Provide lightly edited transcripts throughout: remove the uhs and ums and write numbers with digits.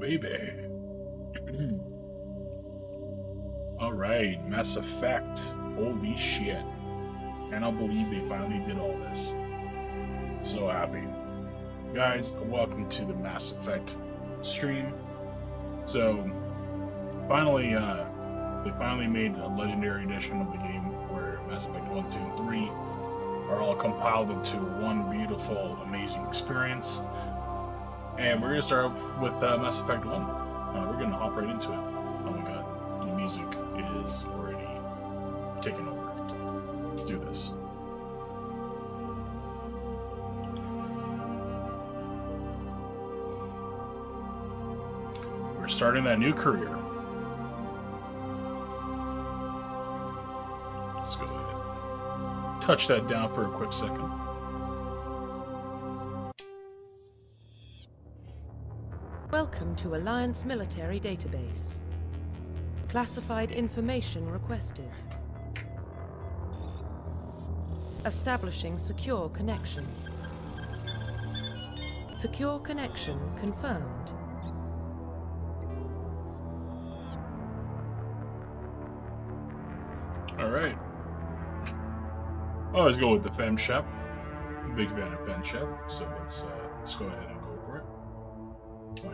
baby. Alright, Mass Effect. Holy shit. Cannot believe they finally did all this. So happy. Guys, welcome to the Mass Effect stream. So, finally, they finally made a legendary edition of the game where Mass Effect 1, 2, and 3 are all compiled into one beautiful, amazing experience. And we're going to start off with Mass Effect 1. We're going to hop right into it. Oh my god, the music is already taking over. Let's do this. We're starting that new career. Let's go ahead. Touch that down for a quick second. Welcome to Alliance Military Database. Classified information requested. Establishing secure connection. Secure connection confirmed. Alright. Always go with the Fem Shep. Big fan of Fem Shep, so let's go ahead and go for it.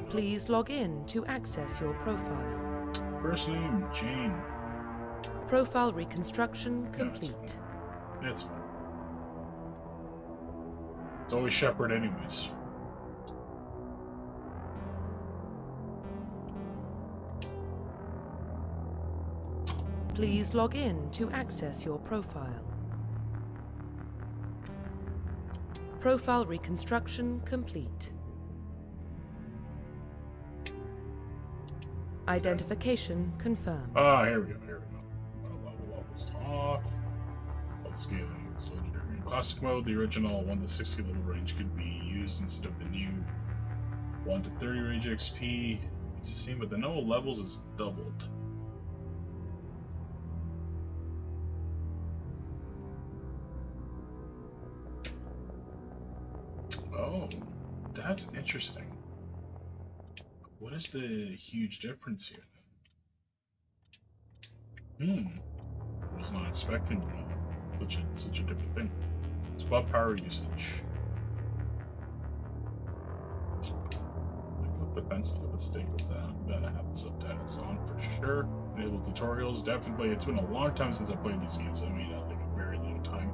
Please log in to access your profile. First name, Jane. Profile reconstruction complete. That's fine. It's always Shepard anyways. Please log in to access your profile. Profile reconstruction complete. Identification confirmed. Ah, here we go, here we go. Level this off. Level scaling is legendary. In classic mode, the original 1 to 60 level range could be used instead of the new 1 to 30 range XP. It's the same, but the no levels is doubled. Oh, that's interesting. What is the huge difference here? Was not expecting such a different thing. It's about power usage. Defensive, let's stay with that. Gotta have the subtitles on for sure. Enable tutorials, definitely. It's been a long time since I played these games. I mean, like a very long time.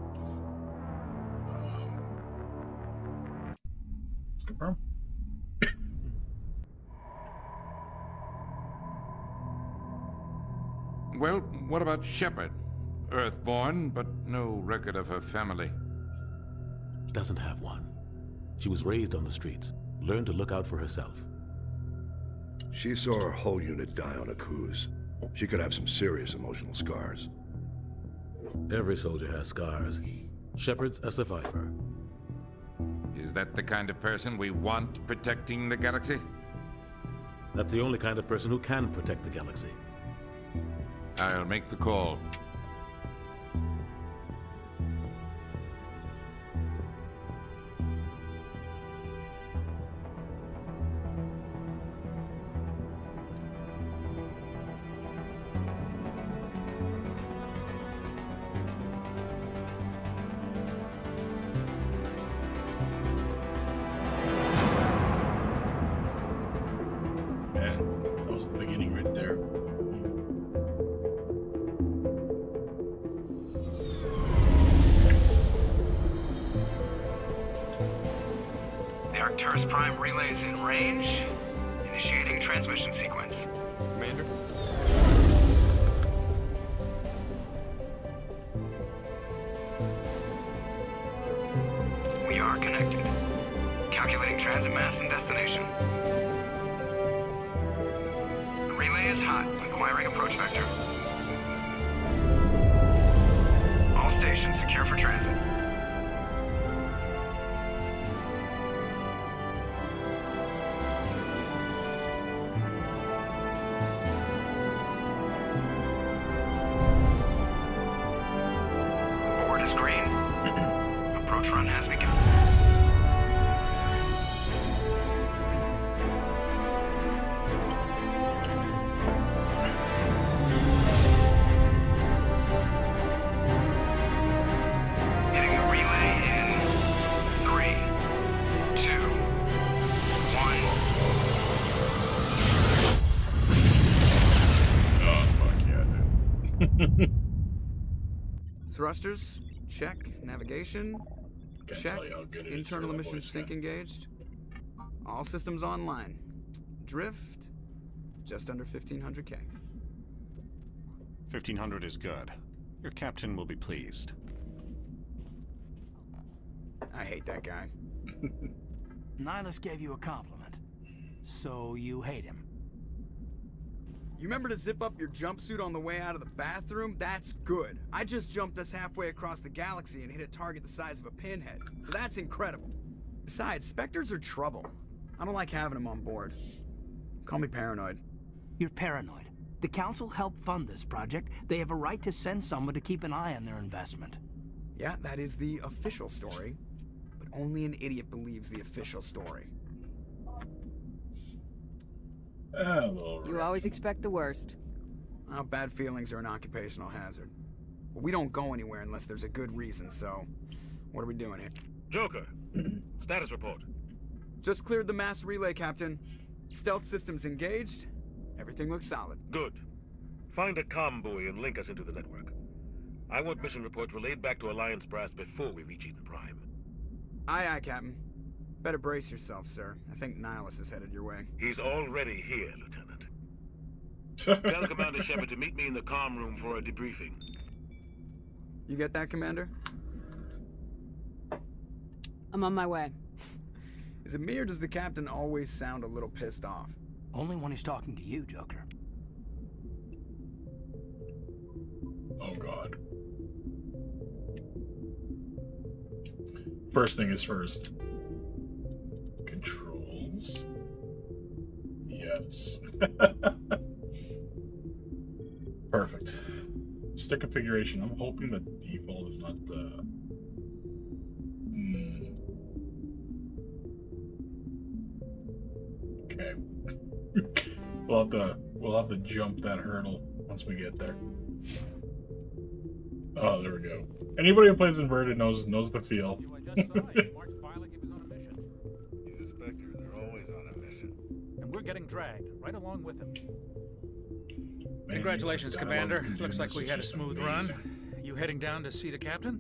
Let's confirm. Well, what about Shepard? Earthborn, but no record of her family. Doesn't have one. She was raised on the streets, learned to look out for herself. She saw her whole unit die on a cruise. She could have some serious emotional scars. Every soldier has scars. Shepard's a survivor. Is that the kind of person we want protecting the galaxy? That's the only kind of person who can protect the galaxy. I'll make the call. That was the beginning right there. Arcturus Prime relays in range. Initiating transmission sequence. Commander? We are connected. Calculating transit mass and destination. The relay is hot. Acquiring approach vector. All stations secure for transit. Green. Approach run has begun. Thrusters, check. Navigation, Can't check. tell you how good it is Internal for a emission voice sync guy. engaged. All systems online. Drift, just under 1500K. 1500 is good. Your captain will be pleased. I hate that guy. Nihilus gave you a compliment. So you hate him. You remember to zip up your jumpsuit on the way out of the bathroom? That's good. I just jumped us halfway across the galaxy and hit a target the size of a pinhead. So that's incredible. Besides, Spectres are trouble. I don't like having them on board. Call me paranoid. You're paranoid. The Council helped fund this project. They have a right to send someone to keep an eye on their investment. Yeah, that is the official story. But only an idiot believes the official story. You always expect the worst. Well, bad feelings are an occupational hazard. But we don't go anywhere unless there's a good reason, so... What are we doing here? Joker, status report. Just cleared the mass relay, Captain. Stealth systems engaged. Everything looks solid. Good. Find a comm buoy and link us into the network. I want mission reports relayed back to Alliance Brass before we reach Eden Prime. Aye, aye, Captain. Better brace yourself, sir. I think Nihilus is headed your way. He's already here, Lieutenant. Tell Commander Shepard to meet me in the comm room for a debriefing. You get that, Commander? I'm on my way. Is it me or does the Captain always sound a little pissed off? Only when he's talking to you, Joker. Oh god. First thing is first. Controls. Yes. Perfect. Stick configuration. I'm hoping the default is not the... Okay. We'll have to jump that hurdle once we get there. Oh, there we go. Anybody who plays inverted knows the feel. He's a Spectre. They're always on a mission. And we're getting dragged right along with him. Man, Congratulations, Commander. Looks like we had a just smooth amazing. run. You heading down to see the captain?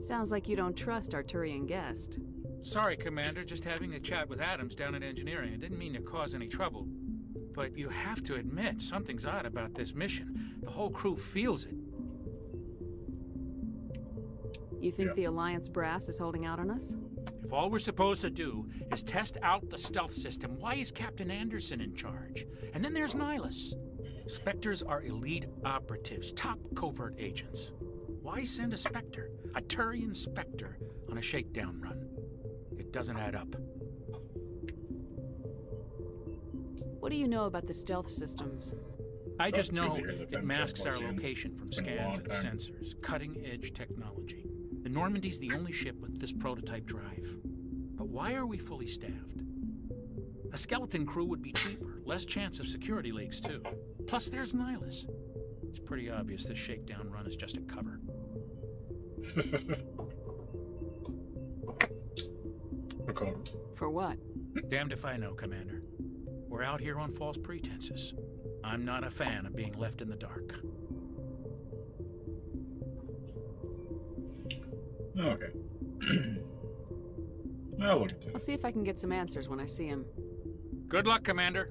Sounds like you don't trust our Turian guest. Sorry, Commander. Just having a chat with Adams down at engineering. I didn't mean to cause any trouble. But you have to admit, something's odd about this mission. The whole crew feels it. You think the Alliance brass is holding out on us? If all we're supposed to do is test out the stealth system, why is Captain Anderson in charge? And then there's Nihilus. Spectres are elite operatives, top covert agents. Why send a Spectre, a Turian Spectre, on a shakedown run? It doesn't add up. What do you know about the stealth systems? I just know Here, the it fence masks our plugs in. location from It's been a scans long and time. sensors, cutting-edge technology. The Normandy's the only ship with this prototype drive. But why are we fully staffed? A skeleton crew would be cheaper, less chance of security leaks too. Plus there's Nihilus. It's pretty obvious this shakedown run is just a cover. For what? Damned if I know, Commander. We're out here on false pretenses. I'm not a fan of being left in the dark. Okay. I'll look at I'll this. see if I can get some answers when I see him. Good luck, Commander.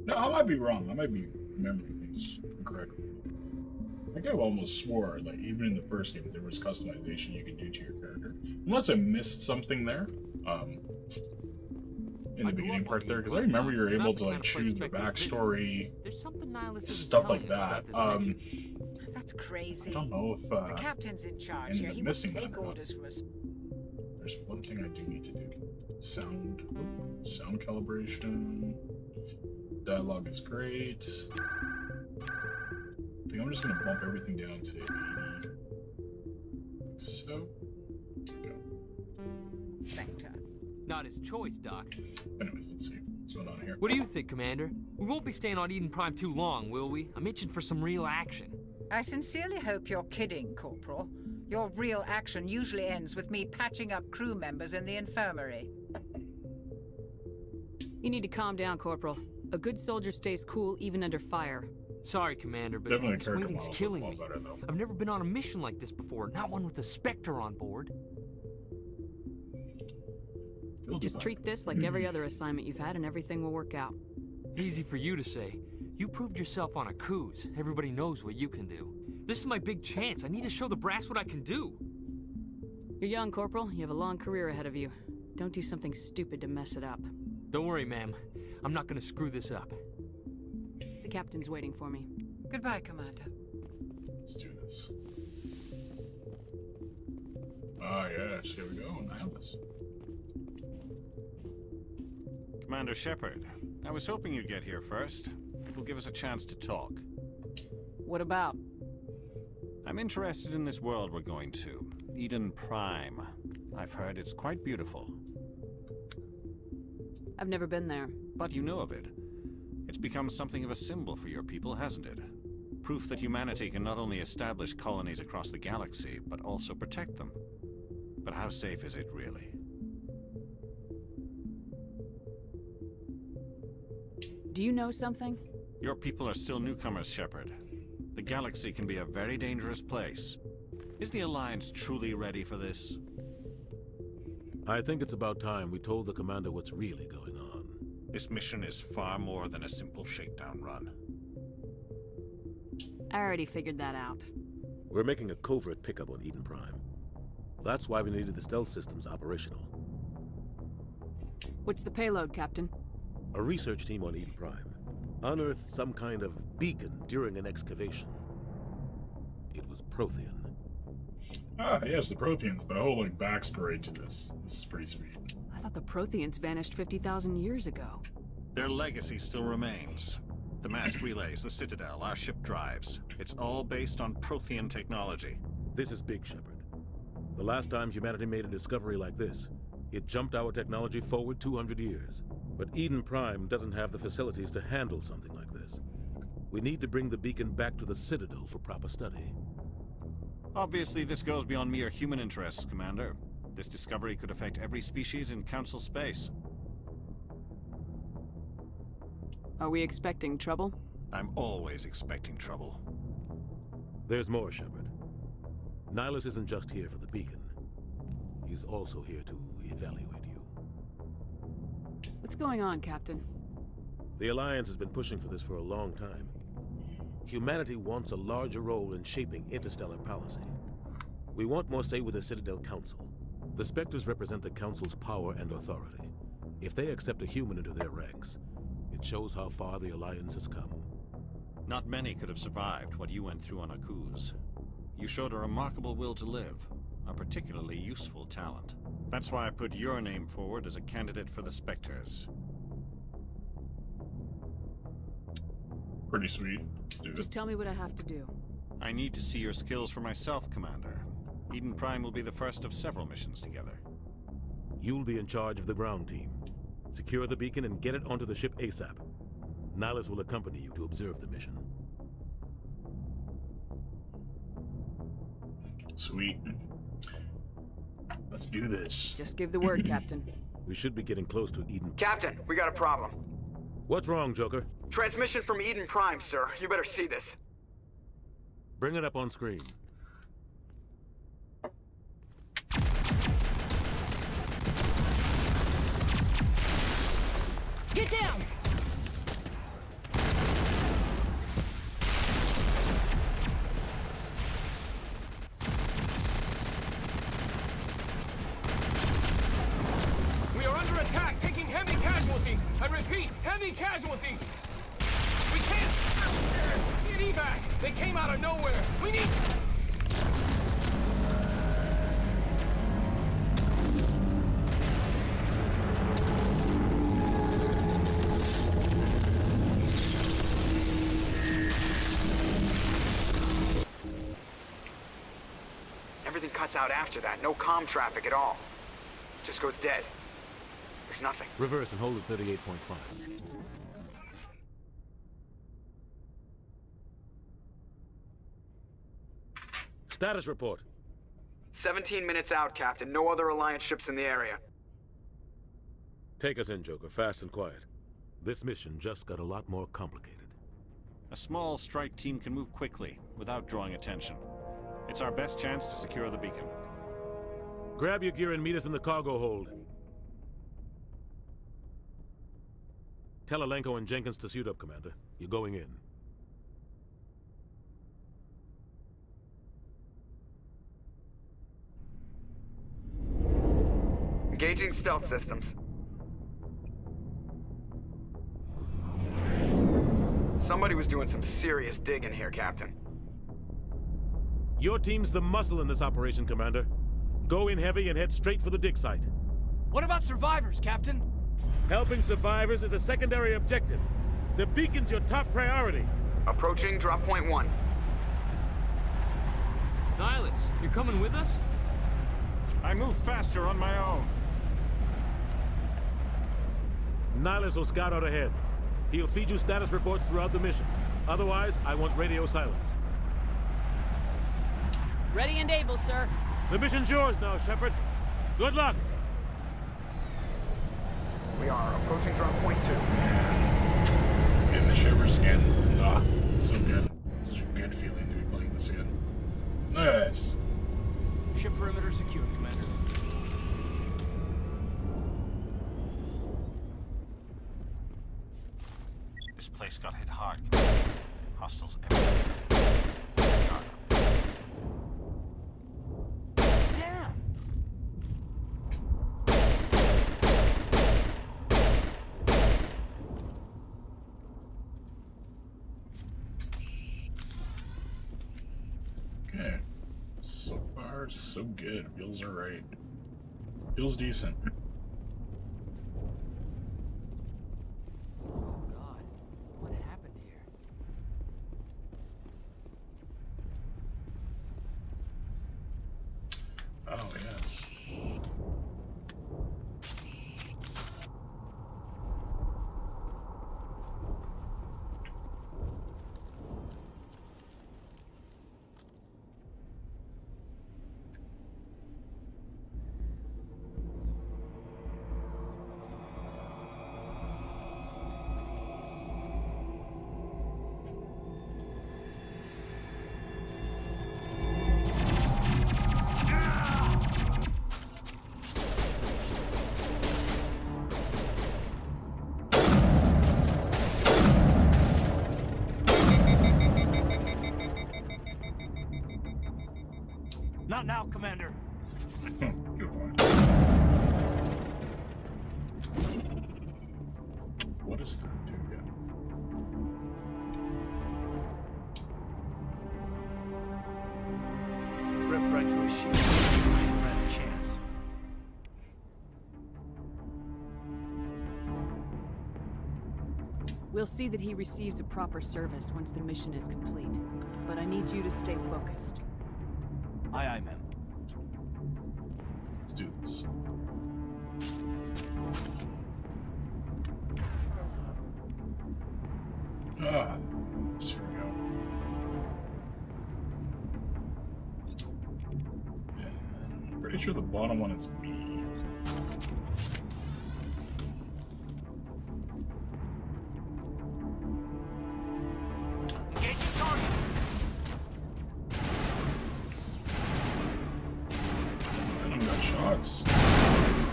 No, I might be wrong. I might be remembering things incorrectly. I think I almost swore, like, even in the first game, there was customization you could do to your character. Unless I missed something there, in the beginning part there, because I remember you were able to, like, choose the backstory, There's something Nihilus isn't stuff telling like us that. about this mission. That's crazy. I don't know if, the captain's in charge ended here. up He won't missing take that or not. orders from us. There's one thing I do need to do. Sound calibration. Dialogue is great. I think I'm just gonna bump everything down to 80. Like so. Go. Vector. Not his choice, Doc. Anyways, let's see what's going on here. What do you think, Commander? We won't be staying on Eden Prime too long, will we? I'm itching for some real action. I sincerely hope you're kidding, Corporal. Your real action usually ends with me patching up crew members in the infirmary. You need to calm down, Corporal. A good soldier stays cool even under fire. Sorry, Commander, but Definitely this Kirk waiting's Kamala killing football me. better, though. I've never been on a mission like this before, not one with a Spectre on board. Just treat this like every other assignment you've had and everything will work out. Easy for you to say. You proved yourself on a cruise. Everybody knows what you can do. This is my big chance. I need to show the brass what I can do. You're young, Corporal. You have a long career ahead of you. Don't do something stupid to mess it up. Don't worry, ma'am. I'm not gonna screw this up. The captain's waiting for me. Goodbye, Commander. Let's do this. Ah, yes, here we go. Nihilus. Commander Shepard, I was hoping you'd get here first. It will give us a chance to talk. What about? I'm interested in this world we're going to, Eden Prime. I've heard it's quite beautiful. I've never been there. But you know of it. It's become something of a symbol for your people, hasn't it? Proof that humanity can not only establish colonies across the galaxy, but also protect them. But how safe is it, really? Do you know something? Your people are still newcomers, Shepard. The galaxy can be a very dangerous place. Is the Alliance truly ready for this? I think it's about time we told the commander what's really going on. This mission is far more than a simple shakedown run. I already figured that out. We're making a covert pickup on Eden Prime. That's why we needed the stealth systems operational. What's the payload, Captain? A research team on Eden Prime unearthed some kind of beacon during an excavation. It was Prothean. Ah, yes, the Protheans. The whole like backstory to this. This is pretty sweet. I thought the Protheans vanished 50,000 years ago. Their legacy still remains. The mass relays, the Citadel, our ship drives. It's all based on Prothean technology. This is big, Shepard. The last time humanity made a discovery like this, it jumped our technology forward 200 years. But Eden Prime doesn't have the facilities to handle something like this. We need to bring the beacon back to the Citadel for proper study. Obviously, this goes beyond mere human interests, Commander. This discovery could affect every species in Council space. Are we expecting trouble? I'm always expecting trouble. There's more, Shepard. Nihilus isn't just here for the beacon. He's also here to evaluate you. What's going on, Captain? The Alliance has been pushing for this for a long time. Humanity wants a larger role in shaping interstellar policy. We want more say with the Citadel Council. The Spectres represent the Council's power and authority. If they accept a human into their ranks, it shows how far the Alliance has come. Not many could have survived what you went through on Akuz. You showed a remarkable will to live, a particularly useful talent. That's why I put your name forward as a candidate for the Spectres. Pretty sweet. Just tell me what I have to do. I need to see your skills for myself, Commander. Eden Prime will be the first of several missions together. You'll be in charge of the ground team. Secure the beacon and get it onto the ship ASAP. Nihilus will accompany you to observe the mission. Sweet. Let's do this. Just give the word, Captain. We should be getting close to Eden. Captain, we got a problem. What's wrong, Joker? Transmission from Eden Prime, sir. You better see this. Bring it up on screen. Get down! We are under attack, taking heavy casualties. I repeat, heavy casualties. We can't get evac. They came out of nowhere. We need... Everything cuts out after that. No comm traffic at all. Just goes dead. There's nothing. Reverse and hold at 38.5. Status report. 17 minutes out, Captain. No other Alliance ships in the area. Take us in, Joker. Fast and quiet. This mission just got a lot more complicated. A small strike team can move quickly, without drawing attention. It's our best chance to secure the beacon. Grab your gear and meet us in the cargo hold. Tell Alenko and Jenkins to suit up, Commander. You're going in. Engaging stealth systems. Somebody was doing some serious digging here, Captain. Your team's the muscle in this operation, Commander. Go in heavy and head straight for the dig site. What about survivors, Captain? Helping survivors is a secondary objective. The beacon's your top priority. Approaching drop point 1. Nihilus, you're coming with us? I move faster on my own. Nihilus will scout out ahead. He'll feed you status reports throughout the mission. Otherwise, I want radio silence. Ready and able, sir. The mission's yours now, Shepard. Good luck! We are approaching drop point 2. Getting the shivers again. Ah, it's so good. Such a good feeling to be playing this again. Nice. Ship perimeter secured, Commander. This place got hit hard. Hostiles everywhere. Damn! Okay. So far, so good. Feels alright. Feels decent. Oh, yes. Not now, Commander. Good point. What is that do again? Rip right through his shield. Ran a chance. We'll see that he receives a proper service once the mission is complete. But I need you to stay focused. Aye, aye, ma'am. Let's do this. Ah, here we go. And pretty sure the bottom one is me.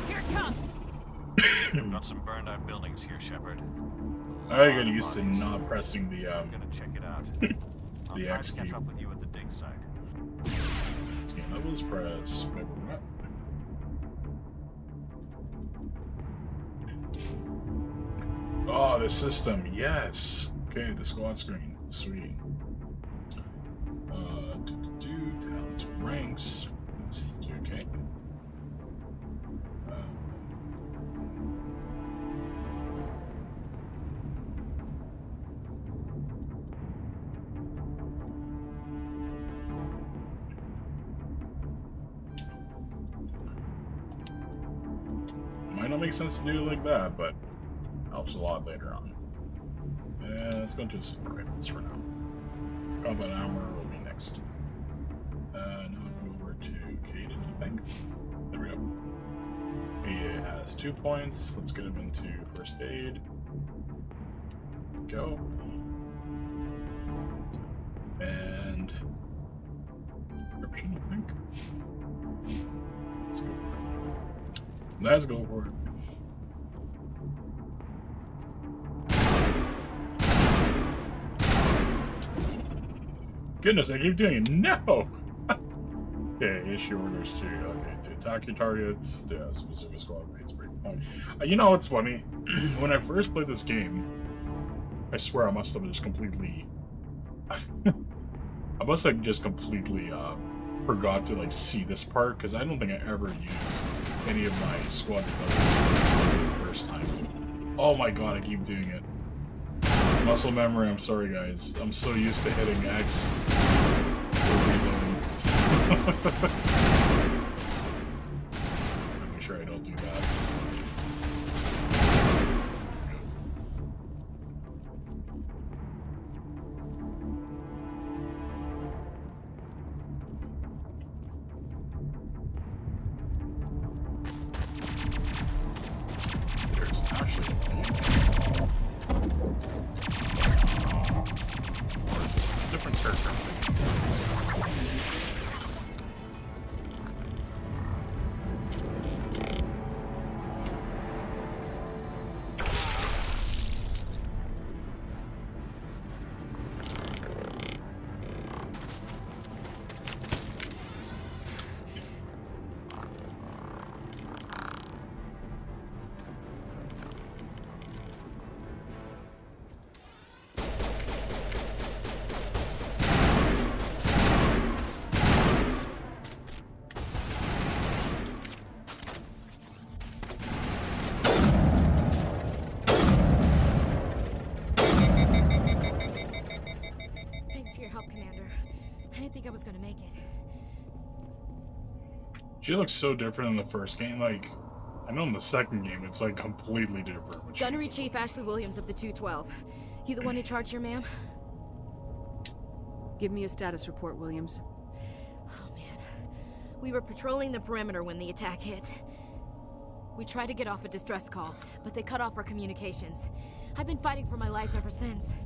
Here it comes! We've got some burned out buildings here, Shepard. I got used to not pressing the I'm gonna check it out. I'll the try X to catch key. up with you at the dig site. Scan levels, press. Oh, the system, yes. Okay, the squad screen, sweet. Talents, ranks. Okay. Might not make sense to do it like that, but helps a lot later on. Let's go into some rifles for now. Combat armor will be next. Now go over to Caden, I think. There we go. He has 2 points. Let's get him into first aid. we go. And encryption, I think. Let's go for it. Goodness, I keep doing it. No! Okay, issue orders to, okay, to attack your targets, to specific squad mates, break point. You know what's funny? When I first played this game, I swear I must have just completely... I must have just completely forgot to like see this part, because I don't think I ever used any of my squad the first time. Oh my god, I keep doing it. Muscle memory, I'm sorry guys. I'm so used to hitting X for reloading. Make sure I don't do that. There's actually different character. I was gonna make it. She looks so different in the first game. Like, I know in the second game it's like completely different. Gunnery Chief Ashley Williams of the 212. You the one in charge here, ma'am? Give me a status report, Williams. Oh man. We were patrolling the perimeter when the attack hit. We tried to get off a distress call, but they cut off our communications. I've been fighting for my life ever since.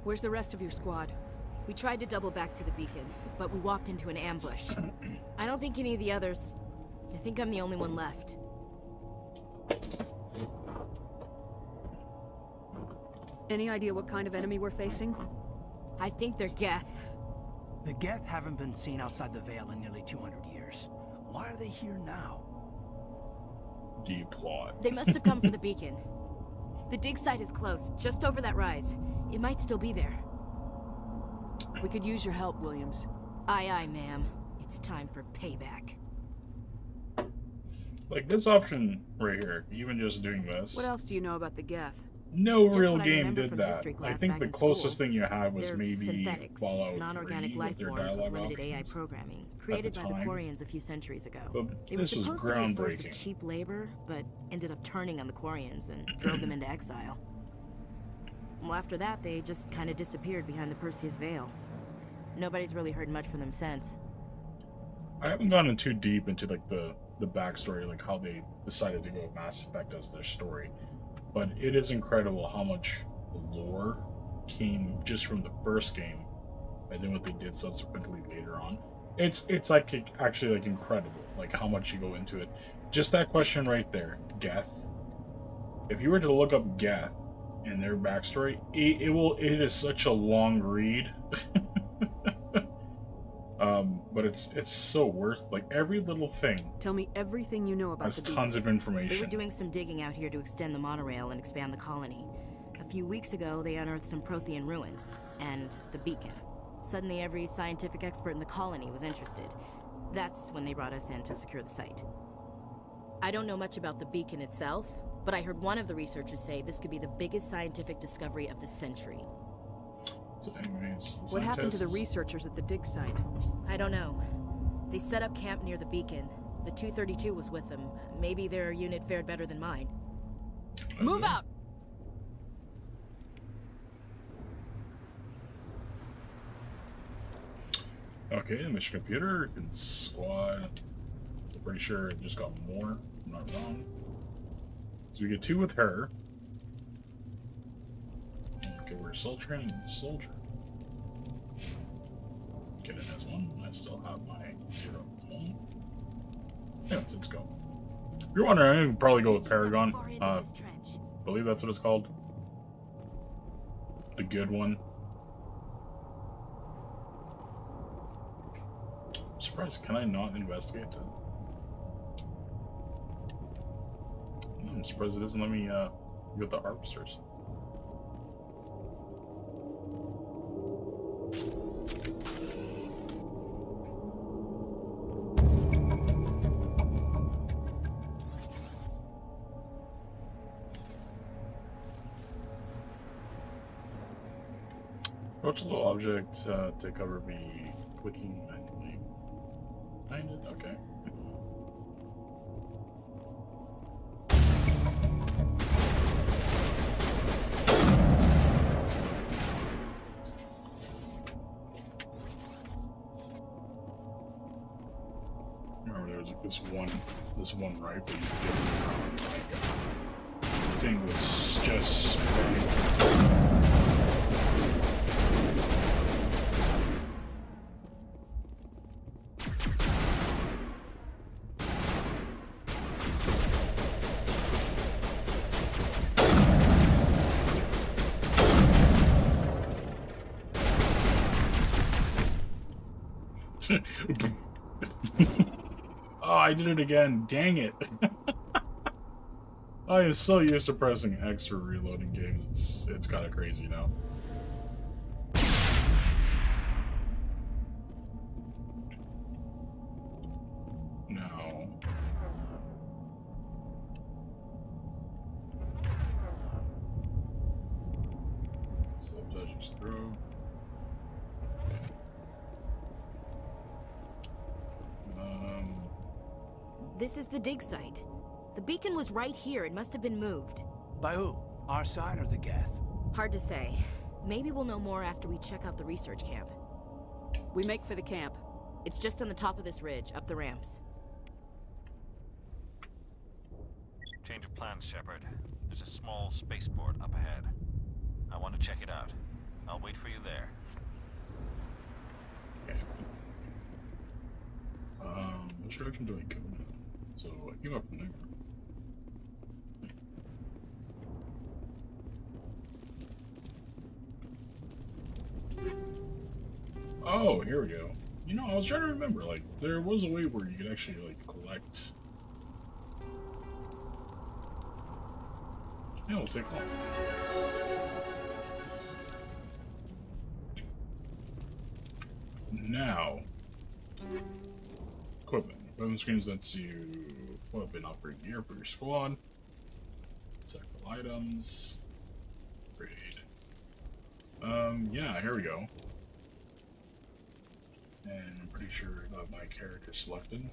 Where's the rest of your squad? We tried to double back to the beacon, but we walked into an ambush. I don't think any of the others... I think I'm the only one left. Any idea what kind of enemy we're facing? I think they're Geth. The Geth haven't been seen outside the Veil in nearly 200 years. Why are they here now? Deep plot. They must have come for the beacon. The dig site is close, just over that rise. It might still be there. We could use your help, Williams. Aye, aye, ma'am. It's time for payback. Like this option right here, even just doing this. What else do you know about the Geth? No real game did that. I think the closest thing you had was maybe synthetics, Fallout 3 non-organic life with their forms with dialogue limited AI options programming, created by the time. Quarians a few centuries ago. But They were this was supposed to be a source of groundbreaking. cheap labor, but ended up turning on the Quarians and drove them into exile. Well, after that, they just kind of disappeared behind the Perseus Veil. Nobody's really heard much from them since. I haven't gone too deep into like the backstory, like how they decided to go with Mass Effect as their story. But it is incredible how much lore came just from the first game, and then what they did subsequently later on. It's like actually like incredible, like how much you go into it. Just that question right there, Geth. If you were to look up Geth and their backstory, it is such a long read. But it's so worth, like, every little thing. Tell me everything you know about has the beacon. tons of information. They were doing some digging out here to extend the monorail and expand the colony. A few weeks ago, they unearthed some Prothean ruins, and the beacon. Suddenly, every scientific expert in the colony was interested. That's when they brought us in to secure the site. I don't know much about the beacon itself, but I heard one of the researchers say this could be the biggest scientific discovery of the century. So anyways, What happened to the researchers at the dig site? I don't know. They set up camp near the beacon. The 232 was with them. Maybe their unit fared better than mine. Move out! Okay, mission computer, and squad. I'm pretty sure it just got more. I'm not wrong. So we get 2 with her. Soul training soldier. Get it as one. I still have my 0. Yeah, let's go. If you're wondering, I would probably go with Paragon. I believe that's what it's called. The good one. I'm surprised. Can I not investigate that? I'm surprised it doesn't let me get the harvesters. Approach a little object to cover me clicking manually. Find it? Okay. Remember there was like this one rifle you could get around, like the thing was just spraying. Oh, I did it again. Dang it. I am so used to pressing X for reloading games. It's kind of crazy now. No. Sabotages through. This is the dig site. The beacon was right here. It must have been moved. By who? Our side or the Geth? Hard to say. Maybe we'll know more after we check out the research camp. We make for the camp. It's just on the top of this ridge, up the ramps. Change of plans, Shepard. There's a small spaceport up ahead. I want to check it out. I'll wait for you there. Okay. Which direction do I go now? So I came up from there. Oh, here we go. You know, I was trying to remember, like, there was a way where you could actually, like, collect. Yeah, we'll take one. Now, equipment. Equipment screens lets you put up and upgrade gear for your squad. Cycle items. Upgrade. Yeah, here we go. And I'm pretty sure I got my character selected.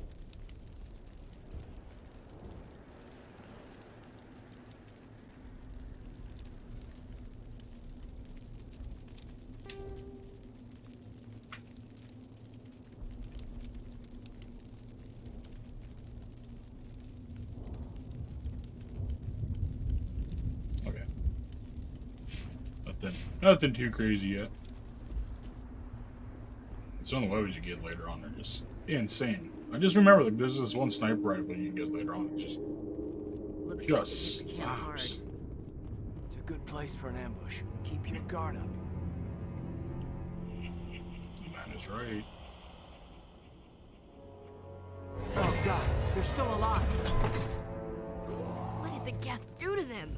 Okay. Nothing too crazy yet. Some of the weapons you get later on are just insane. I just remember, like, there's this one sniper rifle you can get later on. It's just slaps. It's a good place for an ambush. Keep your guard up. The man is right. Oh God, they're still alive. What did the Geth do to them?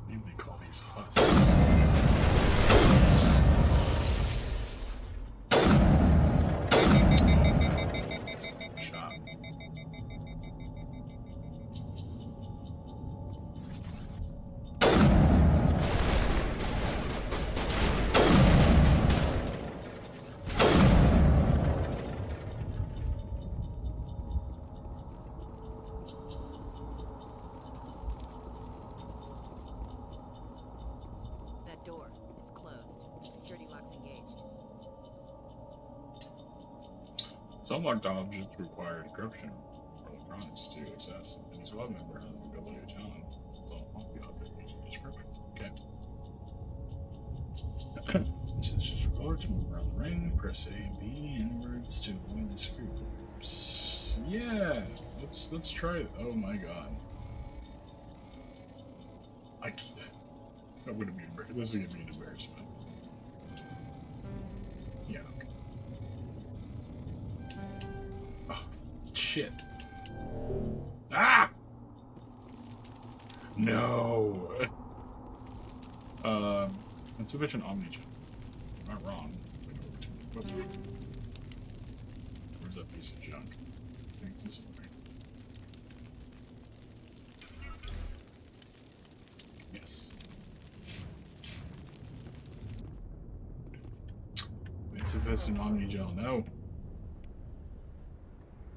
What do they call these huts? Door. It's closed. Security lock's engaged. Some locked objects require encryption or electronics to access, and each web member has the ability to challenge Press A and B inwards to avoid the screw loops. Yeah, let's try it. Oh my god. I'm gonna be embarrassed. This is gonna be an embarrassment. Yeah. Okay. Oh shit. Ah! No. Insufficient omnigen. Not wrong. Whoops. Where's that piece of junk? I think it's this one, right? Yes. Insufficient omnigel. No.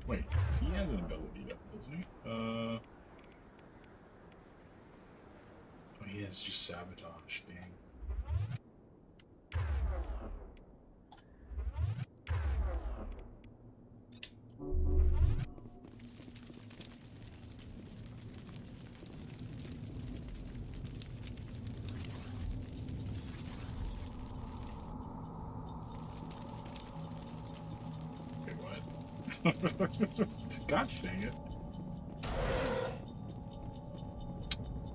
Wait, he has an ability, doesn't he? Oh, he has just sabotage. Dang. Gosh dang it.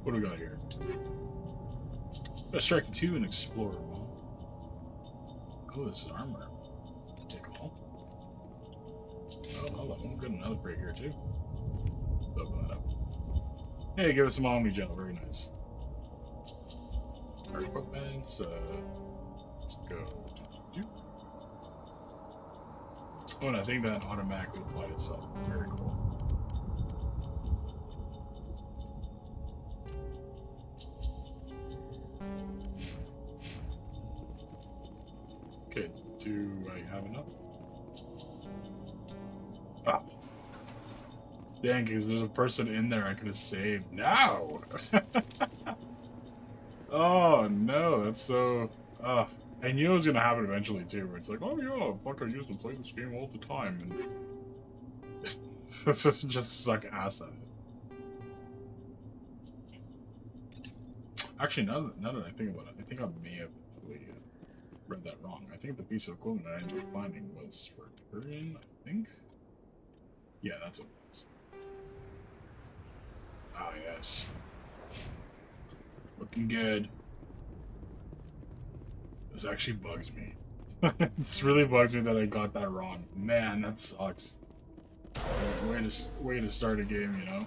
What do we got here? A strike 2 and explorer. Oh, this is armor. Take all. Oh, hold on. We've got another break here too. Open that up. Hey, give us some omni gel. Very nice. Our equipment. Let's go. Oh, and I think that automatically applied itself. Very cool. Okay, do I have enough? Ah. Dang, because there's a person in there I could have saved. No! Oh, no, that's so... I knew it was gonna happen eventually too, where it's like, oh yeah, fuck, I used to play this game all the time, and just suck ass at it. Actually, now that I think about it, I think I may have read that wrong. I think the piece of equipment I ended up finding was for Turian, I think? Yeah, that's what it was. Ah, yes. Looking good. This actually bugs me. This really bugs me that I got that wrong. Man, that sucks. Way to start a game, you know?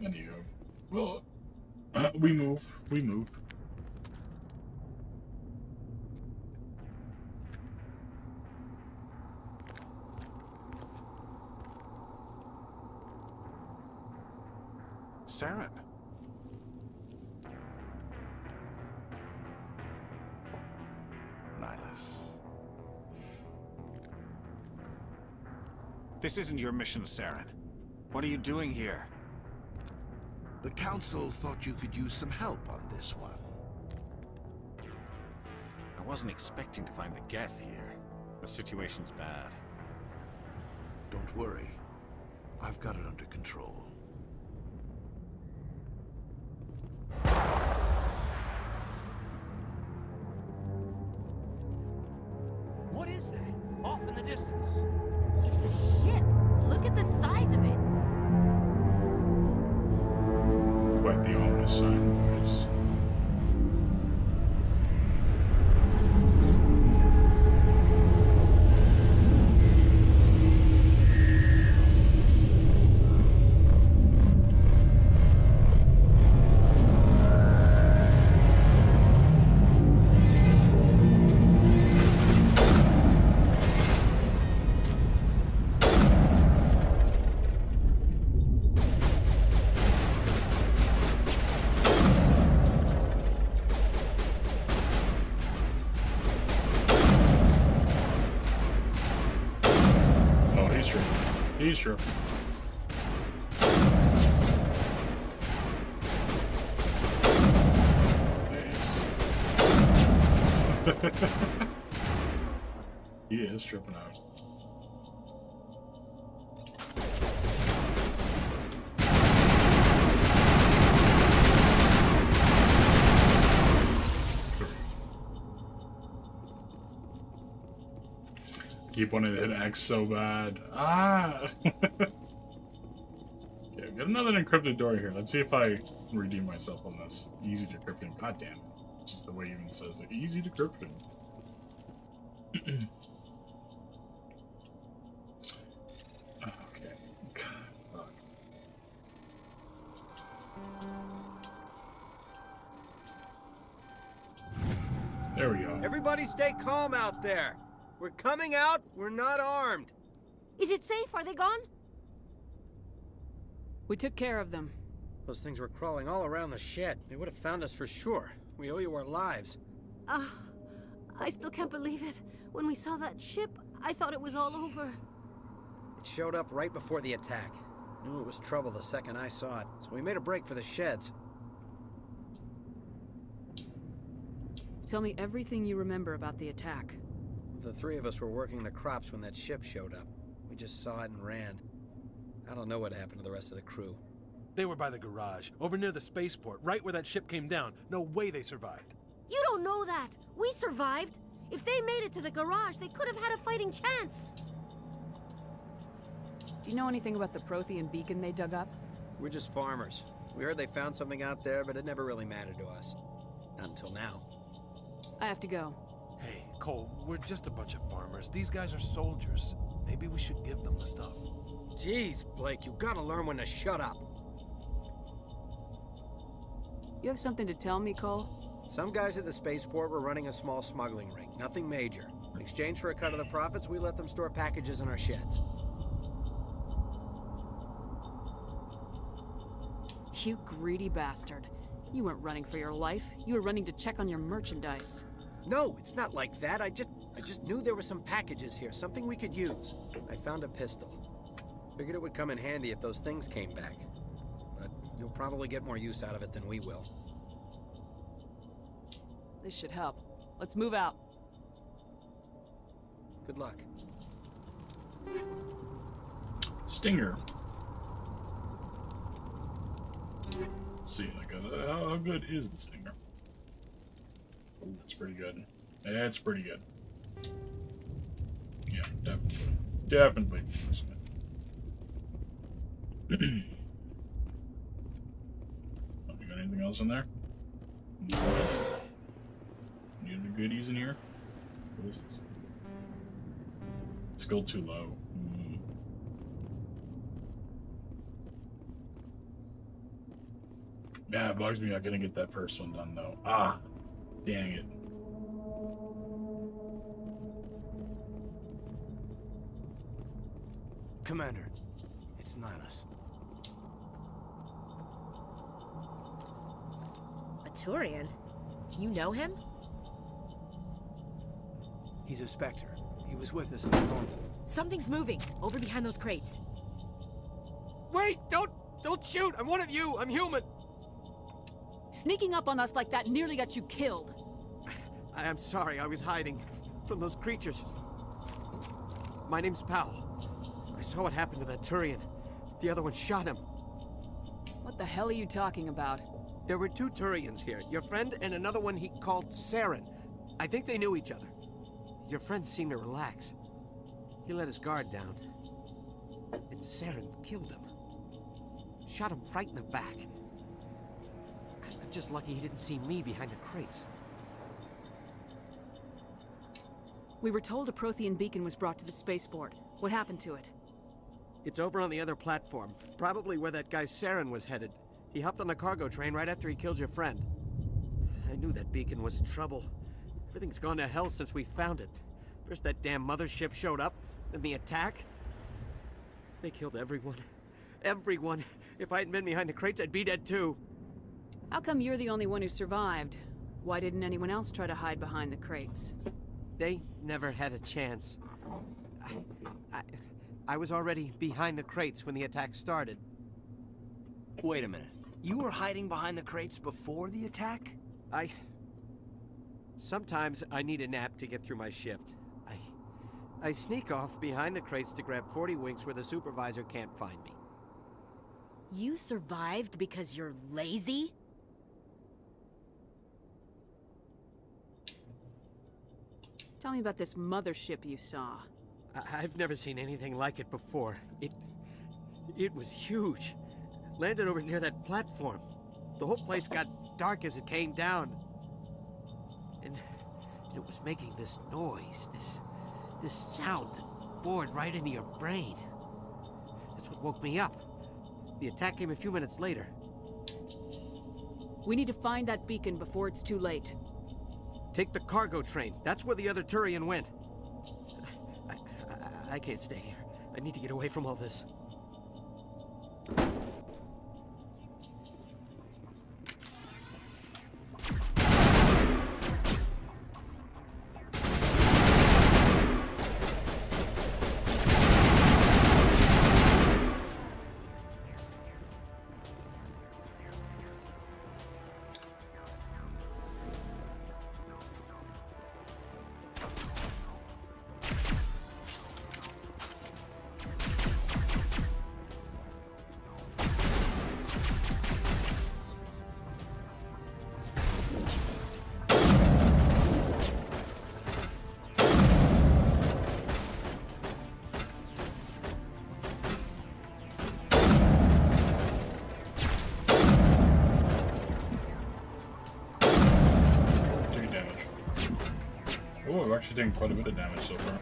Anywho. Well, we move. Saren. This isn't your mission, Saren. What are you doing here? The Council thought you could use some help on this one. I wasn't expecting to find the Geth here. The situation's bad. Don't worry. I've got it under control. What is that? Off in the distance. It's a ship. Look at the size of it. What the ominous sign was. He's true. He is tripping out. Keep wanting to hit X so bad. Ah! Okay, I've got another encrypted door here. Let's see if I redeem myself on this. Easy decryption. God damn it. Just the way it even says it. Easy decryption. Okay. Fuck. There we go. Everybody stay calm out there. We're coming out. We're not armed. Is it safe? Are they gone? We took care of them. Those things were crawling all around the shed. They would have found us for sure. We owe you our lives. I still can't believe it. When we saw that ship, I thought it was all over. It showed up right before the attack. Knew it was trouble the second I saw it, so we made a break for the sheds. Tell me everything you remember about the attack. The three of us were working the crops when that ship showed up. We just saw it and ran. I don't know what happened to the rest of the crew. They were by the garage, over near the spaceport, right where that ship came down. No way they survived. You don't know that. We survived. If they made it to the garage, they could have had a fighting chance. Do you know anything about the Prothean beacon they dug up? We're just farmers. We heard they found something out there, but it never really mattered to us. Not until now. I have to go. Hey, Cole, we're just a bunch of farmers. These guys are soldiers. Maybe we should give them the stuff. Jeez, Blake, you gotta learn when to shut up. You have something to tell me, Cole? Some guys at the spaceport were running a small smuggling ring, nothing major. In exchange for a cut of the profits, we let them store packages in our sheds. You greedy bastard. You weren't running for your life. You were running to check on your merchandise. No, it's not like that. I just knew there were some packages here, something we could use. I found a pistol. Figured it would come in handy if those things came back. But you'll probably get more use out of it than we will. This should help. Let's move out. Good luck. Stinger. Let's see, like, how good is the Stinger? Ooh, that's pretty good. That's pretty good. Yeah, definitely. Definitely. Oh, you got anything else in there? No. Any other goodies in here? What is this? Skill too low. Yeah, it bugs me I couldn't get that first one done though. Ah, dang it. Commander, it's Nihilus. A Turian? You know him? He's a Spectre. He was with us in the normal. Something's moving, over behind those crates. Wait! Don't shoot! I'm one of you! I'm human! Sneaking up on us like that nearly got you killed. I'm sorry, I was hiding from those creatures. My name's Powell. I saw what happened to that Turian. The other one shot him. What the hell are you talking about? There were two Turians here. Your friend and another one he called Saren. I think they knew each other. Your friend seemed to relax. He let his guard down. And Saren killed him. Shot him right in the back. I'm just lucky he didn't see me behind the crates. We were told a Prothean beacon was brought to the spaceport. What happened to it? It's over on the other platform. Probably where that guy Saren was headed. He hopped on the cargo train right after he killed your friend. I knew that beacon was trouble. Everything's gone to hell since we found it. First that damn mothership showed up, then the attack. They killed everyone. Everyone. If I hadn't been behind the crates, I'd be dead too. How come you're the only one who survived? Why didn't anyone else try to hide behind the crates? They never had a chance. I was already behind the crates when the attack started. Wait a minute. You were hiding behind the crates before the attack? Sometimes I need a nap to get through my shift. I sneak off behind the crates to grab 40 winks where the supervisor can't find me. You survived because you're lazy? Tell me about this mothership you saw. I've never seen anything like it before. It was huge. Landed over near that platform. The whole place got dark as it came down. And it was making this noise, this sound that bored right into your brain. That's what woke me up. The attack came a few minutes later. We need to find that beacon before it's too late. Take the cargo train. That's where the other Turian went. I can't stay here. I need to get away from all this. Oh, we're actually taking quite a bit of damage so far.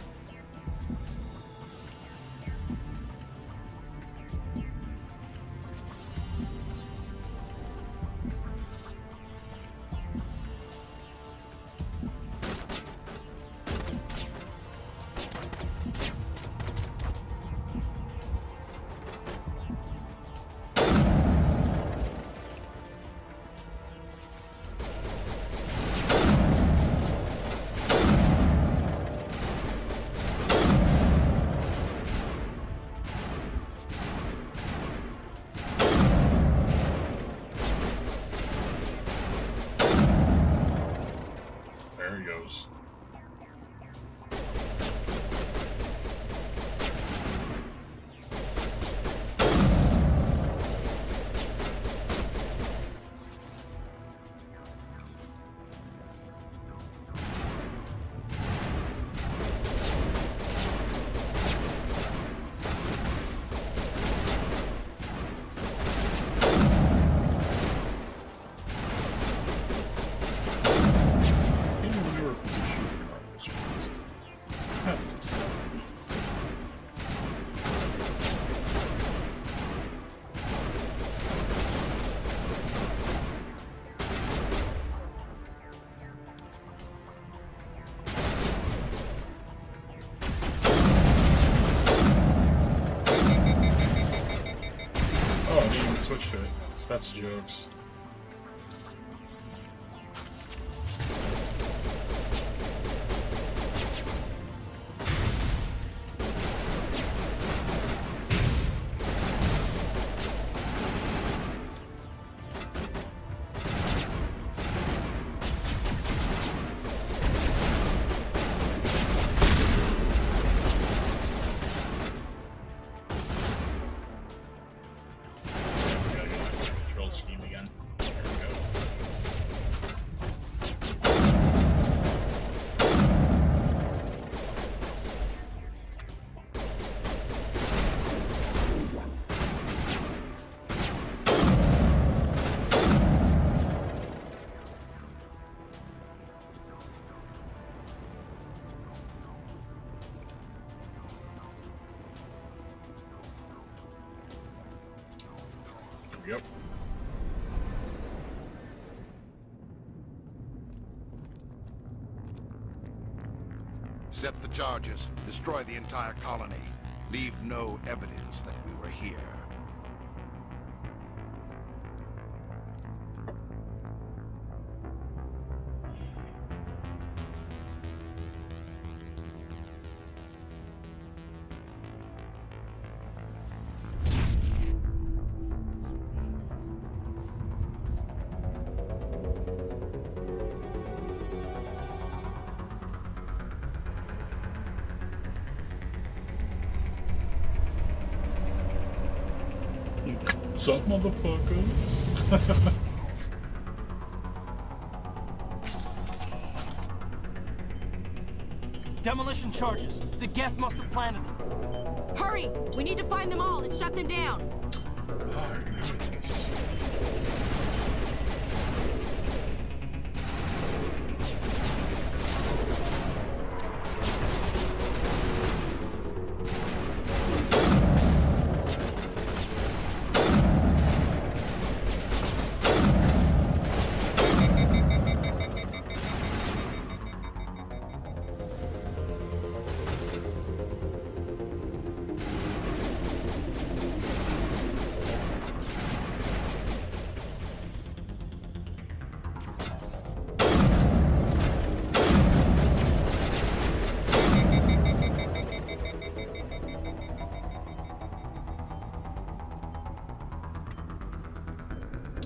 Switch to it. That's jokes. Yep. Set the charges. Destroy the entire colony. Leave no evidence that we were here. What's up, motherfuckers? Demolition charges. The Geth must have planted them. Hurry! We need to find them all and shut them down. Oh, I remember this.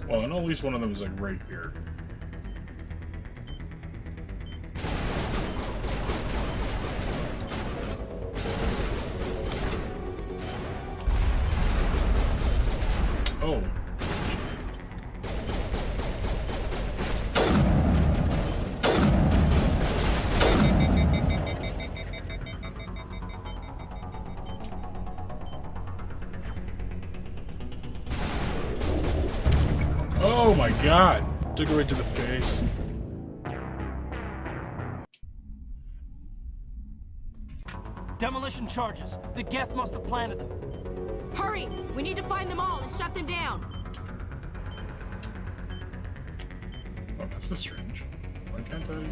Well, I know at least one of them was like right here. Oh. Oh my god! Took it right to the face. Demolition charges. The Geth must have planted them. Hurry! We need to find them all and shut them down. Oh, this is strange. Why can't I?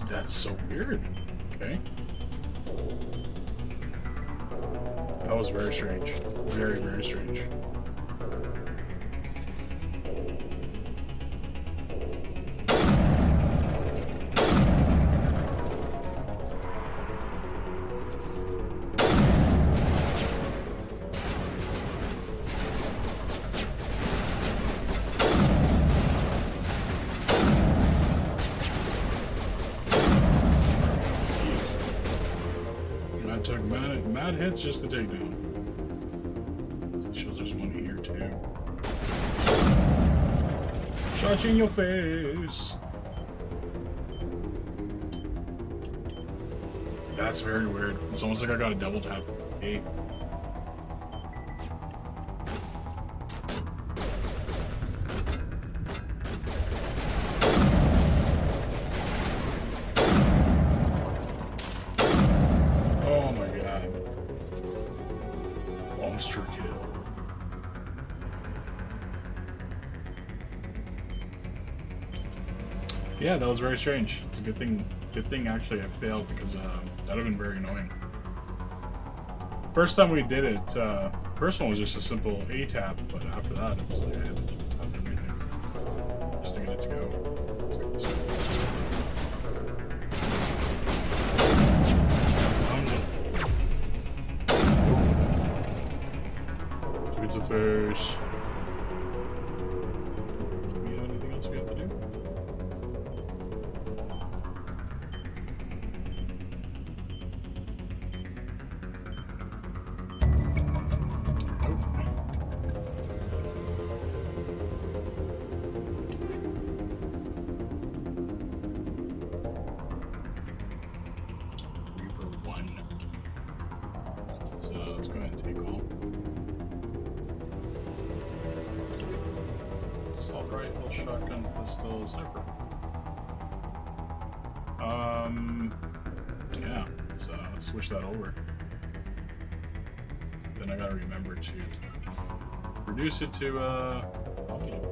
That's so weird. Okay. That was very strange. Very, very strange. Mad hits just to take down. So it shows there's one here too. Shot you in your face. That's very weird. It's almost like I got a double tap. Hey. Monster kill. Yeah, that was very strange. It's a good thing. Good thing actually I failed because that would have been very annoying. First time we did it, first one was just a simple A tap, but after that it was like I had to tap everything just to get it to go. The face. Do we have anything else we have to do? Reaper 1. So let's go ahead and take all. Assault rifle, shotgun, pistol, sniper. Yeah, let's switch that over. Then I gotta remember to reduce it to volume.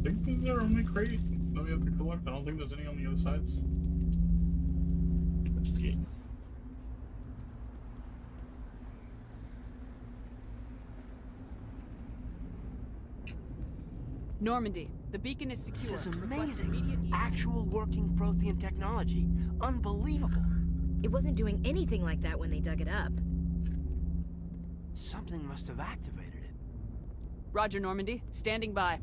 think this is our only crate that we have to collect. I don't think there's any on the other sides. Investigate. Normandy, the beacon is secure. This is amazing. Actual working Prothean technology. Unbelievable. It wasn't doing anything like that when they dug it up. Something must have activated it. Roger, Normandy. Standing by.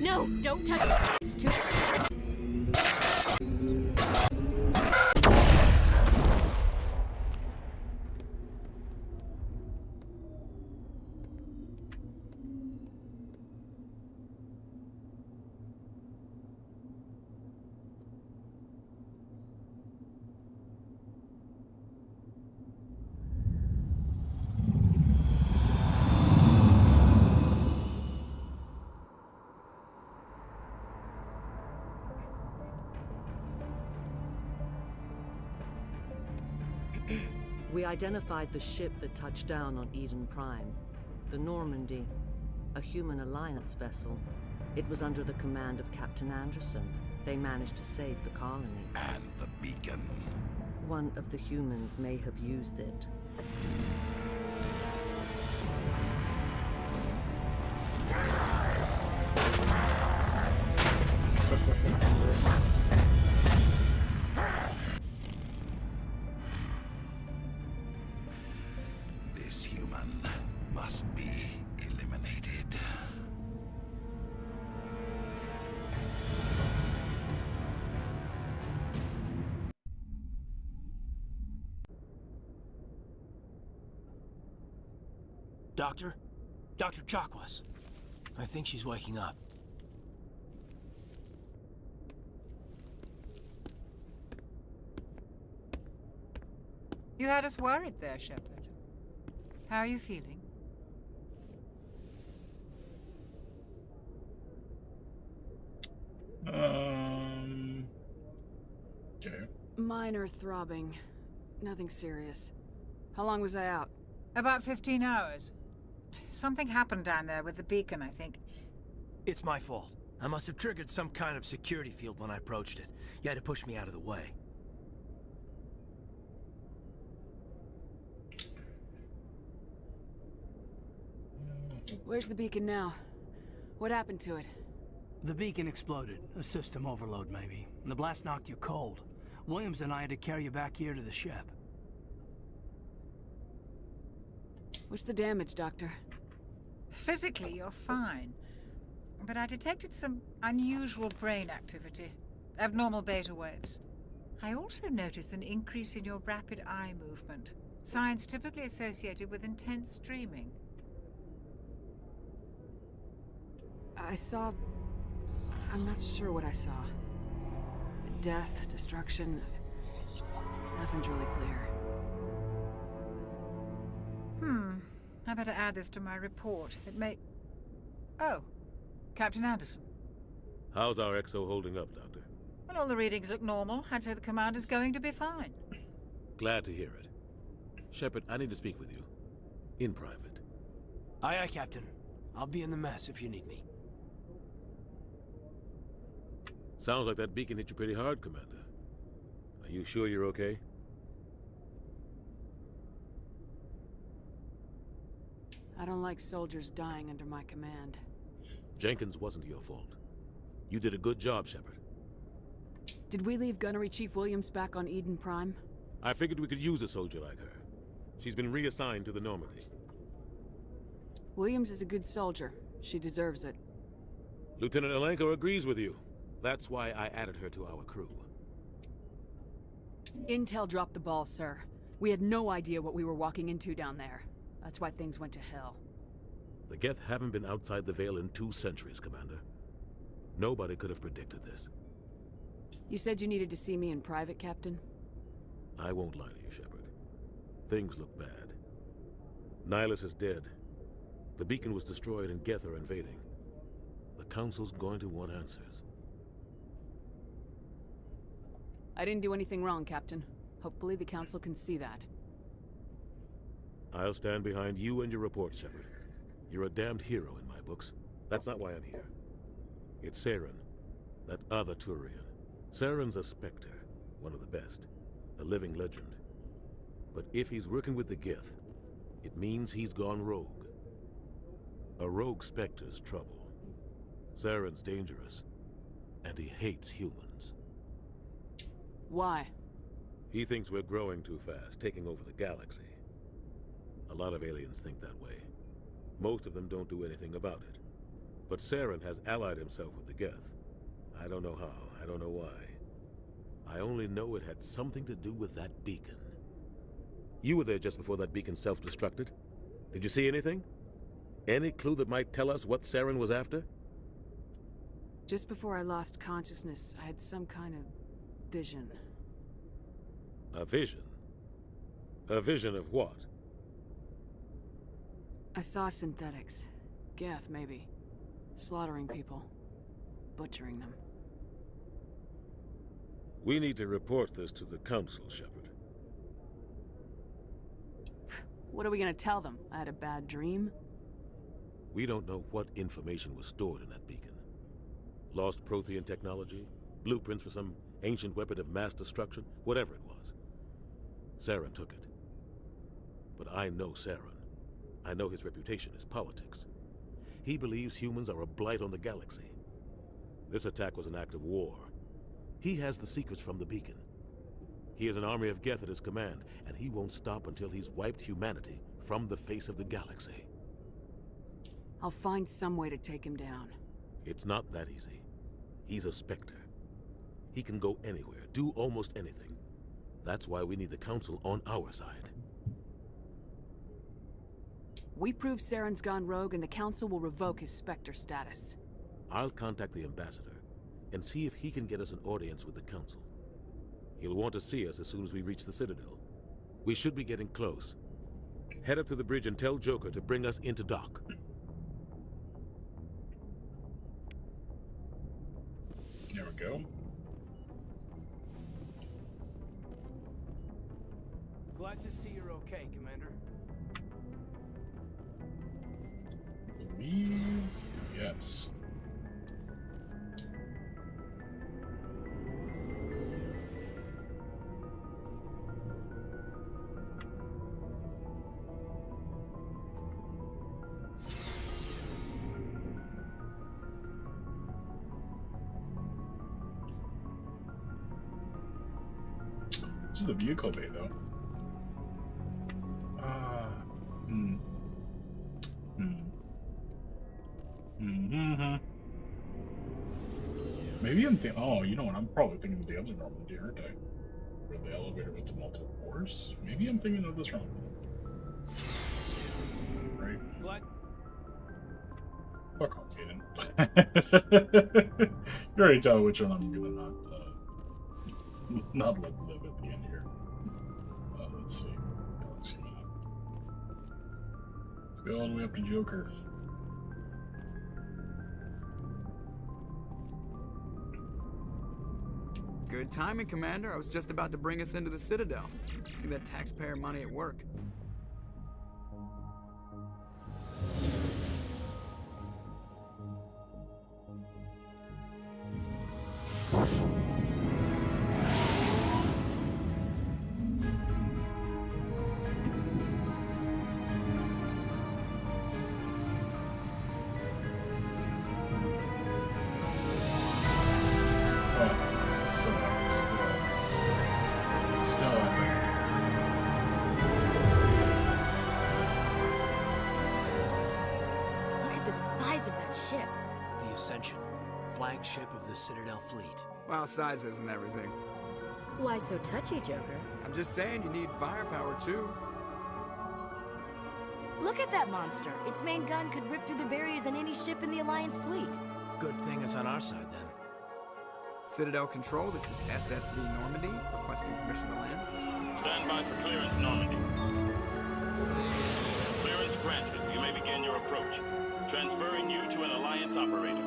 No, don't touch it. It's too... We identified the ship that touched down on Eden Prime. The Normandy, a human alliance vessel. It was under the command of Captain Anderson. They managed to save the colony. And the beacon. One of the humans may have used it. This human must be eliminated. Doctor? Dr. Chakwas. I think she's waking up. You had us worried there, Shepard. How are you feeling? Okay. Minor throbbing. Nothing serious. How long was I out? About 15 hours. Something happened down there with the beacon, I think. It's my fault. I must have triggered some kind of security field when I approached it. You had to push me out of the way. Where's the beacon now? What happened to it? The beacon exploded. A system overload, maybe. And the blast knocked you cold. Williams and I had to carry you back here to the ship. What's the damage, Doctor? Physically, you're fine. But I detected some unusual brain activity. Abnormal beta waves. I also noticed an increase in your rapid eye movement. Signs typically associated with intense dreaming. I saw... I'm not sure what I saw. Death, destruction... Nothing's really clear. I better add this to my report. It may... Oh, Captain Anderson. How's our XO holding up, Doctor? Well, all the readings look normal. I'd say the commander's going to be fine. Glad to hear it. Shepard, I need to speak with you. In private. Aye, aye, Captain. I'll be in the mess if you need me. Sounds like that beacon hit you pretty hard, Commander. Are you sure you're okay? I don't like soldiers dying under my command. Jenkins wasn't your fault. You did a good job, Shepard. Did we leave Gunnery Chief Williams back on Eden Prime? I figured we could use a soldier like her. She's been reassigned to the Normandy. Williams is a good soldier. She deserves it. Lieutenant Alenko agrees with you. That's why I added her to our crew. Intel dropped the ball, sir. We had no idea what we were walking into down there. That's why things went to hell. The Geth haven't been outside the Veil in 2 centuries, Commander. Nobody could have predicted this. You said you needed to see me in private, Captain? I won't lie to you, Shepard. Things look bad. Nihilus is dead. The beacon was destroyed and Geth are invading. The Council's going to want answers. I didn't do anything wrong, Captain. Hopefully the Council can see that. I'll stand behind you and your report, Shepard. You're a damned hero in my books. That's not why I'm here. It's Saren, that other Turian. Saren's a Spectre, one of the best, a living legend. But if he's working with the Geth, it means he's gone rogue. A rogue Spectre's trouble. Saren's dangerous, and he hates humans. Why? He thinks we're growing too fast, taking over the galaxy. A lot of aliens think that way. Most of them don't do anything about it. But Saren has allied himself with the Geth. I don't know how, I don't know why. I only know it had something to do with that beacon. You were there just before that beacon self-destructed. Did you see anything? Any clue that might tell us what Saren was after? Just before I lost consciousness, I had some kind of vision. A vision? A vision of what? I saw synthetics. Geth, maybe. Slaughtering people. Butchering them. We need to report this to the Council, Shepard. What are we gonna tell them? I had a bad dream? We don't know what information was stored in that beacon. Lost Prothean technology? Blueprints for some ancient weapon of mass destruction? Whatever it was. Saren took it. But I know Saren. I know his reputation is politics. He believes humans are a blight on the galaxy. This attack was an act of war. He has the secrets from the beacon. He has an army of Geth at his command, and he won't stop until he's wiped humanity from the face of the galaxy. I'll find some way to take him down. It's not that easy. He's a Spectre. He can go anywhere, do almost anything. That's why we need the Council on our side. We prove Saren's gone rogue and the Council will revoke his Spectre status. I'll contact the Ambassador and see if he can get us an audience with the Council. He'll want to see us as soon as we reach the Citadel. We should be getting close. Head up to the bridge and tell Joker to bring us into dock. There we go. Glad to see you're okay, Commander. Yes. This is the vehicle bay, though. Maybe I'm thinking. Oh, you know what? I'm probably thinking of the other Normandy, aren't I? Where the elevator went to multiple floors. Maybe I'm thinking of this wrong. Right? What? Fuck off, Kaden. You already tell which one I'm gonna not let live at the end here. Let's see. Let's go all the way up to Joker. Good timing, Commander. I was just about to bring us into the Citadel. See that taxpayer money at work. Flagship of the Citadel fleet. Well, size isn't everything. Why so touchy, Joker? I'm just saying you need firepower, too. Look at that monster. Its main gun could rip through the barriers in any ship in the Alliance fleet. Good thing it's on our side, then. Citadel Control, this is SSV Normandy, requesting permission to land. Stand by for clearance, Normandy. Clearance granted. You may begin your approach. Transferring you to an Alliance operator.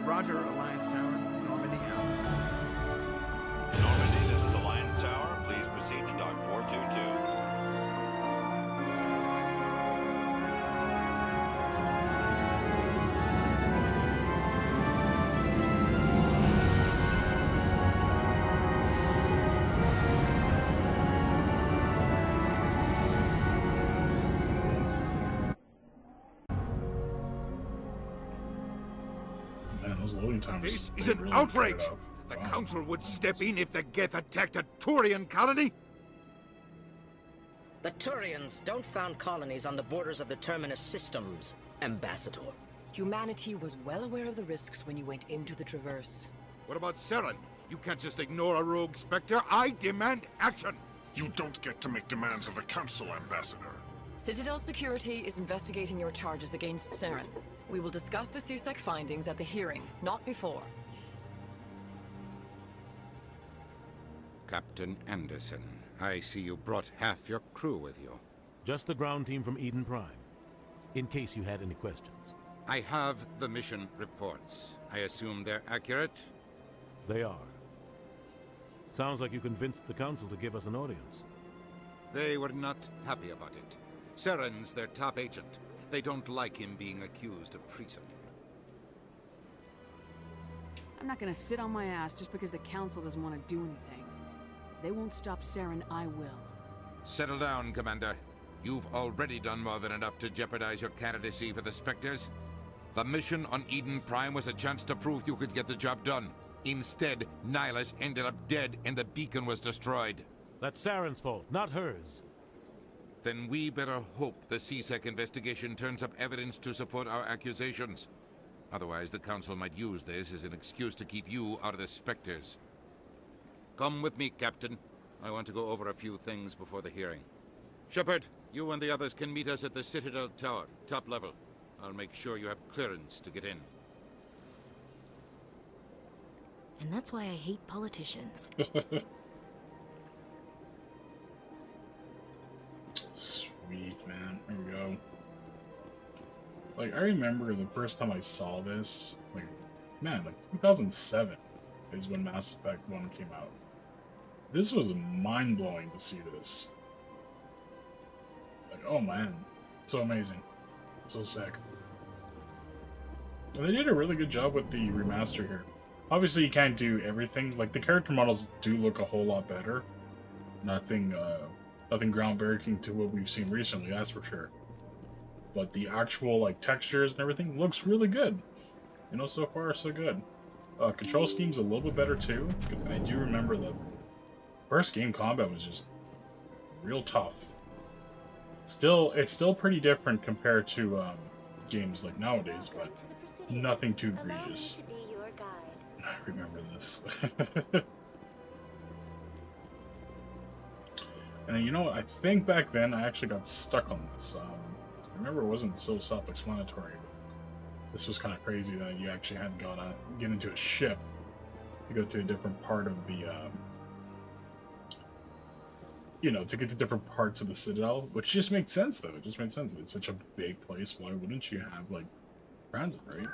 Roger, Alliance Tower. Normandy out. Normandy, this is Alliance Tower. Please proceed to Dock 422. This is an outrage! The Council would step in if the Geth attacked a Turian colony? The Turians don't found colonies on the borders of the Terminus systems, Ambassador. Humanity was well aware of the risks when you went into the Traverse. What about Saren? You can't just ignore a rogue Spectre. I demand action! You don't get to make demands of the Council, Ambassador. Citadel Security is investigating your charges against Saren. We will discuss the CSEC findings at the hearing, not before. Captain Anderson, I see you brought half your crew with you. Just the ground team from Eden Prime, in case you had any questions. I have the mission reports. I assume they're accurate? They are. Sounds like you convinced the Council to give us an audience. They were not happy about it. Saren's their top agent. They don't like him being accused of treason. I'm not gonna sit on my ass just because the Council doesn't want to do anything. If they won't stop Saren, I will. Settle down, Commander. You've already done more than enough to jeopardize your candidacy for the Spectres. The mission on Eden Prime was a chance to prove you could get the job done. Instead, Nihilus ended up dead and the beacon was destroyed. That's Saren's fault, not hers. Then we better hope the CSEC investigation turns up evidence to support our accusations. Otherwise, the Council might use this as an excuse to keep you out of the Spectres. Come with me, Captain. I want to go over a few things before the hearing. Shepard, you and the others can meet us at the Citadel Tower, top level. I'll make sure you have clearance to get in. And that's why I hate politicians. Sweet, man. Here we go. Like, I remember the first time I saw this, like, man, like 2007 is when Mass Effect 1 came out. This was mind-blowing to see this. Like, oh man, so amazing. So sick. And they did a really good job with the remaster here. Obviously, you can't do everything. Like, the character models do look a whole lot better. Nothing groundbreaking to what we've seen recently, that's for sure. But the actual, like, textures and everything looks really good. You know, so far, so good. Control scheme's a little bit better, too, because I do remember the first game combat was just real tough. It's still pretty different compared to games like nowadays, but nothing too egregious. I remember this. And you know what? I think back then I actually got stuck on this. I remember it wasn't so self-explanatory. This was kind of crazy that you actually had to get into a ship to go to a different part of the, you know, to get to different parts of the Citadel, which just made sense though. It just made sense. It's such a big place. Why wouldn't you have like transit, right?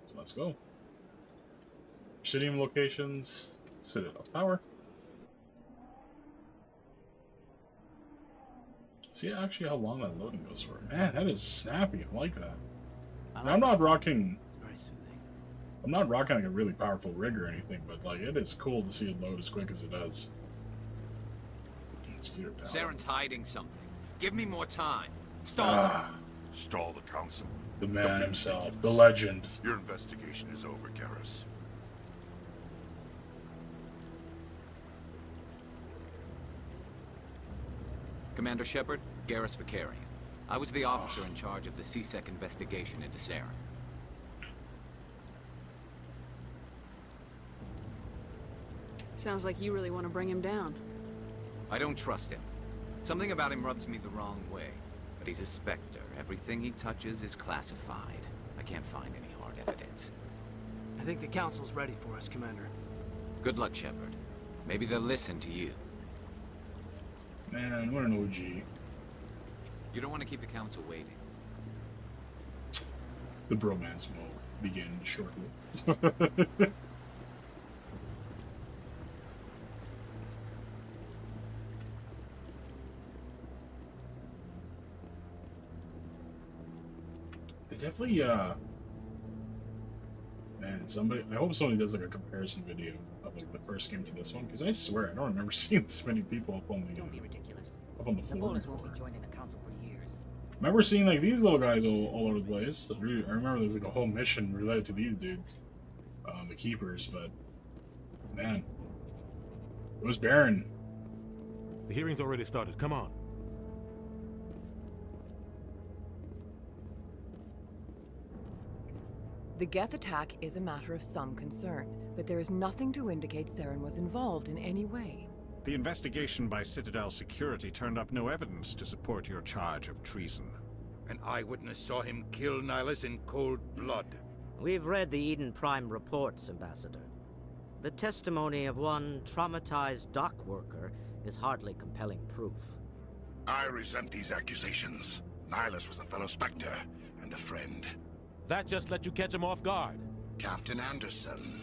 So let's go. Presidium locations, Citadel Tower. See actually how long that loading goes for. Man, that is snappy. I like that. I'm not rocking. I'm not rocking like a really powerful rig or anything, but like it is cool to see it load as quick as it does. Saren's hiding something. Give me more time. Stall. Stall the Council. The man himself, the legend. Your investigation is over, Garrus. Commander Shepard, Garrus Vicarian. I was the officer in charge of the CSEC investigation into Saren. Sounds like you really want to bring him down. I don't trust him. Something about him rubs me the wrong way. But he's a Spectre. Everything he touches is classified. I can't find any hard evidence. I think the Council's ready for us, Commander. Good luck, Shepard. Maybe they'll listen to you. Man, what an OG. You don't want to keep the council waiting. The bromance will begin shortly. They definitely, man, I hope somebody does like a comparison video of like the first game to this one, because I swear I don't remember seeing this many people up on the Don't be ridiculous. Up on the The floor. Bowlers won't be joining the council for years. I remember seeing like these little guys all over the place. I remember there was like a whole mission related to these dudes, the keepers. But man, it was barren. The hearing's already started. Come on. The Geth attack is a matter of some concern, but there is nothing to indicate Saren was involved in any way. The investigation by Citadel Security turned up no evidence to support your charge of treason. An eyewitness saw him kill Nihilus in cold blood. We've read the Eden Prime reports, Ambassador. The testimony of one traumatized dock worker is hardly compelling proof. I resent these accusations. Nihilus was a fellow Spectre and a friend. That just let you catch him off guard. Captain Anderson,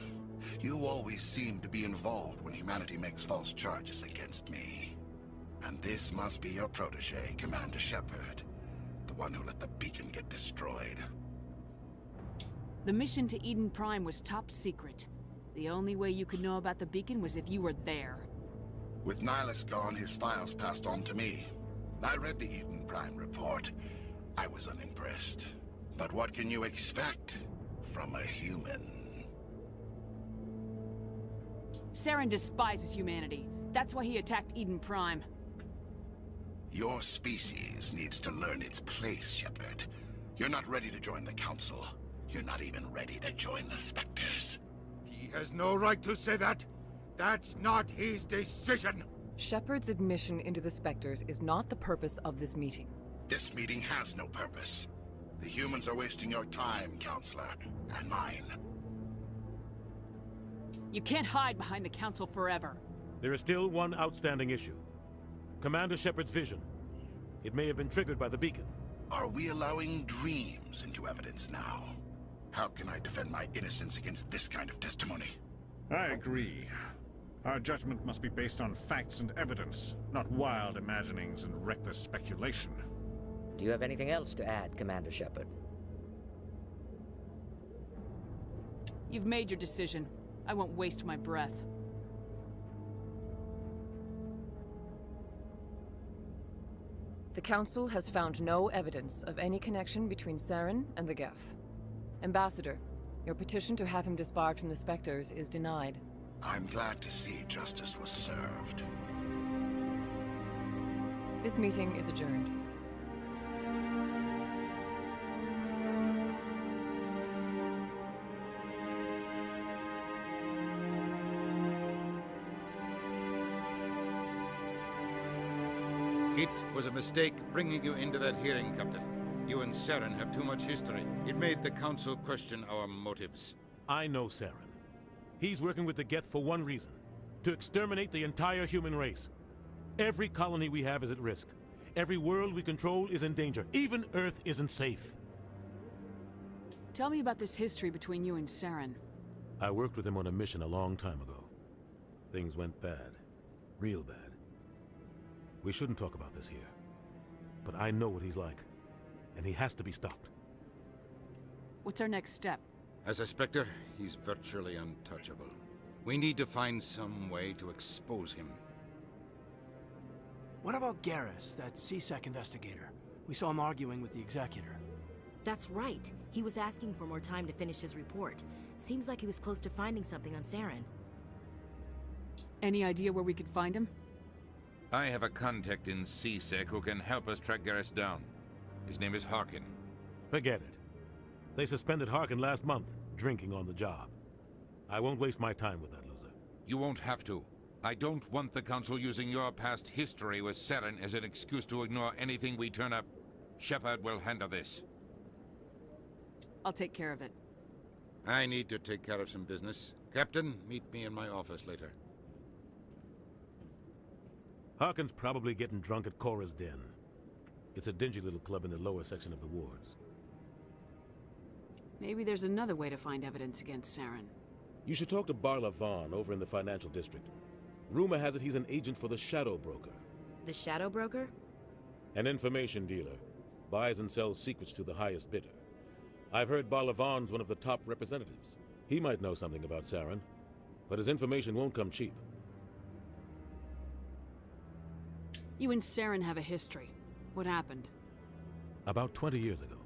you always seem to be involved when humanity makes false charges against me. And this must be your protege, Commander Shepard, the one who let the beacon get destroyed. The mission to Eden Prime was top secret. The only way you could know about the beacon was if you were there. With Nihilus gone, his files passed on to me. I read the Eden Prime report. I was unimpressed. But what can you expect from a human? Saren despises humanity. That's why he attacked Eden Prime. Your species needs to learn its place, Shepard. You're not ready to join the Council. You're not even ready to join the Spectres. He has no right to say that. That's not his decision. Shepard's admission into the Spectres is not the purpose of this meeting. This meeting has no purpose. The humans are wasting your time, Counselor, and mine. You can't hide behind the Council forever. There is still one outstanding issue. Commander Shepard's vision. It may have been triggered by the beacon. Are we allowing dreams into evidence now? How can I defend my innocence against this kind of testimony? I agree. Our judgment must be based on facts and evidence, not wild imaginings and reckless speculation. Do you have anything else to add, Commander Shepard? You've made your decision. I won't waste my breath. The Council has found no evidence of any connection between Saren and the Geth. Ambassador, your petition to have him disbarred from the Spectres is denied. I'm glad to see justice was served. This meeting is adjourned. It was a mistake bringing you into that hearing, Captain. You and Saren have too much history. It made the Council question our motives. I know Saren. He's working with the Geth for one reason. To exterminate the entire human race. Every colony we have is at risk. Every world we control is in danger. Even Earth isn't safe. Tell me about this history between you and Saren. I worked with him on a mission a long time ago. Things went bad. Real bad. We shouldn't talk about this here. But I know what he's like. And he has to be stopped. What's our next step? As a Spectre, he's virtually untouchable. We need to find some way to expose him. What about Garrus, that CSEC investigator? We saw him arguing with the Executor. That's right. He was asking for more time to finish his report. Seems like he was close to finding something on Saren. Any idea where we could find him? I have a contact in CSEC who can help us track Garrus down. His name is Harkin. Forget it. They suspended Harkin last month, drinking on the job. I won't waste my time with that loser. You won't have to. I don't want the Council using your past history with Saren as an excuse to ignore anything we turn up. Shepard will handle this. I'll take care of it. I need to take care of some business. Captain, meet me in my office later. Harkin's probably getting drunk at Cora's Den. It's a dingy little club in the lower section of the wards. Maybe there's another way to find evidence against Saren. You should talk to Barla Vaughn over in the financial district. Rumor has it he's an agent for the Shadow Broker. The Shadow Broker? An information dealer. Buys and sells secrets to the highest bidder. I've heard Barla Vaughn's one of the top representatives. He might know something about Saren, but his information won't come cheap. You and Saren have a history. What happened? About 20 years ago,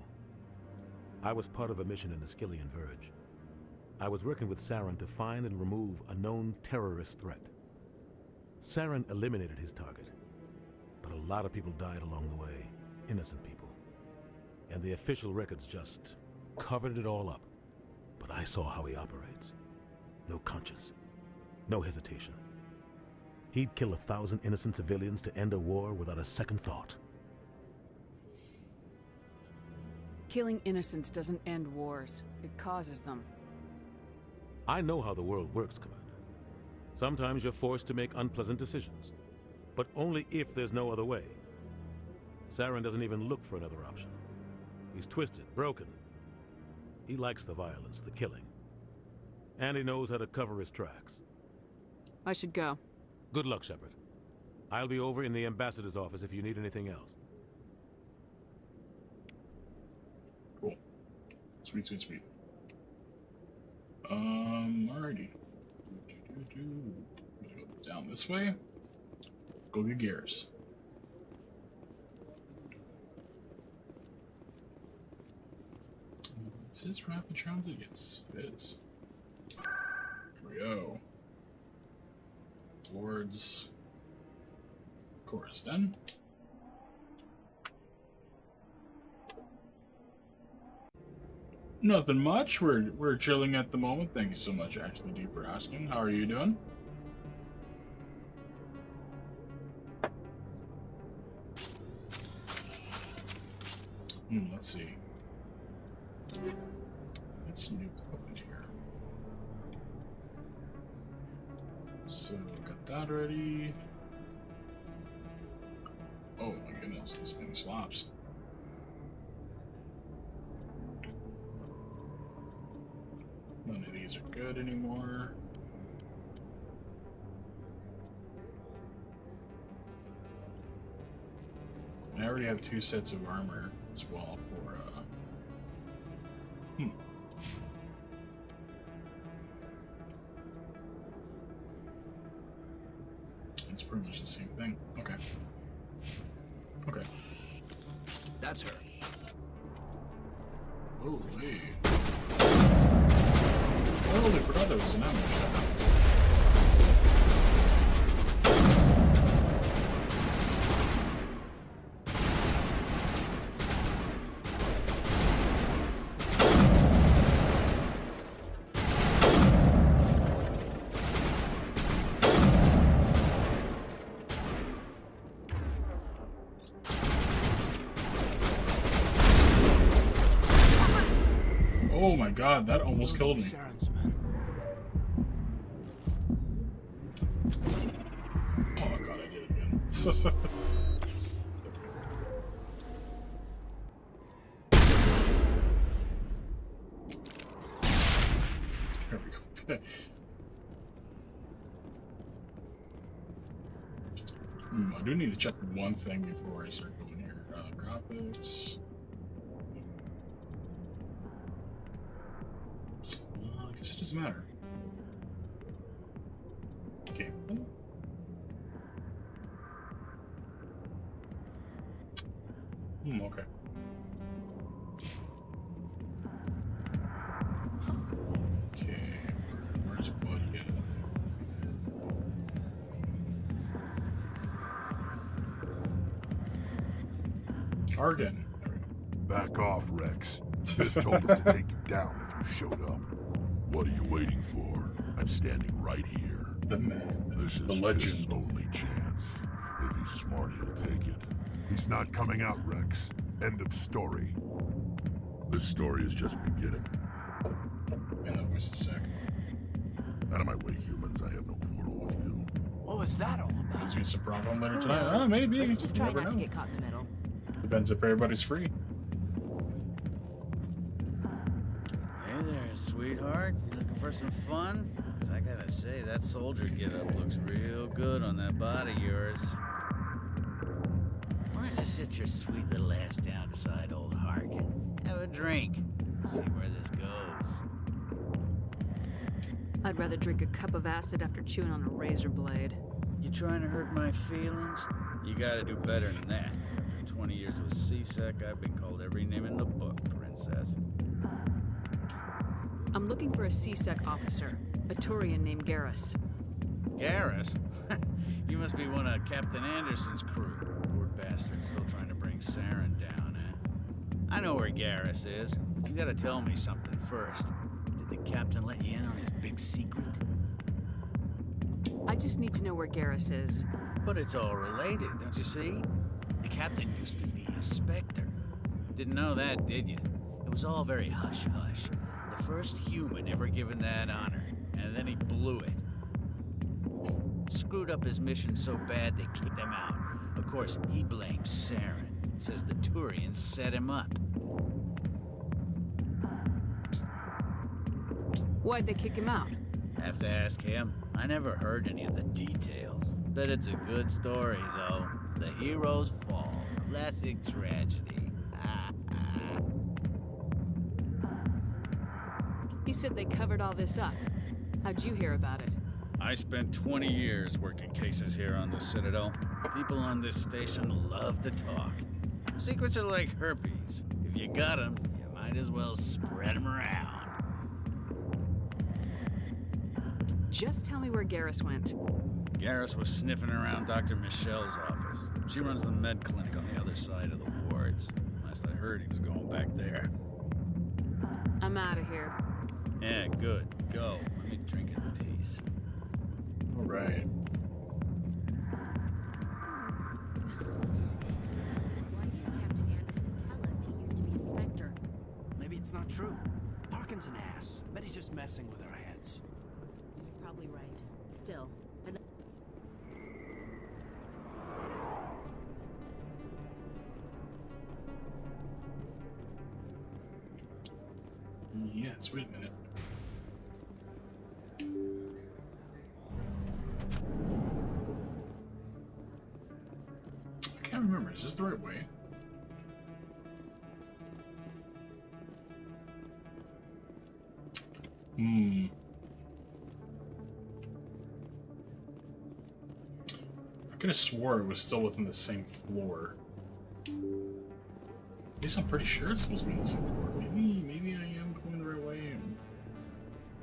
I was part of a mission in the Skillian Verge. I was working with Saren to find and remove a known terrorist threat. Saren eliminated his target, but a lot of people died along the way, innocent people. And the official records just covered it all up. But I saw how he operates. No conscience, no hesitation. He'd kill 1,000 innocent civilians to end a war without a second thought. Killing innocents doesn't end wars. It causes them. I know how the world works, Commander. Sometimes you're forced to make unpleasant decisions, but only if there's no other way. Saren doesn't even look for another option. He's twisted, broken. He likes the violence, the killing. And he knows how to cover his tracks. I should go. Good luck, Shepard. I'll be over in the ambassador's office if you need anything else. Cool. Sweet, sweet, sweet. Alrighty. Down this way. Go get gears. Is this rapid transit? Yes, it is. Here we go. Towards Cora's Den. Nothing much. We're chilling at the moment. Thank you so much, Ashley D, for asking. How are you doing? Let's see. Get some new equipment here. So got that ready. Oh my goodness, this thing slaps. None of these are good anymore. I already have 2 sets of armor as well for It's pretty much the same thing. Okay. Okay. That's her. Holy. Holy brother was an amateur. Oh my god, that almost killed me. Oh god, I did it again. There we go. I do need to check one thing before I start going here. Graphics. I guess it doesn't matter. Okay. Okay. Okay. Where's Buddy at? Target. Back off, Rex. Just told us to take you down if you showed up. What are you waiting for? I'm standing right here. The man. This is the legend. Fisk's only chance. If he's smart, he'll take it. He's not coming out, Rex. End of story. This story is just beginning. Man, that was a sec. Out of my way, humans. I have no quarrel with you. What was that all about? There's gonna be some problem later Who tonight. knows? Maybe. Let's just You try never not know. to get caught in the middle. Depends if everybody's free. Hey there, sweetheart. You looking for some fun? 'Cause I gotta say, that soldier get-up looks real good on that body of yours. Why don't you sit your sweet little ass down beside old Harkin? Have a drink. See where this goes. I'd rather drink a cup of acid after chewing on a razor blade. You trying to hurt my feelings? You gotta do better than that. After 20 years with C-Sec, I've been called every name in the book, princess. I'm looking for a C-Sec officer, a Turian named Garrus. Garrus? You must be one of Captain Anderson's crew. Poor bastard still trying to bring Saren down, eh? I know where Garrus is. You gotta tell me something first. Did the captain let you in on his big secret? I just need to know where Garrus is. But it's all related, don't you see? The captain used to be a Spectre. Didn't know that, did you? It was all very hush-hush. The first human ever given that honor, and then he blew it. Screwed up his mission so bad they kicked him out. Of course, he blames Saren. Says the Turians set him up. Why'd they kick him out? Have to ask him. I never heard any of the details. Bet it's a good story, though. The heroes fall. Classic tragedy. You said they covered all this up. How'd you hear about it? I spent 20 years working cases here on the Citadel. People on this station love to talk. Secrets are like herpes. If you got them, you might as well spread them around. Just tell me where Garrus went. Garrus was sniffing around Dr. Michelle's office. She runs the med clinic on the other side of the wards. Last I heard, he was going back there. I'm out of here. Yeah, good. Go. Let me drink in peace. All right. Why didn't Captain Anderson tell us he used to be a Spectre? Maybe it's not true. Harkin's an ass. Bet he's just messing with our heads. You're probably right. Still, Yes, wait a minute. I can't remember. Is this the right way? I could have swore it was still within the same floor. At least I'm pretty sure it's supposed to be in the same floor. Maybe I am going the right way and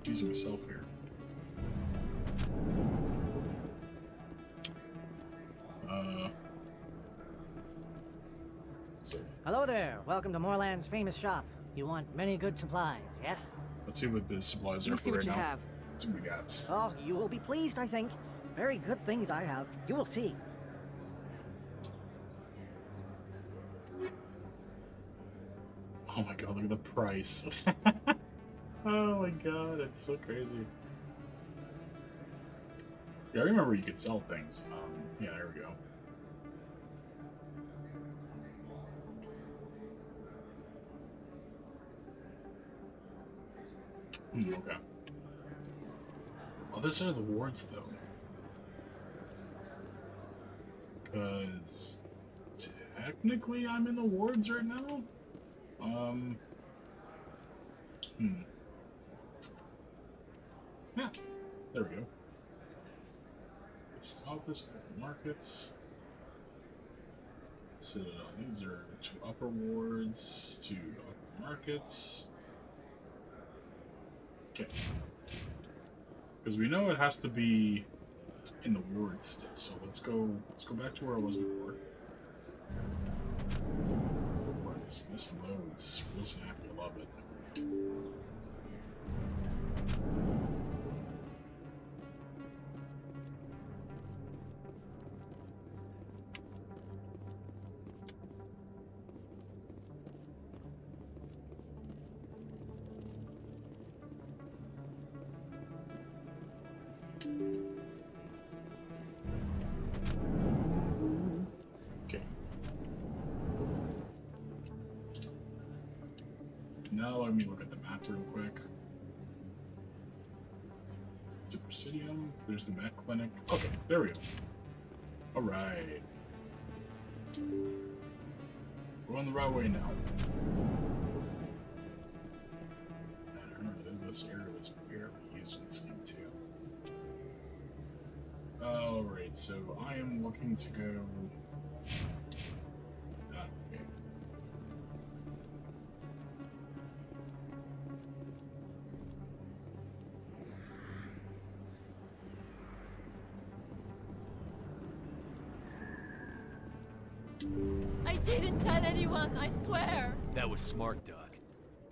using myself here. Hello there. Welcome to Moorland's famous shop. You want many good supplies, yes? Let's see what the supplies Let are me see for what right you now. have. Let's see what we got. Oh, you will be pleased, I think. Very good things I have. You will see. Oh my god, look at the price. Oh my god, it's so crazy. Yeah, I remember you could sell things. Yeah, there we go. Okay. Well, these are the wards, though. Because technically I'm in the wards right now? Yeah, there we go. Post office, markets. So these are 2 upper wards, 2 upper markets. Okay. Because we know it has to be in the ward still, so let's go back to where I was before. Boy, this loads real snappy, I love it. Now let me look at the map real quick. To Presidium, there's the Met Clinic. Okay, there we go. Alright. We're on the right way now. This area was barely used in Scene 2. Alright, so I am looking to go... Okay. I didn't tell anyone, I swear! That was smart, Doc.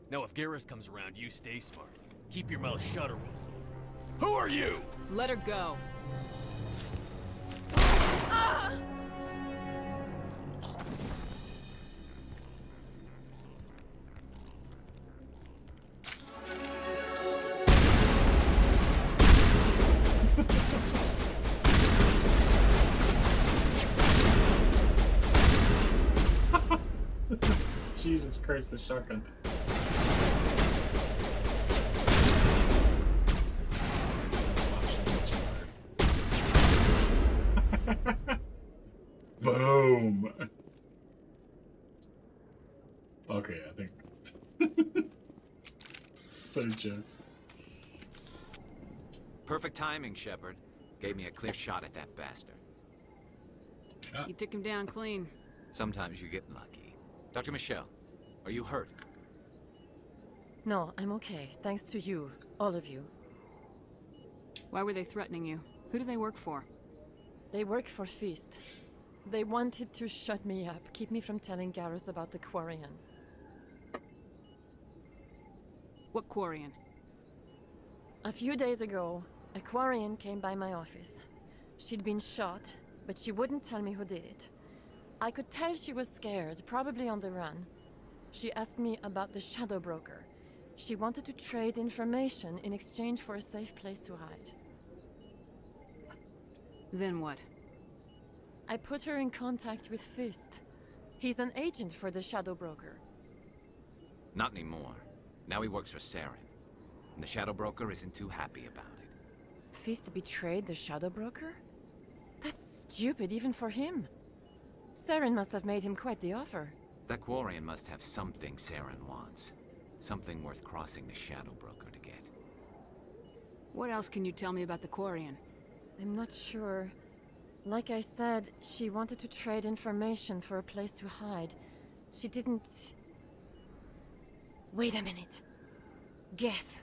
Now if Garrus comes around, you stay smart. Keep your mouth shut or we'll... Who are you? Let her go. Ah! Jesus Christ, the shotgun. Boom. Okay, I think. So jokes. Perfect timing, Shepard. Gave me a clear shot at that bastard. You took him down clean. Sometimes you get lucky. Dr. Michelle, are you hurt? No, I'm okay. Thanks to you. All of you. Why were they threatening you? Who do they work for? They work for Feast. They wanted to shut me up, keep me from telling Garrus about the Quarian. What Quarian? A few days ago, a Quarian came by my office. She'd been shot, but she wouldn't tell me who did it. I could tell she was scared, probably on the run. She asked me about the Shadow Broker. She wanted to trade information in exchange for a safe place to hide. Then what? I put her in contact with Fist. He's an agent for the Shadow Broker. Not anymore. Now he works for Saren. And the Shadow Broker isn't too happy about it. Fist betrayed the Shadow Broker? That's stupid even for him. Saren must have made him quite the offer. That Quarian must have something Saren wants. Something worth crossing the Shadow Broker to get. What else can you tell me about the Quarian? I'm not sure. Like I said, she wanted to trade information for a place to hide. She didn't... Wait a minute. Geth.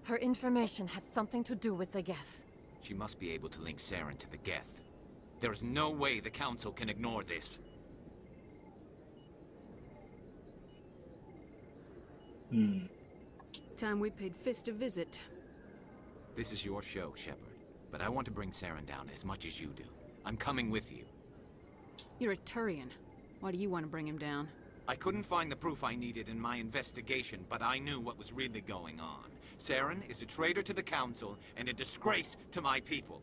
Her information had something to do with the Geth. She must be able to link Saren to the Geth. There is no way the Council can ignore this. Time we paid Fist a visit. This is your show, Shepard. But I want to bring Saren down as much as you do. I'm coming with you. You're a Turian. Why do you want to bring him down? I couldn't find the proof I needed in my investigation, but I knew what was really going on. Saren is a traitor to the Council and a disgrace to my people.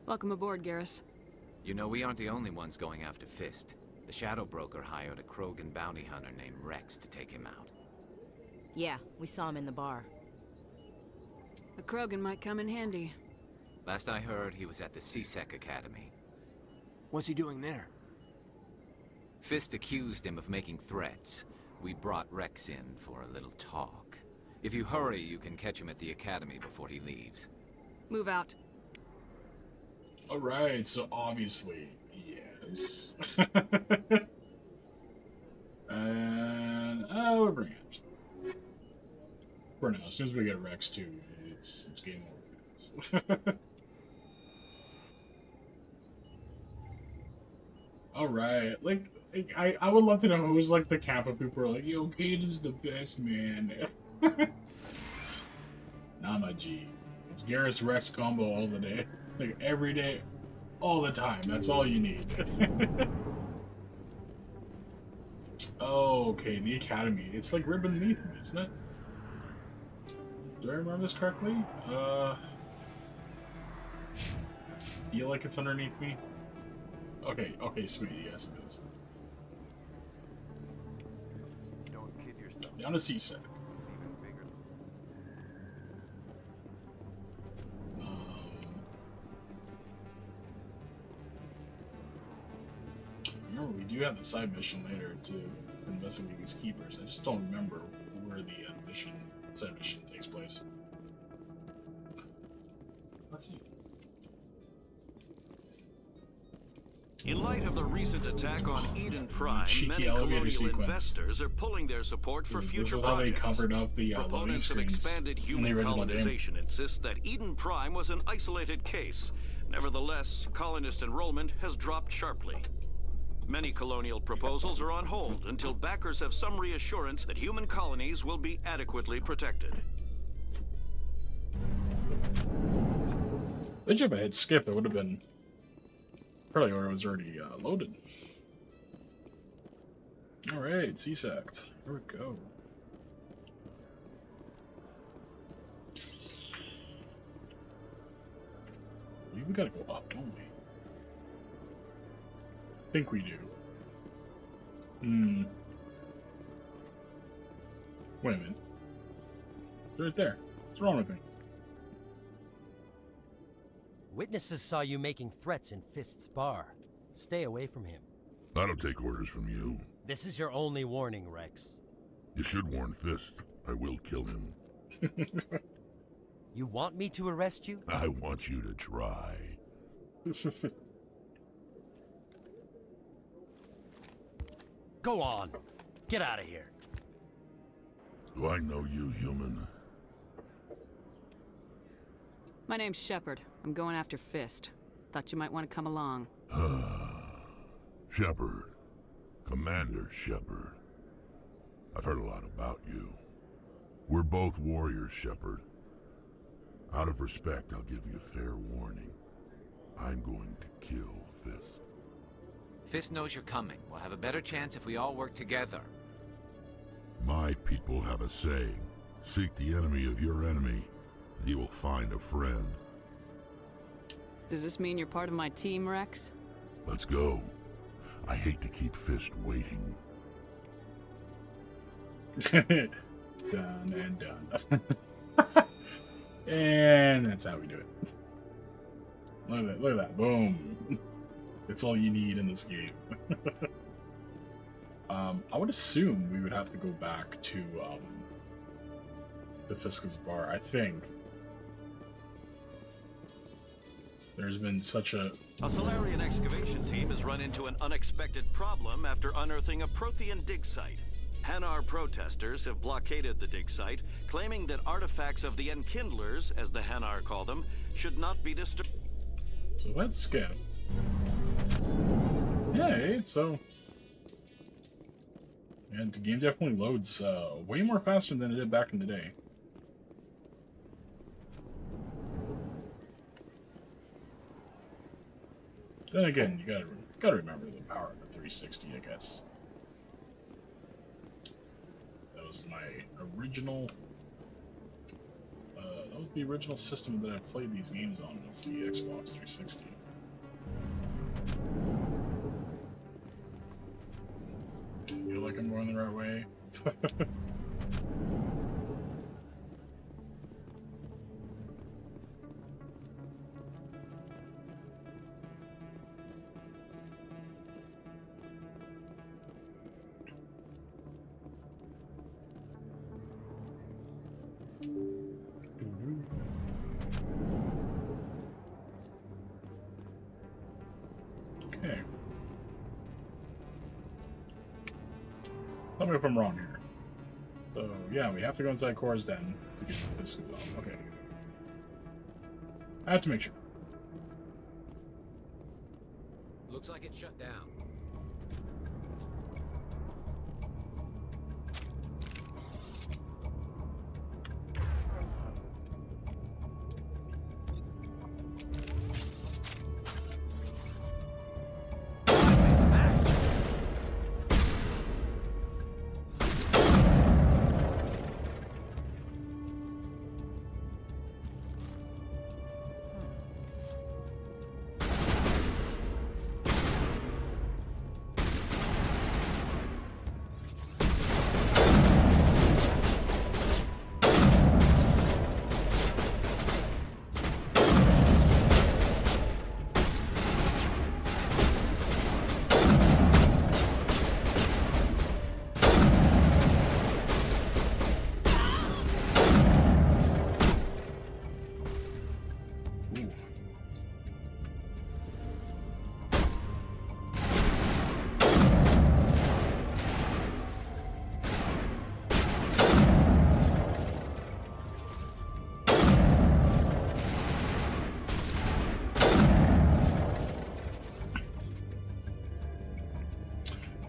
Welcome aboard, Garrus. You know, we aren't the only ones going after Fist. The Shadow Broker hired a Krogan bounty hunter named Rex to take him out. Yeah, we saw him in the bar. A Krogan might come in handy. Last I heard, he was at the CSEC Academy. What's he doing there? Fist accused him of making threats. We brought Rex in for a little talk. If you hurry, you can catch him at the Academy before he leaves. Move out. Alright, so obviously, yes. And, we'll bring it. For now, as soon as we get Rex too, it's game over. Alright, like, I would love to know who's like the Kappa people are like, yo, Cage is the best, man. Nah, my G. It's Garrus Rex combo all the day. Like, every day, all the time. That's all you need. Oh, okay, the Academy. It's like right beneath me, isn't it? Do I remember this correctly? Feel like it's underneath me? Okay, sweet, yes it is. on a CSEC. Remember, we do have the side mission later to investigate these keepers. I just don't remember where the side mission takes place. Let's see. In light of the recent attack on Eden Prime, Cheeky many elevator colonial sequence. investors are pulling their support for future This is how they projects. covered up the loading Proponents of screens expanded in the human original game. colonization insist that Eden Prime was an isolated case. Nevertheless, colonist enrollment has dropped sharply. Many colonial proposals are on hold until backers have some reassurance that human colonies will be adequately protected. If I had skipped, it would have been probably where it was already loaded. Alright, CSEC. Here we go. We gotta go up, don't we? I think we do. Wait a minute. It's right there. What's wrong with me? Witnesses saw you making threats in Fist's bar. Stay away from him. I don't take orders from you. This is your only warning, Rex. You should warn Fist. I will kill him. You want me to arrest you? I want you to try. Go on. Get out of here. Do I know you, human? My name's Shepard. I'm going after Fist. Thought you might want to come along. Shepard. Commander Shepard. I've heard a lot about you. We're both warriors, Shepard. Out of respect, I'll give you fair warning. I'm going to kill Fist. Fist knows you're coming. We'll have a better chance if we all work together. My people have a saying. Seek the enemy of your enemy, and you will find a friend. Does this mean you're part of my team, Rex? Let's go. I hate to keep Fist waiting. Done and done. And that's how we do it. Look at that, look at that. Boom. It's all you need in this game. I would assume we would have to go back to Fisk's bar, I think. There's been such a Solarian excavation team has run into an unexpected problem after unearthing a Prothean dig site. Hanar protesters have blockaded the dig site, claiming that artifacts of the Enkindlers, as the Hanar call them, should not be disturbed. So let's go. Yay, so... And the game definitely loads way more faster than it did back in the day. Then again, you gotta remember the power of the 360, I guess. That was my original. That was the original system that I played these games on. Was the Xbox 360. Feel like I'm going the right way. Okay. Tell me if I'm wrong here. So, yeah, we have to go inside Cora's den to get this off. Okay. I have to make sure. Looks like it's shut down.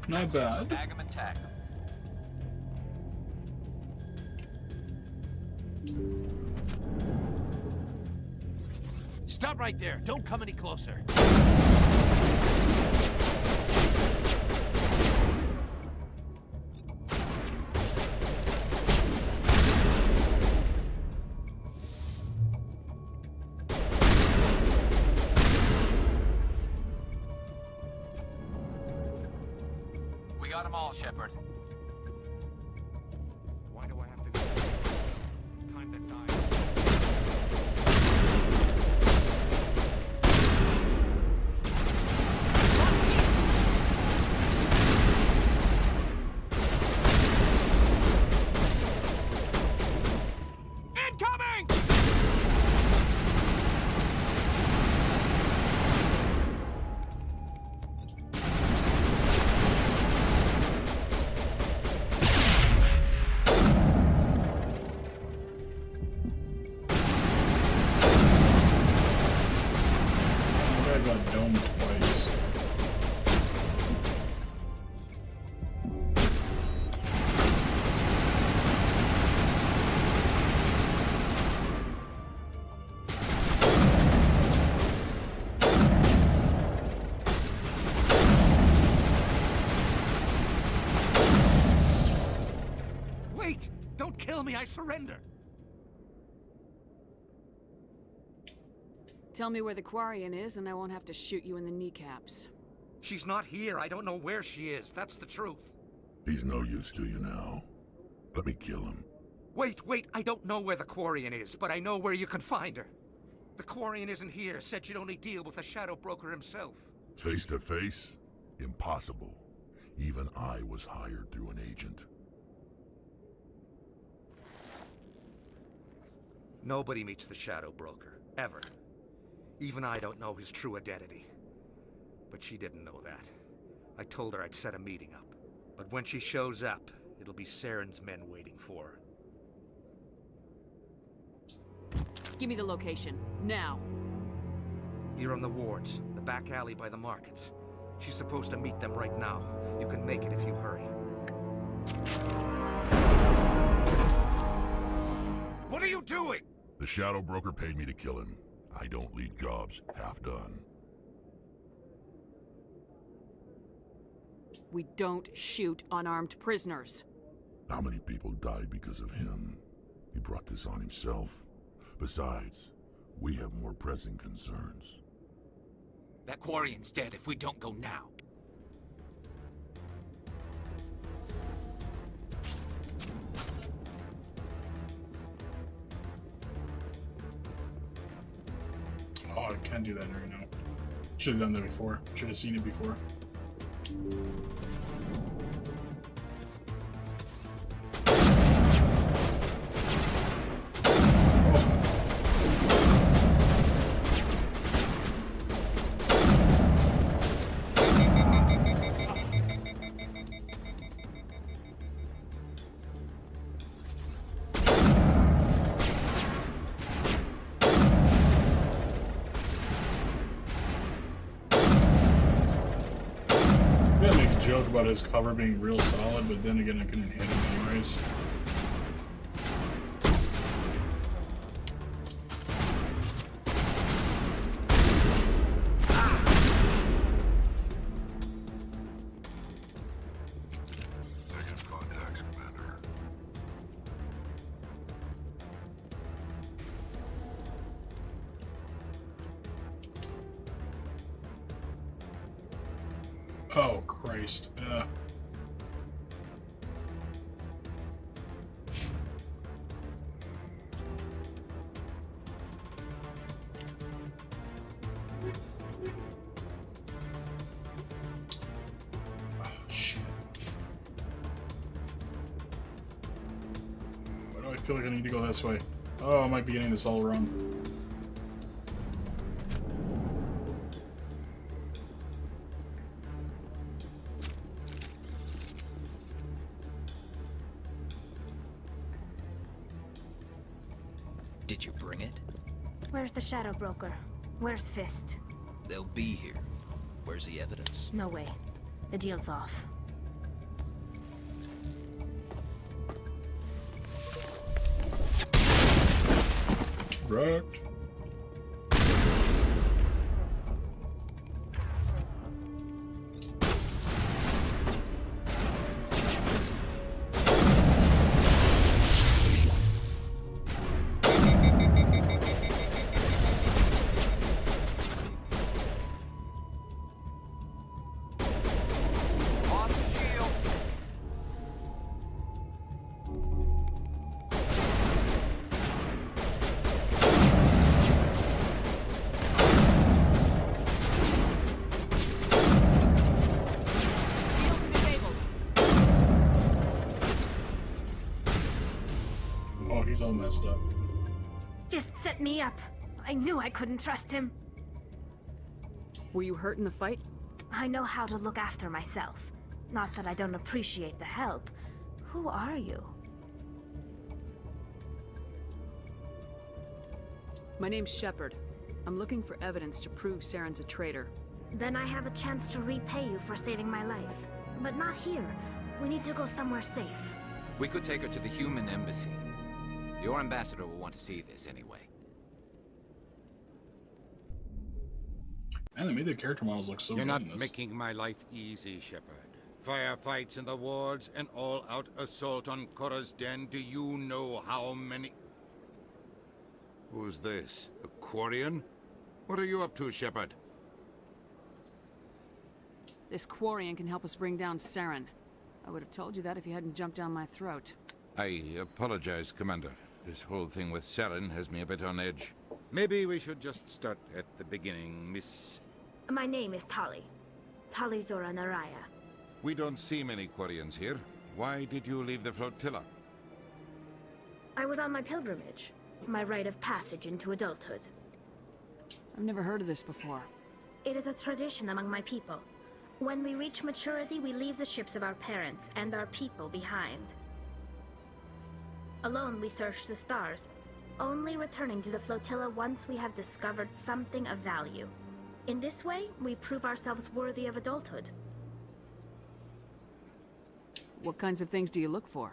Not bad. Bag 'em and tag 'em. Stop right there. Don't come any closer. We got 'em all, Shepard. Why do I have to go? Time to die. Incoming! I got domed twice. Wait! Don't kill me, I surrender! Tell me where the Quarian is, and I won't have to shoot you in the kneecaps. She's not here. I don't know where she is. That's the truth. He's no use to you now. Let me kill him. Wait! I don't know where the Quarian is, but I know where you can find her. The Quarian isn't here. Said you'd only deal with the Shadow Broker himself. Face to face? Impossible. Even I was hired through an agent. Nobody meets the Shadow Broker. Ever. Even I don't know his true identity. But she didn't know that. I told her I'd set a meeting up. But when she shows up, it'll be Saren's men waiting for her. Give me the location. Now. Here on the wards, the back alley by the markets. She's supposed to meet them right now. You can make it if you hurry. What are you doing? The Shadow Broker paid me to kill him. I don't leave jobs half done. We don't shoot unarmed prisoners. How many people died because of him? He brought this on himself. Besides, we have more pressing concerns. That Quarian's dead if we don't go now. Oh, I can't do that right now. Should have done that before. Should have seen it before. Joke about his cover being real solid, but then again I couldn't hit him anyways. Negative contacts, Commander. Oh, Christ. Oh, shit. Why do I feel like I need to go this way? Oh, I might be getting this all wrong. Did you bring it? Where's the Shadow Broker? Where's Fist? They'll be here. Where's the evidence? No way. The deal's off. Right. Oh, he's all messed up. Just set me up. I knew I couldn't trust him. Were you hurt in the fight? I know how to look after myself. Not that I don't appreciate the help. Who are you? My name's Shepard. I'm looking for evidence to prove Saren's a traitor. Then I have a chance to repay you for saving my life. But not here. We need to go somewhere safe. We could take her to the human embassy. Your ambassador will want to see this anyway. And they made the character models look so You're good not in this. making my life easy, Shepard. Firefights in the wards, an all-out assault on Korra's den. Do you know how many... Who's this? A Quarian? What are you up to, Shepard? This Quarian can help us bring down Saren. I would have told you that if you hadn't jumped down my throat. I apologize, Commander. This whole thing with Saren has me a bit on edge. Maybe we should just start at the beginning, Miss... My name is Tali. Tali Zora Naraya. We don't see many Quarians here. Why did you leave the flotilla? I was on my pilgrimage. My rite of passage into adulthood. I've never heard of this before. It is a tradition among my people. When we reach maturity, we leave the ships of our parents and our people behind. Alone, we search the stars, only returning to the flotilla once we have discovered something of value. In this way, we prove ourselves worthy of adulthood. What kinds of things do you look for?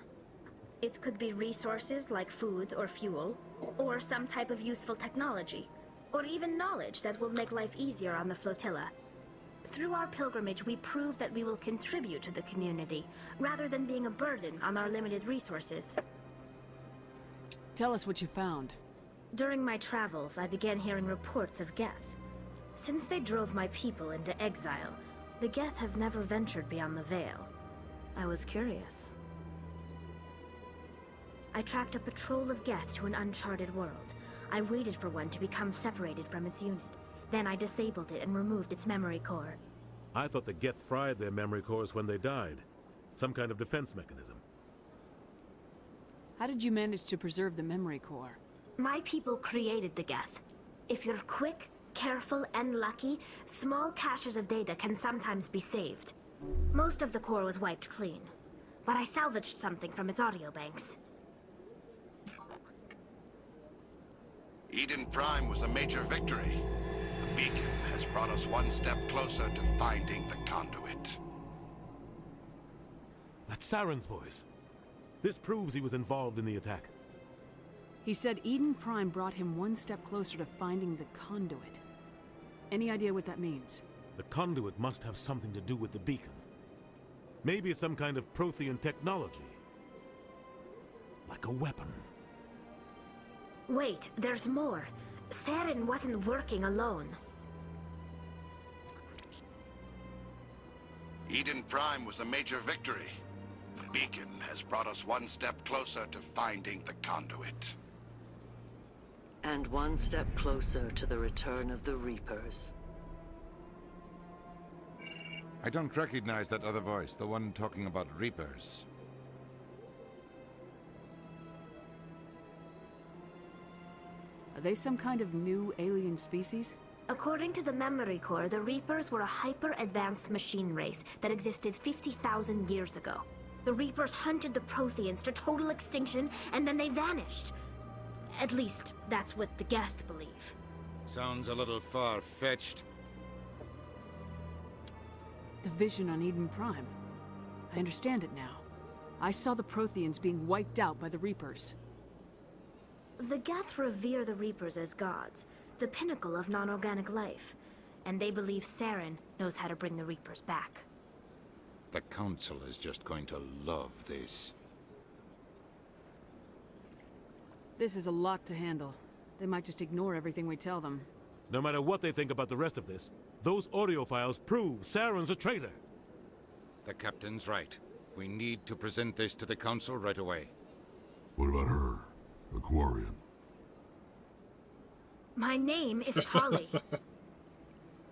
It could be resources like food or fuel, or some type of useful technology, or even knowledge that will make life easier on the flotilla. Through our pilgrimage, we prove that we will contribute to the community, rather than being a burden on our limited resources. Tell us what you found. During my travels, I began hearing reports of Geth. Since they drove my people into exile, the Geth have never ventured beyond the Veil. I was curious. I tracked a patrol of Geth to an uncharted world. I waited for one to become separated from its unit. Then I disabled it and removed its memory core. I thought the Geth fried their memory cores when they died. Some kind of defense mechanism. How did you manage to preserve the memory core? My people created the Geth. If you're quick, careful, and lucky, small caches of data can sometimes be saved. Most of the core was wiped clean, but I salvaged something from its audio banks. Eden Prime was a major victory. The beacon has brought us one step closer to finding the conduit. That's Saren's voice. This proves he was involved in the attack. He said Eden Prime brought him one step closer to finding the conduit. Any idea what that means? The conduit must have something to do with the beacon. Maybe it's some kind of Prothean technology. Like a weapon. Wait, there's more. Saren wasn't working alone. Eden Prime was a major victory. The beacon has brought us one step closer to finding the conduit. And one step closer to the return of the Reapers. I don't recognize that other voice, the one talking about Reapers. Are they some kind of new alien species? According to the memory core, the Reapers were a hyper-advanced machine race that existed 50,000 years ago. The Reapers hunted the Protheans to total extinction, and then they vanished. At least, that's what the Geth believe. Sounds a little far-fetched. The vision on Eden Prime. I understand it now. I saw the Protheans being wiped out by the Reapers. The Geth revere the Reapers as gods, the pinnacle of non-organic life. And they believe Saren knows how to bring the Reapers back. The Council is just going to love this. This is a lot to handle. They might just ignore everything we tell them. No matter what they think about the rest of this, those audio files prove Saren's a traitor. The Captain's right. We need to present this to the Council right away. What about her? Aquarian. My name is Tali.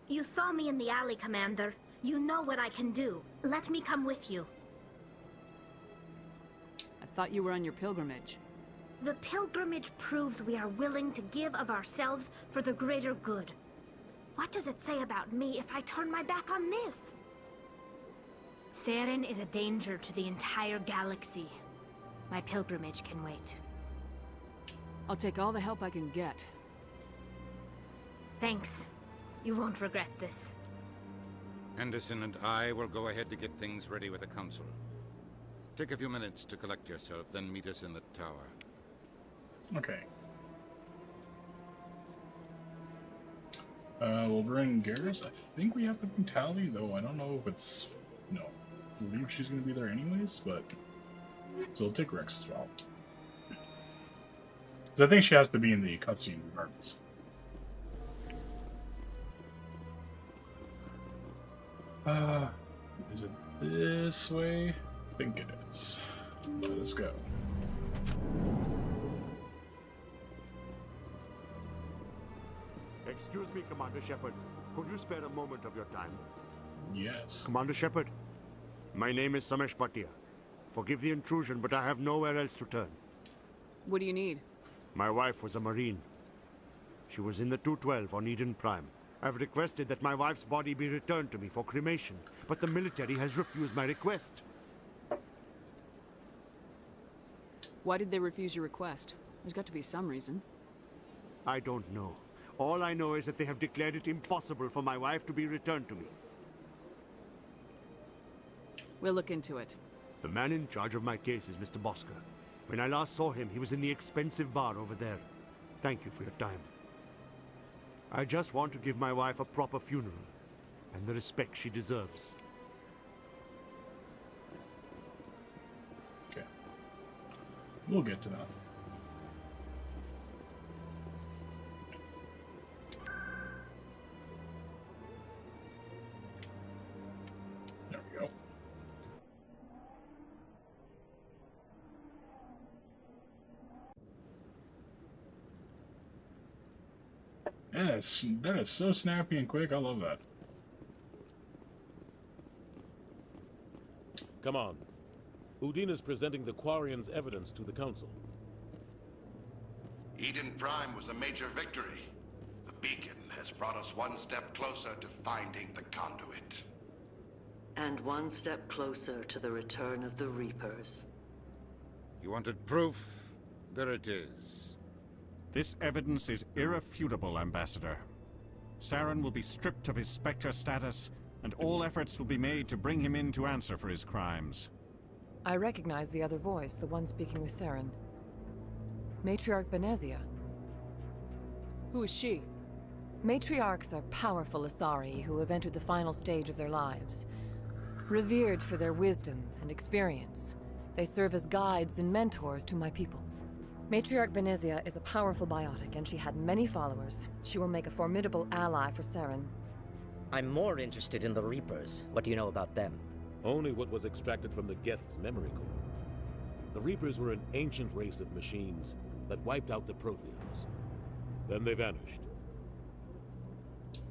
You saw me in the alley, Commander. You know what I can do. Let me come with you. I thought you were on your pilgrimage. The pilgrimage proves we are willing to give of ourselves for the greater good. What does it say about me if I turn my back on this? Saren is a danger to the entire galaxy. My pilgrimage can wait. I'll take all the help I can get. Thanks. You won't regret this. Anderson and I will go ahead to get things ready with the Council. Take a few minutes to collect yourself, then meet us in the tower. Okay. We'll bring Garrus. I think we have to bring Tali, though I don't know if it's... No. I believe she's going to be there anyways, but... So we'll take Rex as well. Because I think she has to be in the cutscene regardless. Is it this way? I think it is. Let us go. Excuse me, Commander Shepard. Could you spare a moment of your time? Yes. Commander Shepard, my name is Samesh Bhatia. Forgive the intrusion, but I have nowhere else to turn. What do you need? My wife was a Marine. She was in the 212 on Eden Prime. I've requested that my wife's body be returned to me for cremation, but the military has refused my request. Why did they refuse your request? There's got to be some reason. I don't know. All I know is that they have declared it impossible for my wife to be returned to me. We'll look into it. The man in charge of my case is Mr. Bosker. When I last saw him, he was in the expensive bar over there. Thank you for your time. I just want to give my wife a proper funeral, and the respect she deserves. Okay. We'll get to that. There we go. Yes, that is so snappy and quick. I love that. Come on. Udina's presenting the Quarian's evidence to the Council. Eden Prime was a major victory. The beacon has brought us one step closer to finding the conduit. And one step closer to the return of the Reapers. You wanted proof? There it is. This evidence is irrefutable, Ambassador. Saren will be stripped of his Spectre status, and all efforts will be made to bring him in to answer for his crimes. I recognize the other voice, the one speaking with Saren. Matriarch Benezia. Who is she? Matriarchs are powerful Asari who have entered the final stage of their lives. Revered for their wisdom and experience, they serve as guides and mentors to my people. Matriarch Benezia is a powerful biotic, and she had many followers. She will make a formidable ally for Saren. I'm more interested in the Reapers. What do you know about them? Only what was extracted from the Geth's memory core. The Reapers were an ancient race of machines that wiped out the Protheans. Then they vanished.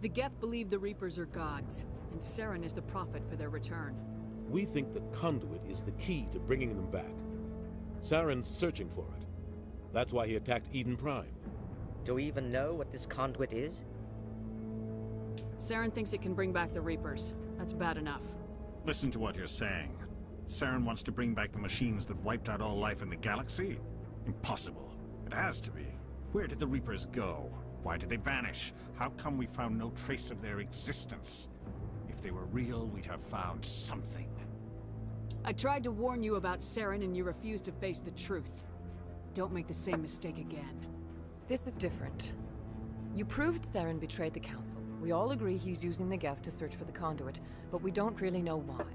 The Geth believe the Reapers are gods, and Saren is the prophet for their return. We think the conduit is the key to bringing them back. Saren's searching for it. That's why he attacked Eden Prime. Do we even know what this conduit is? Saren thinks it can bring back the Reapers. That's bad enough. Listen to what you're saying. Saren wants to bring back the machines that wiped out all life in the galaxy? Impossible. It has to be. Where did the Reapers go? Why did they vanish? How come we found no trace of their existence? If they were real, we'd have found something. I tried to warn you about Saren and you refused to face the truth. Don't make the same mistake again. This is different. You proved Saren betrayed the Council. We all agree he's using the Geth to search for the conduit, but we don't really know why.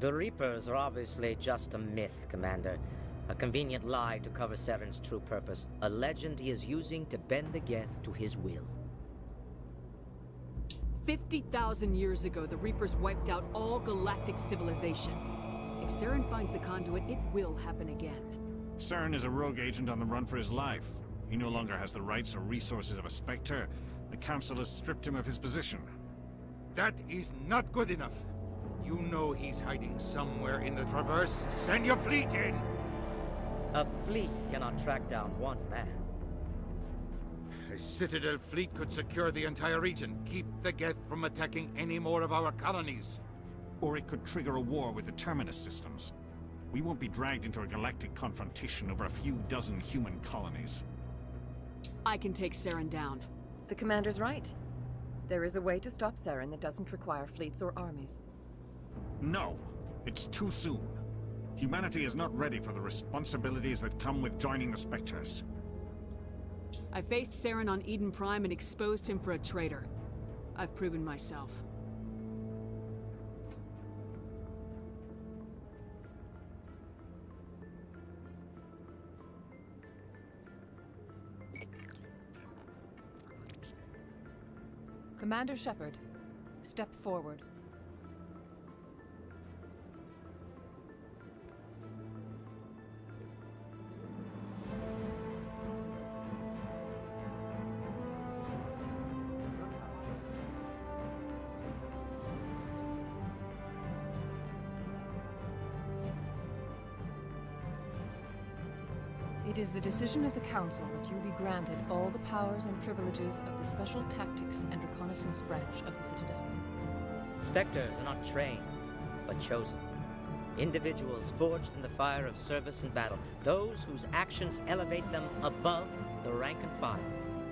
The Reapers are obviously just a myth, Commander. A convenient lie to cover Saren's true purpose. A legend he is using to bend the Geth to his will. 50,000 years ago, the Reapers wiped out all galactic civilization. If Saren finds the conduit, it will happen again. Saren is a rogue agent on the run for his life. He no longer has the rights or resources of a Spectre. The Council has stripped him of his position. That is not good enough. You know he's hiding somewhere in the Traverse. Send your fleet in! A fleet cannot track down one man. A Citadel fleet could secure the entire region, keep the Geth from attacking any more of our colonies. Or it could trigger a war with the Terminus systems. We won't be dragged into a galactic confrontation over a few dozen human colonies. I can take Saren down. The Commander's right. There is a way to stop Saren that doesn't require fleets or armies. No, it's too soon. Humanity is not ready for the responsibilities that come with joining the Spectres. I faced Saren on Eden Prime and exposed him for a traitor. I've proven myself. Commander Shepard, step forward. It is the decision of the Council that you be granted all the powers and privileges of the Special Tactics and Reconnaissance branch of the Citadel. Spectres are not trained, but chosen. Individuals forged in the fire of service and battle. Those whose actions elevate them above the rank and file.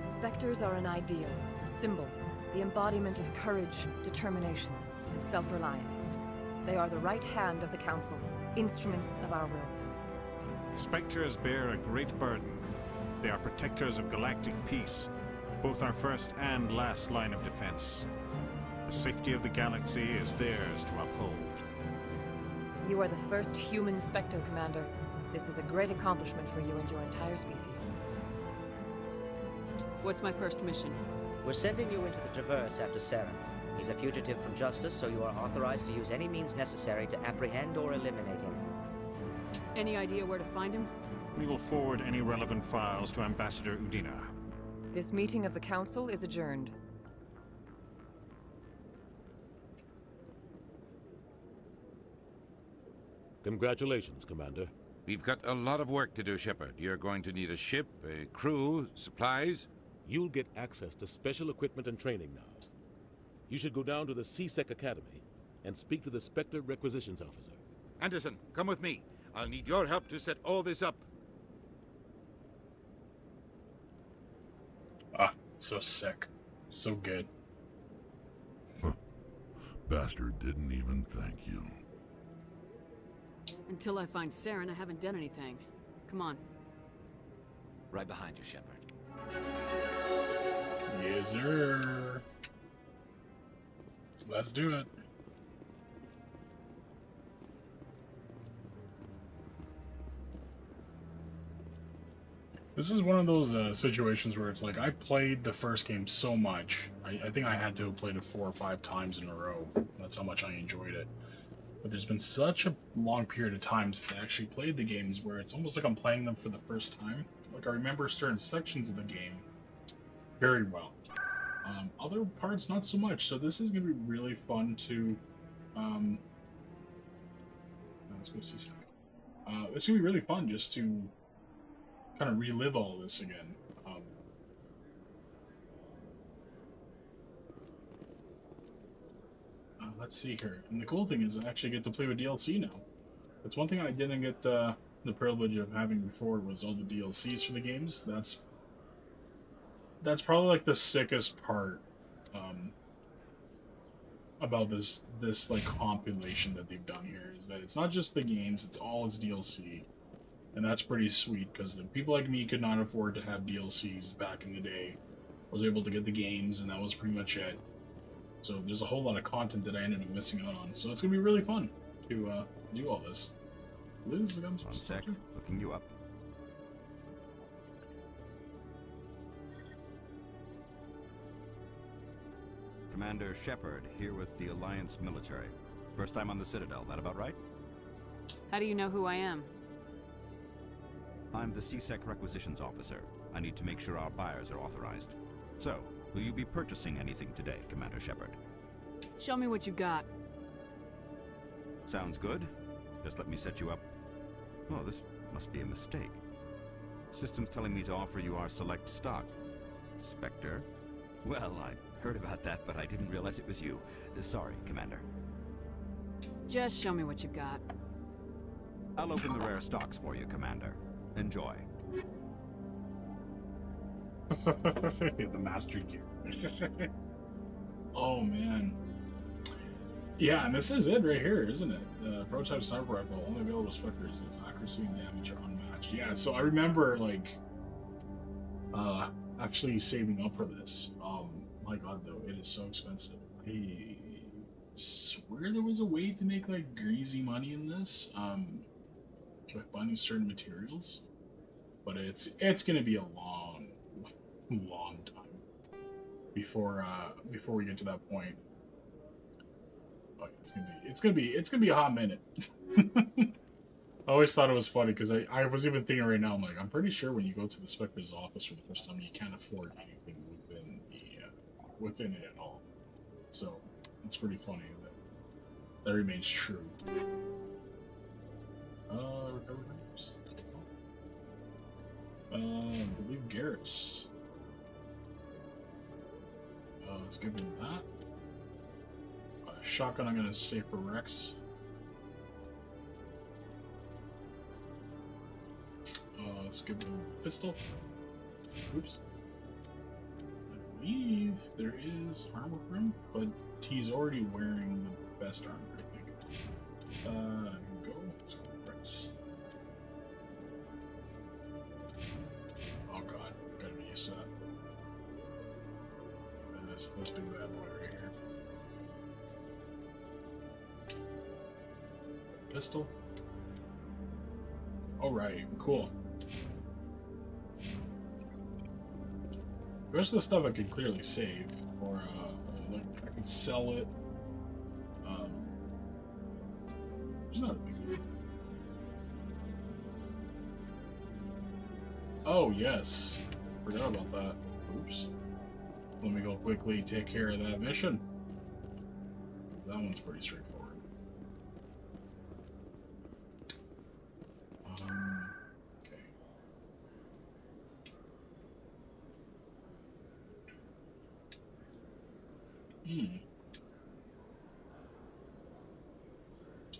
Spectres are an ideal, a symbol, the embodiment of courage, determination, and self-reliance. They are the right hand of the Council, instruments of our will. Spectres bear a great burden. They are protectors of galactic peace, both our first and last line of defense. The safety of the galaxy is theirs to uphold. You are the first human Spectre, Commander. This is a great accomplishment for you and your entire species. What's my first mission? We're sending you into the Traverse after Saren. He's a fugitive from justice, so you are authorized to use any means necessary to apprehend or eliminate him. Any idea where to find him? We will forward any relevant files to Ambassador Udina. This meeting of the Council is adjourned. Congratulations, Commander. We've got a lot of work to do, Shepard. You're going to need a ship, a crew, supplies. You'll get access to special equipment and training now. You should go down to the C-Sec Academy and speak to the Spectre Requisitions Officer. Anderson, come with me. I'll need your help to set all this up. Ah, so sick. So good. Huh. Bastard didn't even thank you. Until I find Saren, I haven't done anything. Come on. Right behind you, Shepard. Yes, sir. Let's do it. This is one of those situations where it's like, I played the first game so much. I think I had to have played it 4 or 5 times in a row. That's how much I enjoyed it. But there's been such a long period of time since I actually played the games where it's almost like I'm playing them for the first time. Like, I remember certain sections of the game very well. Other parts, not so much. So this is going to be really fun to... let's go see something. It's going to be really fun just to kind of relive all this again. Let's see here. And the cool thing is I actually get to play with DLC now. That's one thing I didn't get the privilege of having before, was all the DLCs for the games. That's probably like the sickest part about this like compilation that they've done here, is that it's not just the games, it's all its DLC. And that's pretty sweet, because the people like me could not afford to have DLCs back in the day. I was able to get the games, and that was pretty much it. So there's a whole lot of content that I ended up missing out on. So it's going to be really fun to do all this. Liz, I'm one sec, looking you up. Commander Shepard, here with the Alliance military. First time on the Citadel, that about right? How do you know who I am? I'm the CSEC requisitions officer. I need to make sure our buyers are authorized. So, will you be purchasing anything today, Commander Shepard? Show me what you got. Sounds good. Just let me set you up. Oh, this must be a mistake. System's telling me to offer you our select stock. Spectre? Well, I heard about that, but I didn't realize it was you. Sorry, Commander. Just show me what you got. I'll open the rare stocks for you, Commander. Enjoy. The master gear. Oh man. Yeah, and this is it right here, isn't it? The prototype sniper rifle, only available to Spectres. Its accuracy and damage are unmatched. Yeah, so I remember like actually saving up for this. My god though, it is so expensive. I swear there was a way to make like greasy money in this. Like buying certain materials. But it's gonna be a long time before we get to that point. But it's gonna be a hot minute. I always thought it was funny because I was even thinking right now, I'm like, I'm pretty sure when you go to the Spectre's office for the first time, you can't afford anything within it at all. So it's pretty funny that remains true. Recovered names. I believe Garrus. Let's give him that. Shotgun I'm gonna save for Rex. Let's give him a pistol. Oops. I believe there is armor for him, but he's already wearing the best armor, I think. Here we go. Let's go with Rex. Oh god, gotta be used to that. And this big bad boy right here. Pistol. Alright, cool. The rest of the stuff I could clearly save, or like I could sell it. It's not a big deal. Oh yes, forgot about that. Oops. Let me go quickly take care of that mission. That one's pretty straightforward. Okay.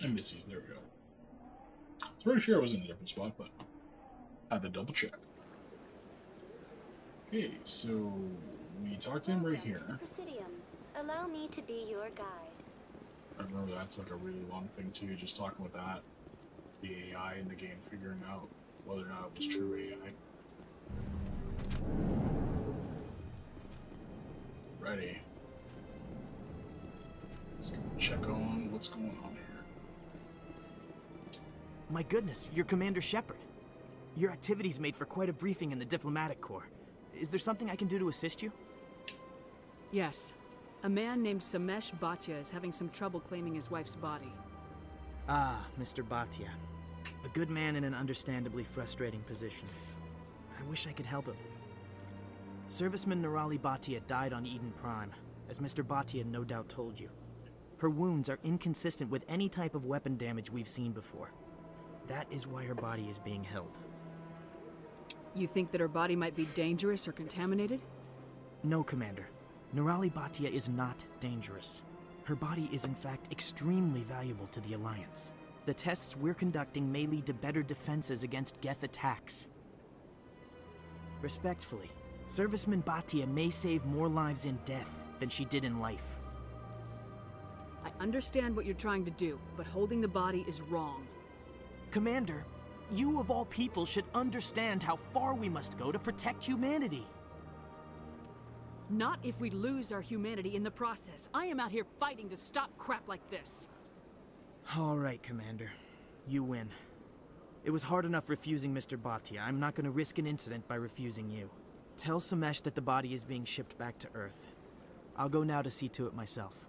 Embassies, there we go. I was pretty sure it was in a different spot, but I had to double check. Okay, so we talked to him right here. Presidium. Allow me to be your guide. I remember that's like a really long thing too, just talking with that. The AI in the game, figuring out whether or not it was true AI. Ready. Let's go check on what's going on here. My goodness, you're Commander Shepard. Your activities made for quite a briefing in the Diplomatic Corps. Is there something I can do to assist you? Yes. A man named Samesh Bhatia is having some trouble claiming his wife's body. Ah, Mr. Bhatia. A good man in an understandably frustrating position. I wish I could help him. Serviceman Nirali Bhatia died on Eden Prime, as Mr. Bhatia no doubt told you. Her wounds are inconsistent with any type of weapon damage we've seen before. That is why her body is being held. You think that her body might be dangerous or contaminated? No, Commander. Nirali Bhatia is not dangerous. Her body is in fact extremely valuable to the Alliance. The tests we're conducting may lead to better defenses against Geth attacks. Respectfully, Serviceman Bhatia may save more lives in death than she did in life. I understand what you're trying to do, but holding the body is wrong. Commander, You of all people should understand how far we must go to protect humanity. Not if we lose our humanity in the process. I am out here fighting to stop crap like this. All right, Commander. You win. It was hard enough refusing Mr. Bhatia. I'm not going to risk an incident by refusing you. Tell Samesh that the body is being shipped back to Earth. I'll go now to see to it myself.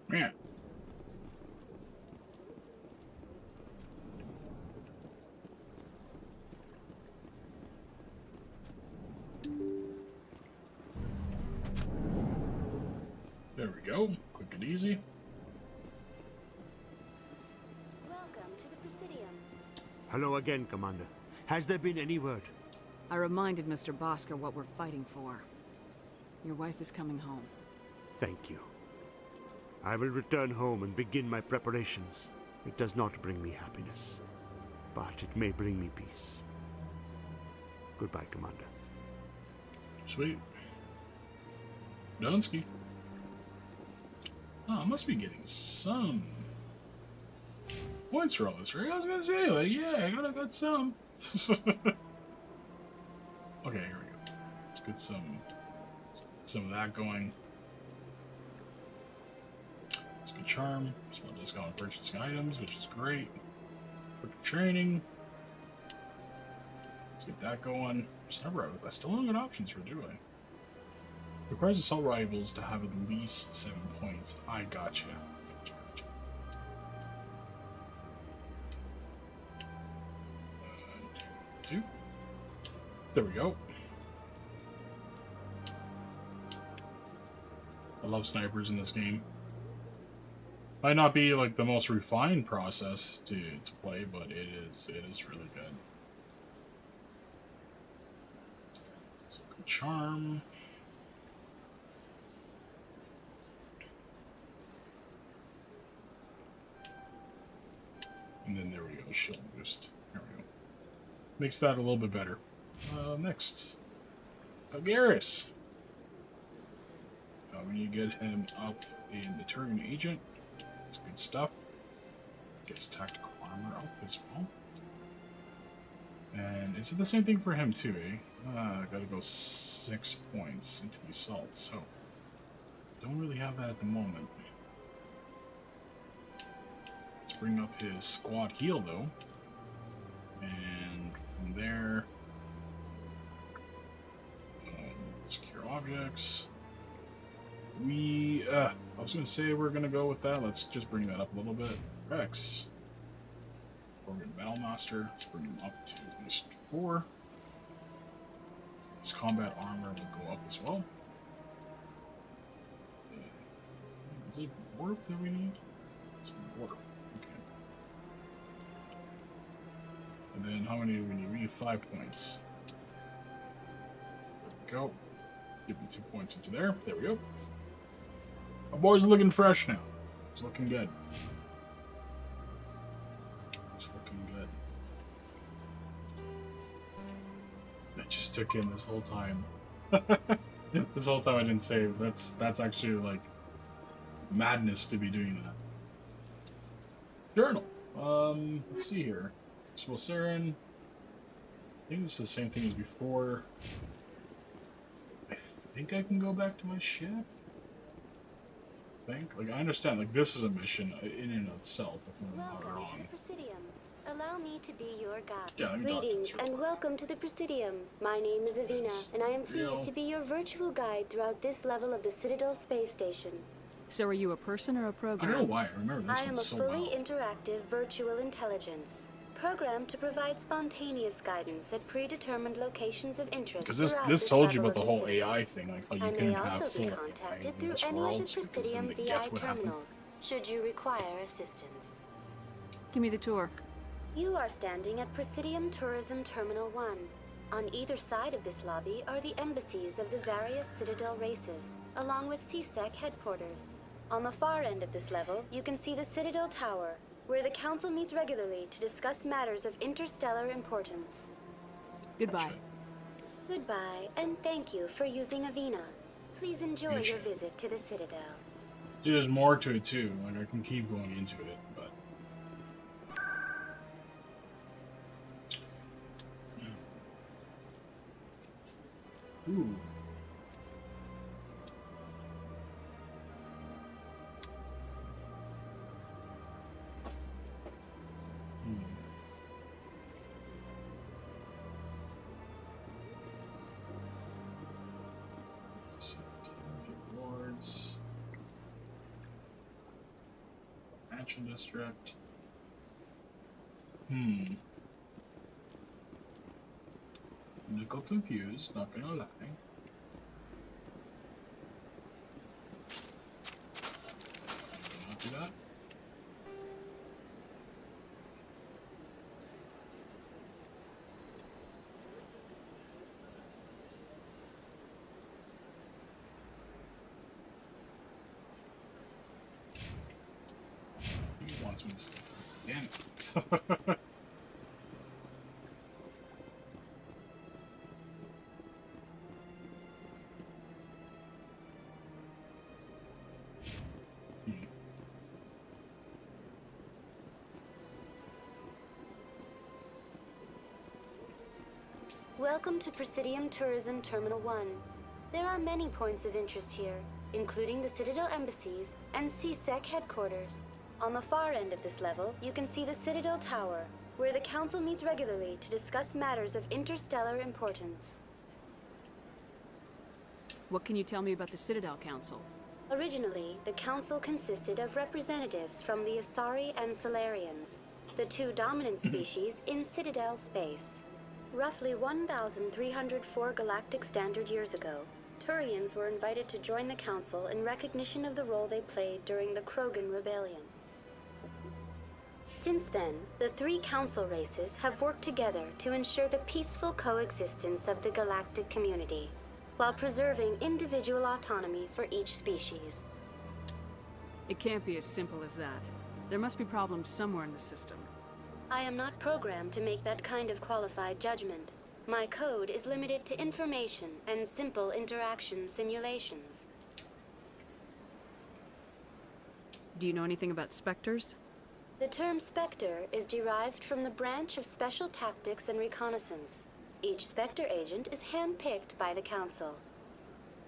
Man. There we go. Quick and easy. Welcome to the Presidium. Hello again, Commander. Has there been any word? I reminded Mr. Bosker what we're fighting for. Your wife is coming home. Thank you. I will return home and begin my preparations. It does not bring me happiness, but it may bring me peace. Goodbye, Commander. Sweet. Dunsky. Oh, I must be getting some points for all this, right? I was gonna say, like, yeah, I got some. Okay, here we go. Let's get some of that going. Let's get charm. Small discount on purchasing items, which is great. Quick training. Let's get that going. I still don't get options for doing. Requires assault rivals to have at least 7 points. I gotcha. Two. There we go. I love snipers in this game. Might not be like the most refined process to play, but it is really good. So good charm. And then there we go, shield boost. There we go. Makes that a little bit better. Next. Algaris. We need to get him up in the Turian Agent. That's good stuff. Gets tactical armor up as well. And is it the same thing for him too, eh? Gotta go 6 points into the assault, so don't really have that at the moment. Let's bring up his squad heal though. And from there, secure objects. I was gonna say we're gonna go with that. Let's just bring that up a little bit. Rex. Organ Battlemaster. Let's bring him up to at least 4. His combat armor will go up as well. Is it warp that we need? It's warp. Okay. And then how many do we need? We need 5 points. There we go. Give him 2 points into there. There we go. My boy's looking fresh now. It's looking good. It's looking good. I just took in this whole time. This whole time I didn't save. That's actually like madness to be doing that. Journal. Let's see here. So Saren. I think this is the same thing as before. I think I can go back to my ship. Like I understand, like this is a mission in and of itself. If I'm not wrong. Welcome to the Presidium. Allow me to be your guide. Yeah, Greetings and welcome to the Presidium. My name is Avina, and I am pleased to be your virtual guide throughout this level of the Citadel space station. So are you a person or a program? I don't know why I remember this I am a so fully well. interactive virtual intelligence, programmed to provide spontaneous guidance at predetermined locations of interest. Because this told you about the whole AI thing, like how you I can may have also full be AI contacted in through this any world, of the because then Presidium they VI guess what happened. terminals, should you require assistance. Give me the tour. You are standing at Presidium Tourism Terminal 1. On either side of this lobby are the embassies of the various Citadel races, along with CSEC headquarters. On the far end of this level, you can see the Citadel Tower, where the Council meets regularly to discuss matters of interstellar importance. Goodbye. Goodbye, and thank you for using Avina. Please enjoy your visit to the Citadel. See, there's more to it too. Like I can keep going into it, but Ooh. Lords. Mansion District. Nickel confused, not gonna lie. Not do that. He wants me to stay. Damn it. Welcome to Presidium Tourism Terminal 1. There are many points of interest here, including the Citadel embassies and CSEC headquarters. On the far end of this level, you can see the Citadel Tower, where the Council meets regularly to discuss matters of interstellar importance. What can you tell me about the Citadel Council? Originally, the Council consisted of representatives from the Asari and Solarians, the two dominant species in Citadel space. Roughly 1,304 galactic standard years ago, Turians were invited to join the Council in recognition of the role they played during the Krogan Rebellion. Since then, the three Council races have worked together to ensure the peaceful coexistence of the galactic community, while preserving individual autonomy for each species. It can't be as simple as that. There must be problems somewhere in the system. I am not programmed to make that kind of qualified judgment. My code is limited to information and simple interaction simulations. Do you know anything about Spectres? The term Spectre is derived from the branch of Special Tactics and Reconnaissance. Each Spectre agent is handpicked by the Council.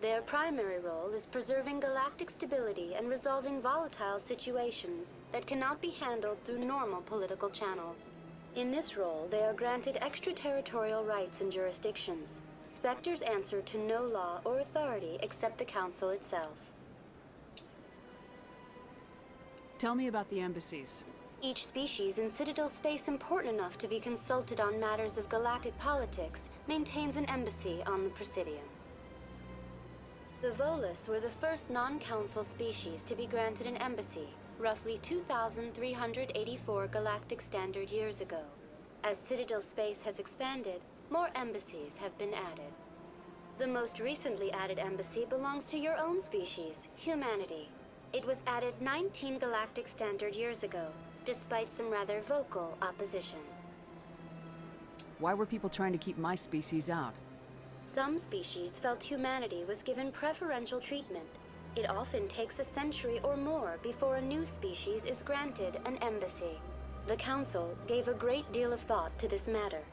Their primary role is preserving galactic stability and resolving volatile situations that cannot be handled through normal political channels. In this role, they are granted extraterritorial rights and jurisdictions. Spectres answer to no law or authority except the Council itself. Tell me about the embassies. Each species in Citadel space important enough to be consulted on matters of galactic politics maintains an embassy on the Presidium. The Volus were the first non-Council species to be granted an embassy, roughly 2,384 galactic standard years ago. As Citadel space has expanded, more embassies have been added. The most recently added embassy belongs to your own species, humanity. It was added 19 galactic standard years ago, despite some rather vocal opposition. Why were people trying to keep my species out? Some species felt humanity was given preferential treatment. It often takes a century or more before a new species is granted an embassy. The Council gave a great deal of thought to this matter.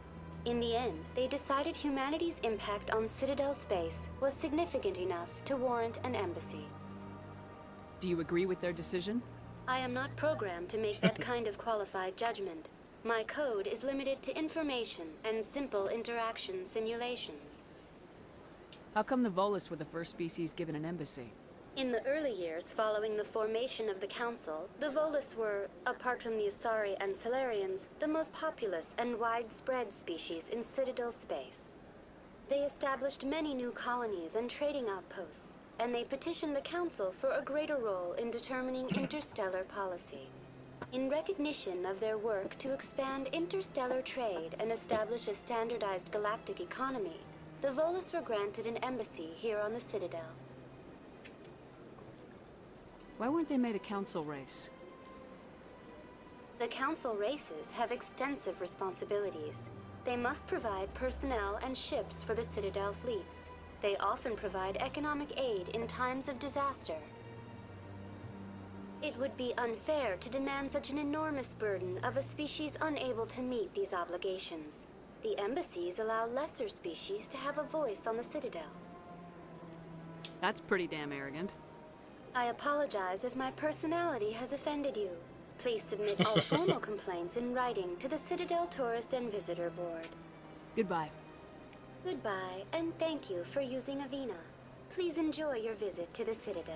In the end, they decided humanity's impact on Citadel space was significant enough to warrant an embassy. Do you agree with their decision? I am not programmed to make that kind of qualified judgment. My code is limited to information and simple interaction simulations. How come the Volus were the first species given an embassy? In the early years following the formation of the Council, the Volus were, apart from the Asari and Solarians, the most populous and widespread species in Citadel space. They established many new colonies and trading outposts, and they petitioned the Council for a greater role in determining interstellar policy. In recognition of their work to expand interstellar trade and establish a standardized galactic economy, the Volus were granted an embassy here on the Citadel. Why weren't they made a Council race? The Council races have extensive responsibilities. They must provide personnel and ships for the Citadel fleets. They often provide economic aid in times of disaster. It would be unfair to demand such an enormous burden of a species unable to meet these obligations. The embassies allow lesser species to have a voice on the Citadel. That's pretty damn arrogant. I apologize if my personality has offended you. Please submit all formal complaints in writing to the Citadel Tourist and Visitor Board. Goodbye. Goodbye, and thank you for using Avina. Please enjoy your visit to the Citadel.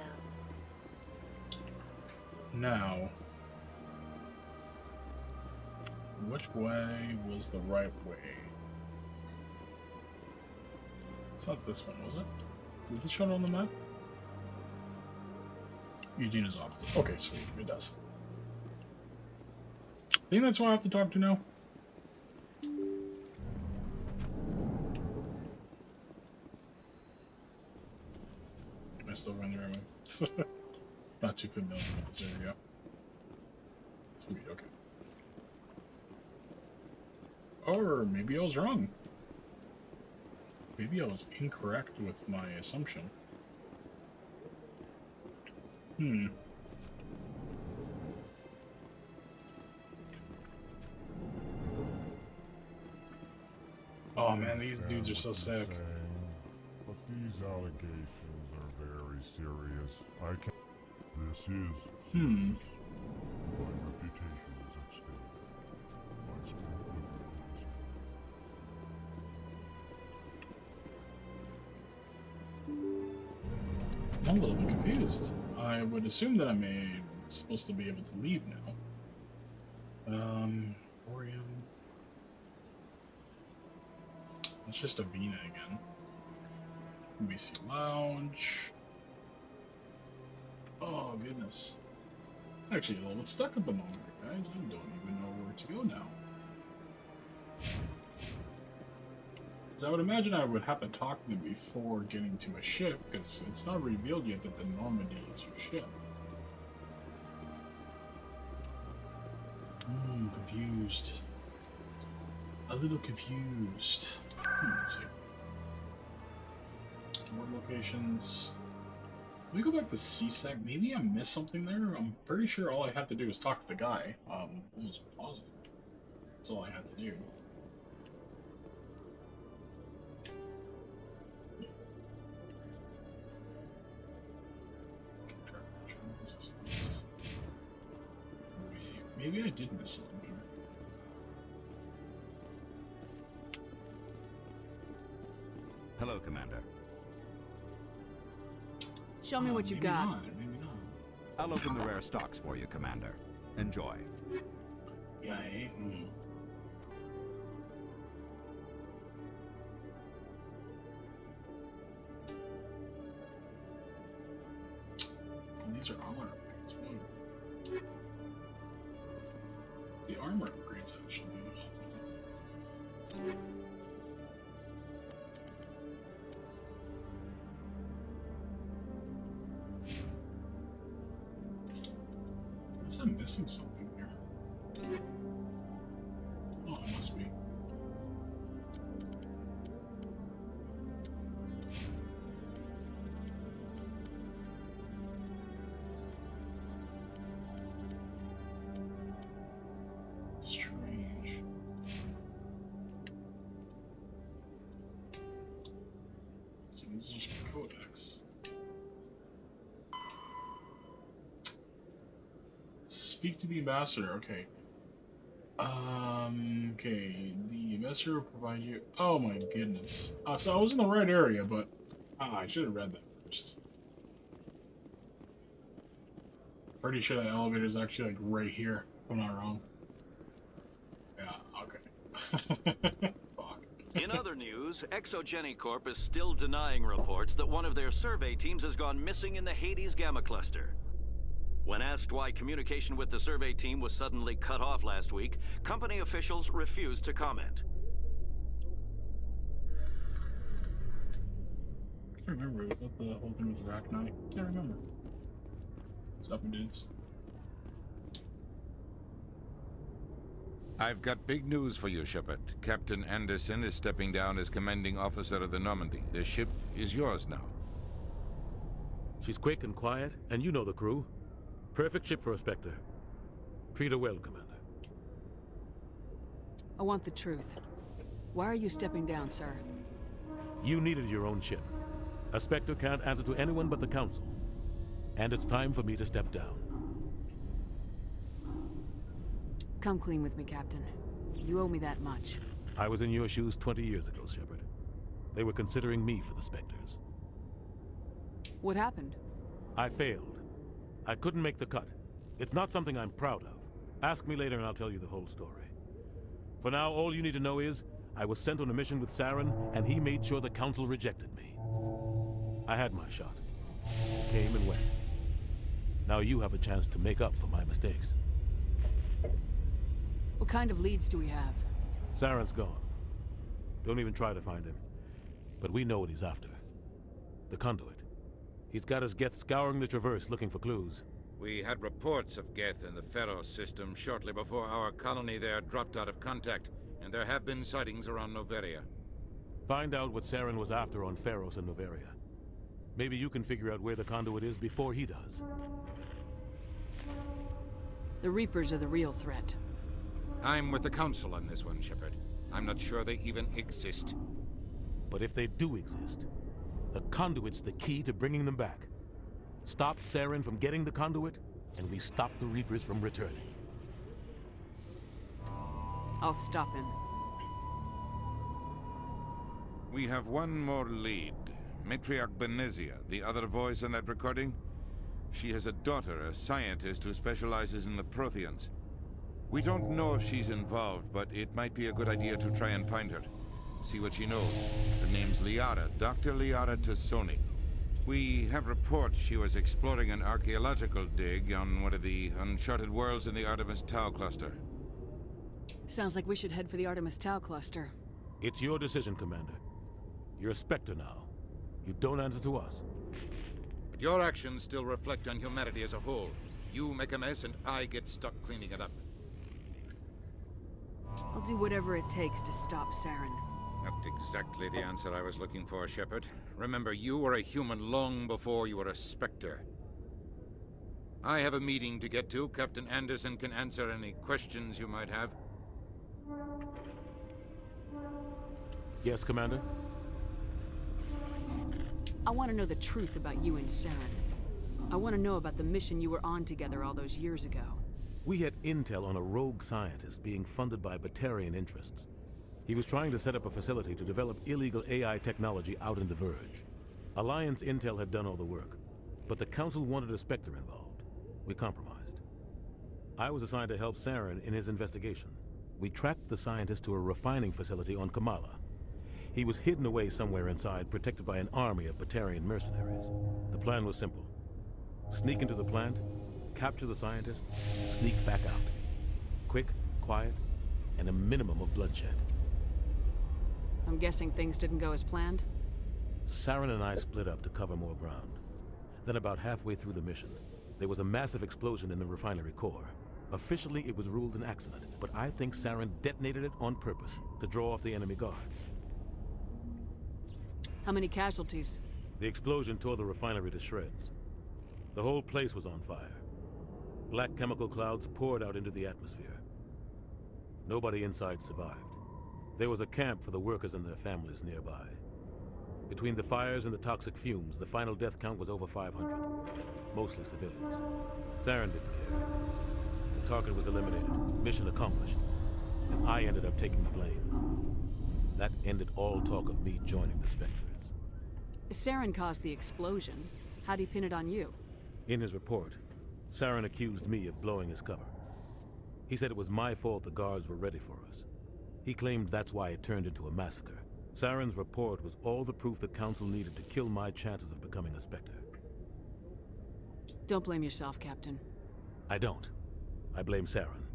Now, which way was the right way? It's not this one, was it? Does it show it on the map? Eugene's opposite. Okay, sweet. It does. I think that's who I have to talk to now. Am I still running around? Not too familiar with this area. Sweet, okay. Or maybe I was wrong. Maybe I was incorrect with my assumption. Oh man, these dudes are so sick. But these allegations are very serious. I can't. This is serious. My reputation is at stake. I spoke with I'm a little bit confused. I would assume that I'm supposed to be able to leave now. Orium. It's just Avina again. NBC Lounge. Oh goodness. Actually, a little bit stuck at the moment, guys. I don't even know where to go now. So I would imagine I would have to talk to them before getting to a ship, because it's not revealed yet that the Normandy is your ship. Confused. A little confused. Let's see. More locations. Let me go back to CSEC. Maybe I missed something there. I'm pretty sure all I had to do was talk to the guy. Almost positive. That's all I had to do. Maybe I did miss something here. Hello, Commander. Show me what you got. Maybe not. I'll open the rare stocks for you, Commander. Enjoy. Yay. These are armor upgrades. Whoa. The armor upgrades actually. Unless I'm missing something here. Oh, it must be. Strange. So this is just a codex. Speak to the ambassador. Okay. Okay. The ambassador will provide you. Oh my goodness. So I was in the right area, but I should have read that first. Pretty sure that elevator is actually like right here. If I'm not wrong. Yeah. Okay. In other news, Exogeny Corp is still denying reports that one of their survey teams has gone missing in the Hades Gamma Cluster. When asked why communication with the survey team was suddenly cut off last week, company officials refused to comment. I can't remember. Was that the whole thing with Arachni? Can't remember. What's up, dudes? I've got big news for you, Shepard. Captain Anderson is stepping down as commanding officer of the Normandy. The ship is yours now. She's quick and quiet, and you know the crew. Perfect ship for a Spectre. Treat her well, Commander. I want the truth. Why are you stepping down, sir? You needed your own ship. A Spectre can't answer to anyone but the Council. And it's time for me to step down. Come clean with me, Captain. You owe me that much. I was in your shoes 20 years ago, Shepard. They were considering me for the Spectres. What happened? I failed. I couldn't make the cut. It's not something I'm proud of. Ask me later and I'll tell you the whole story. For now, all you need to know is, I was sent on a mission with Saren, and he made sure the Council rejected me. I had my shot. Came and went. Now you have a chance to make up for my mistakes. What kind of leads do we have? Saren's gone. Don't even try to find him. But we know what he's after. The conduit. He's got his Geth scouring the Traverse looking for clues. We had reports of Geth in the Pharos system shortly before our colony there dropped out of contact, and there have been sightings around Noveria. Find out what Saren was after on Pharos and Noveria. Maybe you can figure out where the conduit is before he does. The Reapers are the real threat. I'm with the Council on this one, Shepard. I'm not sure they even exist. But if they do exist, the conduit's the key to bringing them back. Stop Saren from getting the conduit, and we stop the Reapers from returning. I'll stop him. We have one more lead. Matriarch Benezia, the other voice in that recording. She has a daughter, a scientist who specializes in the Protheans. We don't know if she's involved, but it might be a good idea to try and find her. See what she knows. Her name's Liara, Dr. Liara Tassoni. We have reports she was exploring an archaeological dig on one of the uncharted worlds in the Artemis Tau cluster. Sounds like we should head for the Artemis Tau cluster. It's your decision, Commander. You're a Spectre now. You don't answer to us. But your actions still reflect on humanity as a whole. You make a mess and I get stuck cleaning it up. I'll do whatever it takes to stop Saren. Not exactly the answer I was looking for, Shepard. Remember, you were a human long before you were a Spectre. I have a meeting to get to. Captain Anderson can answer any questions you might have. Yes, Commander? I want to know the truth about you and Saren. I want to know about the mission you were on together all those years ago. We had intel on a rogue scientist being funded by Batarian interests. He was trying to set up a facility to develop illegal AI technology out in the Verge. Alliance intel had done all the work, but the Council wanted a Spectre involved. We compromised. I was assigned to help Saren in his investigation. We tracked the scientist to a refining facility on Kamala. He was hidden away somewhere inside, protected by an army of Batarian mercenaries. The plan was simple. Sneak into the plant, capture the scientist, sneak back out. Quick, quiet, and a minimum of bloodshed. I'm guessing things didn't go as planned? Saren and I split up to cover more ground. Then about halfway through the mission, there was a massive explosion in the refinery core. Officially, it was ruled an accident, but I think Saren detonated it on purpose to draw off the enemy guards. How many casualties? The explosion tore the refinery to shreds. The whole place was on fire. Black chemical clouds poured out into the atmosphere. Nobody inside survived. There was a camp for the workers and their families nearby. Between the fires and the toxic fumes, the final death count was over 500. Mostly civilians. Saren didn't care. The target was eliminated, mission accomplished, and I ended up taking the blame. That ended all talk of me joining the Spectres. Saren caused the explosion. How'd he pin it on you? In his report, Saren accused me of blowing his cover. He said it was my fault the guards were ready for us. He claimed that's why it turned into a massacre. Saren's report was all the proof the Council needed to kill my chances of becoming a Spectre. Don't blame yourself, Captain. I don't. I blame Saren.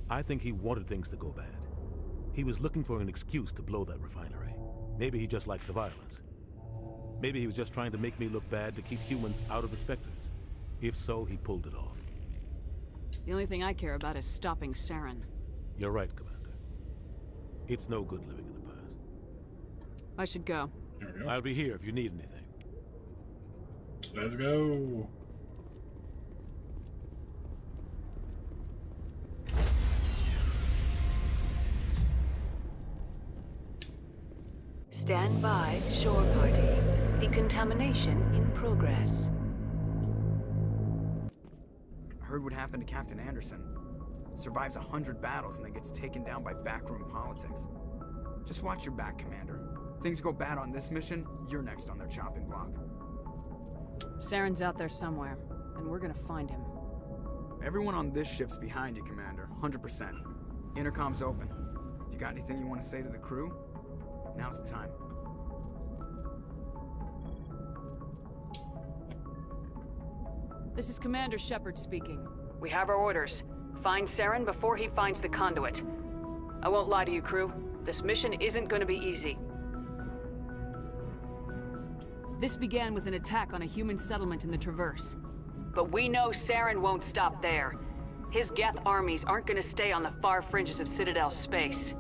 I think he wanted things to go bad. He was looking for an excuse to blow that refinery. Maybe he just likes the violence. Maybe he was just trying to make me look bad to keep humans out of the Spectres. If so, he pulled it off. The only thing I care about is stopping Saren. You're right, Commander. It's no good living in the past. I should go. I'll be here if you need anything. Let's go. Stand by, shore party. Decontamination in progress. Heard what happened to Captain Anderson. Survives 100 battles and then gets taken down by backroom politics. Just watch your back, Commander. Things go bad on this mission, you're next on their chopping block. Saren's out there somewhere, and we're gonna find him. Everyone on this ship's behind you, Commander. 100%. Intercom's open. If you got anything you want to say to the crew, now's the time. This is Commander Shepard speaking. We have our orders. Find Saren before he finds the conduit. I won't lie to you, crew. This mission isn't gonna be easy. This began with an attack on a human settlement in the Traverse. But we know Saren won't stop there. His Geth armies aren't gonna stay on the far fringes of Citadel space.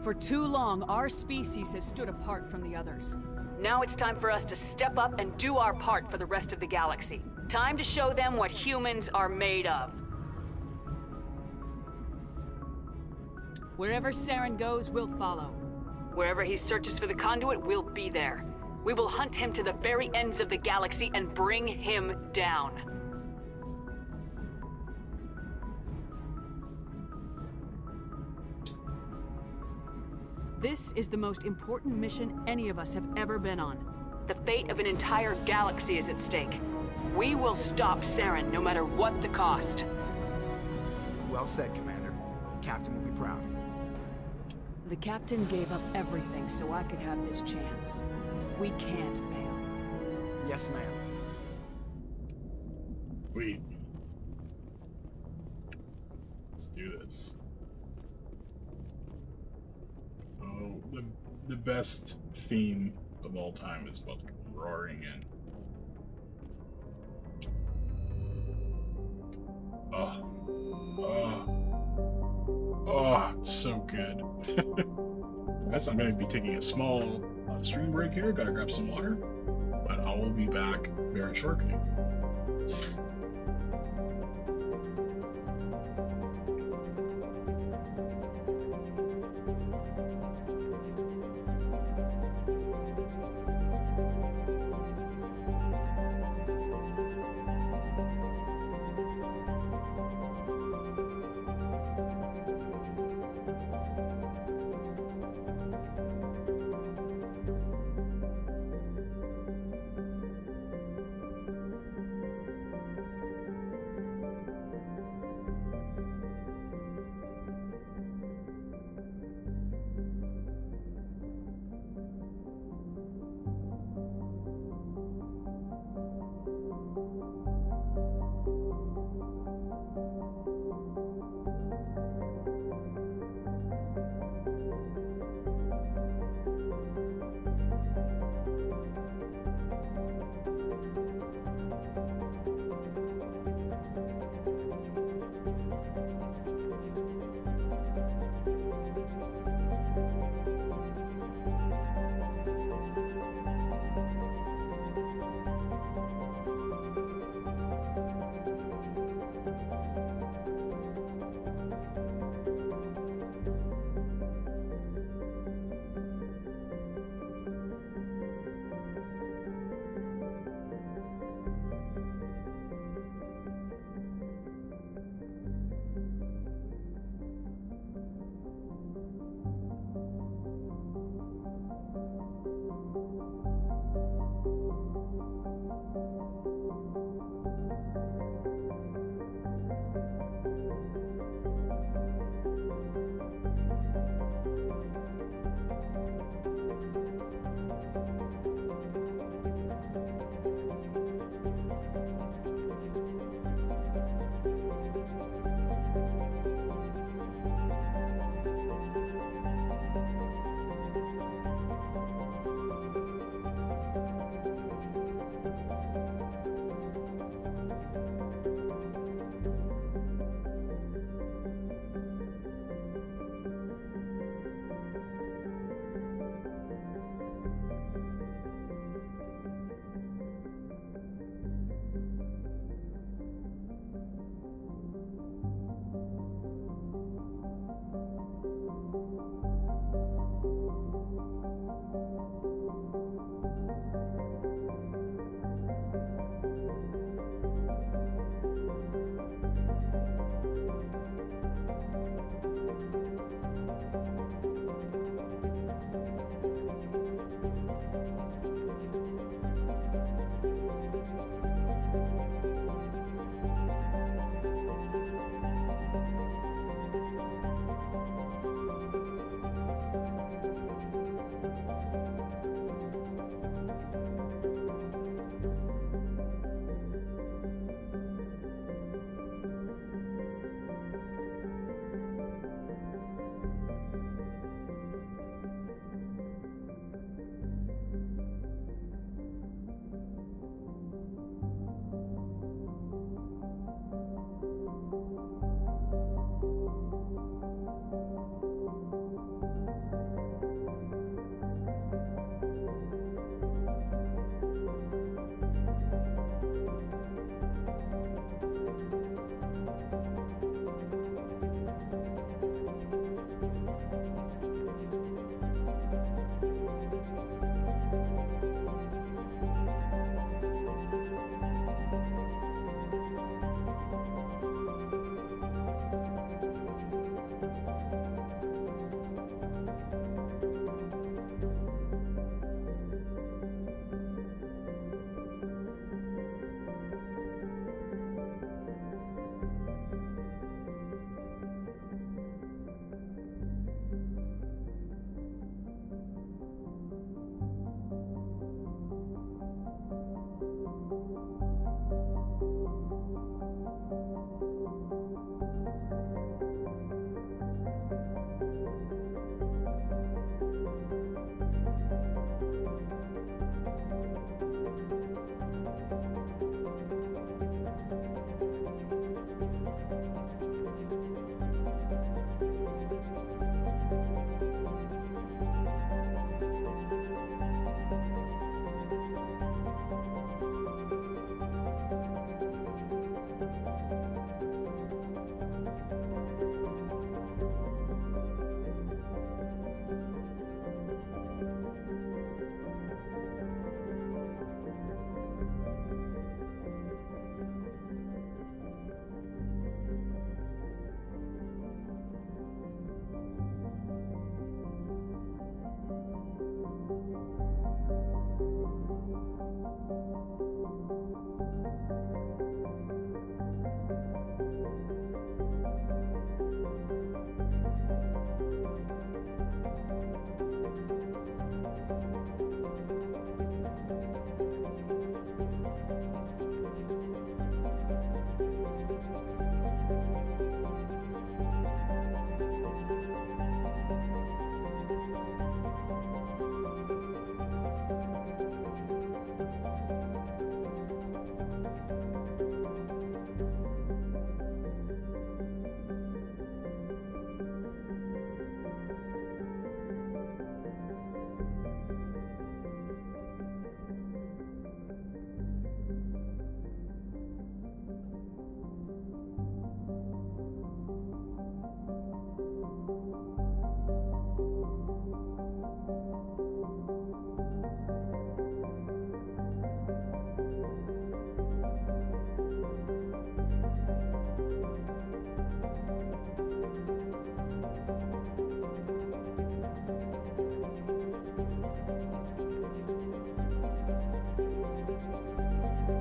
For too long, our species has stood apart from the others. Now it's time for us to step up and do our part for the rest of the galaxy. Time to show them what humans are made of. Wherever Saren goes, we'll follow. Wherever he searches for the conduit, we'll be there. We will hunt him to the very ends of the galaxy and bring him down. This is the most important mission any of us have ever been on. The fate of an entire galaxy is at stake. We will stop Saren no matter what the cost. Well said, Commander. Captain will be proud. The captain gave up everything so I could have this chance. We can't fail. Yes, ma'am. Wait. Let's do this. Oh, the best theme of all time is about to come roaring in. Oh, it's so good. Guys, I'm going to be taking a small stream break here. Gotta grab some water. But I will be back very shortly.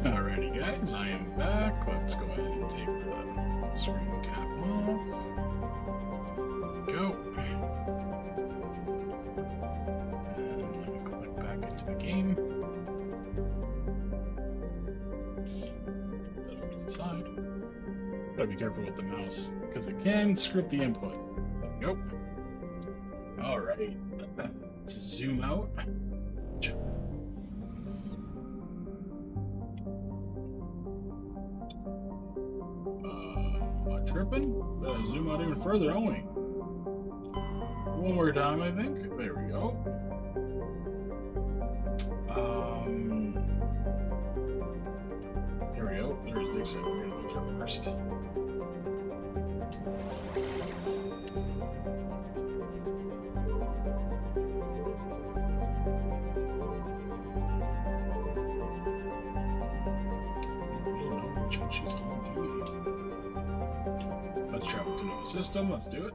Alrighty guys, I am back. Let's go ahead and take the screen cap off. Go. And let me click back into the game. Put it to the side. Gotta be careful with the mouse, because it can script the input. There we go. Alright. Let's zoom out. Tripping? Zoom out even further, don't we? One more time, I think. There we go. There we go. There's the exit. We're gonna go there first. Which one she's calling to? Let's travel to know the system. Let's do it.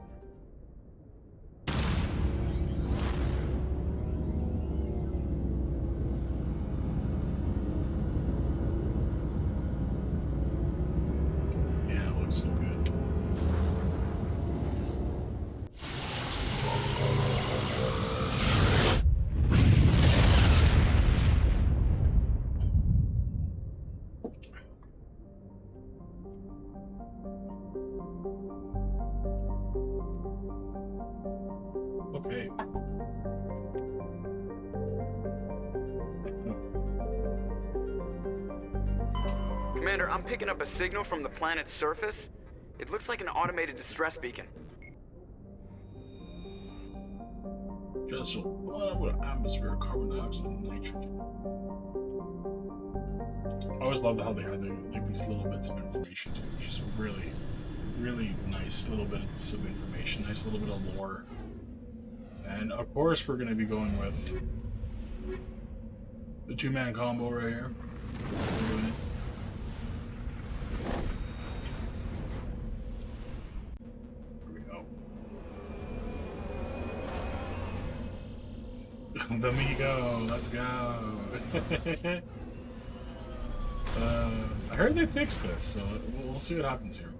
Yeah, it looks so good. Okay. Commander, I'm picking up a signal from the planet's surface. It looks like an automated distress beacon. Just with atmosphere, carbon dioxide, and nitrogen. I always love how they had like these little bits of information too, which is really, really nice little bits of information, nice little bit of lore. And of course, we're going to be going with the two-man combo right here. We're doing it. Here we go. The Migo, let's go. I heard they fixed this, so we'll see what happens here.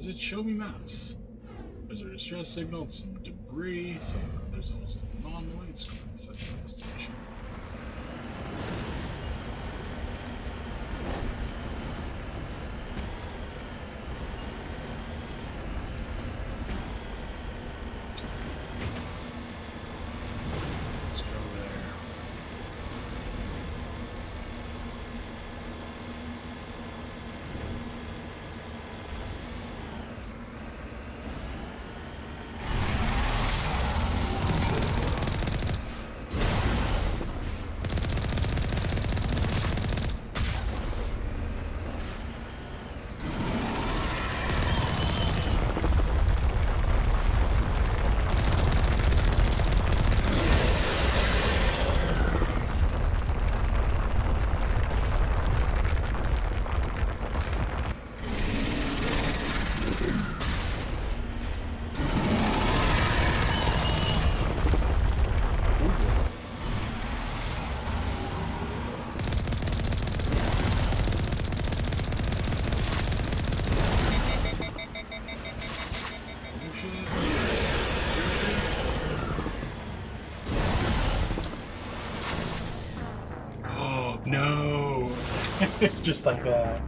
Does it show me maps? There's a distress signal, some debris, there's also an anomaly. It's such a destination. No! Just like that.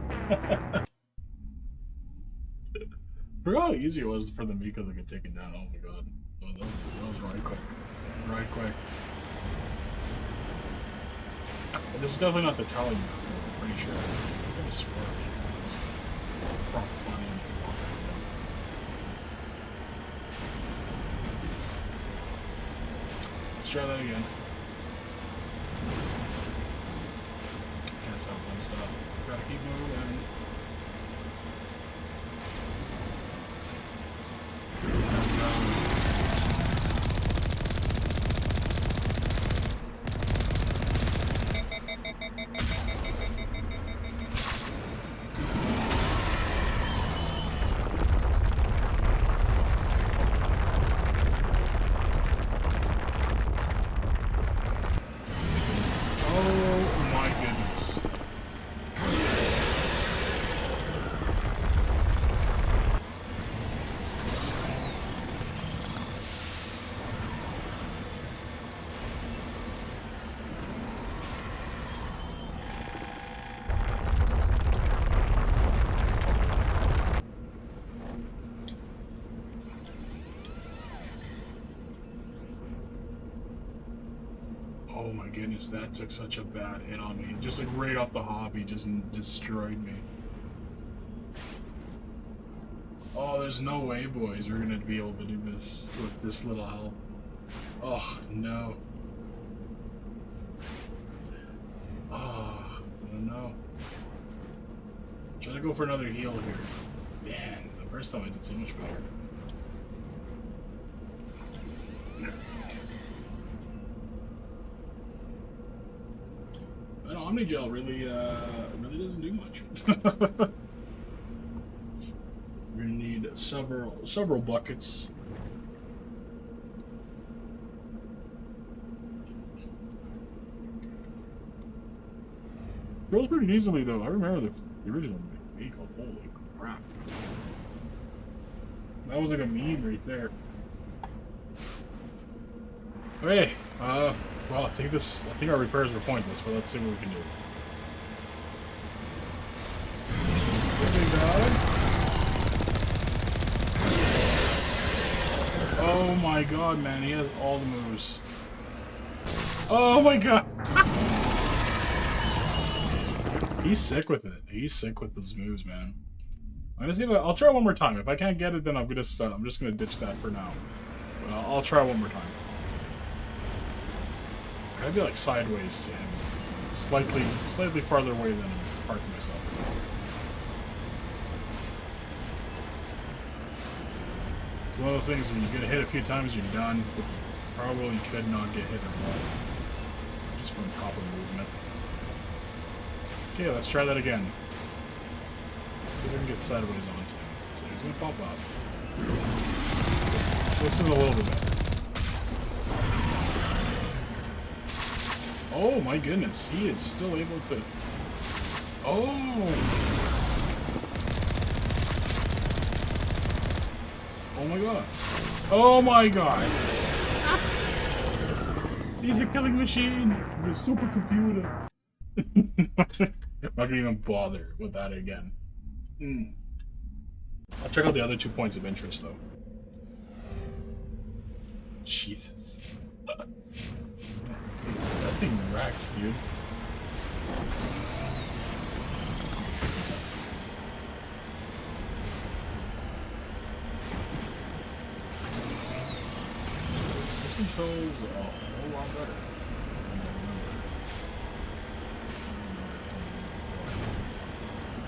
Forgot how easy it was for the Miko to get taken down. Oh my god. Oh, that was right quick. Right quick. But this is definitely not the tally map, I'm pretty sure. I could have sworn it was prompt funny and let's try that again. Can't stop, won't stop. Gotta keep moving. Oh my goodness, that took such a bad hit on me. Just like right off the hop, he just destroyed me. Oh, there's no way, boys, we're gonna be able to do this with this little health. Oh, no. Oh, no. Try to go for another heal here. Man, the first time I did so much better. But Omnigel really doesn't do much. We're gonna need several buckets. Goes pretty easily though. I remember the original vehicle. Holy crap! That was like a meme right there. Okay. Well, I think our repairs were pointless, but let's see what we can do. Oh my god, man, he has all the moves. Oh my god! He's sick with it. He's sick with those moves, man. I'm gonna see if I'll try one more time. If I can't get it, then I'm just gonna ditch that for now. But I'll try one more time. I'd be like sideways to him, slightly farther away than I'm parking myself. It's one of those things that you get hit a few times, you're done. But probably could not get hit at all. Just from proper movement. Okay, let's try that again. See if we can get sideways onto him. So he's gonna pop up. This is a little bit better. Oh my goodness, he is still able to... Oh! Oh my god. Oh my god. He's a killing machine. He's a supercomputer. I'm not gonna even bother with that again. I'll check out the other 2 points of interest though. Jesus. That thing wrecks, dude. This controls a whole lot better than I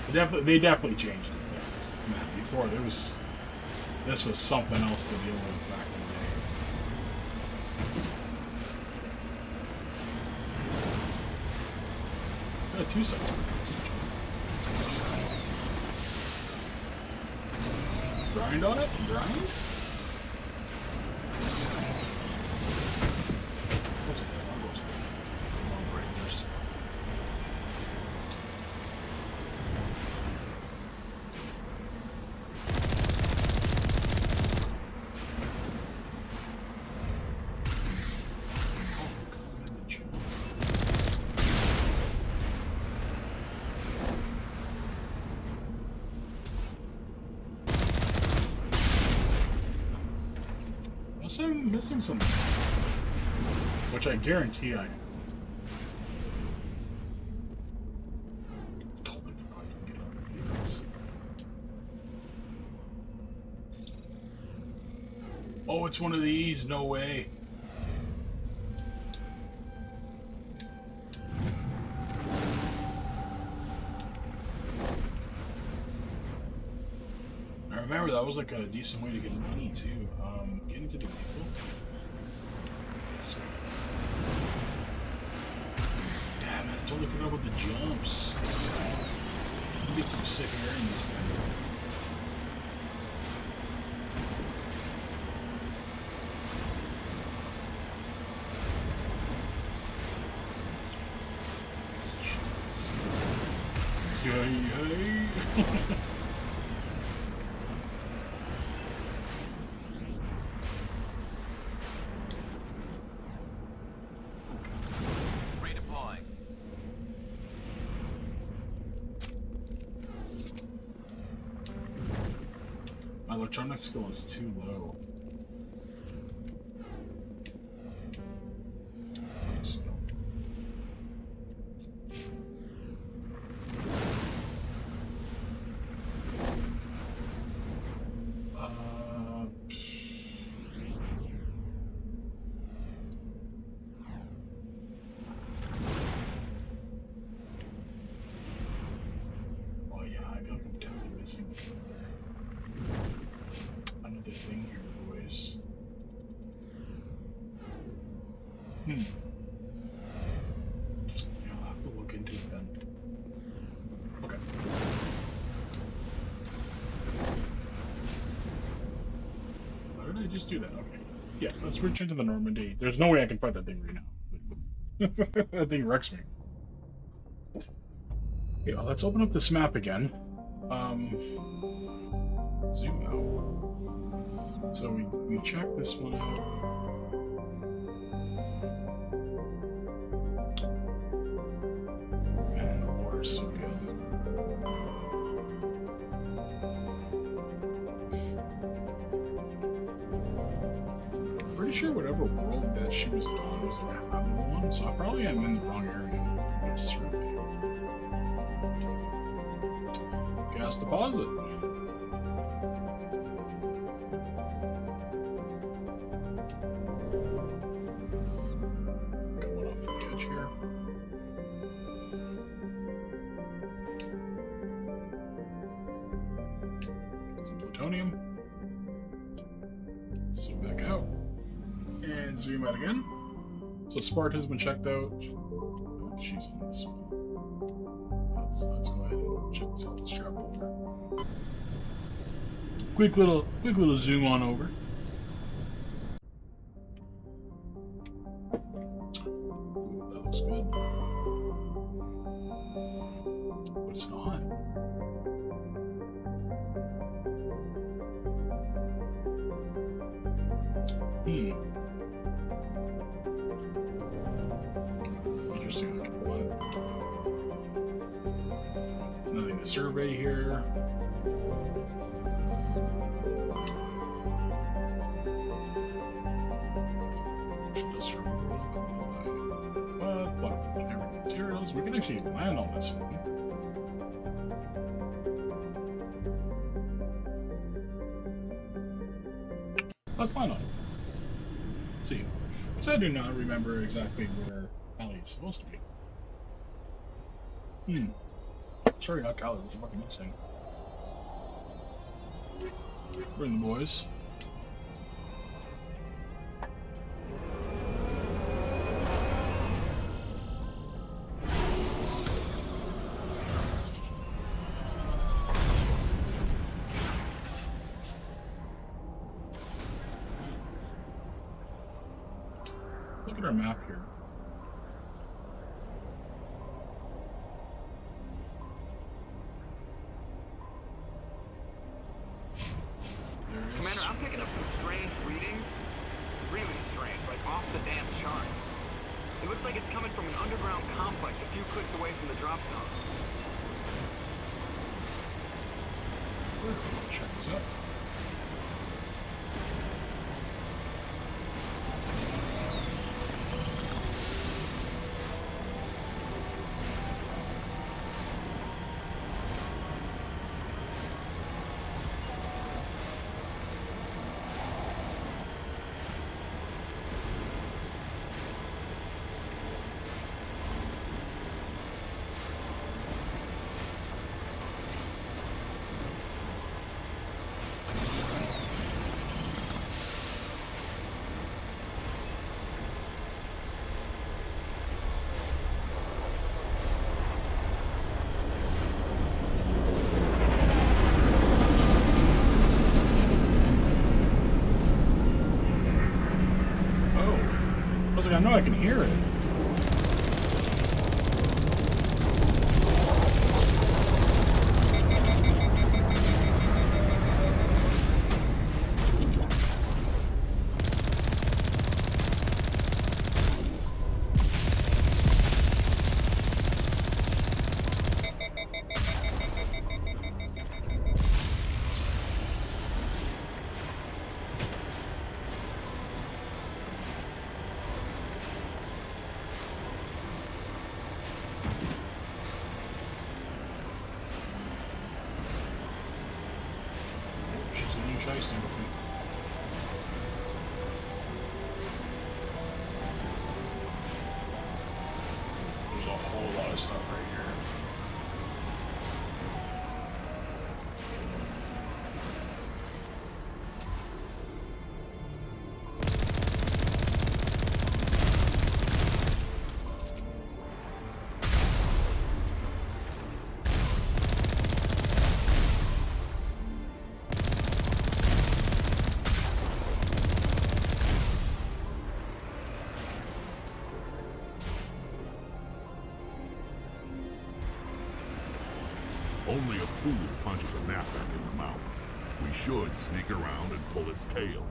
remember. They definitely changed it. Man, before this was something else to deal with back in the day. Got 2 sides for this. Grind on it? Grind? I'm missing something, which I guarantee I am. Totally forgot to get out of this. Oh, it's one of these. No way. I remember that was like a decent way to get money too. Getting to the vehicle. Damn it, I totally forgot about the jumps. You get some sick air in this thing. Yay. Electronic skill is too low. Oh yeah, I feel like I'm definitely missing another thing here, boys. Yeah, I'll have to look into it then. Okay. Why did I just do that? Okay. Yeah, let's return to the Normandy. There's no way I can fight that thing right now. That thing wrecks me. Yeah, let's open up this map again. Zoom out. So we check this one out. And the water's so good. Pretty sure whatever world that she was on was like a habitable one, so I probably am in the wrong area. I'm survey. Gas deposit. Going off the edge here. Get some plutonium. Zoom back out. And zoom out again. So Sparta has been checked out. Oh, she's on this one. Let's go ahead and check this out. Let's strap over. Quick little zoom on over. Ooh, that looks good. But it's not. Interesting. Nothing to survey here. Materials. We can actually land on this one. Let's land on it. Let's see. Which I do not remember exactly where Callie is supposed to be. Sorry, not Callie. What's the fucking thing? Bring the boys. Look at our map here. Commander, I'm picking up some strange readings. Really strange, like off the damn charts. It looks like it's coming from an underground complex a few clicks away from the drop zone. Check this out. I know I can hear it. Chasing with me. There's a whole lot of stuff right here. Only a fool punches a knapsack in the mouth. We should sneak around and pull its tail.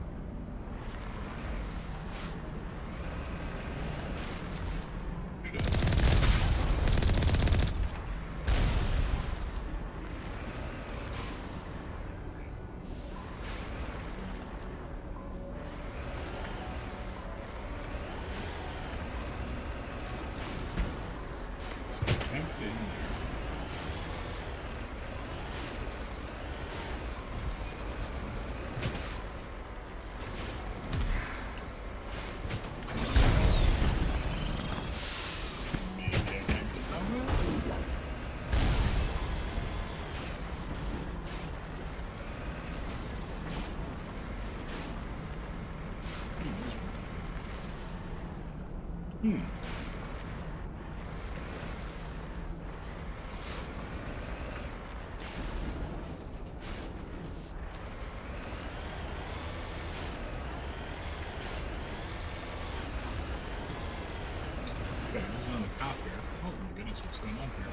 Okay, there's another path here. Oh my goodness, what's going on here?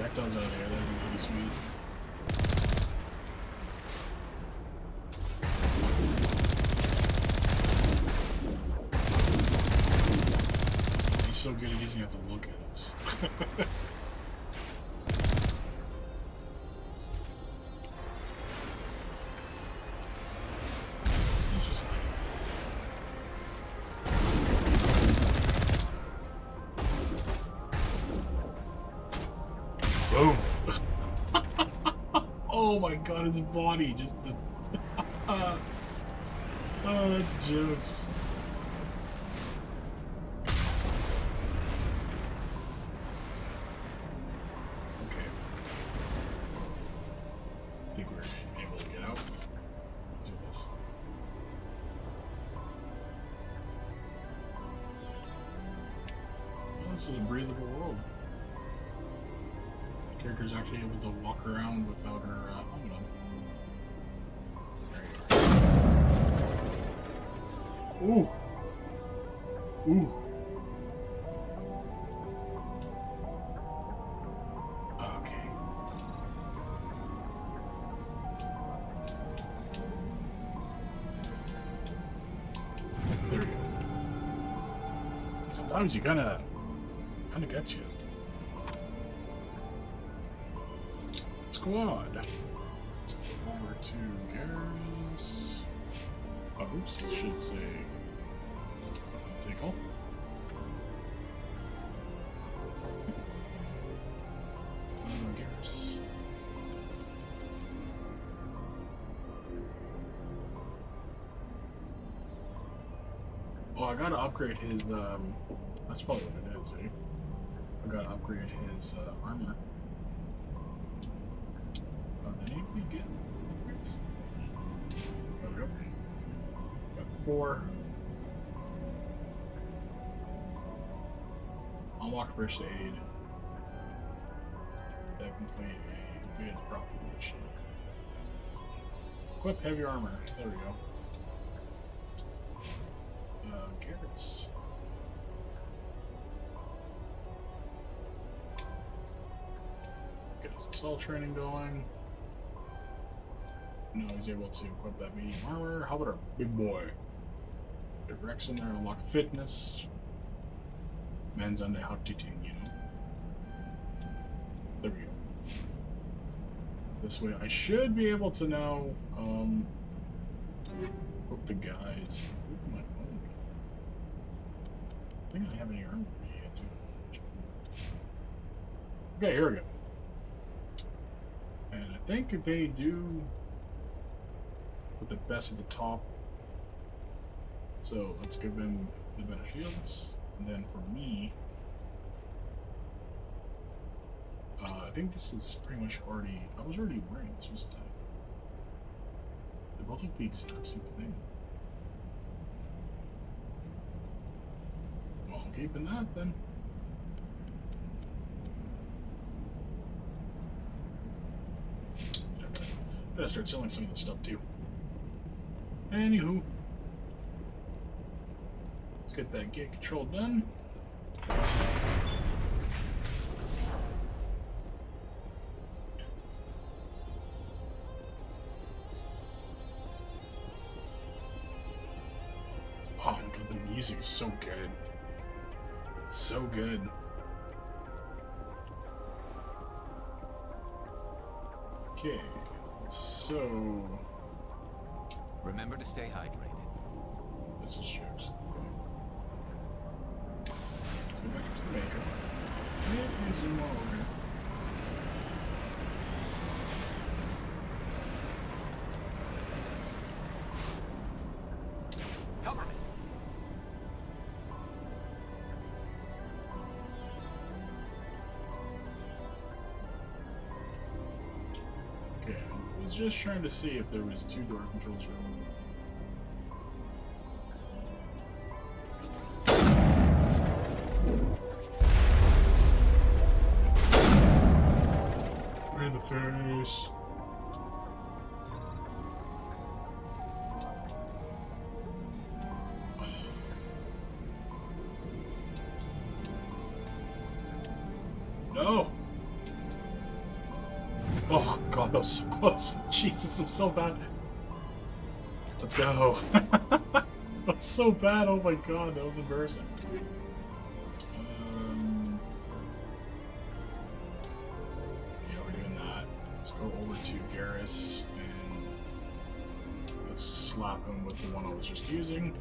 projectiles out of there. That'd be really sweet. He's so good he doesn't have to look at us. Boom! Oh my god, his body just... oh, that's jokes. Okay. I think we're able to get out. Do this. Well, this is a breathable world. Character's actually able to walk around without her helmet on. There you go. Ooh! Ooh! Okay. There you go. Sometimes you kinda gets you. Squad. Let's go over to Gary's. Oh, oops, should say tickle. Gary's. Oh, I gotta upgrade his. That's probably what it is, eh? I gotta upgrade his armor. Then we get upgrades. There we go. Got 4. Unlock first aid. That complete a defeated the proper mission. Equip heavy armor. There we go. Carrots. Get his assault training going. Now he's able to equip that medium armor. How about our big boy? Get Rex in there, unlock fitness. Man's on the hot eating, you know. There we go. This way I should be able to now equip the guys. Ooh, my own. I think I have any armor yet too. Okay, here we go. And I think if they do put the best at the top. So let's give them the better shields. And then for me, I think this is pretty much already, I was already wearing this, was it? They both look the exact same thing. Well, I'm keeping that then. Better start selling some of this stuff too. Anywho, let's get that gate control done. Oh my god, the music is so good. So good. Okay, so... Remember to stay hydrated. This is yours. Let's go back to the makeup. Maybe some more over here. Cover me. Okay, I was just trying to see if there was 2 door controls room. In the face. No. God, that was so close. Jesus, I'm so bad. Let's go. That's so bad. Oh my God, that was embarrassing. Yeah, we're doing that. Let's go over to Garrus and let's slap him with the one I was just using.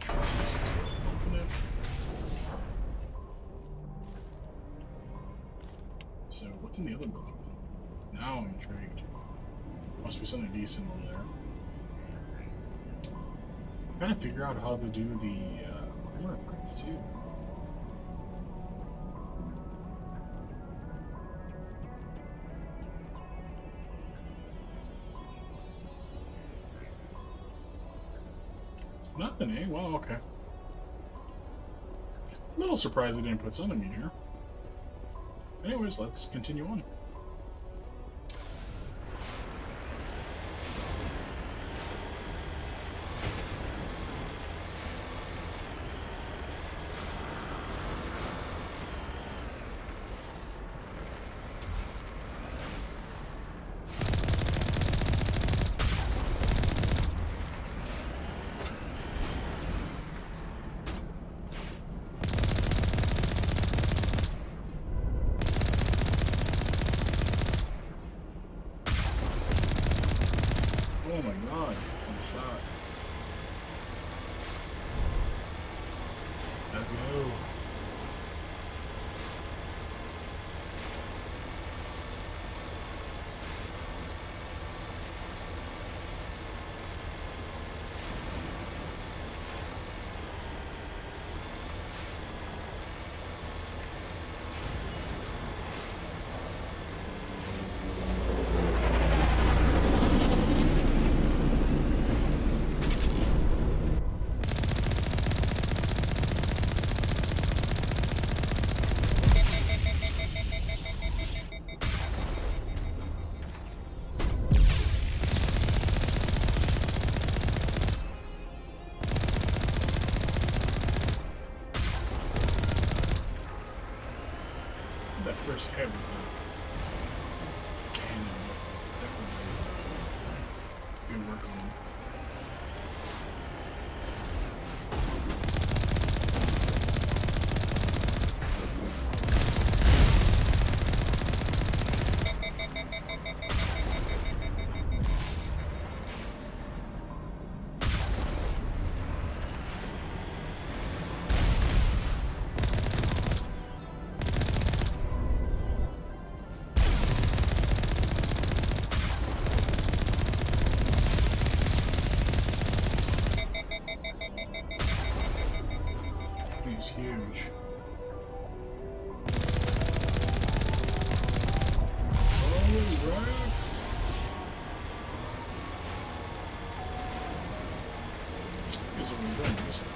Open it. So, what's in the other building? Now I'm intrigued. Must be something decent over there. I'm trying to figure out how to do the armor upgrades too. Nothing, eh? Well, okay. A little surprised they didn't put something in here. Anyways, let's continue on. Oh my God, I'm shot. Let's go. That first hit with the cannon definitely was good work on him. He's huge. Alright. Here's what we're doing this time.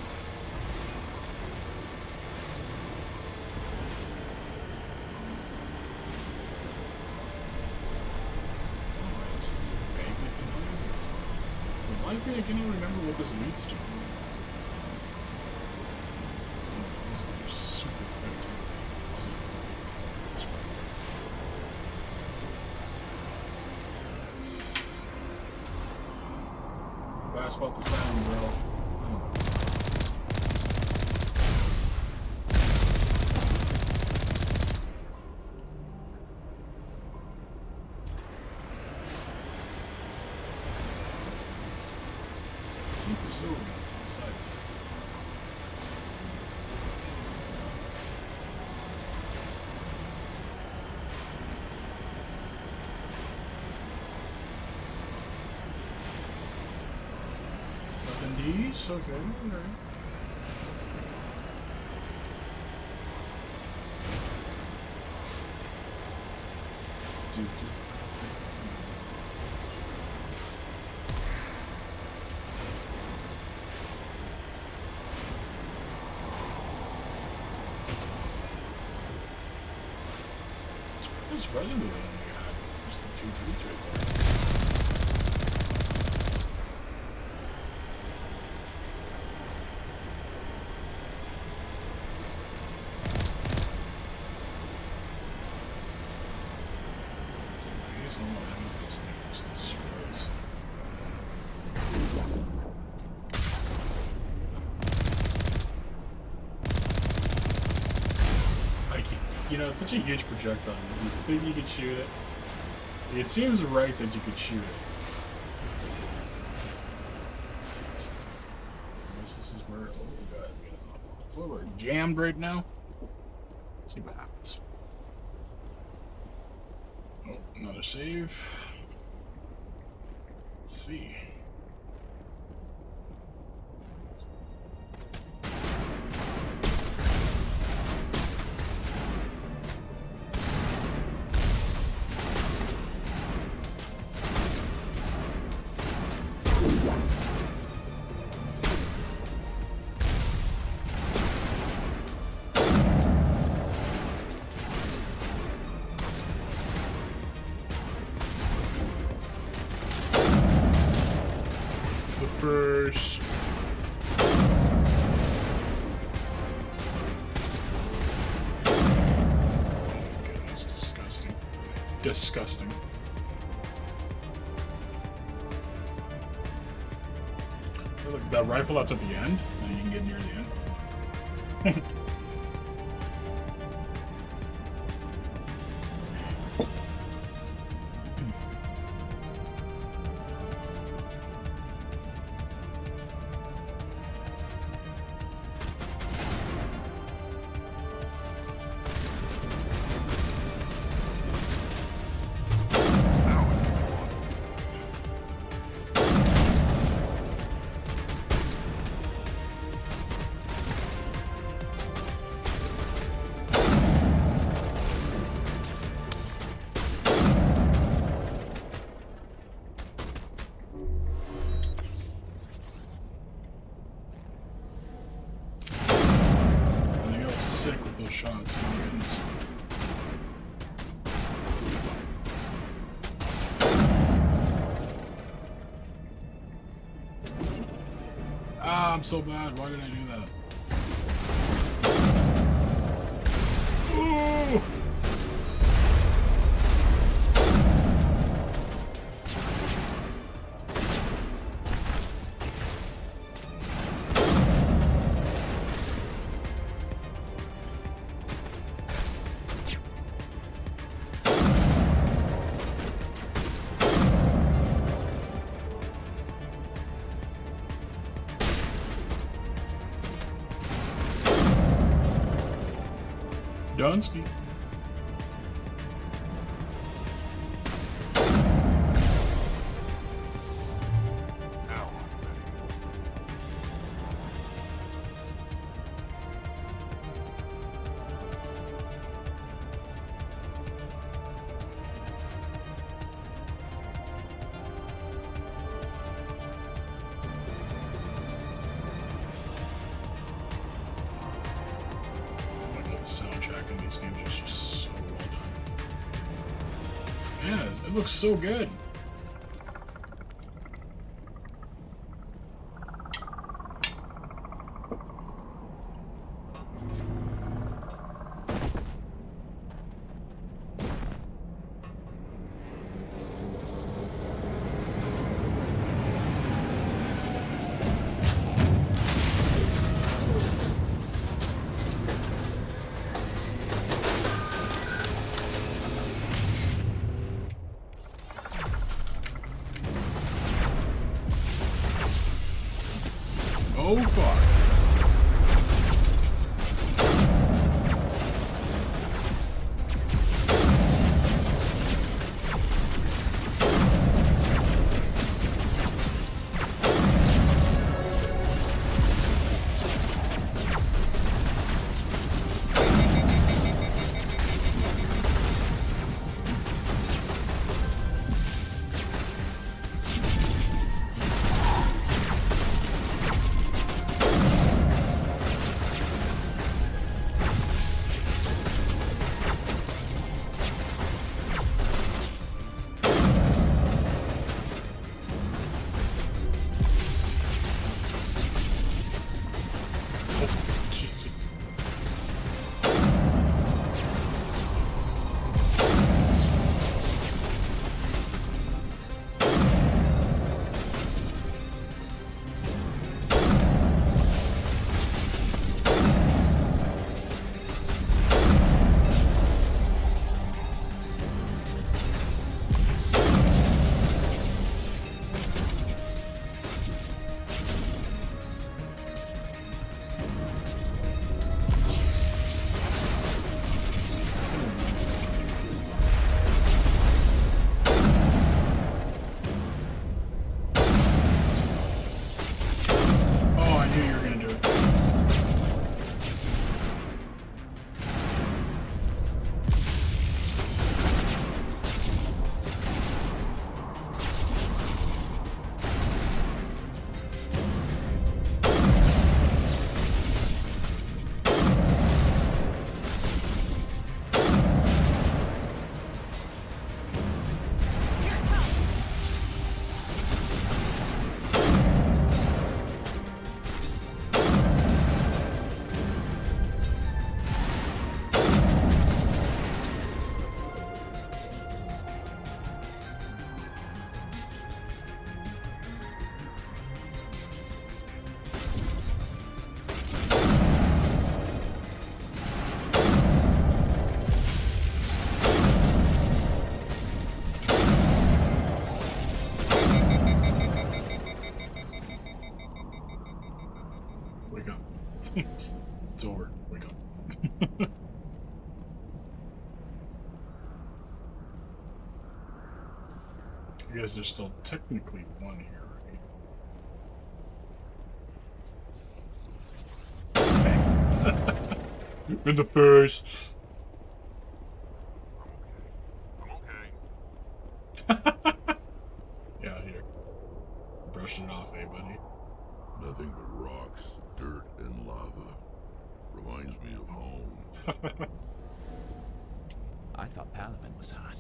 Alright, this is vaguely familiar. But why can't I even remember what this leads to? Fast about the sound, bro. Oh. Some facility inside. These? Okay, alright. What's running away? Just the two dudes right there. know, it's such a huge projectile. You think you could shoot it? It seems right that you could shoot it. I guess this is where, oh god, we're jammed right now. Let's see what happens. Oh, another save. Let's see. First. Goodness, disgusting. Disgusting. Look, that rifle that's at the end, and you can get near the end. Shots, my goodness. Ah, I'm so bad. Why did I do that? Ooh! Dunsky. Soundtrack in these games is just so well done. Yeah, it looks so good. Oh fuck. Wake up. It's over. Wake up. I guess there's still technically one here, right? In the face. Yeah, here. Brush it off, eh, buddy? Nothing but rocks, dirt, and lava. Reminds me of home. I thought Palaven was hot.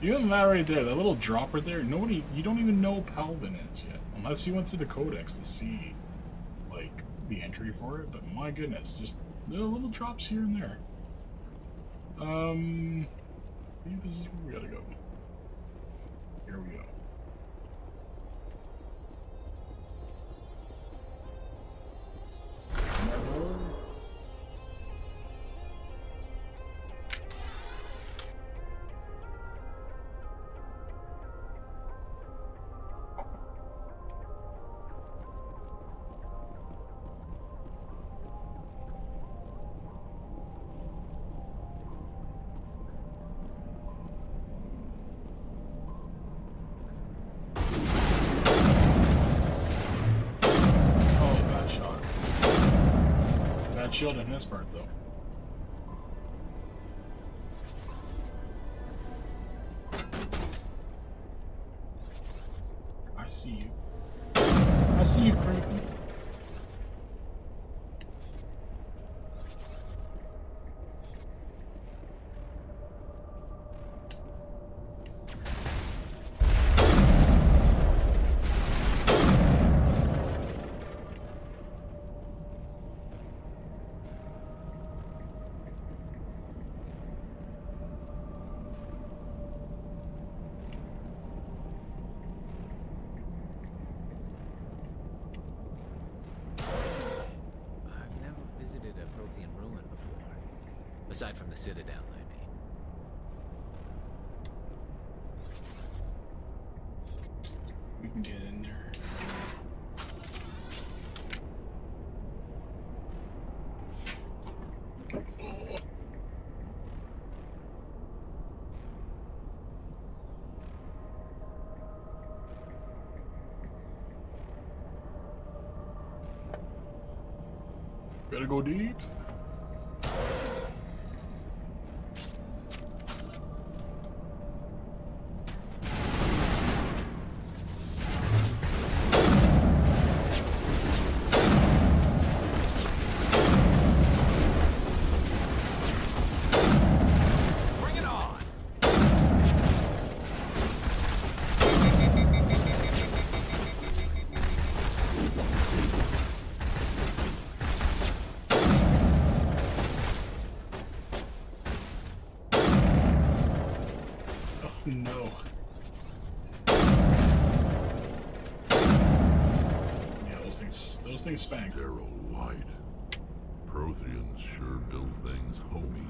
Even that right there, that little dropper there, nobody, you don't even know Palvin is yet. Unless you went through the codex to see, like, the entry for it. But my goodness, just little drops here and there. I think this is where we gotta go. Here we go. Shield in this part, though. I see you. I see you creeping. Aside from the Citadel, I mean. We can get in there. Gotta go deep. No. Yeah, those things spank. Sterile light. Protheans sure build things homey.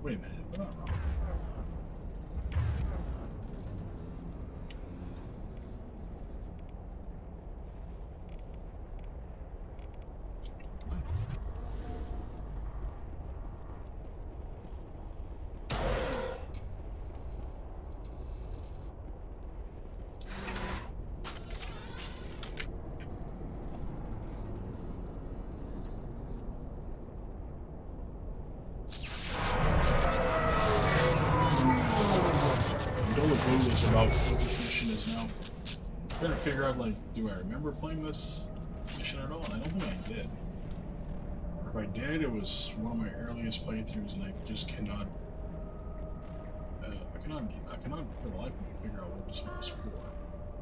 Wait a minute, we're not wrong. About what this mission is now. I'm trying to figure out, like, do I remember playing this mission at all? I don't think I did. Or if I did, it was one of my earliest playthroughs, and I just cannot. I cannot for the life of me figure out what this was for.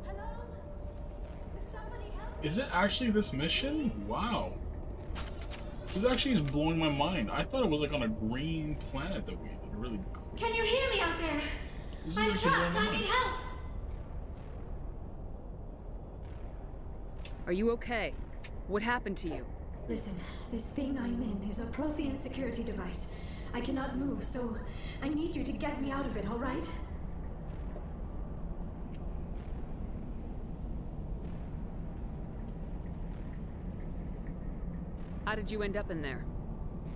Hello? Could somebody help? Is it actually this mission? Wow. This actually is blowing my mind. I thought it was like on a green planet that we really. Can you hear me out there? I'm trapped. I need help. Are you okay? What happened to you? Listen, this thing I'm in is a Prothean security device. I cannot move, so I need you to get me out of it, all right? How did you end up in there?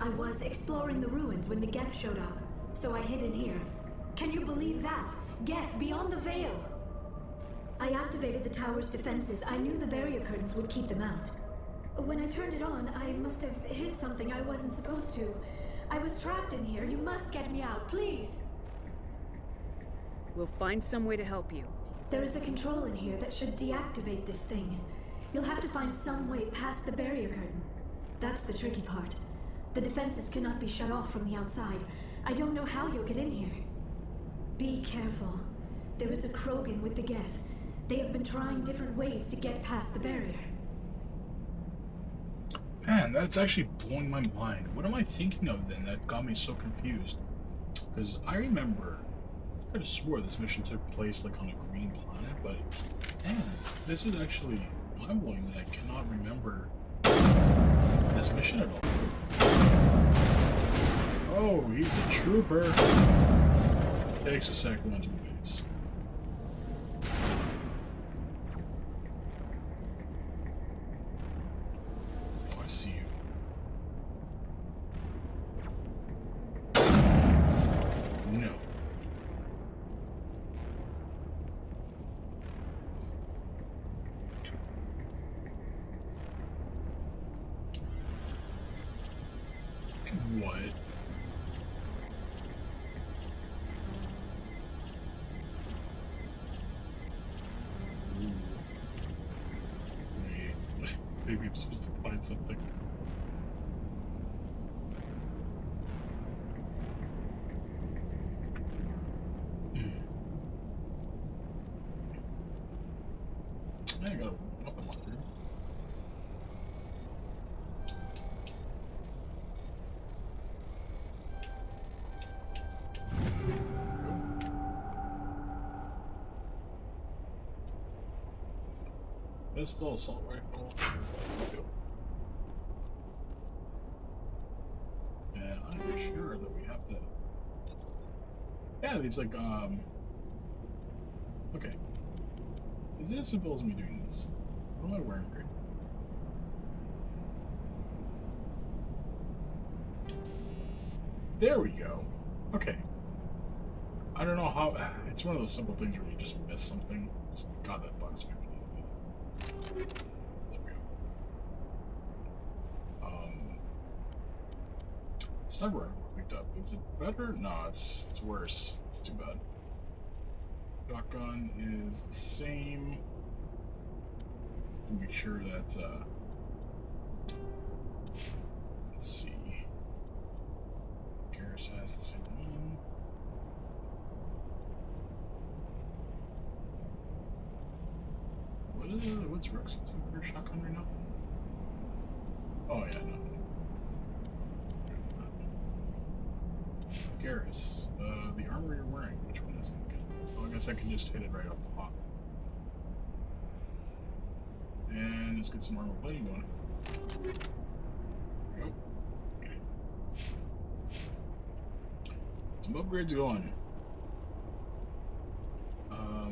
I was exploring the ruins when the Geth showed up, so I hid in here. Can you believe that? Geth beyond the veil! I activated the tower's defenses. I knew the barrier curtains would keep them out. When I turned it on, I must have hit something I wasn't supposed to. I was trapped in here. You must get me out, please! We'll find some way to help you. There is a control in here that should deactivate this thing. You'll have to find some way past the barrier curtain. That's the tricky part. The defenses cannot be shut off from the outside. I don't know how you'll get in here. Be careful. There is a Krogan with the Geth. They have been trying different ways to get past the barrier. Man, that's actually blowing my mind. What am I thinking of then that got me so confused? Because I remember, I could have swore this mission took place like on a green planet, but man, this is actually mind-blowing that I cannot remember this mission at all. Oh, he's a trooper. Takes a second onto the base. Oh, I see you. No. What? Wait, maybe I'm supposed to find something. I got a weapon locker. Pistol, assault rifle. And I'm sure that we have to. Yeah, it's like okay. Is it as simple as me doing this? What am I wearing right? There we go. Okay. I don't know how. It's one of those simple things where you just miss something. Just got that bug spear. There we go. Sniper rifle picked up. Is it better? No, it's worse. It's too bad. Shotgun is the same. To make sure that let's see. Garrus has the same one. What's Rook's shotgun right now? Oh yeah, no. Garrus, the armor you're wearing, which one is it? Well, I guess I can just hit it right off the top. And let's get some armor plating going. There we go. Okay. Some upgrades going.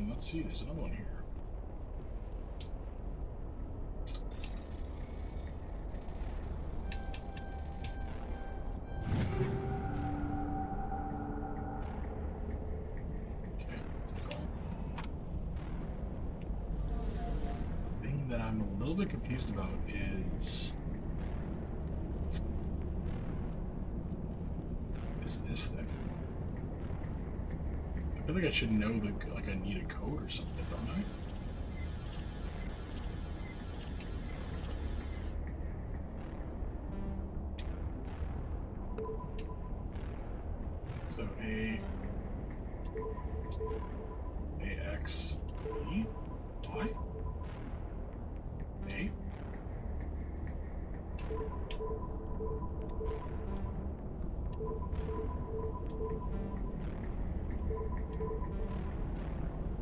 Let's see, there's another one here. Confused about is this thing. I feel like I should know like I need a code or something, don't I? So AX E Y A.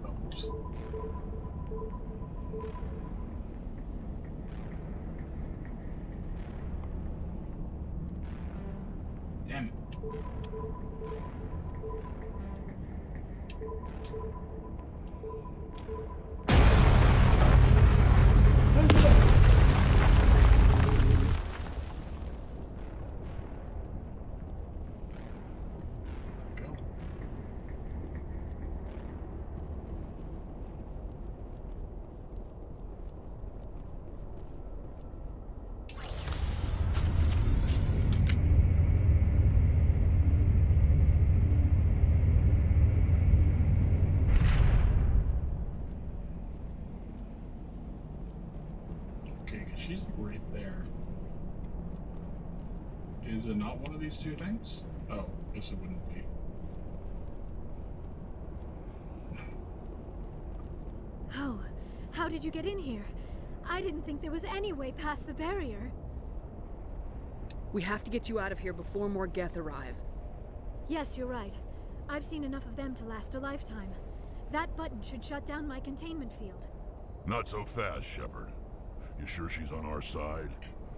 Oops. Damn it. She's right there. Is it not one of these two things? Oh, guess it wouldn't be. How did you get in here? I didn't think there was any way past the barrier. We have to get you out of here before more Geth arrive. Yes, you're right. I've seen enough of them to last a lifetime. That button should shut down my containment field. Not so fast, Shepard. You sure she's on our side?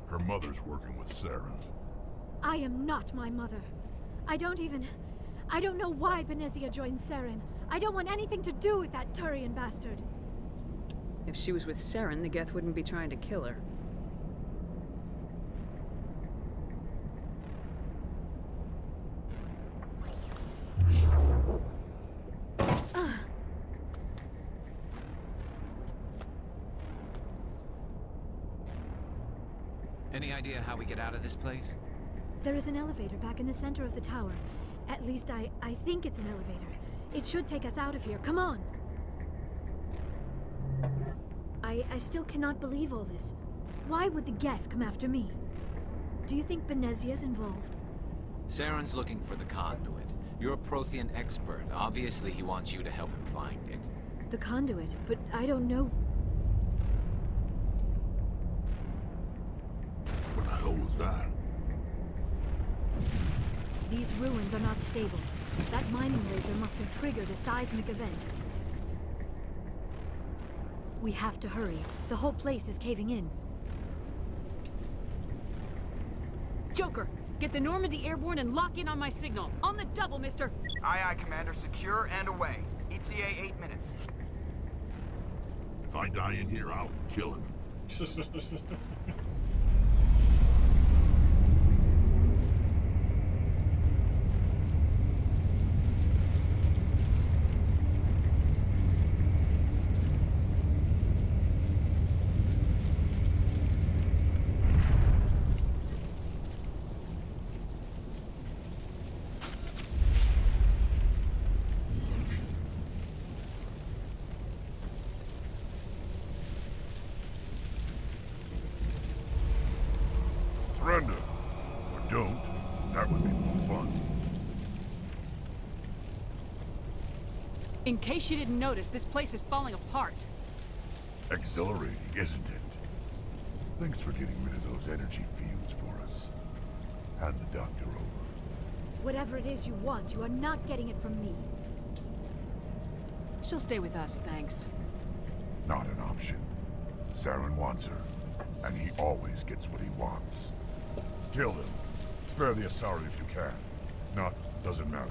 Her mother's working with Saren. I am not my mother. I don't know why Benezia joined Saren. I don't want anything to do with that Turian bastard. If she was with Saren, the Geth wouldn't be trying to kill her. Any idea how we get out of this place? There is an elevator back in the center of the tower. At least I think it's an elevator. It should take us out of here. Come on! I still cannot believe all this. Why would the Geth come after me? Do you think Benezia's involved? Saren's looking for the conduit. You're a Prothean expert. Obviously, he wants you to help him find it. The conduit, but I don't know. What the hell was that? These ruins are not stable. That mining laser must have triggered a seismic event. We have to hurry. The whole place is caving in. Joker, get the Normandy airborne and lock in on my signal. On the double, mister! Aye, aye, Commander. Secure and away. ETA 8 minutes. If I die in here, I'll kill him. Surrender. Or don't. That would be more fun. In case you didn't notice, this place is falling apart. Exhilarating, isn't it? Thanks for getting rid of those energy fields for us. Hand the doctor over. Whatever it is you want, you are not getting it from me. She'll stay with us, thanks. Not an option. Saren wants her, and he always gets what he wants. Kill them. Spare the Asari if you can. If not, doesn't matter.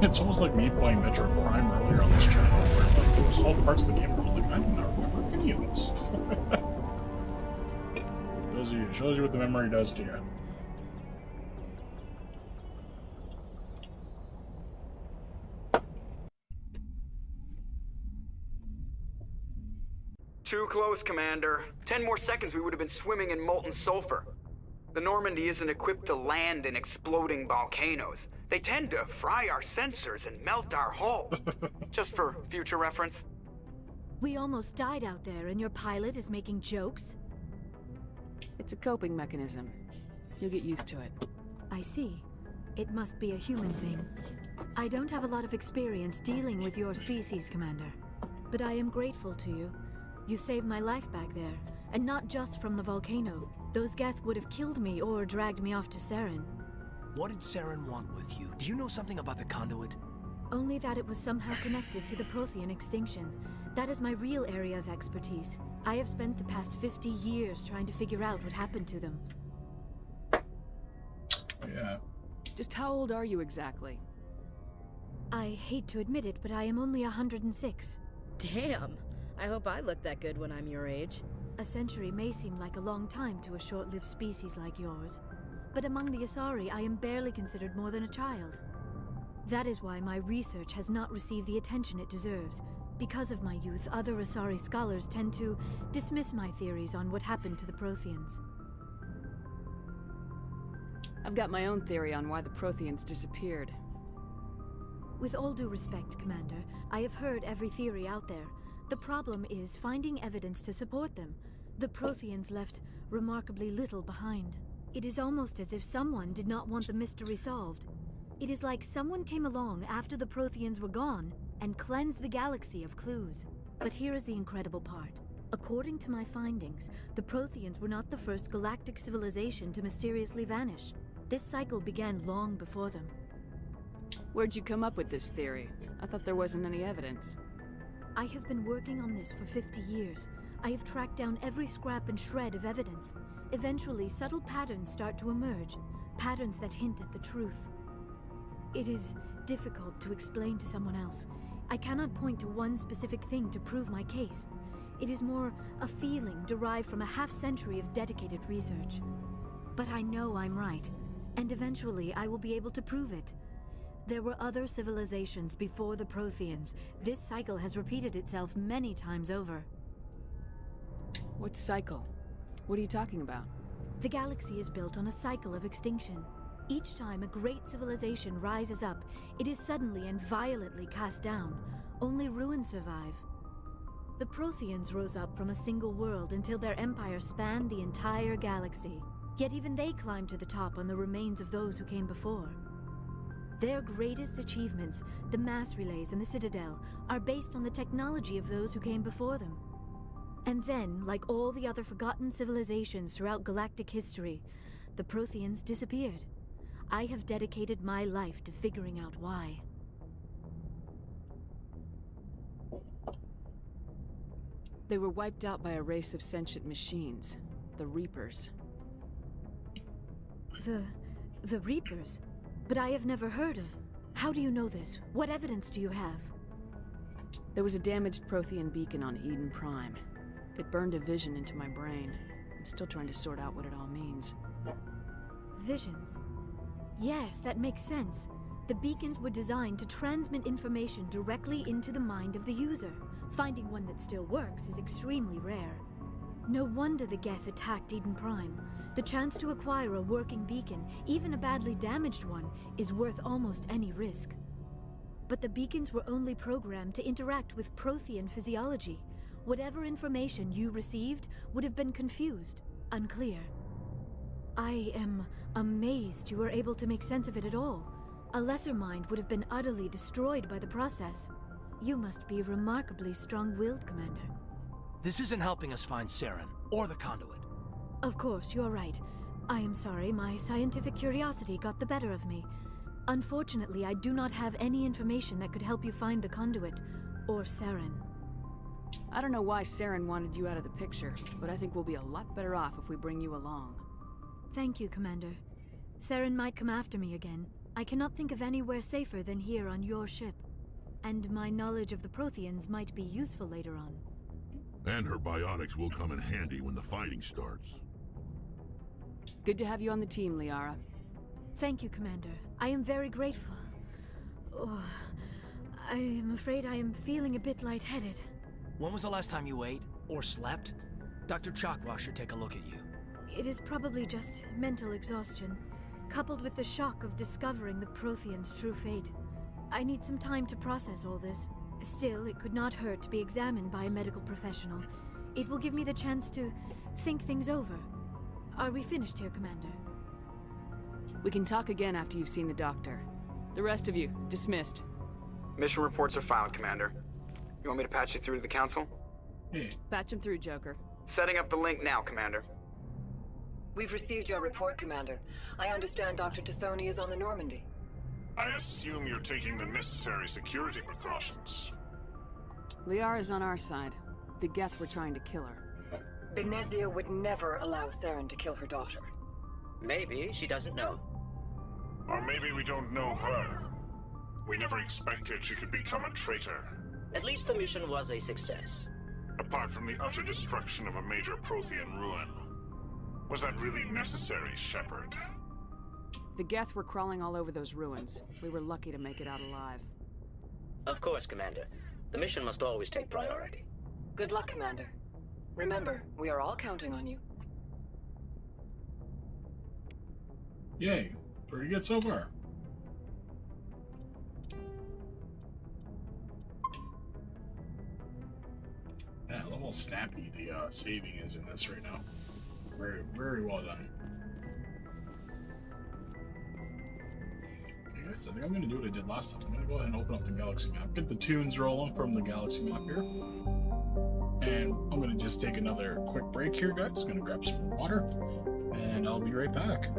It's almost like me playing Metro Prime earlier on this channel, where like there was whole parts of the game where I was like, I do not remember any of this. Shows you what the memory does to you. Too close, Commander. 10 more seconds we would have been swimming in molten sulfur. The Normandy isn't equipped to land in exploding volcanoes. They tend to fry our sensors and melt our hull. Just for future reference. We almost died out there, and your pilot is making jokes? It's a coping mechanism. You'll get used to it. I see. It must be a human thing. I don't have a lot of experience dealing with your species, Commander. But I am grateful to you. You saved my life back there, and not just from the volcano. Those Geth would have killed me or dragged me off to Saren. What did Saren want with you? Do you know something about the conduit? Only that it was somehow connected to the Prothean extinction. That is my real area of expertise. I have spent the past 50 years trying to figure out what happened to them. Yeah. Just how old are you exactly? I hate to admit it, but I am only 106. Damn! I hope I look that good when I'm your age. A century may seem like a long time to a short-lived species like yours, but among the Asari, I am barely considered more than a child. That is why my research has not received the attention it deserves. Because of my youth, other Asari scholars tend to dismiss my theories on what happened to the Protheans. I've got my own theory on why the Protheans disappeared. With all due respect, Commander, I have heard every theory out there. The problem is finding evidence to support them. The Protheans left remarkably little behind. It is almost as if someone did not want the mystery solved. It is like someone came along after the Protheans were gone and cleansed the galaxy of clues. But here is the incredible part. According to my findings, the Protheans were not the first galactic civilization to mysteriously vanish. This cycle began long before them. Where'd you come up with this theory? I thought there wasn't any evidence. I have been working on this for 50 years. I have tracked down every scrap and shred of evidence. Eventually, subtle patterns start to emerge, patterns that hint at the truth. It is difficult to explain to someone else. I cannot point to one specific thing to prove my case. It is more a feeling derived from a half-century of dedicated research. But I know I'm right, and eventually I will be able to prove it. There were other civilizations before the Protheans. This cycle has repeated itself many times over. What cycle? What are you talking about? The galaxy is built on a cycle of extinction. Each time a great civilization rises up, it is suddenly and violently cast down. Only ruins survive. The Protheans rose up from a single world until their empire spanned the entire galaxy. Yet even they climbed to the top on the remains of those who came before. Their greatest achievements, the mass relays and the Citadel, are based on the technology of those who came before them. And then, like all the other forgotten civilizations throughout galactic history, the Protheans disappeared. I have dedicated my life to figuring out why. They were wiped out by a race of sentient machines, the Reapers. The Reapers? But I have never heard of. How do you know this? What evidence do you have? There was a damaged Prothean beacon on Eden Prime. It burned a vision into my brain. I'm still trying to sort out what it all means. Visions? Yes, that makes sense. The beacons were designed to transmit information directly into the mind of the user. Finding one that still works is extremely rare. No wonder the Geth attacked Eden Prime. The chance to acquire a working beacon, even a badly damaged one, is worth almost any risk. But the beacons were only programmed to interact with Prothean physiology. Whatever information you received would have been confused, unclear. I am amazed you were able to make sense of it at all. A lesser mind would have been utterly destroyed by the process. You must be remarkably strong-willed, Commander. This isn't helping us find Saren, or the conduit. Of course, you're right. I am sorry, my scientific curiosity got the better of me. Unfortunately, I do not have any information that could help you find the conduit, or Saren. I don't know why Saren wanted you out of the picture, but I think we'll be a lot better off if we bring you along. Thank you, Commander. Saren might come after me again. I cannot think of anywhere safer than here on your ship. And my knowledge of the Protheans might be useful later on. And her biotics will come in handy when the fighting starts. Good to have you on the team, Liara. Thank you, Commander. I am very grateful. Oh, I am afraid I am feeling a bit lightheaded. When was the last time you ate or slept? Dr. Chakwa should take a look at you. It is probably just mental exhaustion, coupled with the shock of discovering the Protheans' true fate. I need some time to process all this. Still, it could not hurt to be examined by a medical professional. It will give me the chance to think things over. Are we finished here, Commander? We can talk again after you've seen the doctor. The rest of you, dismissed. Mission reports are filed, Commander. You want me to patch you through to the Council? Patch him through, Joker. Setting up the link now, Commander. We've received your report, Commander. I understand Dr. Tassoni is on the Normandy. I assume you're taking the necessary security precautions. Liara's on our side. The Geth were trying to kill her. Benezia would never allow Saren to kill her daughter. Maybe she doesn't know. Or maybe we don't know her. We never expected she could become a traitor. At least the mission was a success. Apart from the utter destruction of a major Prothean ruin. Was that really necessary, Shepard? The Geth were crawling all over those ruins. We were lucky to make it out alive. Of course, Commander. The mission must always take priority. Good luck, Commander. Remember, we are all counting on you. Yay. Pretty good so far. Yeah, a little snappy the saving is in this right now. Very, very well done. Okay guys, I think I'm going to do what I did last time. I'm going to go ahead and open up the galaxy map. Get the tunes rolling from the galaxy map here. And I'm going to just take another quick break here, guys. Going to grab some water. And I'll be right back.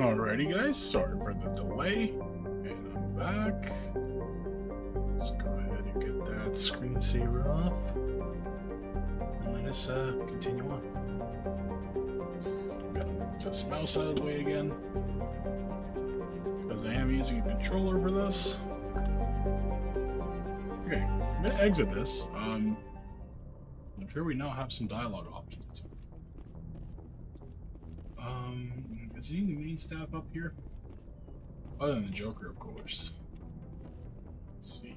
Alrighty guys, sorry for the delay, and I'm back. Let's go ahead and get that screensaver off. And let us continue on. Got this mouse out of the way again, because I am using a controller for this. Okay, I'm gonna exit this. I'm sure we now have some dialogue options. Is any of the main staff up here? Other than the Joker, of course. Let's see.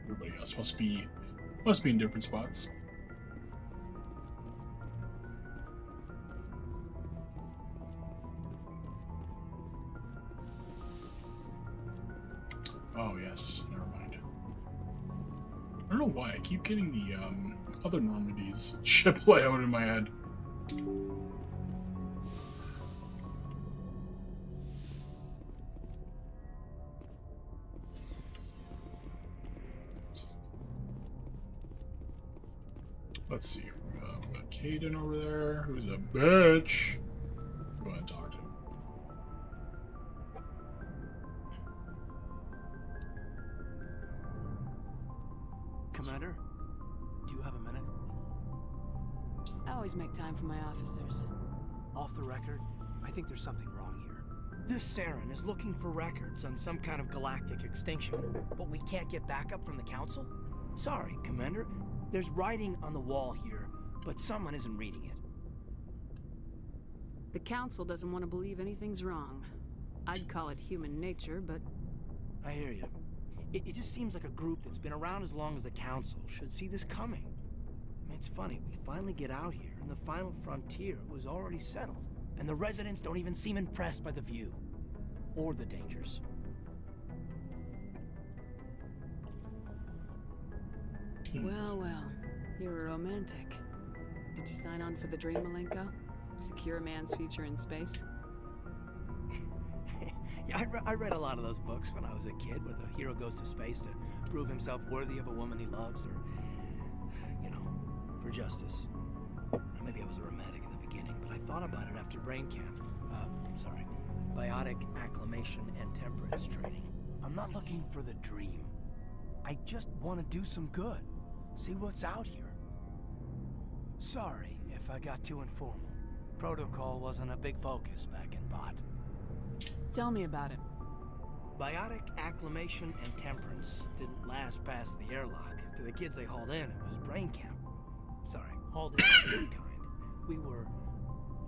Everybody else must be in different spots. Oh yes, never mind. I don't know why I keep getting the other Normandy's ship layout in my head. Let's see. We got Caden over there, who's a bitch. Go ahead and talk to him. Commander, do you have a minute? I always make time for my officers. Off the record, I think there's something wrong here. This Saren is looking for records on some kind of galactic extinction, but we can't get backup from the Council? Sorry, Commander. There's writing on the wall here, but someone isn't reading it. The Council doesn't want to believe anything's wrong. I'd call it human nature, but... I hear you. It just seems like a group that's been around as long as the Council should see this coming. I mean, it's funny, we finally get out here, and the final frontier was already settled. And the residents don't even seem impressed by the view. Or the dangers. Well, well. You're a romantic. Did you sign on for the dream, Malenko? Secure a man's future in space? Yeah, I read a lot of those books when I was a kid, where the hero goes to space to prove himself worthy of a woman he loves, or, you know, for justice. Or maybe I was a romantic in the beginning, but I thought about it after brain camp. Biotic acclimation and temperance training. I'm not looking for the dream. I just want to do some good. See what's out here. Sorry if I got too informal. Protocol wasn't a big focus back in Bot. Tell me about it. Biotic acclimation and temperance didn't last past the airlock. To the kids they hauled in, it was brain camp. Sorry, hauled in of your kind. We were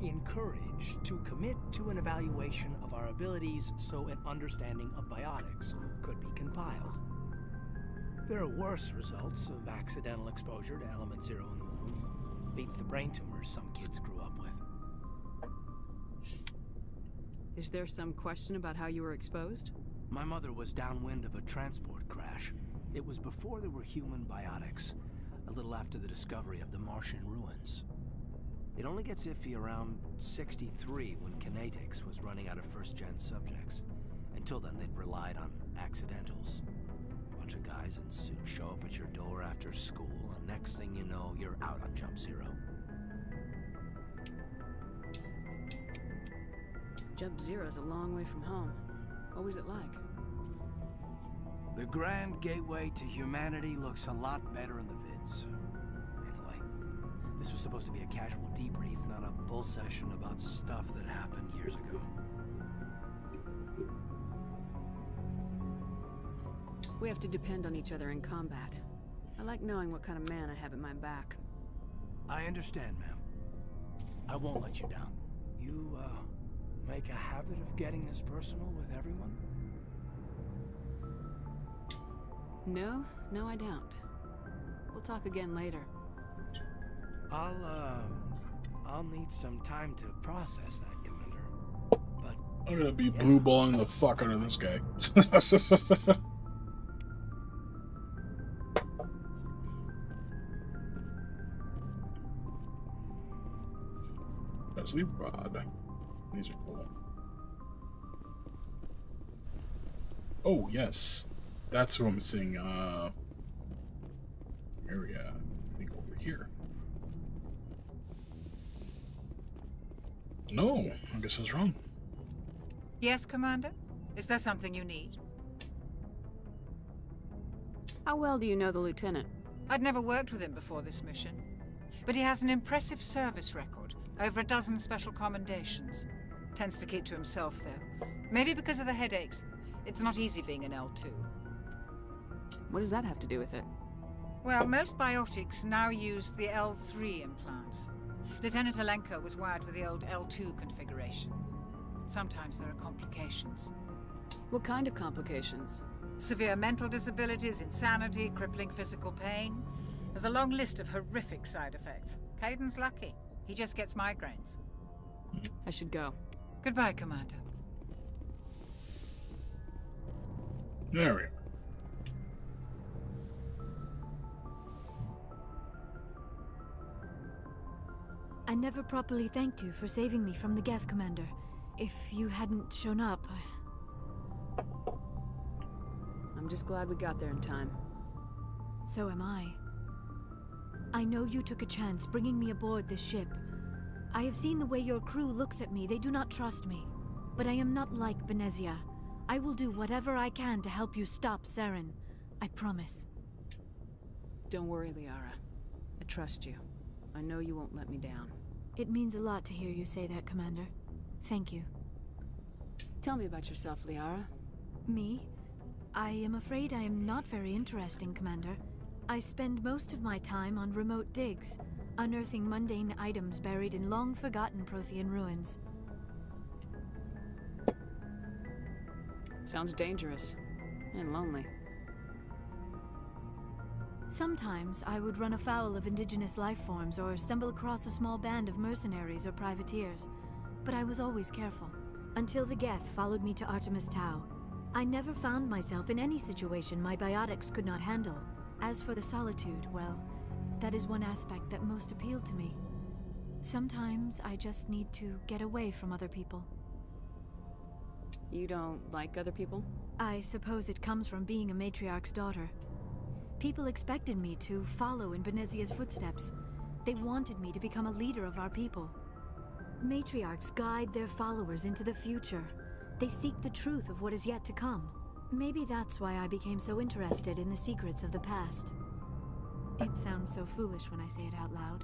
encouraged to commit to an evaluation of our abilities so an understanding of biotics could be compiled. There are worse results of accidental exposure to element 0 in the womb. Beats the brain tumors some kids grew up with. Is there some question about how you were exposed? My mother was downwind of a transport crash. It was before there were human biotics, a little after the discovery of the Martian ruins. It only gets iffy around 63 when Kinetics was running out of first-gen subjects. Until then, they'd relied on accidentals. A bunch of guys in suits show up at your door after school, and next thing you know, you're out on Jump Zero. Jump Zero's a long way from home. What was it like? The grand gateway to humanity looks a lot better in the vids. Anyway, this was supposed to be a casual debrief, not a bull session about stuff that happened years ago. We have to depend on each other in combat. I like knowing what kind of man I have at my back. I understand, ma'am. I won't let you down. You, make a habit of getting this personal with everyone? No, I don't. We'll talk again later. I'll need some time to process that, Commander. But I'm gonna be blue balling the fuck out of this guy. That's the rod. These are cool. Oh, yes. That's what I'm seeing. Area. I think over here. No, I guess I was wrong. Yes, Commander? Is there something you need? How well do you know the Lieutenant? I'd never worked with him before this mission. But he has an impressive service record. Over a dozen special commendations. Tends to keep to himself, though. Maybe because of the headaches. It's not easy being an L2. What does that have to do with it? Well, most biotics now use the L3 implants. Lieutenant Alenko was wired with the old L2 configuration. Sometimes there are complications. What kind of complications? Severe mental disabilities, insanity, crippling physical pain. There's a long list of horrific side effects. Caden's lucky. He just gets migraines. I should go. Goodbye, Commander. There we are. I never properly thanked you for saving me from the Geth, Commander. If you hadn't shown up, I'm just glad we got there in time. So am I. I know you took a chance bringing me aboard this ship. I have seen the way your crew looks at me. They do not trust me. But I am not like Benezia. I will do whatever I can to help you stop Saren. I promise. Don't worry, Liara. I trust you. I know you won't let me down. It means a lot to hear you say that, Commander. Thank you. Tell me about yourself, Liara. Me? I am afraid I am not very interesting, Commander. I spend most of my time on remote digs, unearthing mundane items buried in long-forgotten Prothean ruins. Sounds dangerous. And lonely. Sometimes I would run afoul of indigenous life forms or stumble across a small band of mercenaries or privateers. But I was always careful. Until the Geth followed me to Artemis Tau. I never found myself in any situation my biotics could not handle. As for the solitude, well, that is one aspect that most appealed to me. Sometimes I just need to get away from other people. You don't like other people? I suppose it comes from being a matriarch's daughter. People expected me to follow in Benezia's footsteps. They wanted me to become a leader of our people. Matriarchs guide their followers into the future. They seek the truth of what is yet to come. Maybe that's why I became so interested in the secrets of the past. It sounds so foolish when I say it out loud.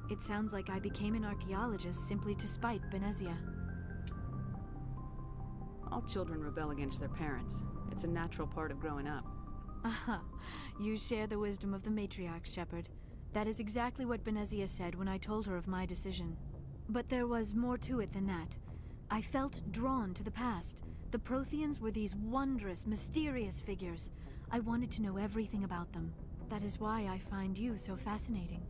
It sounds like I became an archaeologist simply to spite Benezia. All children rebel against their parents. It's a natural part of growing up. Aha, you share the wisdom of the matriarch, Shepard. That is exactly what Benezia said when I told her of my decision. But there was more to it than that. I felt drawn to the past. The Protheans were these wondrous, mysterious figures. I wanted to know everything about them. That is why I find you so fascinating.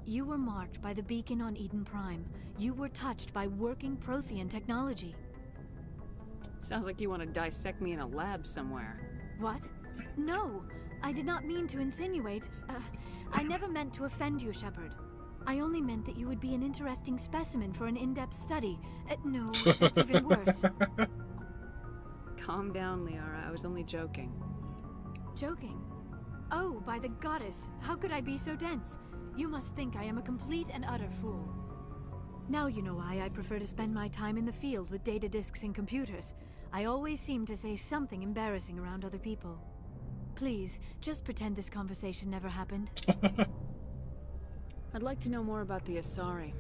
You were marked by the beacon on Eden Prime. You were touched by working Prothean technology. Sounds like you want to dissect me in a lab somewhere. What? No, I did not mean to insinuate. I never meant to offend you, Shepard. I only meant that you would be an interesting specimen for an in-depth study. No, that's even worse. Calm down, Liara. I was only joking. Joking? Oh, by the goddess, how could I be so dense? You must think I am a complete and utter fool. Now you know why I prefer to spend my time in the field with data disks and computers. I always seem to say something embarrassing around other people. Please, just pretend this conversation never happened. I'd like to know more about the Asari.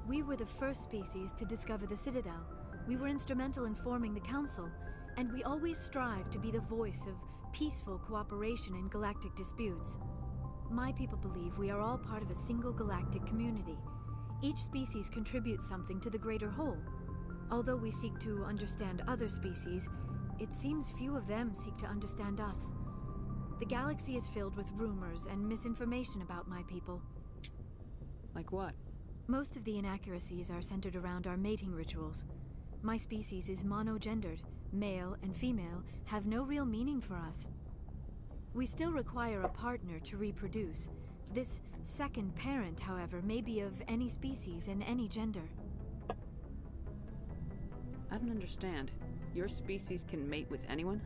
We were the first species to discover the Citadel. We were instrumental in forming the Council, and we always strive to be the voice of peaceful cooperation in galactic disputes. My people believe we are all part of a single galactic community. Each species contributes something to the greater whole. Although we seek to understand other species, it seems few of them seek to understand us. The galaxy is filled with rumors and misinformation about my people. Like what? Most of the inaccuracies are centered around our mating rituals. My species is monogendered. Male and female have no real meaning for us. We still require a partner to reproduce. This second parent, however, may be of any species and any gender. I don't understand. Your species can mate with anyone?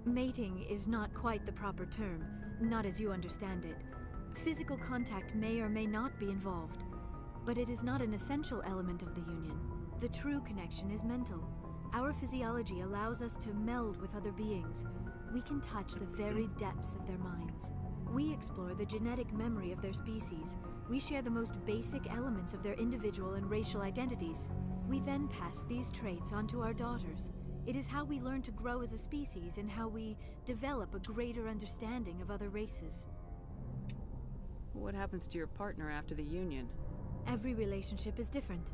Mating is not quite the proper term, not as you understand it. Physical contact may or may not be involved, but it is not an essential element of the union. The true connection is mental. Our physiology allows us to meld with other beings. We can touch the very depths of their minds. We explore the genetic memory of their species. We share the most basic elements of their individual and racial identities. We then pass these traits on to our daughters. It is how we learn to grow as a species and how we develop a greater understanding of other races. What happens to your partner after the union? Every relationship is different.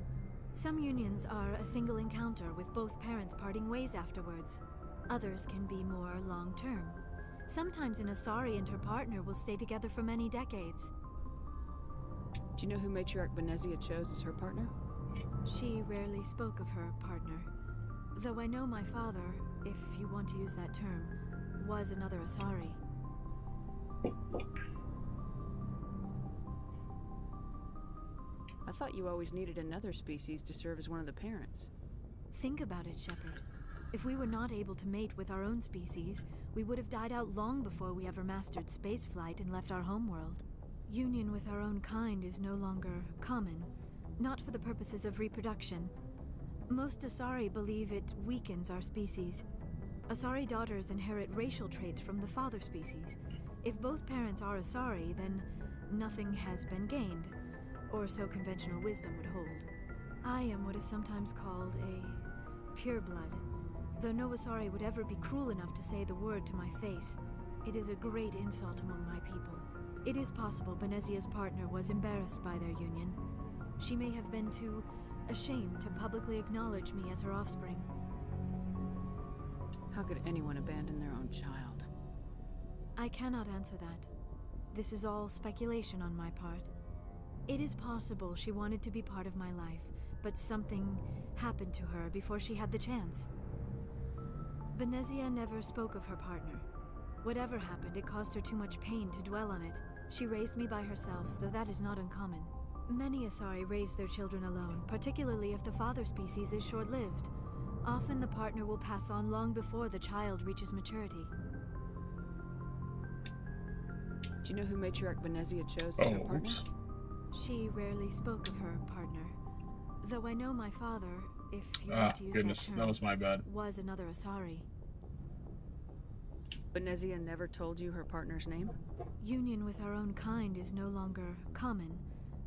Some unions are a single encounter with both parents parting ways afterwards. Others can be more long-term. Sometimes an Asari and her partner will stay together for many decades. Do you know who Matriarch Benezia chose as her partner? She rarely spoke of her partner. Though I know my father, if you want to use that term, was another Asari. I thought you always needed another species to serve as one of the parents. Think about it, Shepard. If we were not able to mate with our own species, we would have died out long before we ever mastered spaceflight and left our homeworld. Union with our own kind is no longer common, not for the purposes of reproduction. Most Asari believe it weakens our species. Asari daughters inherit racial traits from the father species. If both parents are Asari, then nothing has been gained, or so conventional wisdom would hold. I am what is sometimes called a pureblood. Though no Asari would ever be cruel enough to say the word to my face, it is a great insult among my people. It is possible Benezia's partner was embarrassed by their union. She may have been too ashamed to publicly acknowledge me as her offspring. How could anyone abandon their own child? I cannot answer that. This is all speculation on my part. It is possible she wanted to be part of my life, but something happened to her before she had the chance. Benezia never spoke of her partner. Whatever happened, it caused her too much pain to dwell on it. She raised me by herself, though that is not uncommon. Many Asari raise their children alone, particularly if the father species is short-lived. Often the partner will pass on long before the child reaches maturity. Do you know who Matriarch Benezia chose as her partner? Oops. She rarely spoke of her partner. Though I know my father, if you want to use goodness, that term, that was my bad. was another Asari. Benezia never told you her partner's name? Union with our own kind is no longer common,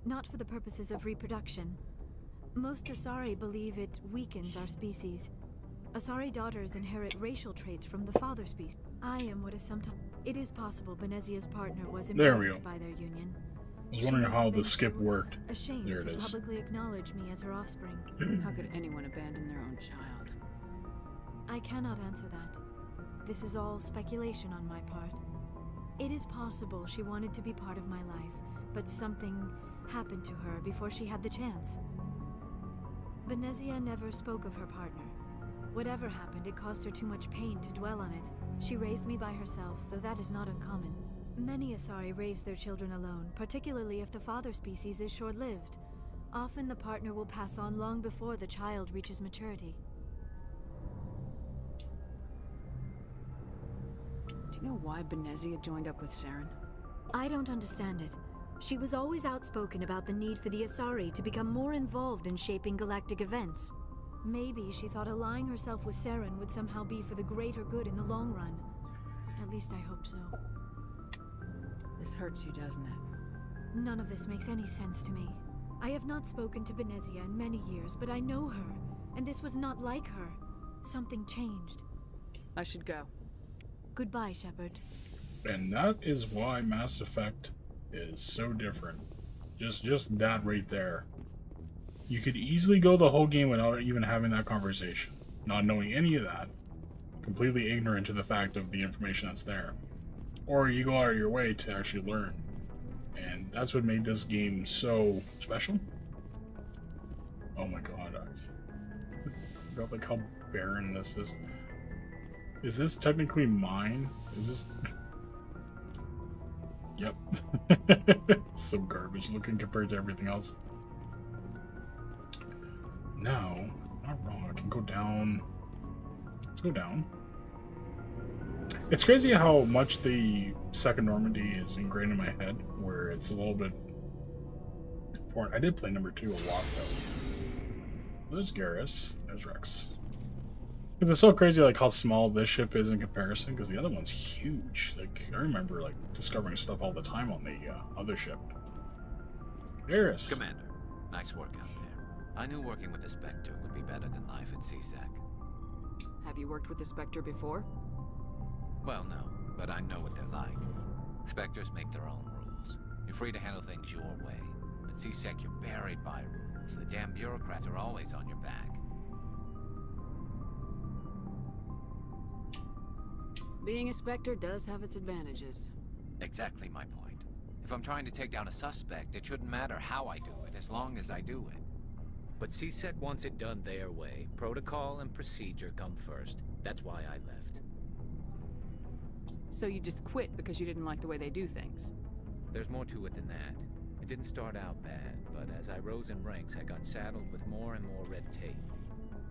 not for the purposes of reproduction. Most Asari believe it weakens our species. Asari daughters inherit racial traits from the father species. I am what is sometimes... It is possible Benezia's partner was embarrassed by their union. I was wondering how the skip worked. Ashamed There it to is. publicly acknowledge me as her offspring. How could anyone abandon their own child? I cannot answer that. This is all speculation on my part. It is possible she wanted to be part of my life, but something happened to her before she had the chance. Benezia never spoke of her partner. Whatever happened, it caused her too much pain to dwell on it. She raised me by herself, though that is not uncommon. Many Asari raise their children alone, particularly if the father species is short-lived. Often the partner will pass on long before the child reaches maturity. Do you know why Benezia joined up with Saren? I don't understand it. She was always outspoken about the need for the Asari to become more involved in shaping galactic events. Maybe she thought allying herself with Saren would somehow be for the greater good in the long run. At least I hope so. This hurts you, doesn't it? None of this makes any sense to me. I have not spoken to Benezia in many years, but I know her, and this was not like her. Something changed. I should go. Goodbye, Shepard. And that is why Mass Effect is so different. Just that right there. You could easily go the whole game without even having that conversation, not knowing any of that, completely ignorant to the fact of the information that's there. Or you go out of your way to actually learn. And that's what made this game so special. Oh my god, I forgot like how barren this is. Is this technically mine? Is this... Yep. So garbage looking compared to everything else. No, not wrong. I can go down. Let's go down. It's crazy how much the second Normandy is ingrained in my head, where it's a little bit foreign. I did play number 2 a lot though. There's Garrus. There's Rex. Because it's so crazy, like how small this ship is in comparison. Because the other one's huge. Like I remember, like discovering stuff all the time on the other ship. Garrus. Commander, nice work out there. I knew working with the Spectre would be better than life at CSEC. Have you worked with the Spectre before? Well, no, but I know what they're like. Spectres make their own rules. You're free to handle things your way. At CSEC, you're buried by rules. The damn bureaucrats are always on your back. Being a Spectre does have its advantages. Exactly my point. If I'm trying to take down a suspect, it shouldn't matter how I do it, as long as I do it. But CSEC wants it done their way. Protocol and procedure come first. That's why I left. So you just quit because you didn't like the way they do things? There's more to it than that. It didn't start out bad, but as I rose in ranks, I got saddled with more and more red tape.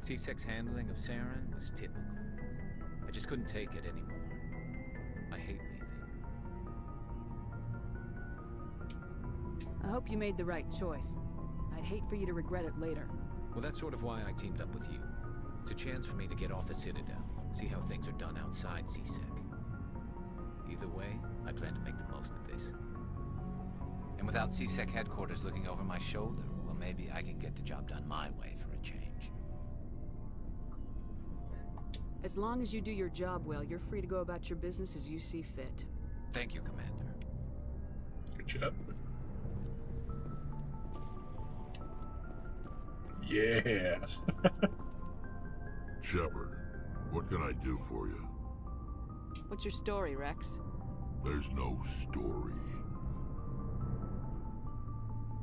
CSEC's handling of Saren was typical. I just couldn't take it anymore. I hate leaving. I hope you made the right choice. I'd hate for you to regret it later. Well, that's sort of why I teamed up with you. It's a chance for me to get off the Citadel, see how things are done outside CSEC. Either way, I plan to make the most of this. And without CSEC headquarters looking over my shoulder, well, maybe I can get the job done my way for a change. As long as you do your job well, you're free to go about your business as you see fit. Thank you, Commander. Good job. Yeah. Shepard, what can I do for you? What's your story, Rex? There's no story.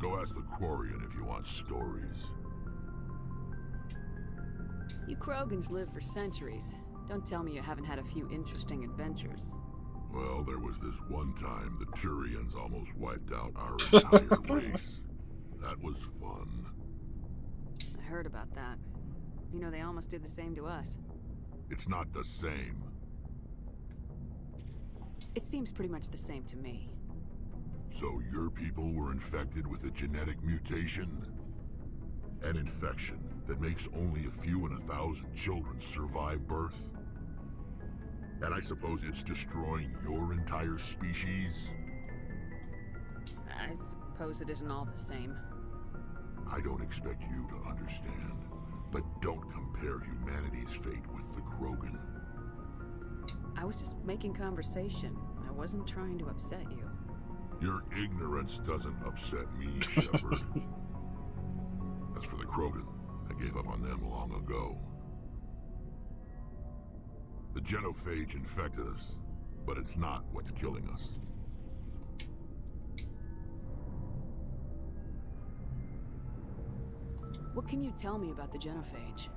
Go ask the Quarian if you want stories. You Krogans live for centuries. Don't tell me you haven't had a few interesting adventures. Well, there was this one time the Turians almost wiped out our entire race. That was fun. I heard about that. You know, they almost did the same to us. It's not the same. It seems pretty much the same to me. So your people were infected with a genetic mutation? An infection that makes only a few in 1,000 children survive birth? And I suppose it's destroying your entire species? I suppose it isn't all the same. I don't expect you to understand, but don't compare humanity's fate with the Krogan. I was just making conversation. I wasn't trying to upset you. Your ignorance doesn't upset me, Shepard. As for the Krogan, I gave up on them long ago. The genophage infected us, but it's not what's killing us. What can you tell me about the genophage?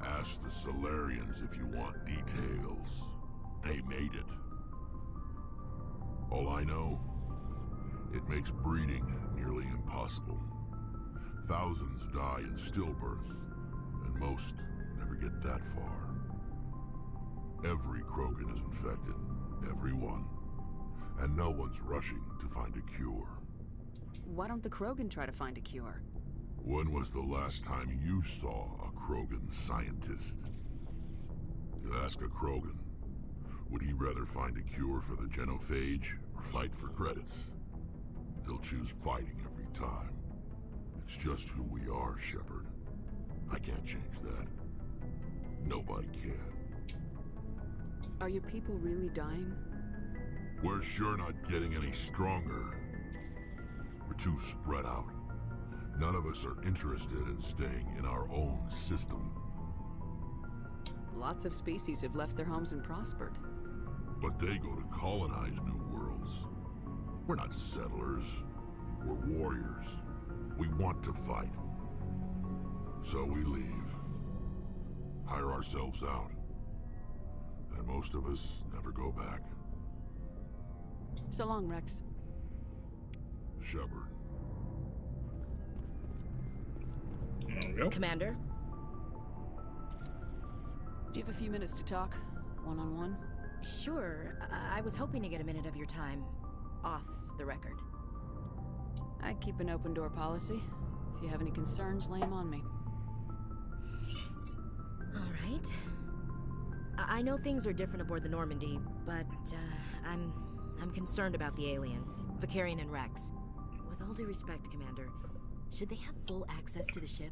Ask the Solarians if you want details. They made it. All I know, it makes breeding nearly impossible. Thousands die in stillbirth, and most never get that far. Every Krogan is infected, every one. And no one's rushing to find a cure. Why don't the Krogan try to find a cure? When was the last time you saw a Krogan scientist? You ask a Krogan, would he rather find a cure for the genophage or fight for credits? He'll choose fighting every time. It's just who we are, Shepard. I can't change that. Nobody can. Are your people really dying? We're sure not getting any stronger. We're too spread out. None of us are interested in staying in our own system. Lots of species have left their homes and prospered. But they go to colonize new worlds. We're not settlers. We're warriors. We want to fight. So we leave. Hire ourselves out. And most of us never go back. So long, Rex. Shepard. There we go. Commander? Do you have a few minutes to talk? One-on-one? Sure. I was hoping to get a minute of your time. Off the record. I keep an open door policy. If you have any concerns, lay them on me. All right. I know things are different aboard the Normandy, but I'm concerned about the aliens, Vicarian and Rex. With all due respect, Commander, should they have full access to the ship?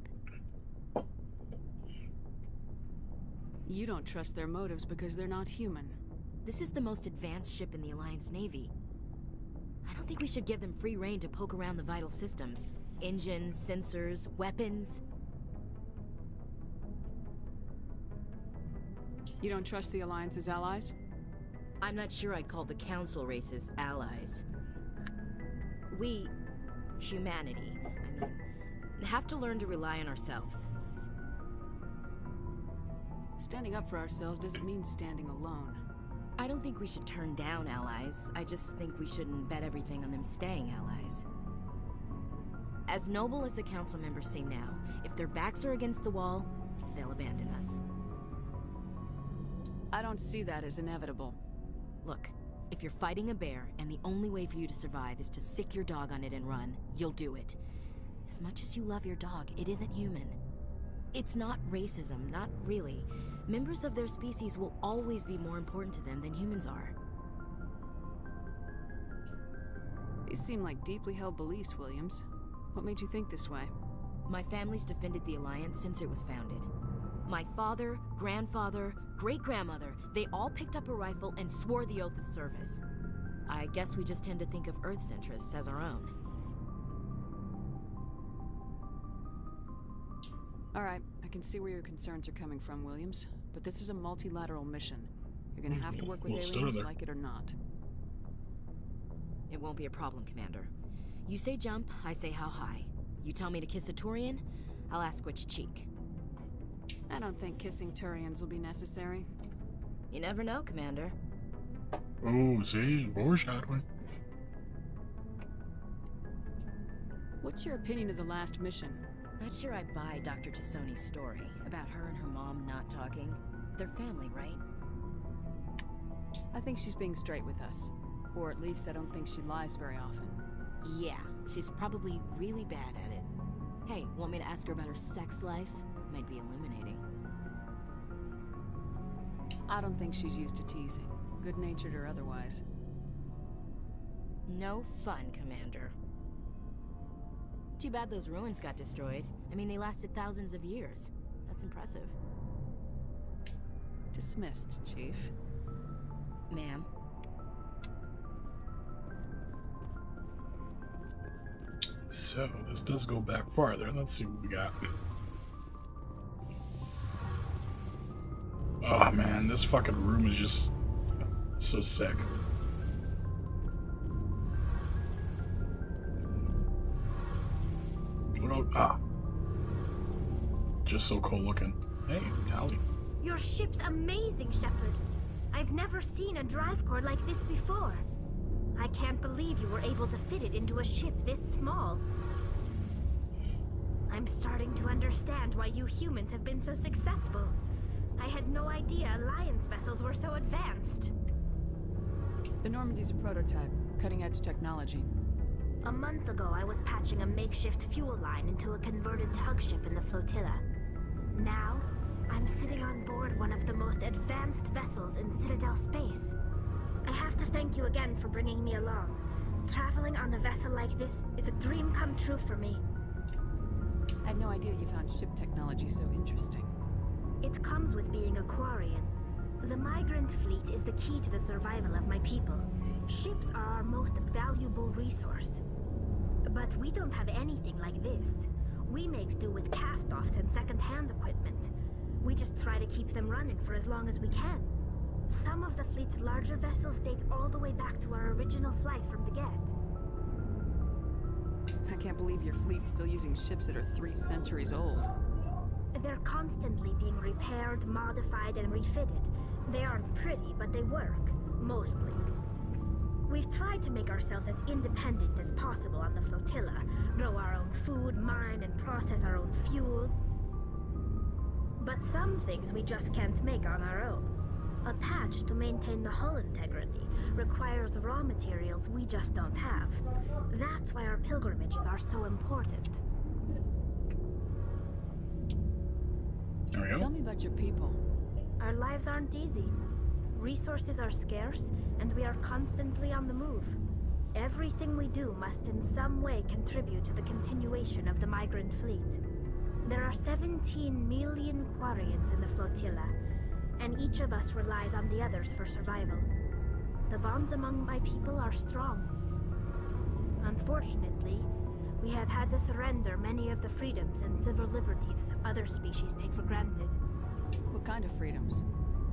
You don't trust their motives because they're not human. This is the most advanced ship in the Alliance Navy. I don't think we should give them free rein to poke around the vital systems. Engines, sensors, weapons. You don't trust the Alliance's allies? I'm not sure I'd call the Council races allies. We, humanity, have to learn to rely on ourselves. Standing up for ourselves doesn't mean standing alone. I don't think we should turn down allies. I just think we shouldn't bet everything on them staying allies. As noble as the council members seem now, if their backs are against the wall, they'll abandon us. I don't see that as inevitable. Look, if you're fighting a bear and the only way for you to survive is to sick your dog on it and run, you'll do it. As much as you love your dog, it isn't human. It's not racism, not really. Members of their species will always be more important to them than humans are. These seem like deeply held beliefs, Williams. What made you think this way? My family's defended the Alliance since it was founded. My father, grandfather, great-grandmother, they all picked up a rifle and swore the oath of service. I guess we just tend to think of Earth's interests as our own. All right, I can see where your concerns are coming from, Williams. But this is a multilateral mission. You're gonna have to work with aliens, like it or not. It won't be a problem, Commander. You say jump, I say how high. You tell me to kiss a Turian, I'll ask which cheek. I don't think kissing Turians will be necessary. You never know, Commander. Oh, see? Foreshadowing. What's your opinion of the last mission? Not sure I buy Dr. Tassoni's story about her and her mom not talking. They're family, right? I think she's being straight with us. Or at least I don't think she lies very often. Yeah, she's probably really bad at it. Hey, want me to ask her about her sex life? Might be illuminating. I don't think she's used to teasing, good-natured or otherwise. No fun, Commander. Too bad those ruins got destroyed. I mean, they lasted thousands of years. That's impressive. Dismissed, Chief. Ma'am. So, this does go back farther. Let's see what we got. Oh man, this fucking room is just so sick. Just so cool looking. Hey, howdy. Your ship's amazing, Shepard. I've never seen a drive core like this before. I can't believe you were able to fit it into a ship this small. I'm starting to understand why you humans have been so successful. I had no idea Alliance vessels were so advanced. The Normandy's a prototype, cutting-edge technology. A month ago, I was patching a makeshift fuel line into a converted tug ship in the flotilla. Now, I'm sitting on board one of the most advanced vessels in Citadel space. I have to thank you again for bringing me along. Traveling on a vessel like this is a dream come true for me. I had no idea you found ship technology so interesting. It comes with being a Quarian. The migrant fleet is the key to the survival of my people. Ships are our most valuable resource. But we don't have anything like this. We make do with cast-offs and second-hand equipment. We just try to keep them running for as long as we can. Some of the fleet's larger vessels date all the way back to our original flight from the Geth. I can't believe your fleet's still using ships that are 3 centuries old. They're constantly being repaired, modified, and refitted. They aren't pretty, but they work. Mostly. We've tried to make ourselves as independent as possible on the flotilla. Grow our own food, mine, and process our own fuel. But some things we just can't make on our own. A patch to maintain the hull integrity requires raw materials we just don't have. That's why our pilgrimages are so important. There we go. Tell me about your people. Our lives aren't easy. Resources are scarce, and we are constantly on the move. Everything we do must in some way contribute to the continuation of the migrant fleet. There are 17 million Quarians in the flotilla, and each of us relies on the others for survival. The bonds among my people are strong. Unfortunately, we have had to surrender many of the freedoms and civil liberties other species take for granted. What kind of freedoms?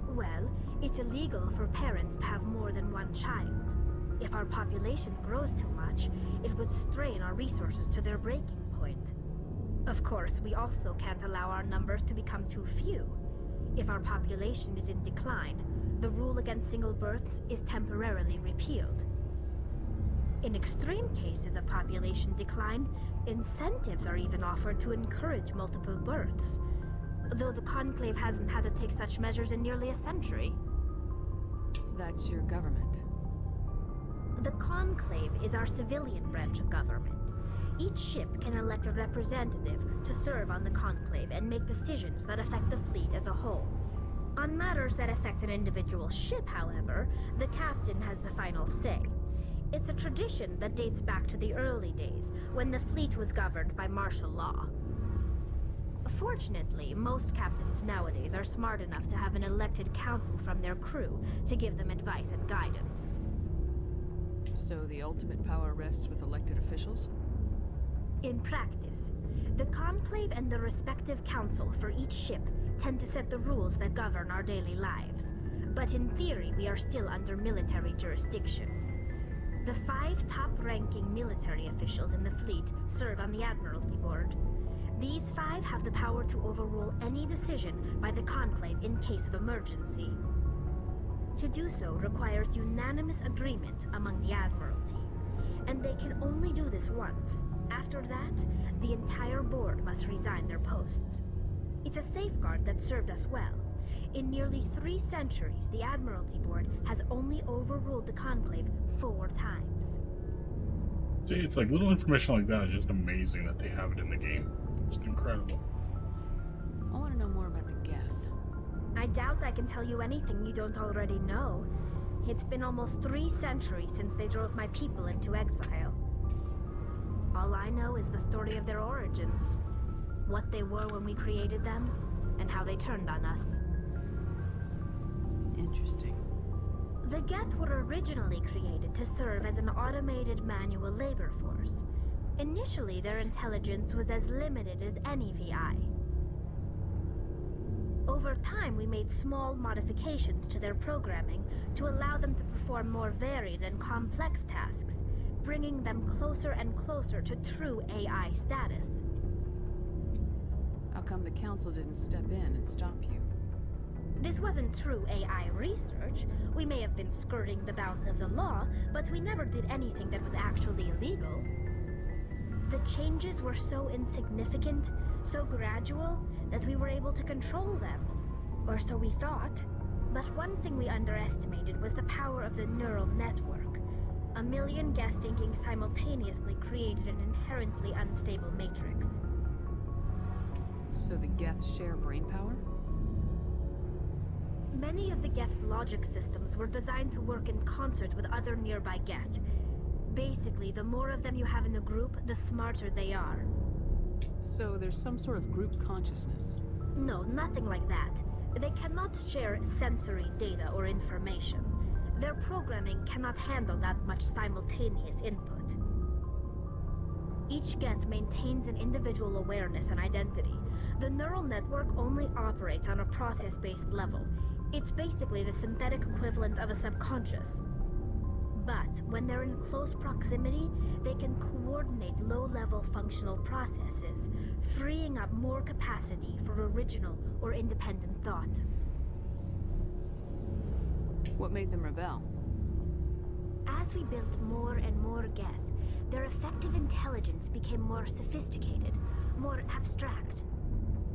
Well, it's illegal for parents to have more than one child. If our population grows too much, it would strain our resources to their breaking point. Of course, we also can't allow our numbers to become too few. If our population is in decline, the rule against single births is temporarily repealed. In extreme cases of population decline, incentives are even offered to encourage multiple births, though the Conclave hasn't had to take such measures in nearly a century. That's your government. The Conclave is our civilian branch of government. Each ship can elect a representative to serve on the Conclave and make decisions that affect the fleet as a whole. On matters that affect an individual ship, however, the captain has the final say. It's a tradition that dates back to the early days, when the fleet was governed by martial law. Fortunately, most captains nowadays are smart enough to have an elected council from their crew to give them advice and guidance. So the ultimate power rests with elected officials? In practice, the Conclave and the respective council for each ship tend to set the rules that govern our daily lives. But in theory, we are still under military jurisdiction. The 5 top-ranking military officials in the fleet serve on the Admiralty Board. These 5 have the power to overrule any decision by the Conclave in case of emergency. To do so requires unanimous agreement among the Admiralty, and they can only do this once. After that, the entire board must resign their posts. It's a safeguard that served us well. In nearly 3 centuries, the Admiralty Board has only overruled the Conclave 4 times. See, it's like little information like that is just amazing that they have it in the game. It's incredible. I want to know more about the Geth. I doubt I can tell you anything you don't already know. It's been almost 3 centuries since they drove my people into exile. All I know is the story of their origins, what they were when we created them, and how they turned on us. Interesting. The Geth were originally created to serve as an automated manual labor force. Initially, their intelligence was as limited as any VI. Over time, we made small modifications to their programming to allow them to perform more varied and complex tasks, bringing them closer and closer to true AI status. How come the Council didn't step in and stop you? This wasn't true AI research. We may have been skirting the bounds of the law, but we never did anything that was actually illegal. The changes were so insignificant, so gradual, that we were able to control them. Or so we thought. But one thing we underestimated was the power of the neural network. 1 million Geth thinking simultaneously created an inherently unstable matrix. So the Geth share brain power? Many of the Geth's logic systems were designed to work in concert with other nearby Geth. Basically, the more of them you have in a group, the smarter they are. So there's some sort of group consciousness? No, nothing like that. They cannot share sensory data or information. Their programming cannot handle that much simultaneous input. Each Geth maintains an individual awareness and identity. The neural network only operates on a process-based level. It's basically the synthetic equivalent of a subconscious. But when they're in close proximity, they can coordinate low-level functional processes, freeing up more capacity for original or independent thought. What made them rebel? As we built more and more Geth, their effective intelligence became more sophisticated, more abstract.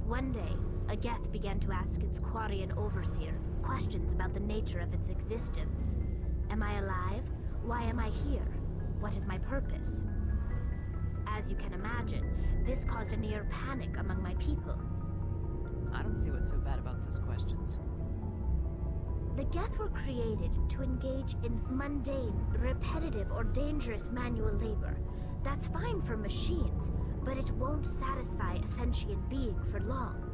One day, a Geth began to ask its Quarian overseer questions about the nature of its existence. Am I alive? Why am I here? What is my purpose? As you can imagine, this caused a near panic among my people. I don't see what's so bad about those questions. The Geth were created to engage in mundane, repetitive, or dangerous manual labor. That's fine for machines, but it won't satisfy a sentient being for long.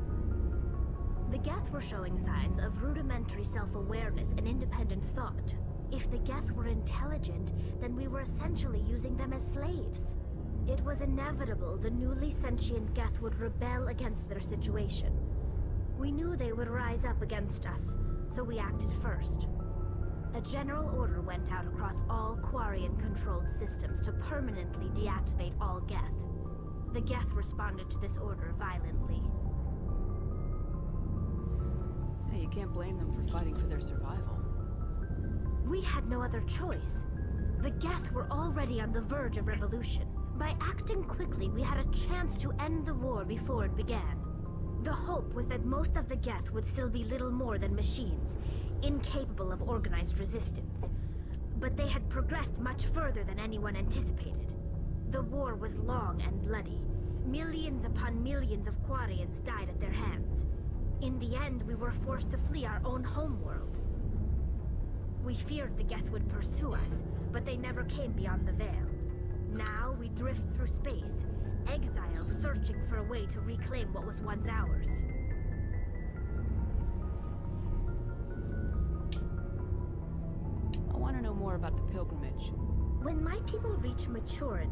The Geth were showing signs of rudimentary self-awareness and independent thought. If the Geth were intelligent, then we were essentially using them as slaves. It was inevitable the newly sentient Geth would rebel against their situation. We knew they would rise up against us, so we acted first. A general order went out across all Quarian-controlled systems to permanently deactivate all Geth. The Geth responded to this order violently. Hey, you can't blame them for fighting for their survival. We had no other choice. The Geth were already on the verge of revolution. By acting quickly, we had a chance to end the war before it began. The hope was that most of the Geth would still be little more than machines, incapable of organized resistance. But they had progressed much further than anyone anticipated. The war was long and bloody. Millions upon millions of Quarians died at their hands. In the end, we were forced to flee our own homeworld. We feared the Geth would pursue us, but they never came beyond the Veil. Now we drift through space, exiled, searching for a way to reclaim what was once ours. I want to know more about the pilgrimage. When my people reach maturity,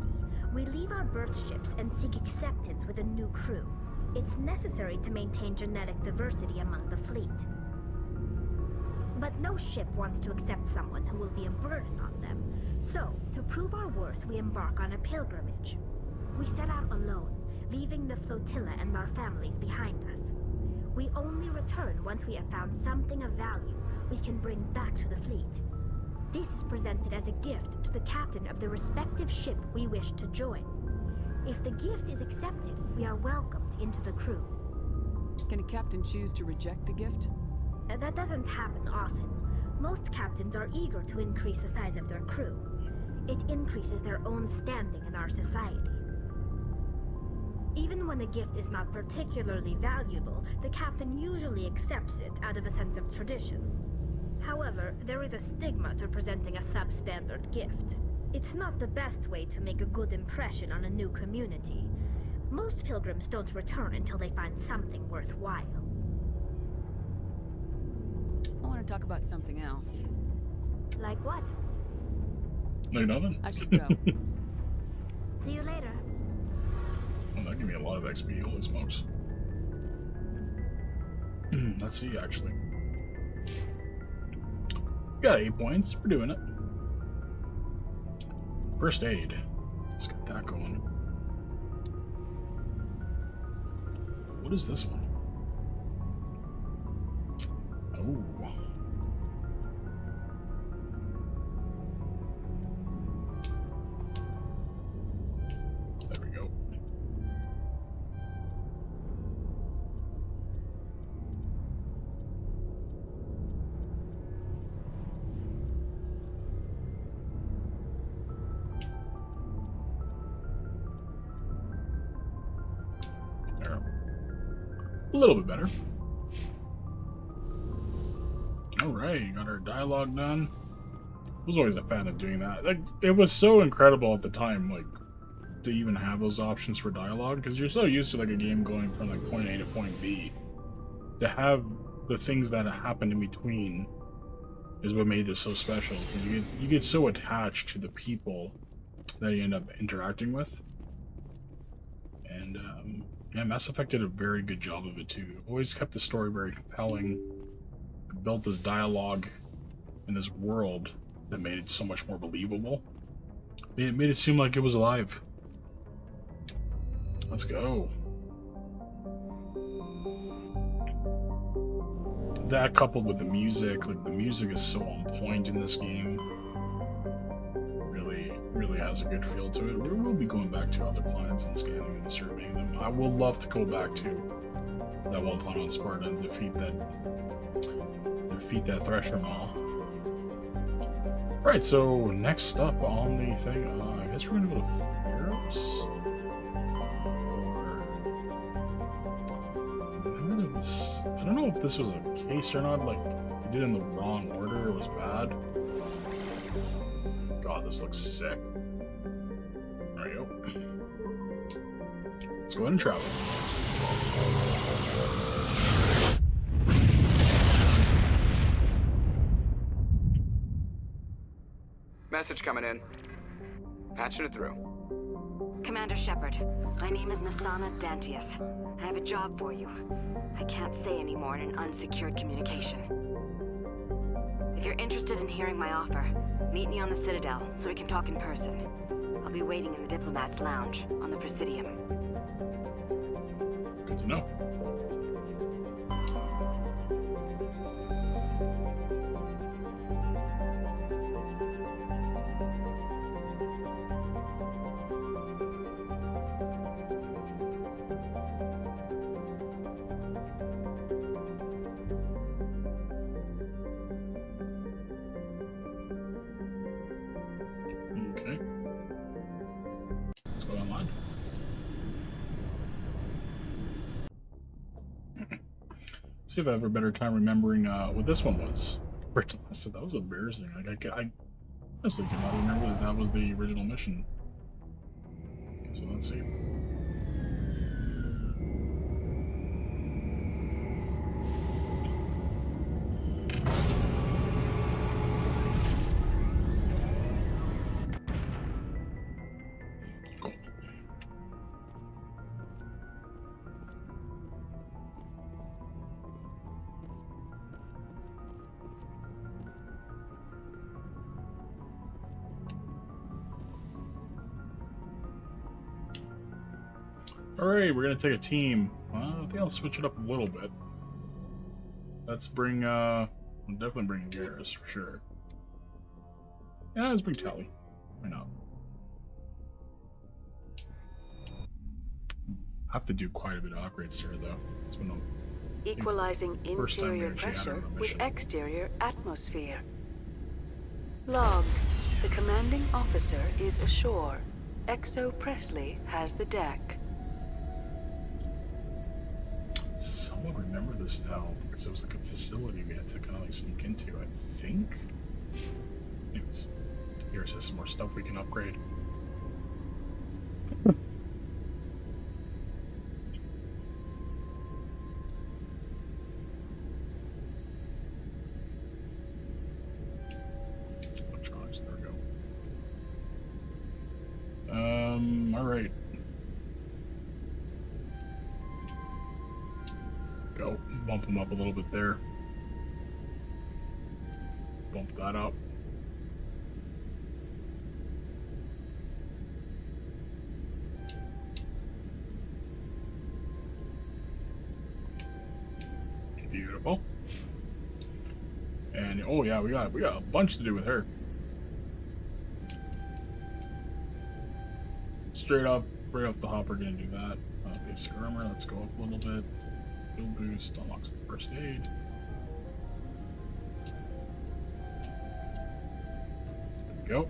we leave our birth ships and seek acceptance with a new crew. It's necessary to maintain genetic diversity among the fleet. But no ship wants to accept someone who will be a burden on them. So, to prove our worth, we embark on a pilgrimage. We set out alone, leaving the flotilla and our families behind us. We only return once we have found something of value we can bring back to the fleet. This is presented as a gift to the captain of the respective ship we wish to join. If the gift is accepted, we are welcomed into the crew. Can a captain choose to reject the gift? That doesn't happen often. Most captains are eager to increase the size of their crew. It increases their own standing in our society. Even when a gift is not particularly valuable, the captain usually accepts it out of a sense of tradition. However, there is a stigma to presenting a substandard gift. It's not the best way to make a good impression on a new community. Most pilgrims don't return until they find something worthwhile. I want to talk about something else. Like what? Like nothing. I should go. See you later. Oh, that gave me a lot of XP, holy smokes. Let's see, actually. We got 8 points, we're doing it. First aid. Let's get that going. What is this one? Oh. There we go. There. A little bit better. Alright, got our dialogue done. I was always a fan of doing that. Like, it was so incredible at the time, like, to even have those options for dialogue, because you're so used to like a game going from like point A to point B. To have the things that happen in between is what made this so special. You get so attached to the people that you end up interacting with. And yeah, Mass Effect did a very good job of it too. Always kept the story very compelling. Built this dialogue in this world that made it so much more believable. It made it seem like it was alive. Let's go. That coupled with the music, like the music is so on point in this game. Really has a good feel to it. We'll be going back to other planets and scanning and surveying them. I will love to go back to that will put on Sparta and defeat that Thresher Maw. Right, so next up on the thing, I guess we're gonna go to Ferris. I don't know if this was a case or not, like, we did it in the wrong order, it was bad. God, this looks sick. There we go. Let's go ahead and travel. Message coming in. Patching it through. Commander Shepard, my name is Nasana Dantius. I have a job for you. I can't say any more in an unsecured communication. If you're interested in hearing my offer, meet me on the Citadel so we can talk in person. I'll be waiting in the Diplomat's Lounge on the Presidium. Good to know. Okay. Let's go online. See if I have a better time remembering what this one was. Compared to last time. That was embarrassing. Like I honestly cannot remember that that was the original mission. So let's see. Alright, we're gonna take a team. I think I'll switch it up a little bit. Let's bring, I'll definitely bring Garrus for sure. Yeah, let's bring Tally. Why not? I have to do quite a bit of upgrades to her, though. It's been Equalizing first time interior we actually had her pressure on a with mission. exterior atmosphere. Logged. The commanding officer is ashore. Exo Presley has the deck. Somewhat remember this now, because it was like a facility we had to kind of like sneak into, I think? Anyways, here's some more stuff we can upgrade. Electronics, there we go. Alright. Go, bump them up a little bit there. Bump that up. Beautiful. And oh yeah, we got a bunch to do with her. Straight up, right off the hop, we're gonna do that. Basic armor, let's go up a little bit. Build boost unlocks the first aid. There we go.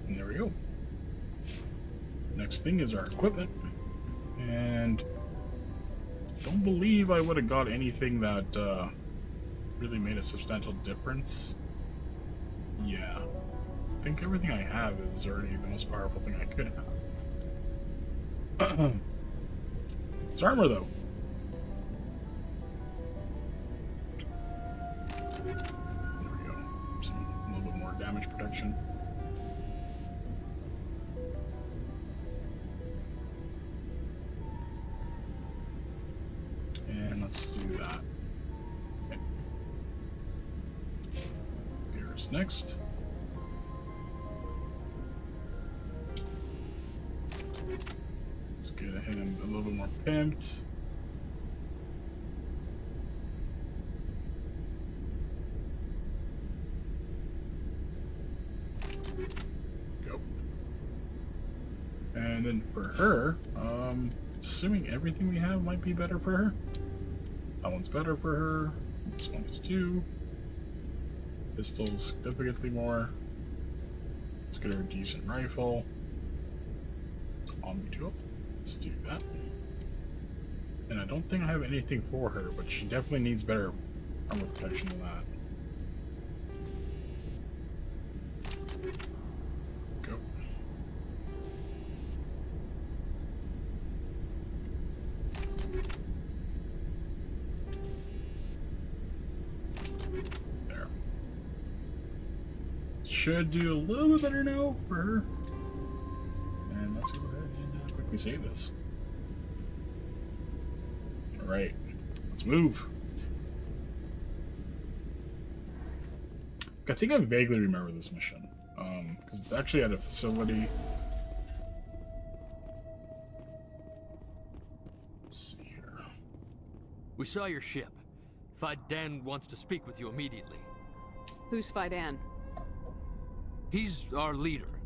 And there we go. Next thing is our equipment. And don't believe I would have got anything that really made a substantial difference. Yeah. I think everything I have is already the most powerful thing I could have. It's armor though. There we go. A little bit more damage protection. And let's do that. Okay. Here's next. Let's get ahead and a little bit more pimped. then for her, assuming everything we have might be better for her. That one's better for her. This one is too. Pistol's significantly more. Let's get her a decent rifle. On we do it. Let's do that. And I don't think I have anything for her, but she definitely needs better armor protection than that. Go. There. Should do a little bit better now for her. And let's go ahead and quickly save this. Alright, let's move. I think I vaguely remember this mission. Because it's actually at a facility. Let's see here. We saw your ship. Fidan wants to speak with you immediately. Who's Fidan? He's our leader.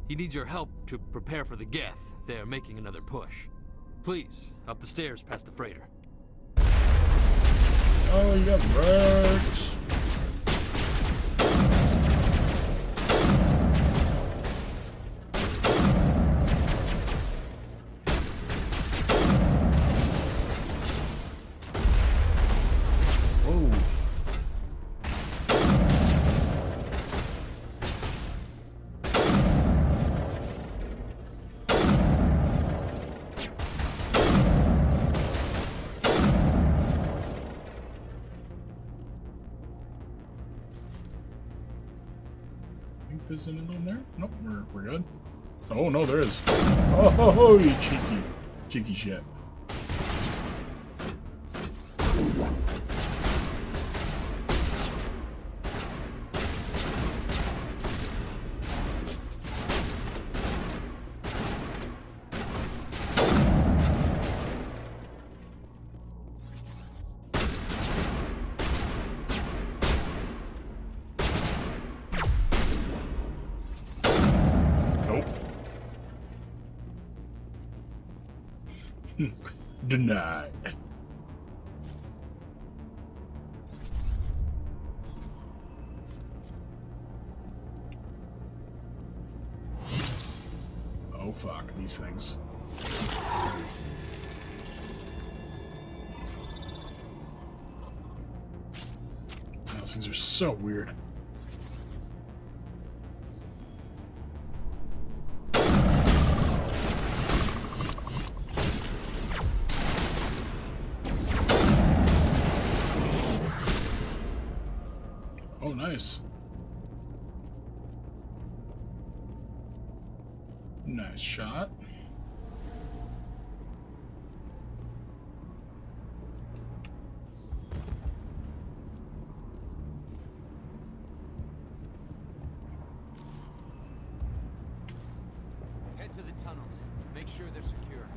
He needs your help to prepare for the Geth. They're making another push. Please, up the stairs past the freighter. Oh, you got wrecked. There's anything in there? Nope, we're good. Oh no, there is. Oh, you cheeky shit. Denied. Oh fuck, these things. Those things are so weird. Oh, nice. Nice shot. Head to the tunnels. Make sure they're secure.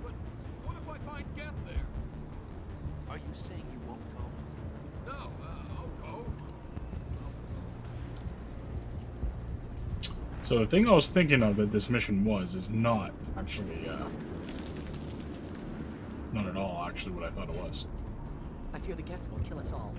But what if I find Geth there? Are you saying you won't go? No, I'll go. So the thing I was thinking of that this mission is not actually, not at all actually what I thought it was. I fear the Geth will kill us all.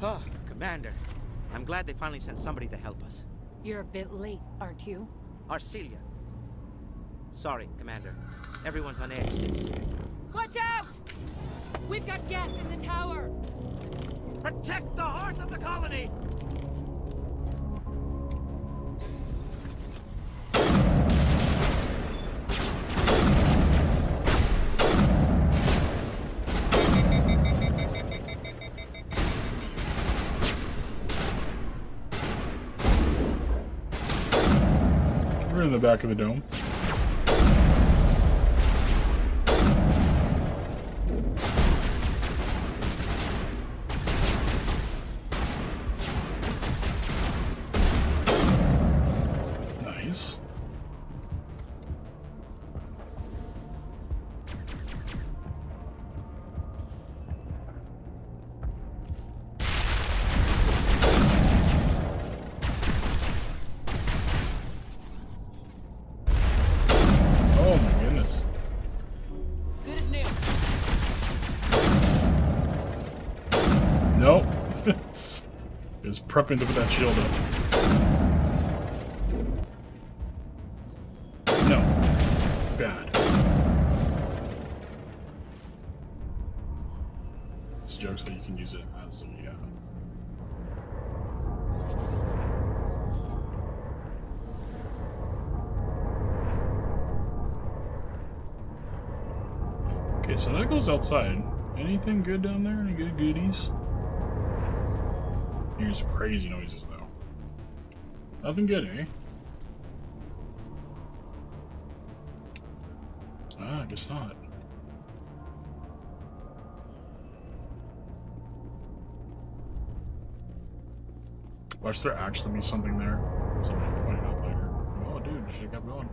Oh, Commander. I'm glad they finally sent somebody to help us. You're a bit late, aren't you? Arcelia. Sorry, Commander. Everyone's on edge since... Watch out! We've got Geth in the tower! Protect the heart of the colony! We're in the back of the dome. Nope. Is prepping to put that shield up. No. Bad. This joke so you can use it as a Okay, so that goes outside. Anything good down there? Any good goodies? Hear some crazy noises though. Nothing good, eh? Ah, I guess not. Watch there actually be something there. Something to point out later. Oh dude, you should've kept going.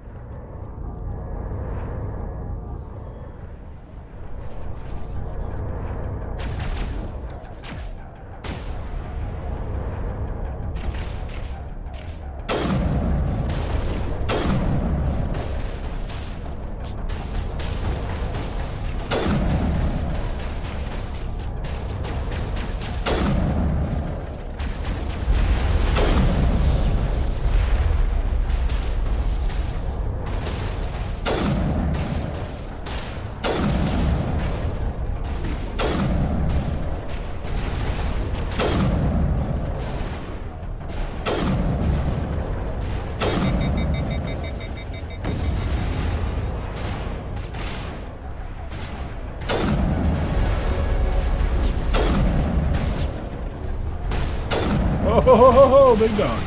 Oh, ho, ho, ho, ho, big dog.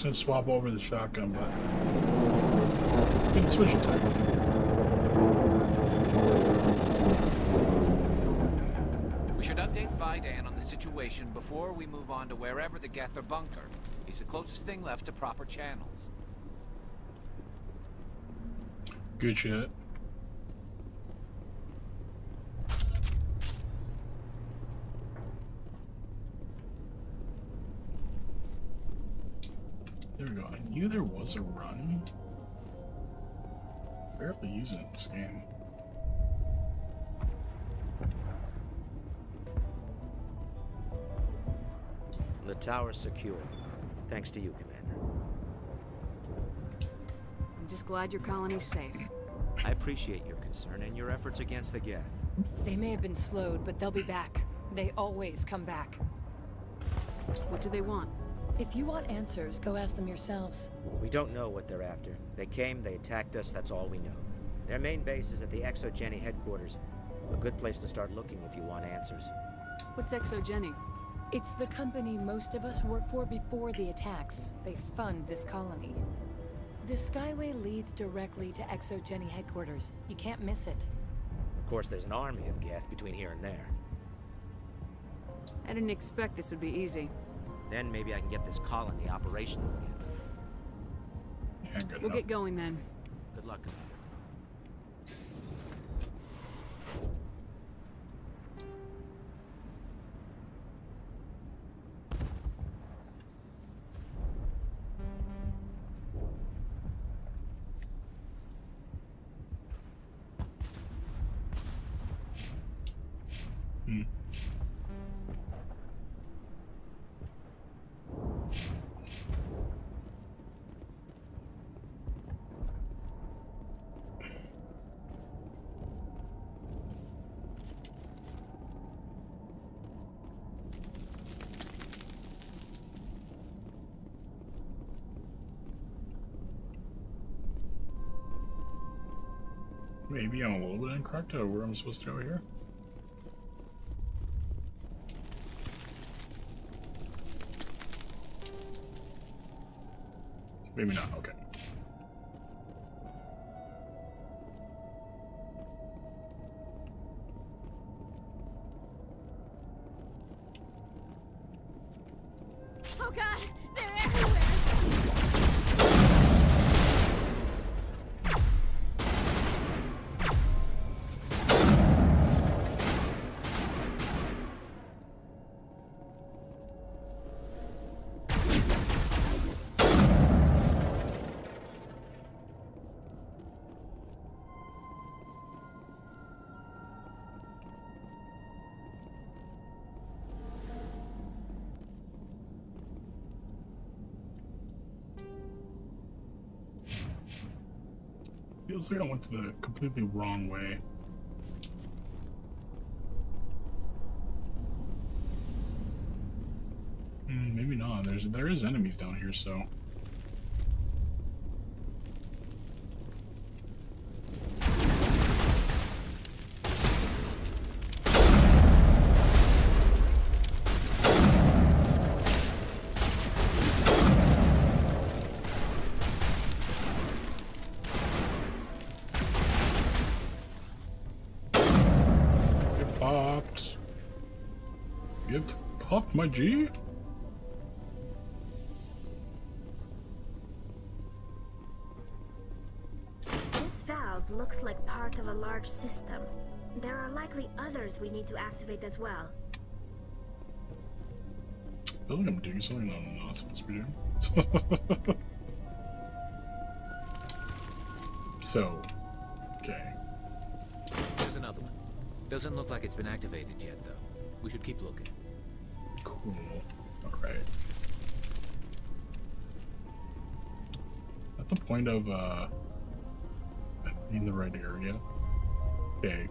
And swap over the shotgun, but you can switch attack. We should update Vidan on the situation before we move on to wherever the Geth are bunkered. He's the closest thing left to proper channels. Good shit. There we go. I knew there was a run. Barely using it in this game. The tower's secure. Thanks to you, Commander. I'm just glad your colony's safe. I appreciate your concern and your efforts against the Geth. They may have been slowed, but they'll be back. They always come back. What do they want? If you want answers, go ask them yourselves. We don't know what they're after. They came, they attacked us, that's all we know. Their main base is at the ExoGeni headquarters. A good place to start looking if you want answers. What's ExoGeni? It's the company most of us worked for before the attacks. They fund this colony. The Skyway leads directly to ExoGeni headquarters. You can't miss it. Of course, there's an army of Geth between here and there. I didn't expect this would be easy. Then maybe I can get this colony operational again. We'll get going then. Good luck, Commander. Maybe I'm a little bit incorrect on where I'm supposed to go here. Maybe not, okay. Feels like I went to the completely wrong way. Maybe not. There is enemies down here, so. Get popped. Get popped, my G. Looks like part of a large system. There are likely others we need to activate as well. I feel like I'm doing something I'm not supposed to be doing. So, okay. There's another one. Doesn't look like it's been activated yet, though. We should keep looking. Cool. Alright. At the point of, in the right area. Okay.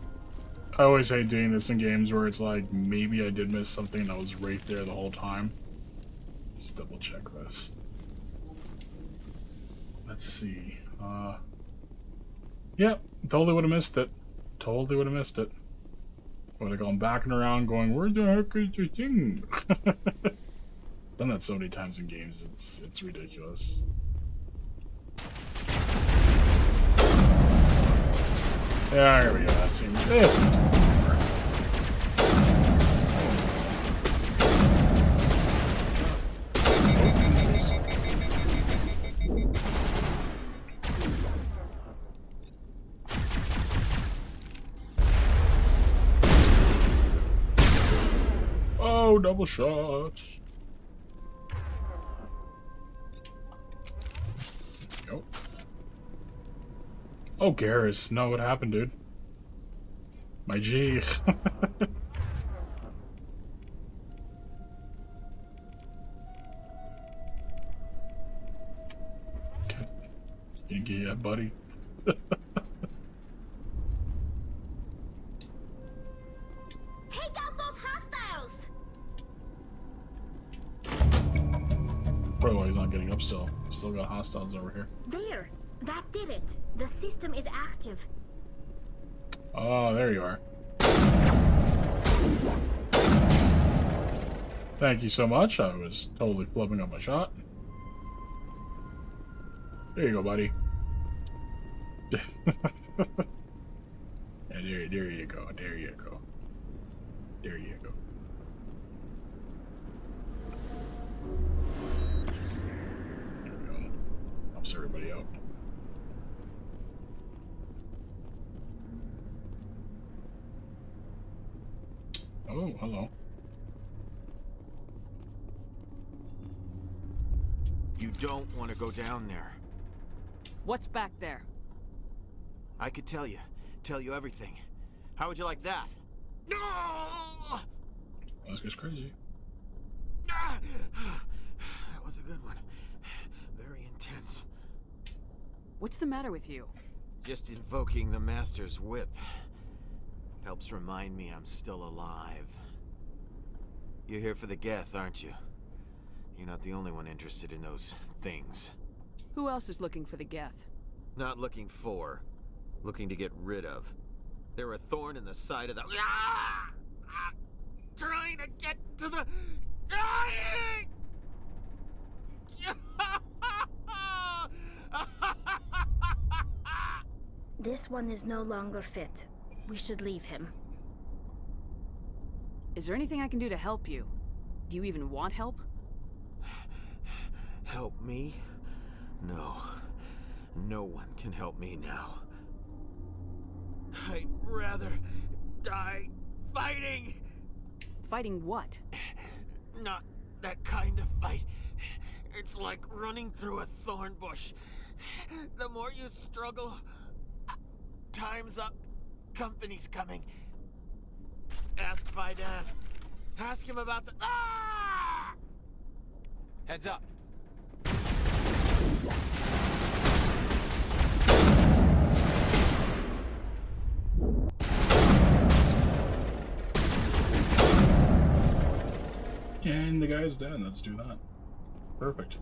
I always hate doing this in games where it's like, maybe I did miss something and I was right there the whole time. Just double check this. Let's see. Yep, totally would have missed it. Totally would have missed it. Would have gone back and around going, where the heck is your thing? Done that so many times in games, it's ridiculous. Yeah, here we go. That seems. Oh, double shot. Go. Oh, Garrus. No, what happened, dude? My G. Yeah, buddy. Take out those hostiles! Probably why he's not getting up still. Still got hostiles over here. There! That did it! The system is active. Oh, there you are. Thank you so much. I was totally flubbing up my shot. There you go, buddy. Yeah, there you go. There you go. There you go. There we go. Helps everybody out. Oh, hello. You don't want to go down there. What's back there? I could tell you everything. How would you like that? No! That's just crazy. That was a good one. Very intense. What's the matter with you? Just invoking the Master's whip. Helps remind me I'm still alive. You're here for the Geth, aren't you? You're not the only one interested in those things. Who else is looking for the Geth? Not looking for. Looking to get rid of. They're a thorn in the side of the... Trying to get to the... Dying! This one is no longer fit. We should leave him. Is there anything I can do to help you? Do you even want help? Help me? No. No one can help me now. I'd rather die fighting! Fighting what? Not that kind of fight. It's like running through a thorn bush. The more you struggle, time's up. Company's coming. Ask Faidan. Ask him about the... Ah! Heads up. guy's dead. Let's do that. Perfect.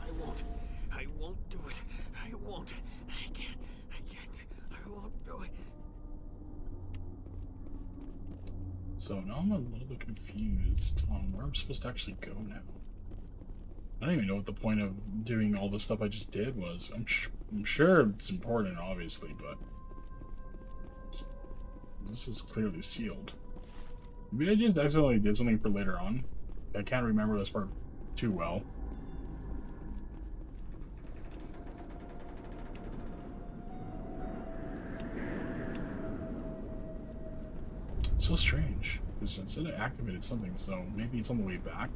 I won't do it. I won't. I can't. I won't do it. So now I'm a little bit confused on where I'm supposed to actually go now. I don't even know what the point of doing all the stuff I just did was. I'm sure it's important, obviously, but this is clearly sealed. Maybe I just accidentally did something for later on. I can't remember this part too well. So strange, because it said I activated something, so maybe it's on the way back.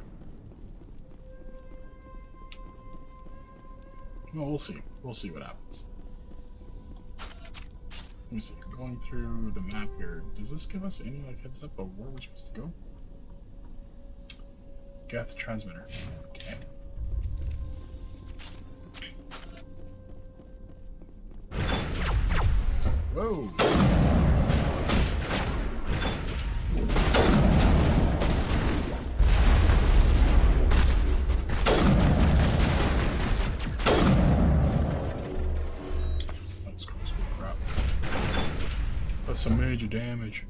Well, we'll see. We'll see what happens. Let me see. Going through the map here, does this give us any like heads up of where we're supposed to go? Geth transmitter. Okay. Whoa! That's close to crap. That's some major damage.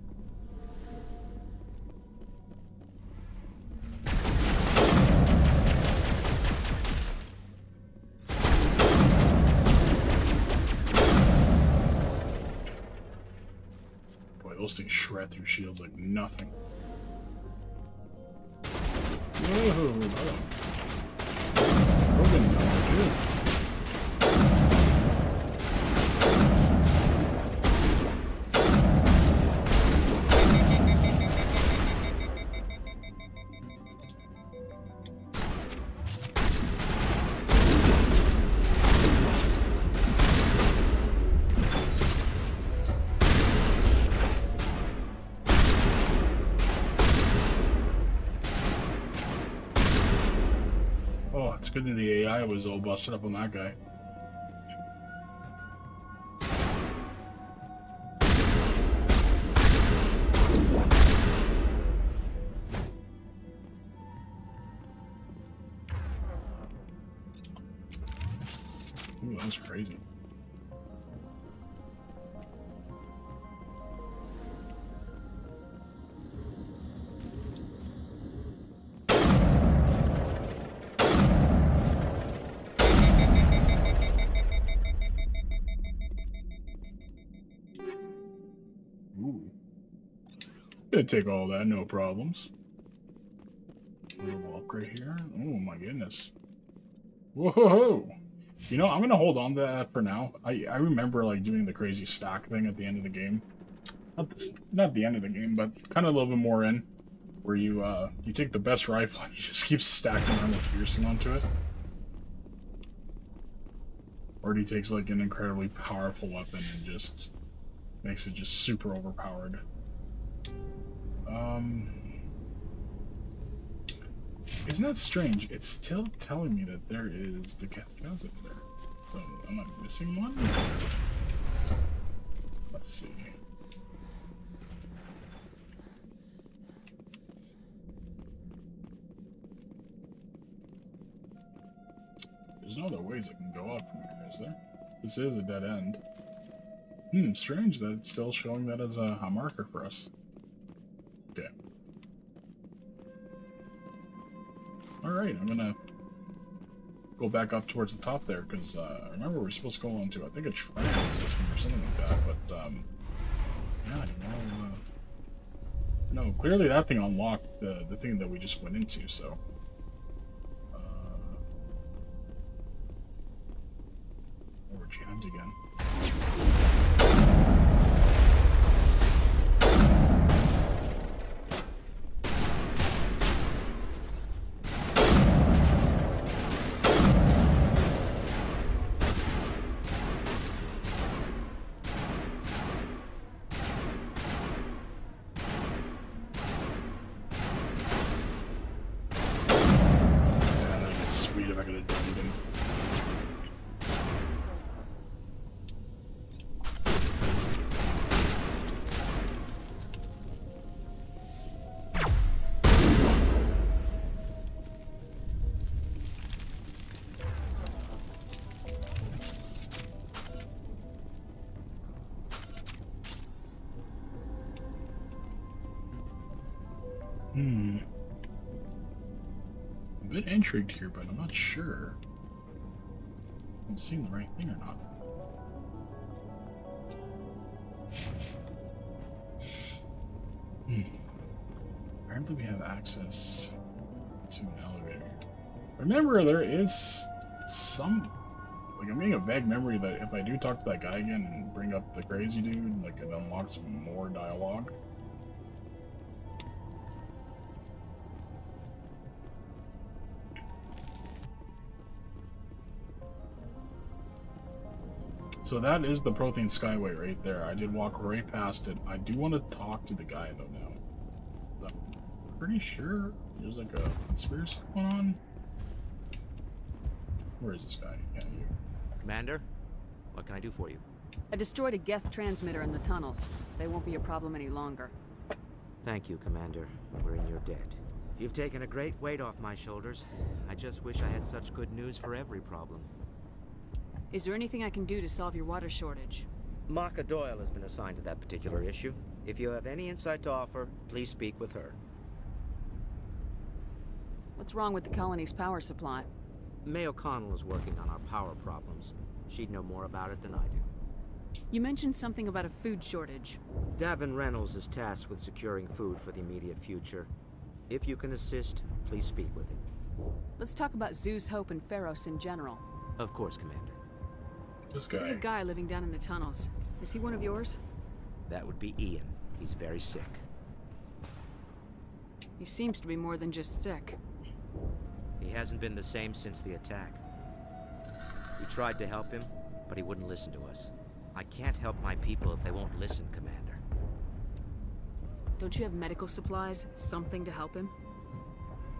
Those things shred through shields like nothing. Whoa, hello. Broken now, dude. It's good that the AI was all busted up on that guy. Ooh, that was crazy. Could take all that, no problems. A little upgrade here. Oh my goodness. Whoa! You know, I'm gonna hold on to that for now. I remember like doing the crazy stack thing at the end of the game. Not the end of the game, but kind of a little bit more in, where you take the best rifle and you just keep stacking armor piercing onto it. Or he takes like an incredibly powerful weapon and just makes it just super overpowered. Isn't that strange? It's still telling me that there is the Geth transit there. So, am I missing one? Let's see. There's no other ways I can go up from here, is there? This is a dead end. Strange that it's still showing that as a marker for us. Okay. Alright, I'm gonna go back up towards the top there, because I remember we're supposed to go onto, I think, a tram system or something like that, but, yeah, I don't know. No, clearly that thing unlocked the thing that we just went into, so. We're jammed again. I'm a bit intrigued here, but I'm not sure if I'm seeing the right thing or not. Apparently we have access to an elevator. Remember, there is some... Like, I'm getting a vague memory that if I do talk to that guy again and bring up the crazy dude, like, it unlocks some more dialogue. So that is the Prothean Skyway right there. I did walk right past it. I do want to talk to the guy, though, now. I'm pretty sure there's, like, a conspiracy going on. Where is this guy? Yeah, you. Commander, what can I do for you? I destroyed a Geth transmitter in the tunnels. They won't be a problem any longer. Thank you, Commander. We're in your debt. You've taken a great weight off my shoulders. I just wish I had such good news for every problem. Is there anything I can do to solve your water shortage? Maka Doyle has been assigned to that particular issue. If you have any insight to offer, please speak with her. What's wrong with the colony's power supply? May O'Connell is working on our power problems. She'd know more about it than I do. You mentioned something about a food shortage. Davin Reynolds is tasked with securing food for the immediate future. If you can assist, please speak with him. Let's talk about Zeus, Hope, and Pharos in general. Of course, Commander. This guy. There's a guy living down in the tunnels. Is he one of yours? That would be Ian. He's very sick. He seems to be more than just sick. He hasn't been the same since the attack. We tried to help him, but he wouldn't listen to us. I can't help my people if they won't listen, Commander. Don't you have medical supplies? Something to help him?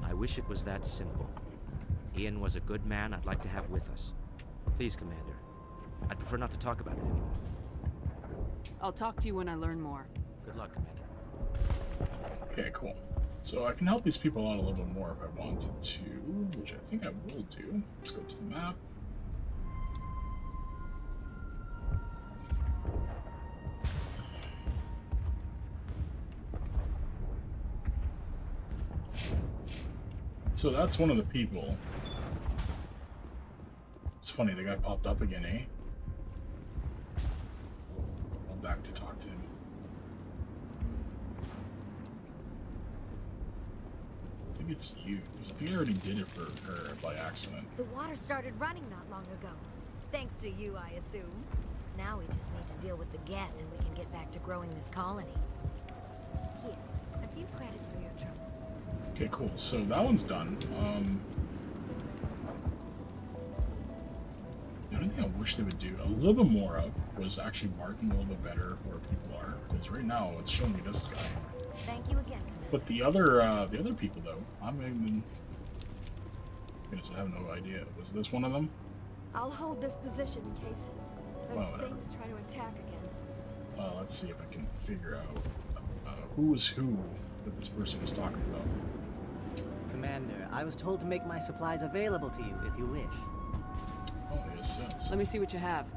I wish it was that simple. Ian was a good man I'd like to have with us. Please, Commander. I'd prefer not to talk about it anymore. I'll talk to you when I learn more. Good luck, Commander. Okay, cool. So I can help these people out a little bit more if I wanted to, which I think I will do. Let's go to the map. So that's one of the people. It's funny, the guy popped up again, eh? I'm back to talk to him. I think it's you, because I think I already did it for her by accident. The water started running not long ago. Thanks to you, I assume. Now we just need to deal with the Geth and we can get back to growing this colony. Here, a few credits for your trouble. Okay, cool. So that one's done. The only thing I wish they would do a little bit more of was actually marking a little bit better where people are, because right now it's showing me this guy. Thank you again, Commander. But the other people though, I'm even. Goodness, I have no idea. Was this one of them? I'll hold this position in case those Well, things try to attack again. Let's see if I can figure out who was who that this person was talking about. Commander, I was told to make my supplies available to you if you wish. Oh, yes, yes. Let me see what you have.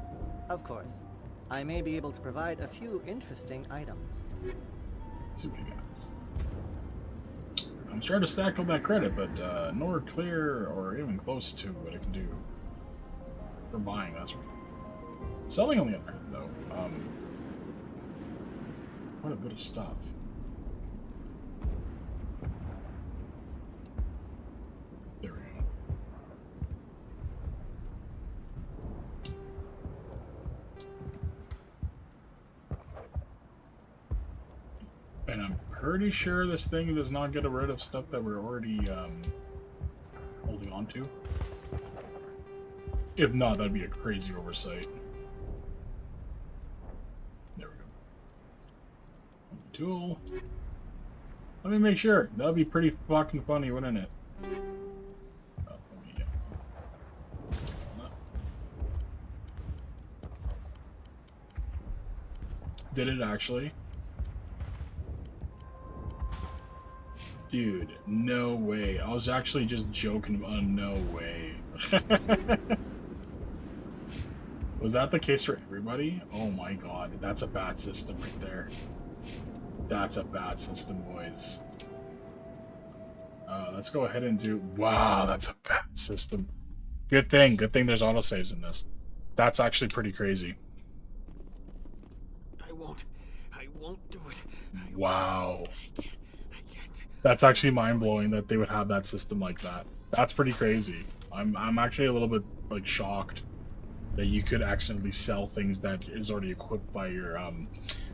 Of course. I may be able to provide a few interesting items. Let's see what he got. I'm trying to stack up that credit, but nowhere clear or even close to what I can do for buying. That's right. Selling on the other hand, though, quite a bit of stuff. There we go. And I'm pretty sure this thing does not get rid of stuff that we're already holding on to. If not, that'd be a crazy oversight. There we go. Tool. Let me make sure. That'd be pretty fucking funny, wouldn't it? Oh, let me get that. Did it actually? Dude, no way. I was actually just joking about no way. Was that the case for everybody? Oh my god, that's a bad system right there. That's a bad system, boys. let's go ahead and do... Wow, that's a bad system. Good thing there's autosaves in this. That's actually pretty crazy. I won't do it. Wow. That's actually mind-blowing that they would have that system like that. That's pretty crazy. I'm actually a little bit like shocked that you could accidentally sell things that is already equipped by your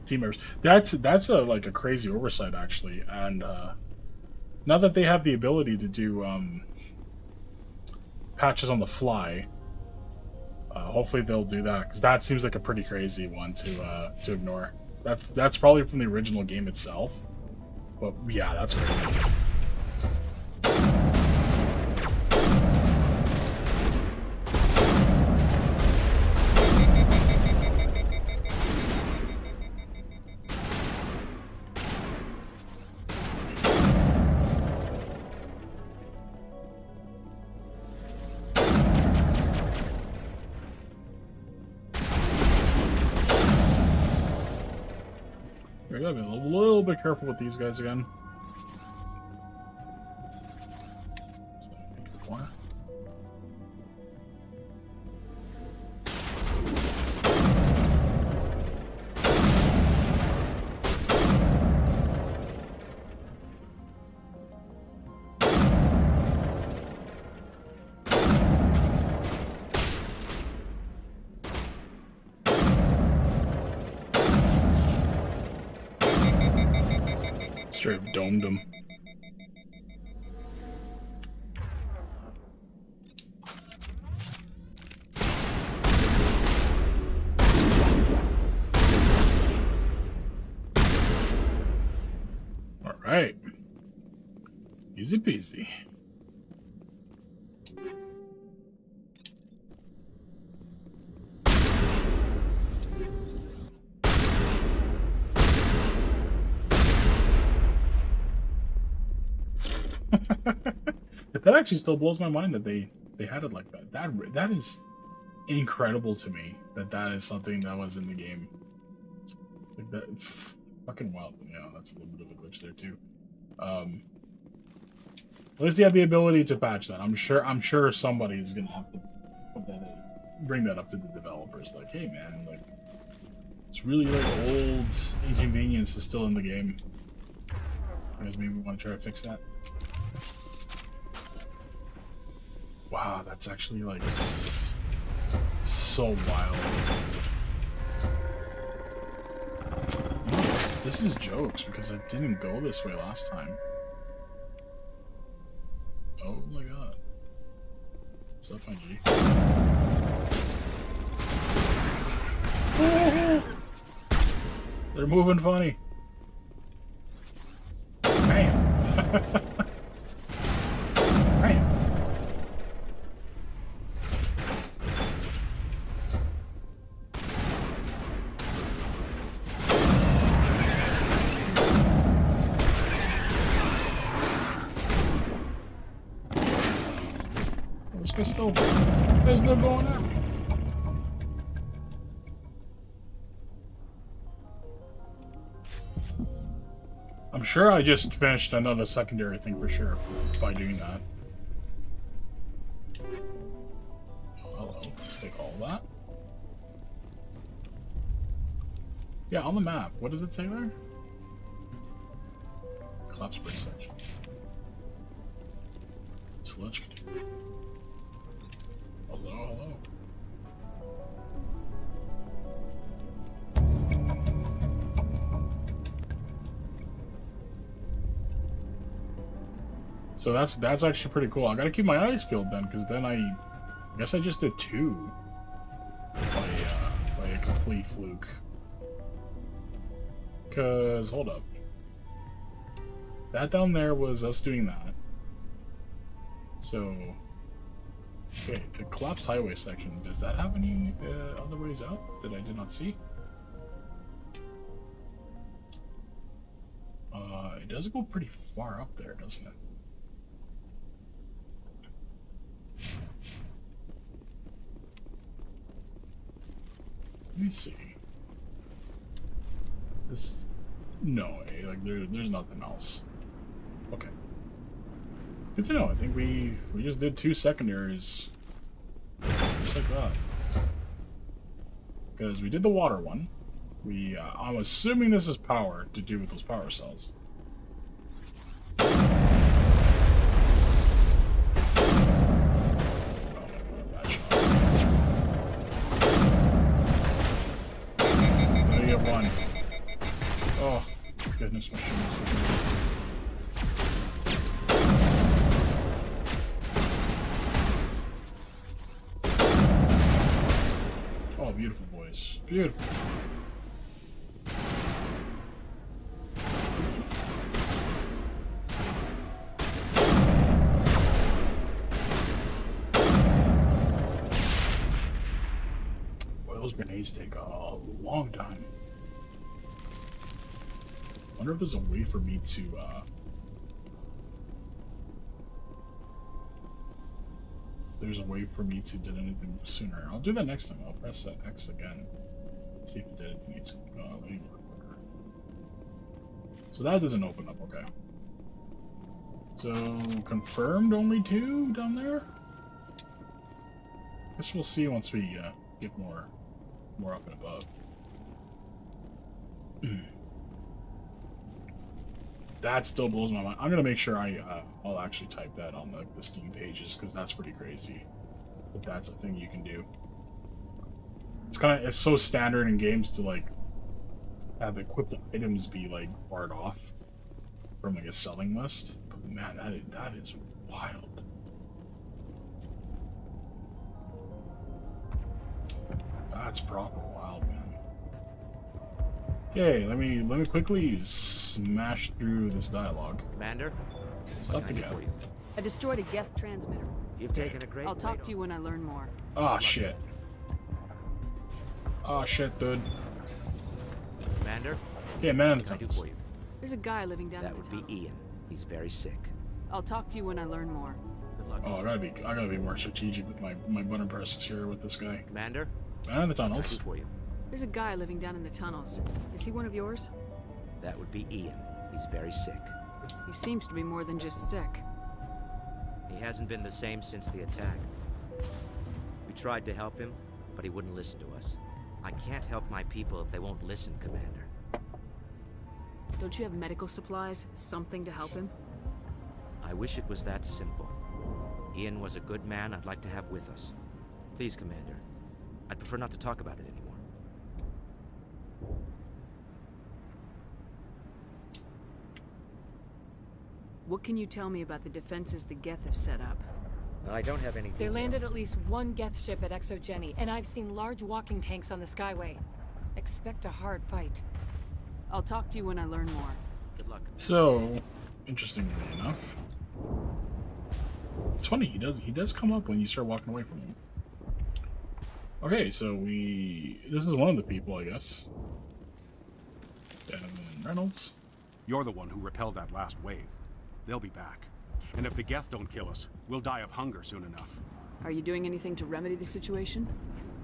team members. That's like a crazy oversight actually. And now that they have the ability to do patches on the fly, hopefully they'll do that, because that seems like a pretty crazy one to ignore. That's probably from the original game itself, but yeah, that's crazy. We gotta be a little bit careful with these guys again. Straight up domed him. All right. Easy peasy. That actually still blows my mind that they had it like that. That is incredible to me that is something that was in the game. Like that, fucking wild. Yeah, that's a little bit of a glitch there too. At least they have the ability to patch that. I'm sure somebody's gonna have to put that in, bring that up to the developers. Like, hey man, like it's really like old inconvenience is still in the game. You guys maybe want to try to fix that. Wow, that's actually like so wild. This is jokes because I didn't go this way last time. Oh my god. What's up, my G? They're moving funny. Bam. Bam. There's no going out. I'm sure I just finished another secondary thing for sure by doing that. Oh, hello. Let's take all that. Yeah, on the map. What does it say there? Collapse break section. Sludge. Hello, hello. So that's actually pretty cool. I gotta keep my eyes peeled then, because then I guess I just did 2 by a complete fluke. Cause hold up, that down there was us doing that. So. Okay, the collapse highway section, does that have any other ways out that I did not see? It does go pretty far up there, doesn't it? Let me see. No way, like there's nothing else. Okay. Good to know. I think we just did 2 secondaries. Just like that. Because we did the water one. I'm assuming this is power to do with those power cells. One. Oh, goodness, my shit is so good. Oh, beautiful boys. Beautiful. Boy, those grenades take a long time. I wonder if there's a way for me to, there's a way for me to do anything sooner. I'll do that next time. I'll press that X again. See if it did anything. It's quicker. So that doesn't open up, okay. So, confirmed only 2 down there? Guess we'll see once we, get more up and above. That still blows my mind. I'm gonna make sure I'll actually type that on the Steam pages, because that's pretty crazy. But that's a thing you can do. It's so standard in games to like have equipped items be like barred off from like a selling list. But man, that is wild. That's proper wild, man. Okay, let me quickly smash through this dialogue. Commander, Stuff to go. I destroyed a Geth transmitter. You've taken a great. I'll talk to you when I learn more. Oh shit. Oh shit, dude. Commander? Yeah, man. What can I do for you? There's a guy living down in the That would be Ian. He's very sick. I'll talk to you when I learn more. Good luck. Oh, I gotta be more strategic with my button presses here with this guy. Commander? Man in the tunnels. What can I do for you? There's a guy living down in the tunnels. Is he one of yours? That would be Ian. He's very sick. He seems to be more than just sick. He hasn't been the same since the attack. We tried to help him, but he wouldn't listen to us. I can't help my people if they won't listen, Commander. Don't you have medical supplies? Something to help him? I wish it was that simple. Ian was a good man I'd like to have with us. Please, Commander. I'd prefer not to talk about it anymore. What can you tell me about the defenses the Geth have set up? I don't have any details. They landed at least 1 Geth ship at Exogeny, and I've seen large walking tanks on the Skyway. Expect a hard fight. I'll talk to you when I learn more. Good luck. So, interestingly enough, it's funny, he does come up when you start walking away from him. Okay, so this is one of the people, I guess. Donovan Reynolds. You're the one who repelled that last wave. They'll be back. And if the Geth don't kill us, we'll die of hunger soon enough. Are you doing anything to remedy the situation?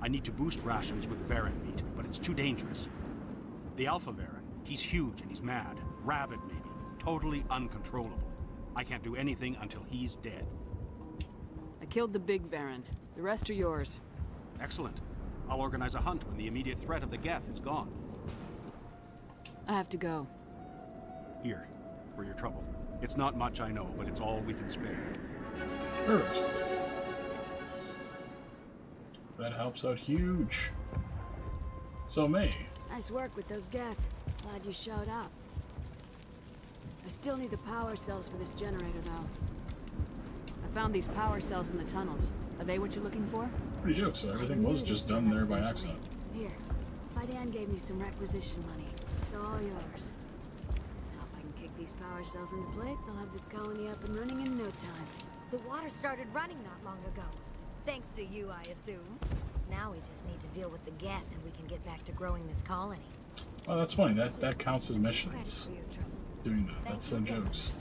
I need to boost rations with Varen meat, but it's too dangerous. The Alpha Varen, he's huge and he's mad. Rabid, maybe. Totally uncontrollable. I can't do anything until he's dead. I killed the big Varen. The rest are yours. Excellent. I'll organize a hunt when the immediate threat of the Geth is gone. I have to go. Here, for your trouble. It's not much, I know, but it's all we can spare. Perfect. That helps out huge. So, May. Nice work with those Geth. Glad you showed up. I still need the power cells for this generator, though. I found these power cells in the tunnels. Are they what you're looking for? Pretty joke, so everything was just done there by accident. Here, Fidan gave me some requisition money. It's all yours. Now if I can kick these power cells into place, I'll have this colony up and running in no time. The water started running not long ago. Thanks to you, I assume. Now we just need to deal with the Geth and we can get back to growing this colony. Oh, that's funny. That counts as missions. Doing that. That's some jokes.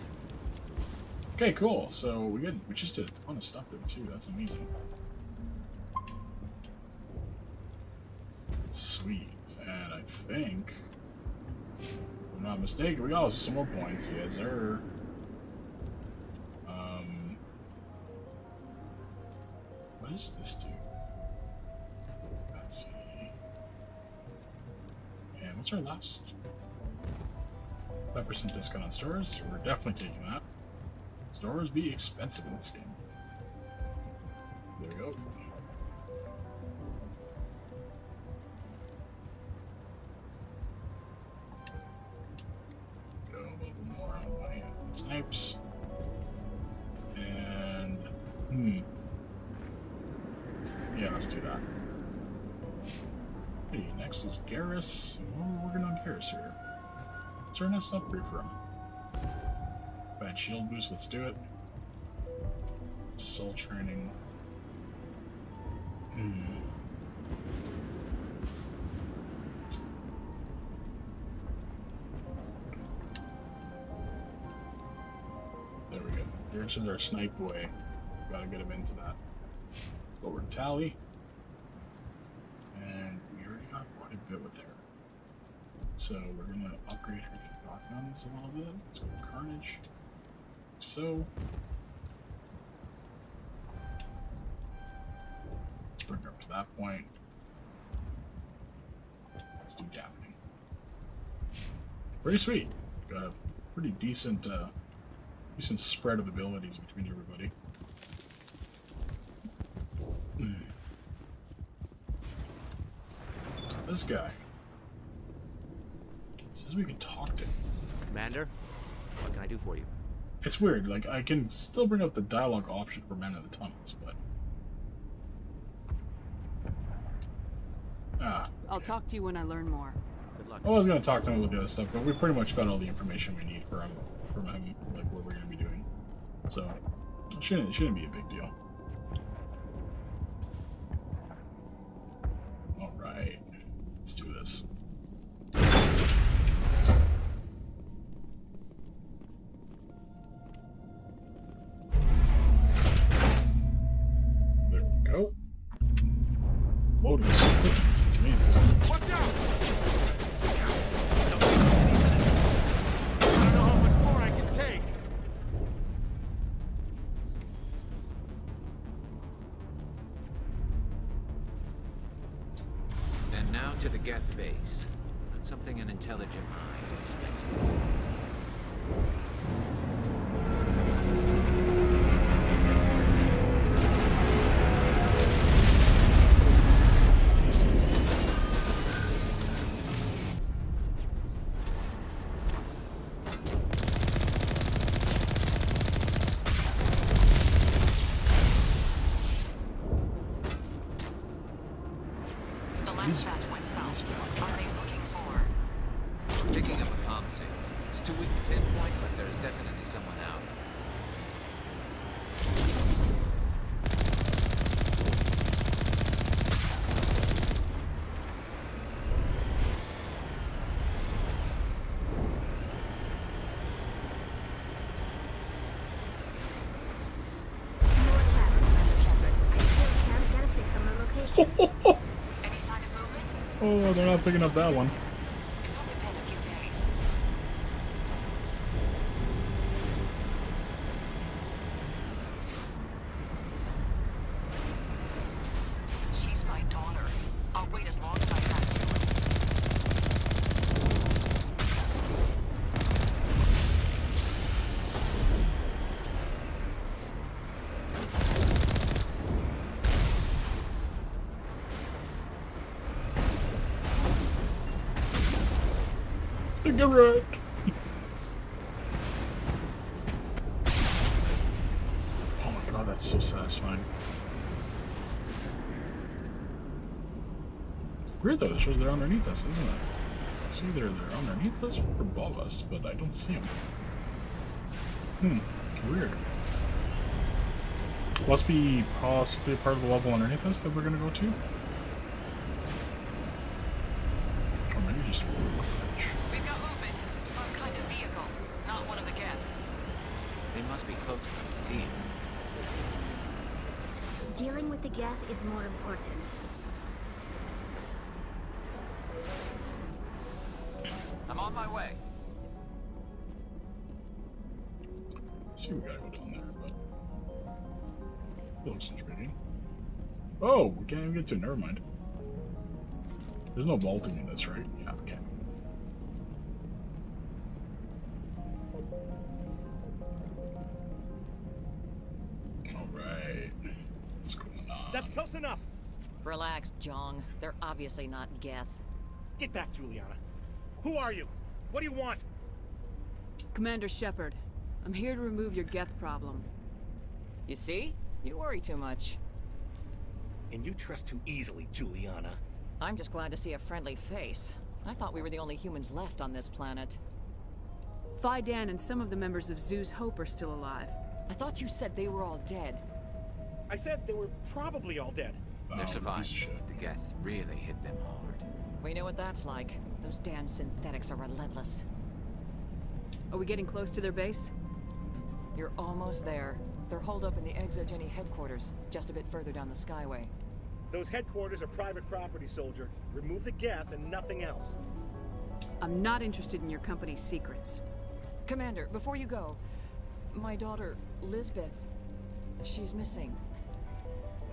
Okay, cool. So we just did a ton of stuff there too. That's amazing. Sweet. And I think, if I'm not mistaken, we got some more points. Yes, sir. does this do? Let's see. And what's our last? 5% discount on stores. We're definitely taking that. Stores be expensive in this game. There we go. Go a little more on my snipes. And yeah, let's do that. Okay, next is Garrus. What are we working on Garrus here? Turn this upgrade for him. Bad shield boost, let's do it. Soul training. There we go. There's our snipe boy. Gotta get him into that. Over to Tally. And we already got quite a bit with her. So we're gonna upgrade her shotguns a little bit. Let's go to Carnage. So let's bring her up to that point. Let's do dampening. Pretty sweet. Got a pretty decent decent spread of abilities between everybody. This guy says we can talk to him. Commander, what can I do for you? It's weird, like I can still bring up the dialogue option for Men of the Tunnels, but I'll talk to you when I learn more. Good luck. I was gonna talk to him with the other stuff, but we pretty much got all the information we need from him, like what we're gonna be doing. So it shouldn't be a big deal. All right, let's do this. There we go. Loading so quick, it's amazing. Watch out! I don't know how much more I can take. And now to the Geth base. Not something an intelligent mind expects to see. The last batch went south. What are they looking for? We're picking up a comm signal. It's too weak to pinpoint, but there's definitely someone out. More chat, Commander Shepard. I still can't get a fix on the location. Any sign of movement? Oh, they're not picking up that one. It's only been a few days. She's my daughter. I'll wait as long as I have to. Take a wreck. Oh my god, that's so satisfying. Weird though, it shows they're underneath us, isn't it? It's either they're underneath us or above us, but I don't see them. Weird. Must be possibly part of the level underneath us that we're gonna go to. Or maybe just a bridge. We've got movement. Some kind of vehicle. Not one of the Geth. They must be close enough to see us. Dealing with the Geth is more important. I'm on my way. See, we gotta go down there, but it looks intriguing. Oh, we can't even get to it. Never mind. There's no vaulting in this, right? Yeah, okay. Alright. What's going on? That's close enough! Relax, Jong. They're obviously not Geth. Get back, Juliana. Who are you? What do you want? Commander Shepard, I'm here to remove your Geth problem. You see? You worry too much. And you trust too easily, Juliana. I'm just glad to see a friendly face. I thought we were the only humans left on this planet. Phi Dan and some of the members of Zoo's Hope are still alive. I thought you said they were all dead. I said they were probably all dead. They're surviving. The Geth really hit them hard. We know what that's like. Those damn synthetics are relentless. Are we getting close to their base? You're almost there. They're holed up in the Exogeny headquarters, just a bit further down the Skyway. Those headquarters are private property, soldier. Remove the Geth and nothing else. I'm not interested in your company's secrets. Commander, before you go, my daughter, Lisbeth, she's missing.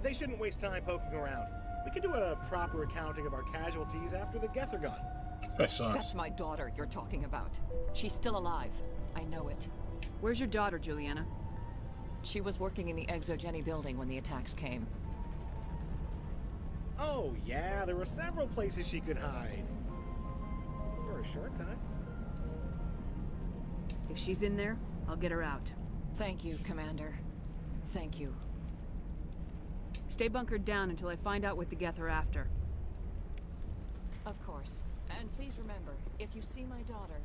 They shouldn't waste time poking around. We can do a proper accounting of our casualties after the Geth are gone. That's my daughter you're talking about. She's still alive. I know it. Where's your daughter, Juliana? She was working in the Exogeny building when the attacks came. Oh, yeah, there were several places she could hide. For a short time. If she's in there, I'll get her out. Thank you, Commander. Thank you. Stay bunkered down until I find out what the Geth are after. Of course. And please remember, if you see my daughter...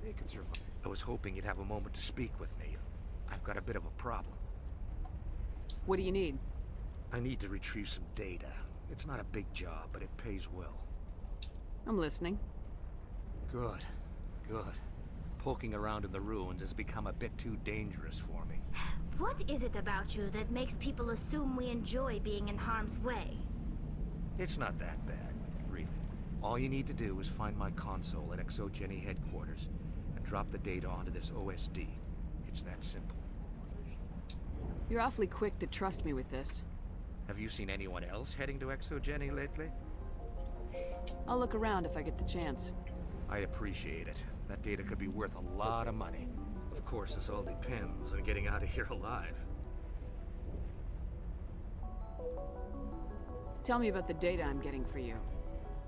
They could survive. I was hoping you'd have a moment to speak with me. I've got a bit of a problem. What do you need? I need to retrieve some data. It's not a big job, but it pays well. I'm listening. Good. Good. Poking around in the ruins has become a bit too dangerous for me. What is it about you that makes people assume we enjoy being in harm's way? It's not that bad, really. All you need to do is find my console at Exogeny headquarters and drop the data onto this OSD. It's that simple. You're awfully quick to trust me with this. Have you seen anyone else heading to Exogeny lately? I'll look around if I get the chance. I appreciate it. That data could be worth a lot of money. Of course, this all depends on getting out of here alive. Tell me about the data I'm getting for you.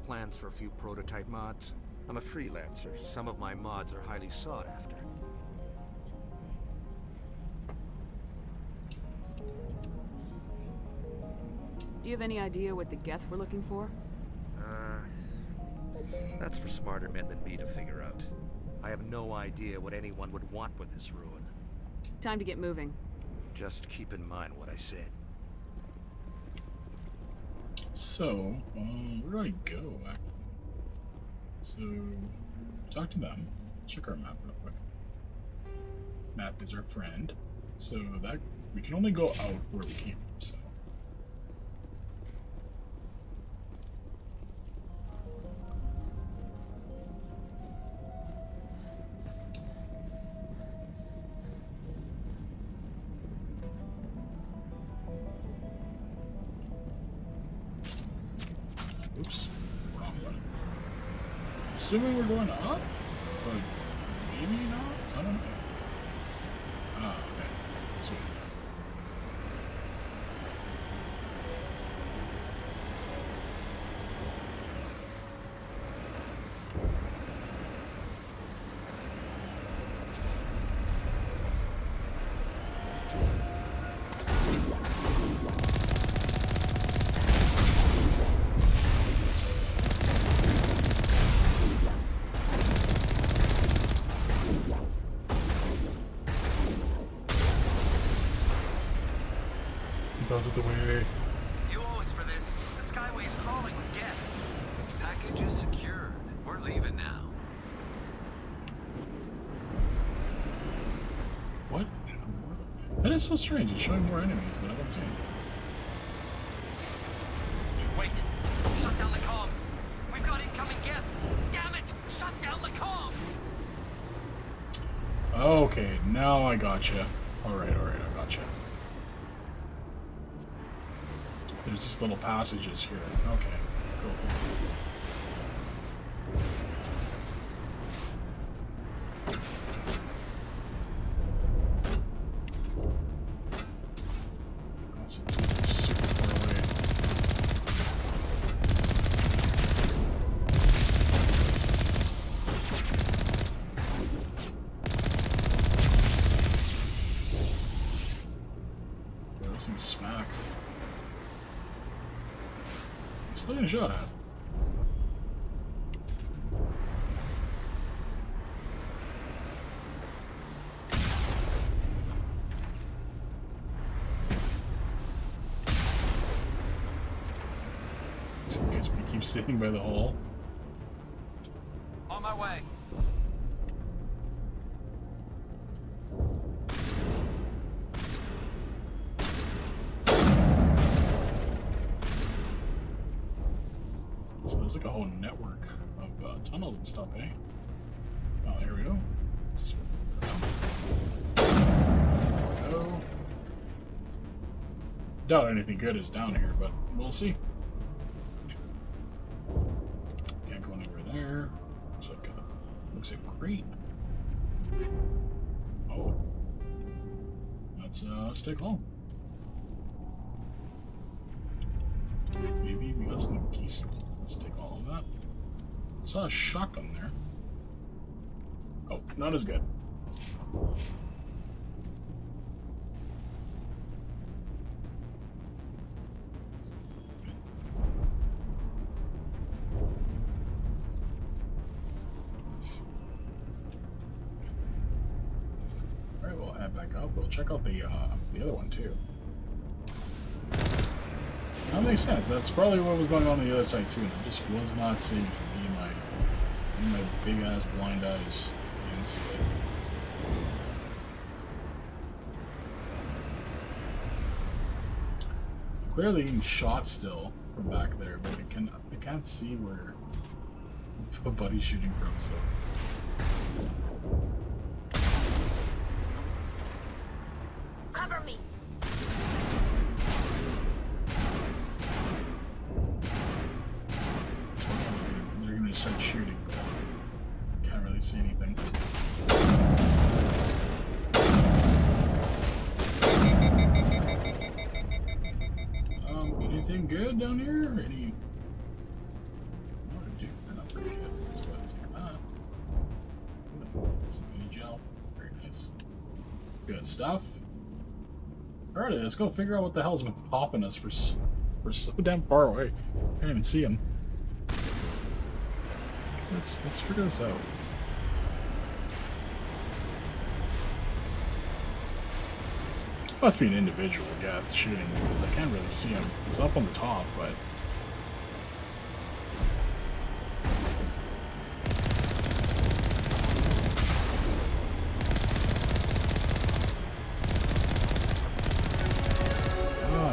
Plans for a few prototype mods. I'm a freelancer. Some of my mods are highly sought after. Do you have any idea what the Geth were looking for? That's for smarter men than me to figure out. I have no idea what anyone would want with this ruin. Time to get moving. Just keep in mind what I said. So, where do I go, actually? So, talk to them. Check our map real quick. Map is our friend. So that, we can only go out where we came from, so. Oops, wrong one. Assuming we're going up, but maybe not? I don't know. Ah, okay. Sweet. Out of the way. You owe us for this. The Skyway is crawling with Geth. Package is secured. We're leaving now. What? That is so strange. It's showing more enemies, but I don't see any. Wait. Shut down the comm. We've got incoming Geth. Damn it! Shut down the comm. Okay, now I gotcha. Alright, I gotcha. gotcha. There's these little passages here. Okay, cool. Smack. Still getting shot at. Guess we keep sitting by the hole. On my way. There's like a whole network of tunnels and stuff, eh? Oh, here we go. Go. Doubt anything good is down here, but we'll see. Can't go anywhere there. Looks like green. Oh, let's take home. Maybe we got something decent. Let's take all of that. Saw a shotgun there. Oh, not as good. Alright, we'll head back up. We'll check out the other one too. That makes sense. That's probably what was going on the other side too. I just was not seeing it in my big ass blind eyes. I didn't see it. Clearly being shot still from back there, but I can't see where a buddy's shooting from. So. Cover me. They're gonna start shooting, but can't really see anything. Anything good down here? Any? What did you? They're not very good. Let's go ahead and take that. Some mini gel. Very nice. Good stuff. Alrighty, let's go figure out what the hell's been popping us for so damn far away. Can't even see him. Let's figure this out. Must be an individual guy shooting because I can't really see him. He's up on the top, but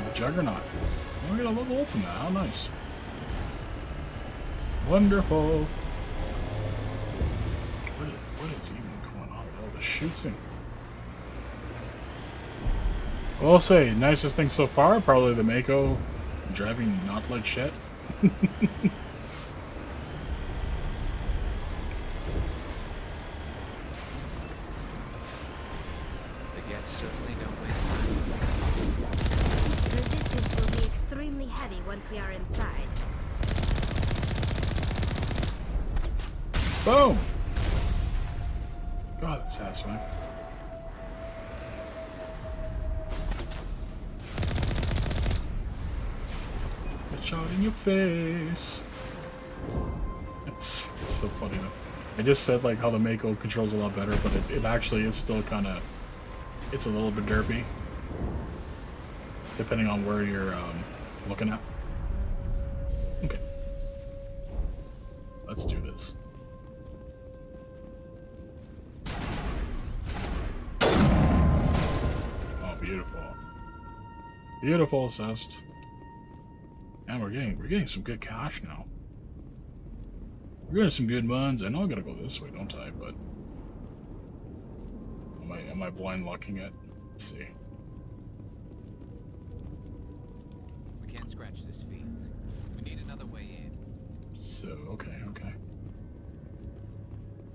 the Juggernaut. Oh, we got a level up from that. How nice. Wonderful. What is even going on with all the shooting? Well, I'll say, nicest thing so far, probably the Mako driving not like shit. The Geth certainly don't waste time. Resistance will be extremely heavy once we are inside. Boom! God, that's satisfying. Shot in your face. It's so funny though. I just said like how the Mako controls a lot better, but it actually is still kind of, it's a little bit derpy depending on where you're looking at. Okay, let's do this. Oh, beautiful, beautiful assist. And we're getting some good cash now. We're getting some good ones. I know I gotta go this way, don't I? But am I blind lucking it? Let's see. So, okay.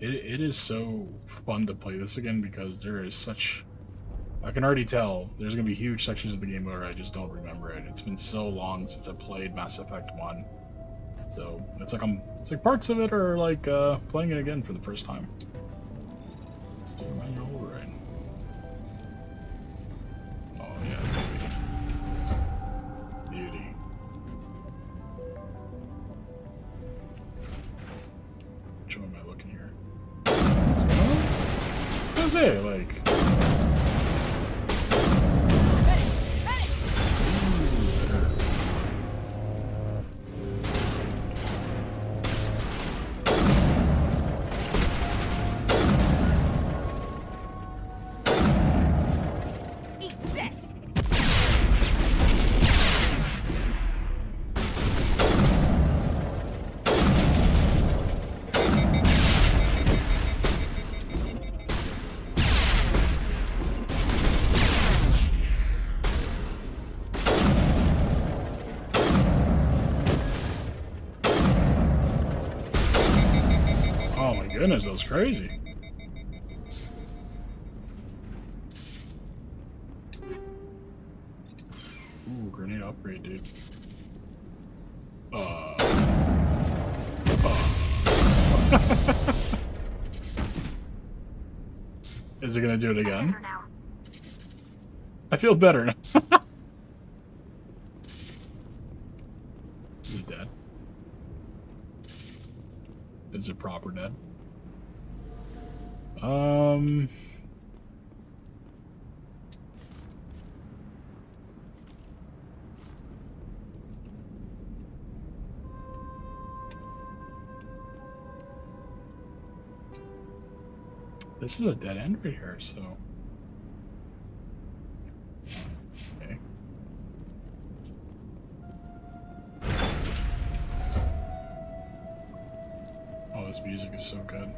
It is so fun to play this again because there is such... I can already tell there's going to be huge sections of the game where I just don't remember it. It's been so long since I played Mass Effect 1. So, it's like parts of it are like playing it again for the first time. Let's do a manual override. Oh yeah, beauty. Which one am I looking here? What's it like? Goodness, that was crazy. Ooh, grenade upgrade, dude. Is it gonna do it again? I feel better now. Is it dead? Is it proper dead? This is a dead end right here, so... Okay. Oh, this music is so good.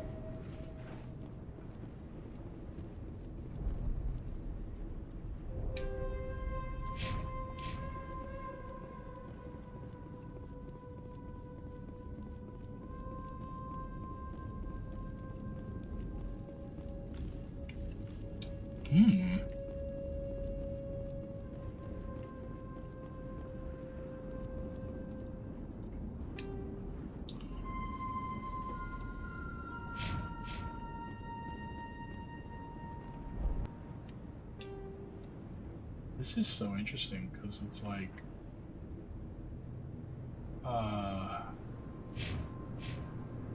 This is so interesting because it's like,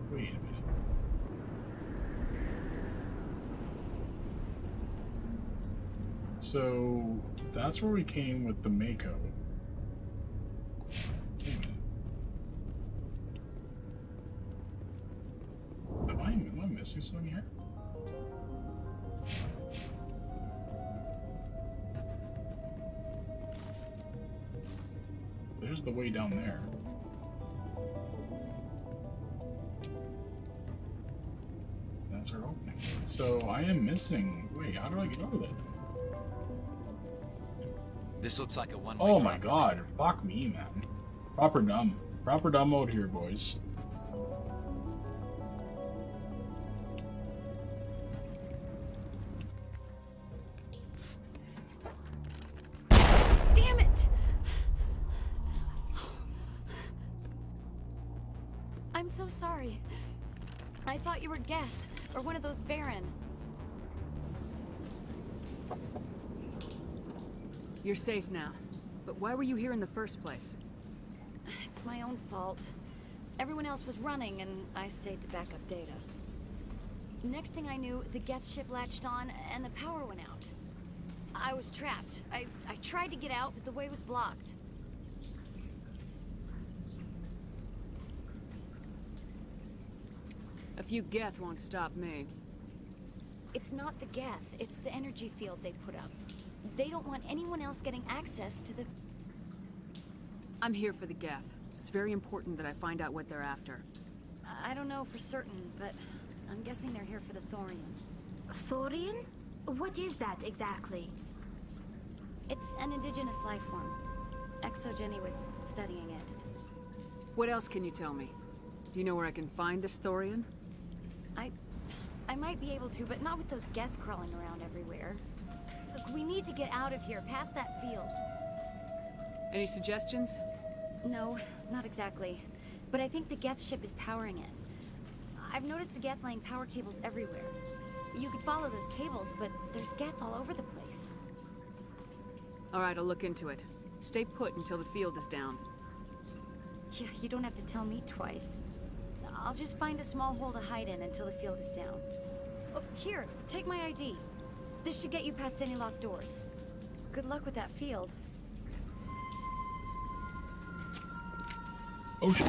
wait a minute. So that's where we came with the Mako. Am I missing something here? There's the way down there. That's our opening. So I am missing. Wait, how do I get over that? This looks like a one-way Oh my god, fuck me, man. Proper dumb. Proper dumb mode here, boys. Damn it! I'm so sorry. I thought you were Geth, or one of those Varen. You're safe now. But why were you here in the first place? It's my own fault. Everyone else was running, and I stayed to back up data. Next thing I knew, the Geth ship latched on, and the power went out. I was trapped. I tried to get out, but the way was blocked. A few Geth won't stop me. It's not the Geth, it's the energy field they put up. They don't want anyone else getting access to the... I'm here for the Geth. It's very important that I find out what they're after. I don't know for certain, but I'm guessing they're here for the Thorian. Thorian? What is that exactly? It's an indigenous life form. ExoGenny was studying it. What else can you tell me? Do you know where I can find this thorian? I might be able to, but not with those Geth crawling around everywhere. Look, we need to get out of here, past that field. Any suggestions? No, not exactly. But I think the Geth ship is powering it. I've noticed the Geth laying power cables everywhere. You could follow those cables, but there's Geth all over the place. All right, I'll look into it. Stay put until the field is down. Yeah, you don't have to tell me twice. I'll just find a small hole to hide in until the field is down. Oh, here, take my ID. This should get you past any locked doors. Good luck with that field. Oh shit.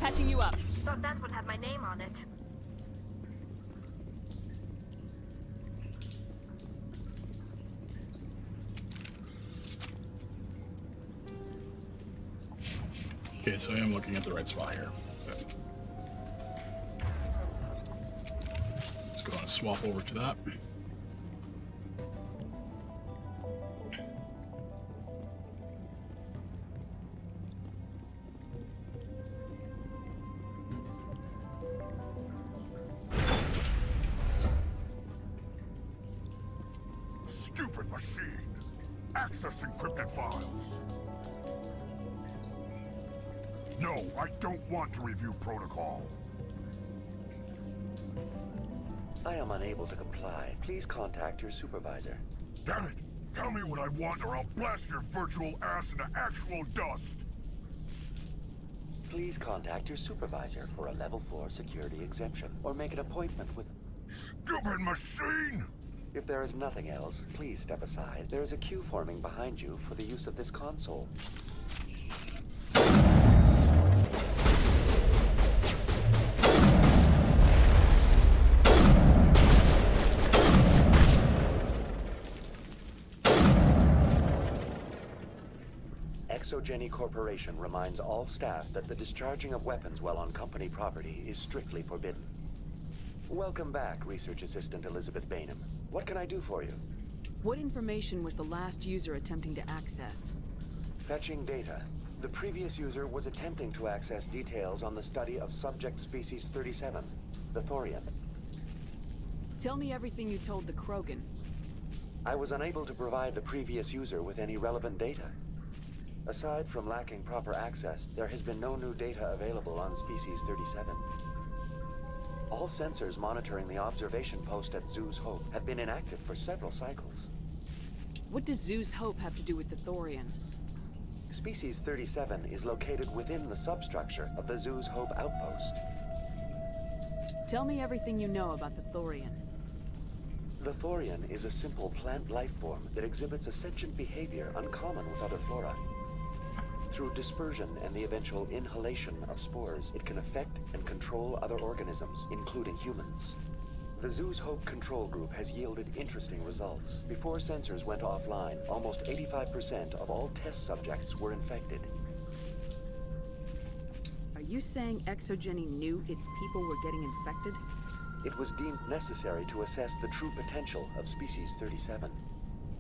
Patching you up. Thought that one had my name on it. Okay, so I am looking at the right spot here. Okay. Let's go and swap over to that. Stupid machine! Access encrypted files! No, I don't want to review protocol. I am unable to comply. Please contact your supervisor. Damn it! Tell me what I want or I'll blast your virtual ass into actual dust! Please contact your supervisor for a level 4 security exemption, or make an appointment with... Stupid machine! If there is nothing else, please step aside. There is a queue forming behind you for the use of this console. Exogeny Corporation reminds all staff that the discharging of weapons while on company property is strictly forbidden. Welcome back, Research Assistant Elizabeth Bainham. What can I do for you? What information was the last user attempting to access? Fetching data. The previous user was attempting to access details on the study of subject species 37, the thorian. Tell me everything you told the Krogan. I was unable to provide the previous user with any relevant data. Aside from lacking proper access, there has been no new data available on species 37. All sensors monitoring the observation post at Zoo's Hope have been inactive for several cycles. What does Zoo's Hope have to do with the thorian? Species 37 is located within the substructure of the Zoo's Hope outpost. Tell me everything you know about the thorian. The thorian is a simple plant life form that exhibits a sentient behavior uncommon with other flora. Through dispersion and the eventual inhalation of spores, it can affect and control other organisms, including humans. The Zoo's Hope control group has yielded interesting results. Before sensors went offline, almost 85% of all test subjects were infected. Are you saying Exogeny knew its people were getting infected? It was deemed necessary to assess the true potential of species 37.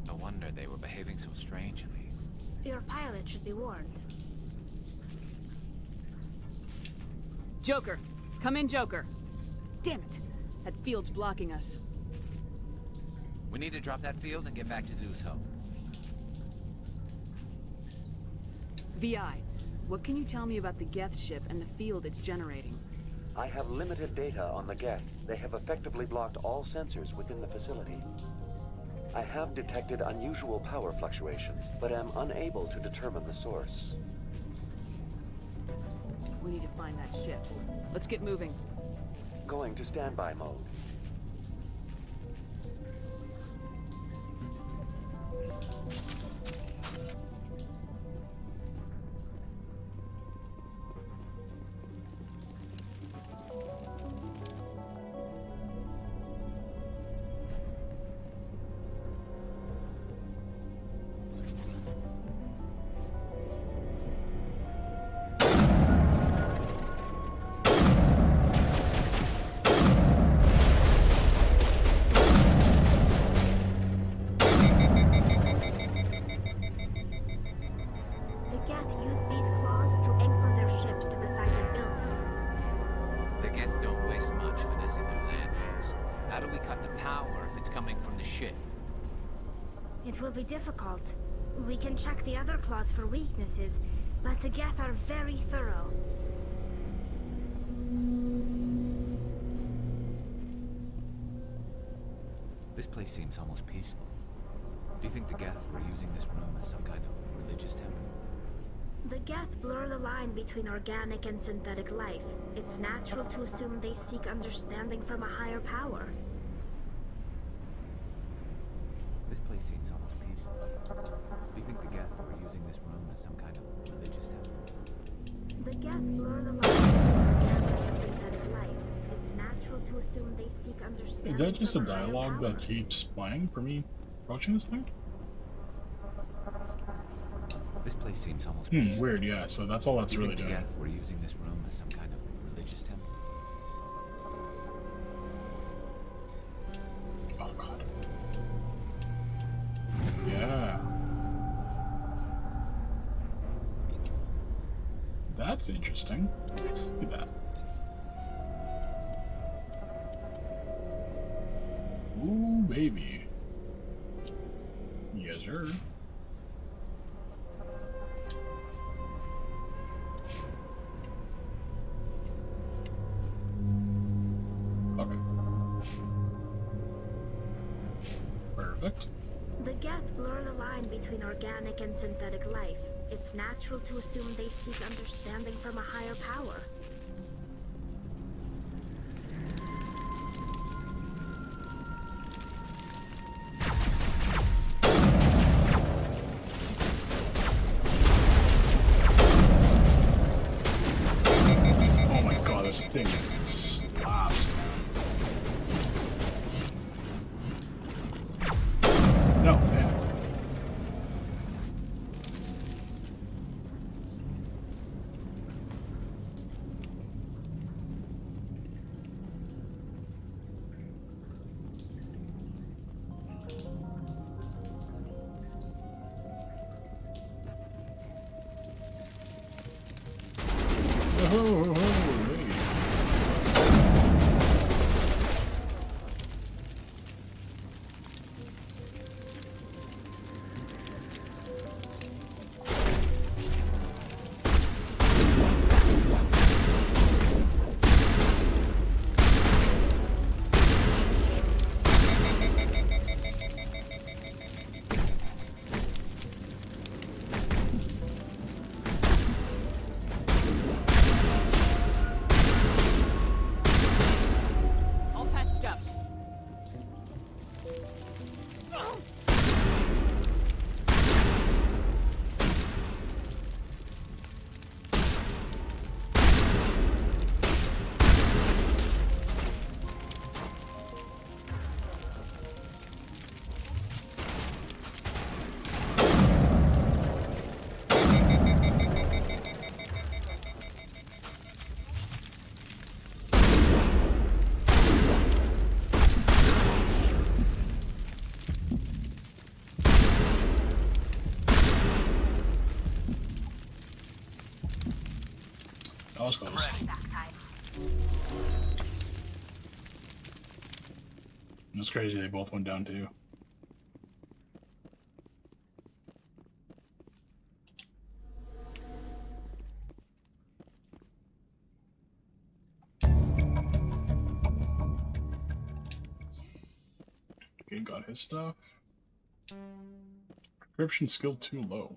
No wonder they were behaving so strangely. Your pilot should be warned. Joker! Come in, Joker! Damn it! That field's blocking us. We need to drop that field and get back to Zoo's Hope. VI, what can you tell me about the Geth ship and the field it's generating? I have limited data on the Geth. They have effectively blocked all sensors within the facility. I have detected unusual power fluctuations, but am unable to determine the source. We need to find that ship. Let's get moving. Going to standby mode. coming from the ship. It will be difficult. We can check the other claws for weaknesses, but the Geth are very thorough. This place seems almost peaceful. Do you think the Geth were using this room as some kind of religious temple? The Geth blur the line between organic and synthetic life. It's natural to assume they seek understanding from a higher power. This place seems almost peaceful. Do you think the Geth were using this room as some kind of religious temple? The Geth blur the line between organic and synthetic life. It's natural to assume they seek understanding. Is that just a dialogue that keeps playing for me approaching this thing? This place seems almost peaceful. Weird, yeah, so that's all that's really doing. The Geth were using this room as some kind of religious temple. Oh god. Yeah. That's interesting. Let's do that. Ooh, baby. Yes, sir. Okay. Perfect. The Geth blur the line between organic and synthetic life. It's natural to assume they seek understanding from a higher power. Oh my god, this thing slaps. No, man. Oh, hey. All patched up. That was close. It's crazy they both went down too. Okay, got his stuff. Encryption skill too low.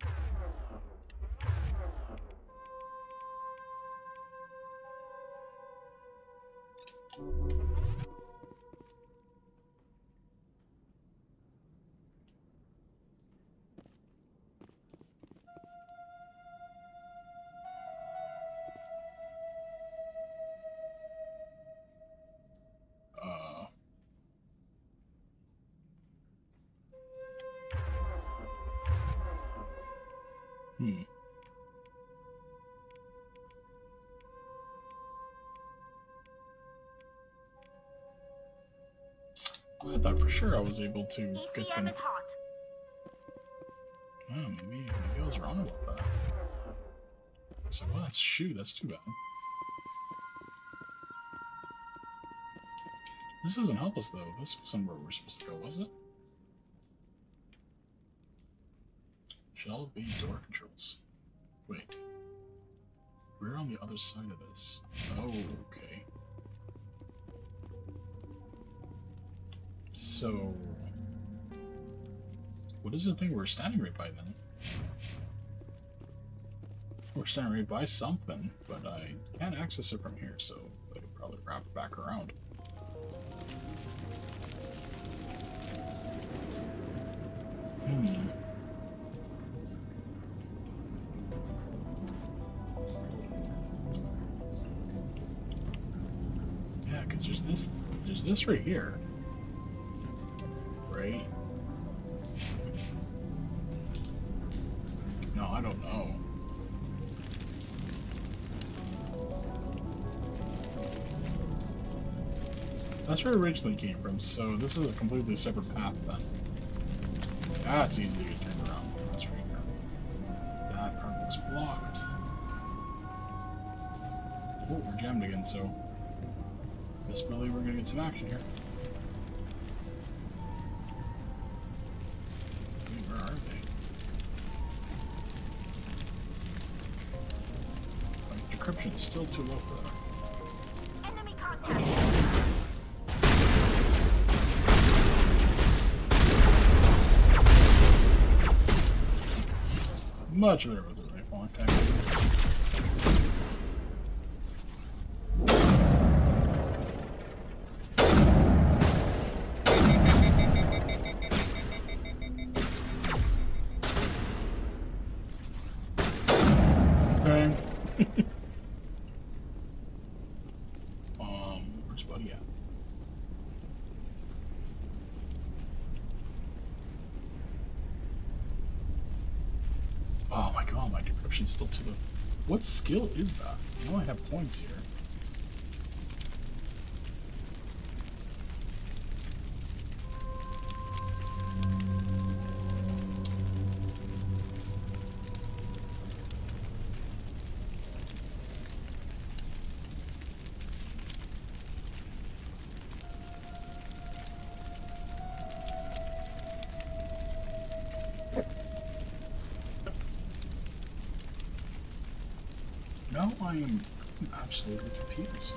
I thought for sure I was able to get them. ECM is hot. Oh, maybe I was wrong about that. So well, shoot, that's too bad. This doesn't help us though. This was somewhere we're supposed to go, was it? Shell B door controls. Wait. We're on the other side of this. Oh, okay. So, what is the thing we're standing right by then? We're standing right by something, but I can't access it from here, so I could probably wrap it back around. Yeah, because there's this right here. Right? No, I don't know. That's where it originally came from, so this is a completely separate path then. That's easy to get turned around. That's right there. That part looks blocked. Oh, we're jammed again, so this really we're gonna get some action here. Wait, where are they? Like, decryption's still too low for that. Enemy contact! Much better with the rifle attack. Okay. Where's Buddy at? Oh my god, my decryption's still too low. What skill is that? I know I have points here. Now I am absolutely confused.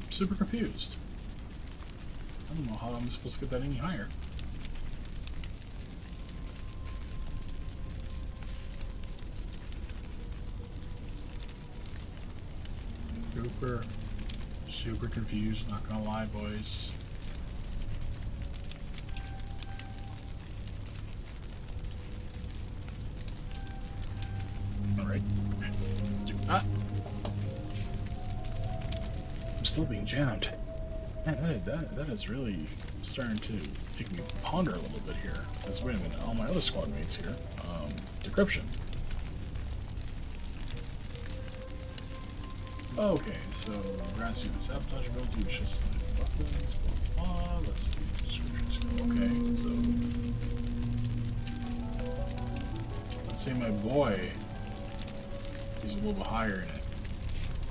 Super confused. I don't know how I'm supposed to get that any higher. Super confused, not gonna lie, boys. Alright, let's do that. I'm still being jammed. Man, that is really starting to make me ponder a little bit here. Because wait a minute, all my other squad mates here. Decryption. Okay, so grants you the sabotage ability, which is weapons, blah blah. Let's see the descriptions. Okay, so let's say my boy is a little bit higher in it.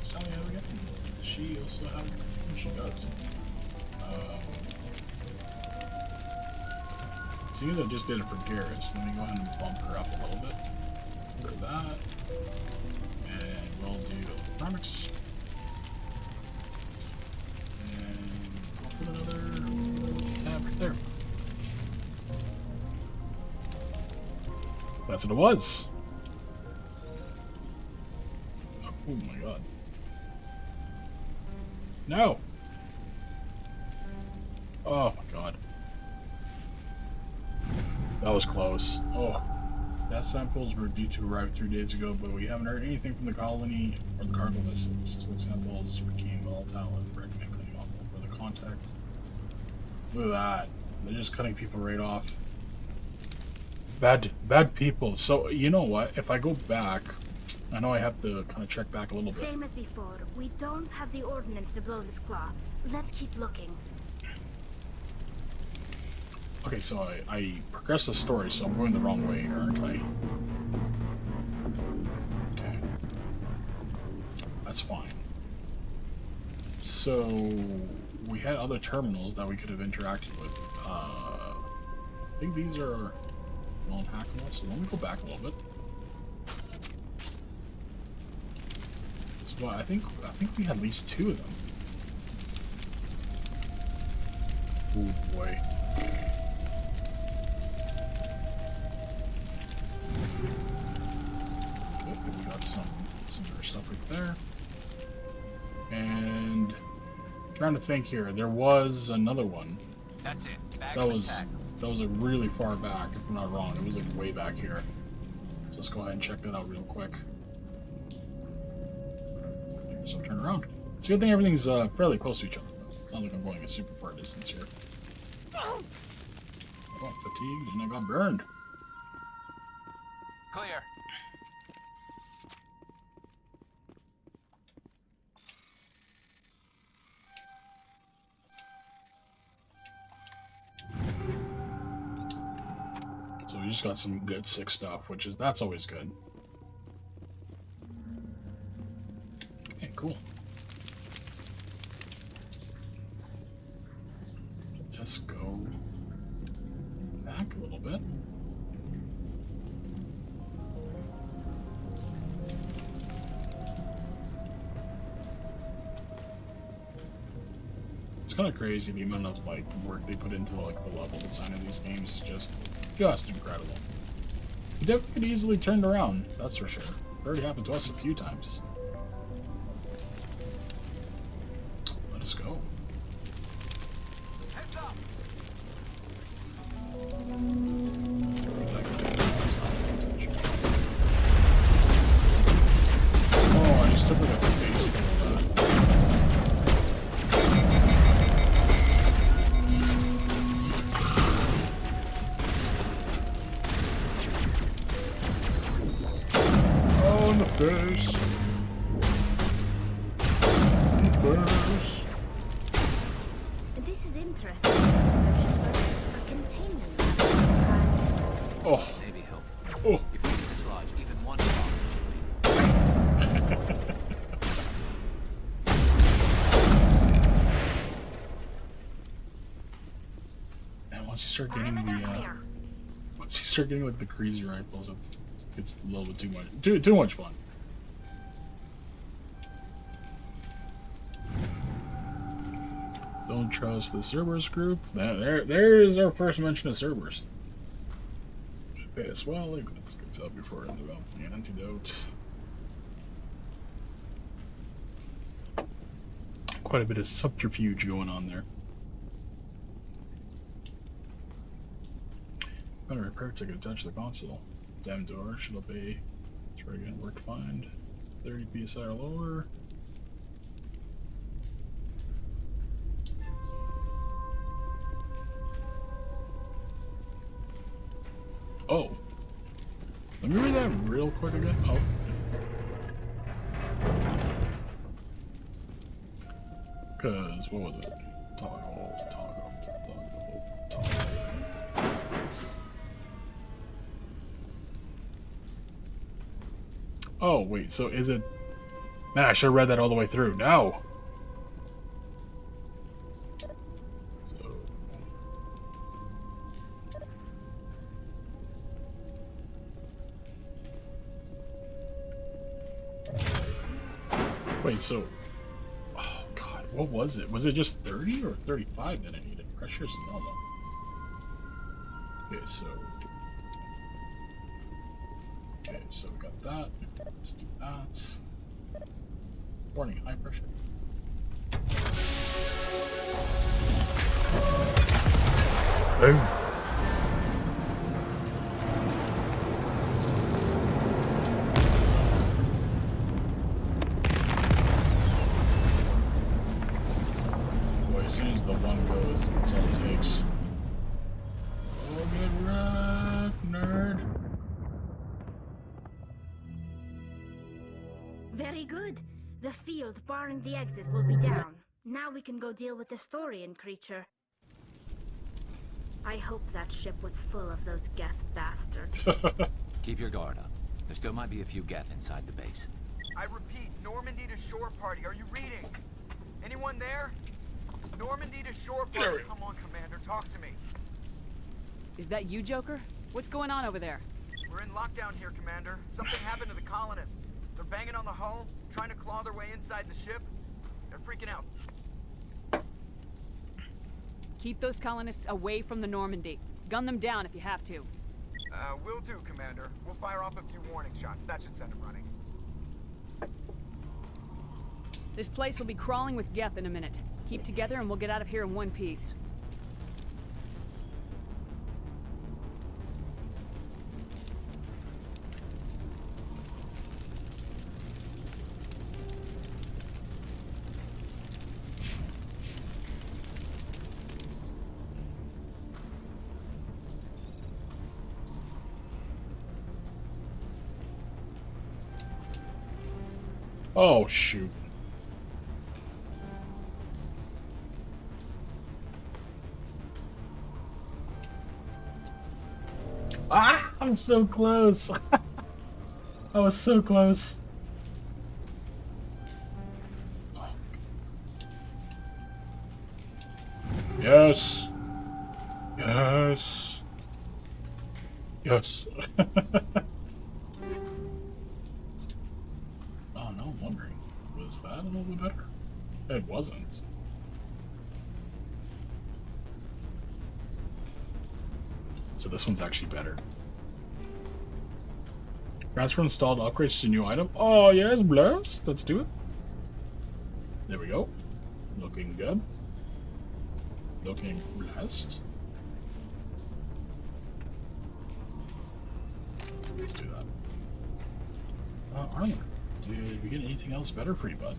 So how we get? She also have she does. Seems I just did it for Garrus. Let me go ahead and bump her up a little bit. For that. And we'll do electronics. And we'll put another tab right there. That's what it was. Oh my god. No! Oh my god. That was close. Oh. Death samples were due to arrive 3 days ago, but we haven't heard anything from the colony or the cargo vessels. Suspect samples became volatile and recommend cleaning off all further contacts. Look at that. They're just cutting people right off. Bad people. So, you know what? If I go back, I know I have to kind of check back a little bit. Same as before. We don't have the ordnance to blow this claw. Let's keep looking. Okay, so I progressed the story, so I'm going the wrong way here, aren't I? Okay. That's fine. So, we had other terminals that we could have interacted with. I think these are non-hackable, so let me go back a little bit. So, I think we had at least 2 of them. Oh boy. Okay, we got some other stuff right there. And trying to think here, there was another one. That's it. Back That was a really far back, if I'm not wrong. It was like way back here. So let's go ahead and check that out real quick. So turn around. It's a good thing everything's fairly close to each other. It's not like I'm going a super far distance here. I got fatigued and I got burned. Clear. So we just got some good sick stuff, that's always good. Okay, cool. Let's go back a little bit. It's kind of crazy the amount of like work they put into like the level design of these games is just incredible. You definitely could easily turned around, that's for sure. It already happened to us a few times. Let us go. Heads up. Oh, I just took like a face full of that. Oh, in the face. This is interesting. A containment lab of some kind. Oh. Maybe helpful. Oh. If we can dislodge even one bomb, should we? And once you start getting like the crazy rifles, it's a little bit too much fun. Don't trust the Cerberus group. There is our first mention of Cerberus. Okay, as well, let's get up before I develop the antidote. Quite a bit of subterfuge going on there. Got a repair ticket attached to the console. Damn door should obey. Try again, work find. 30 psi or lower. Oh. Let me read that real quick again. Oh. Cause what was it? Toggle. Oh wait, so is it? Man, I should have read that all the way through. No. Wait, so, oh god, what was it? Was it just 30 or 35 that I needed? Pressure is normal. Okay, so we got that. Let's do that. Warning, high pressure. Boom. As soon as the one goes, that's all it takes. Very good. The field barring the exit will be down. Now we can go deal with this Thorian creature. I hope that ship was full of those Geth bastards. Keep your guard up. There still might be a few Geth inside the base. I repeat, Normandy to shore party. Are you reading? Anyone there? Normandy to shore party. Come on, Commander, talk to me. Is that you, Joker? What's going on over there? We're in lockdown here, Commander. Something happened to the colonists. They're banging on the hull, trying to claw their way inside the ship. They're freaking out. Keep those colonists away from the Normandy. Gun them down if you have to. Will do, Commander. We'll fire off a few warning shots. That should send them running. This place will be crawling with Geth in a minute. Keep together and we'll get out of here in one piece. Oh, shoot. Ah, I'm so close. I was so close. Yes. Yes. Yes. Oh no, I'm wondering, was that a little bit better? It wasn't. So this one's actually better. Transfer installed upgrades to new item. Oh yes, bless. Let's do it. There we go. Looking good. Looking blessed. Let's do that. Armor. Did we get anything else better for you, bud?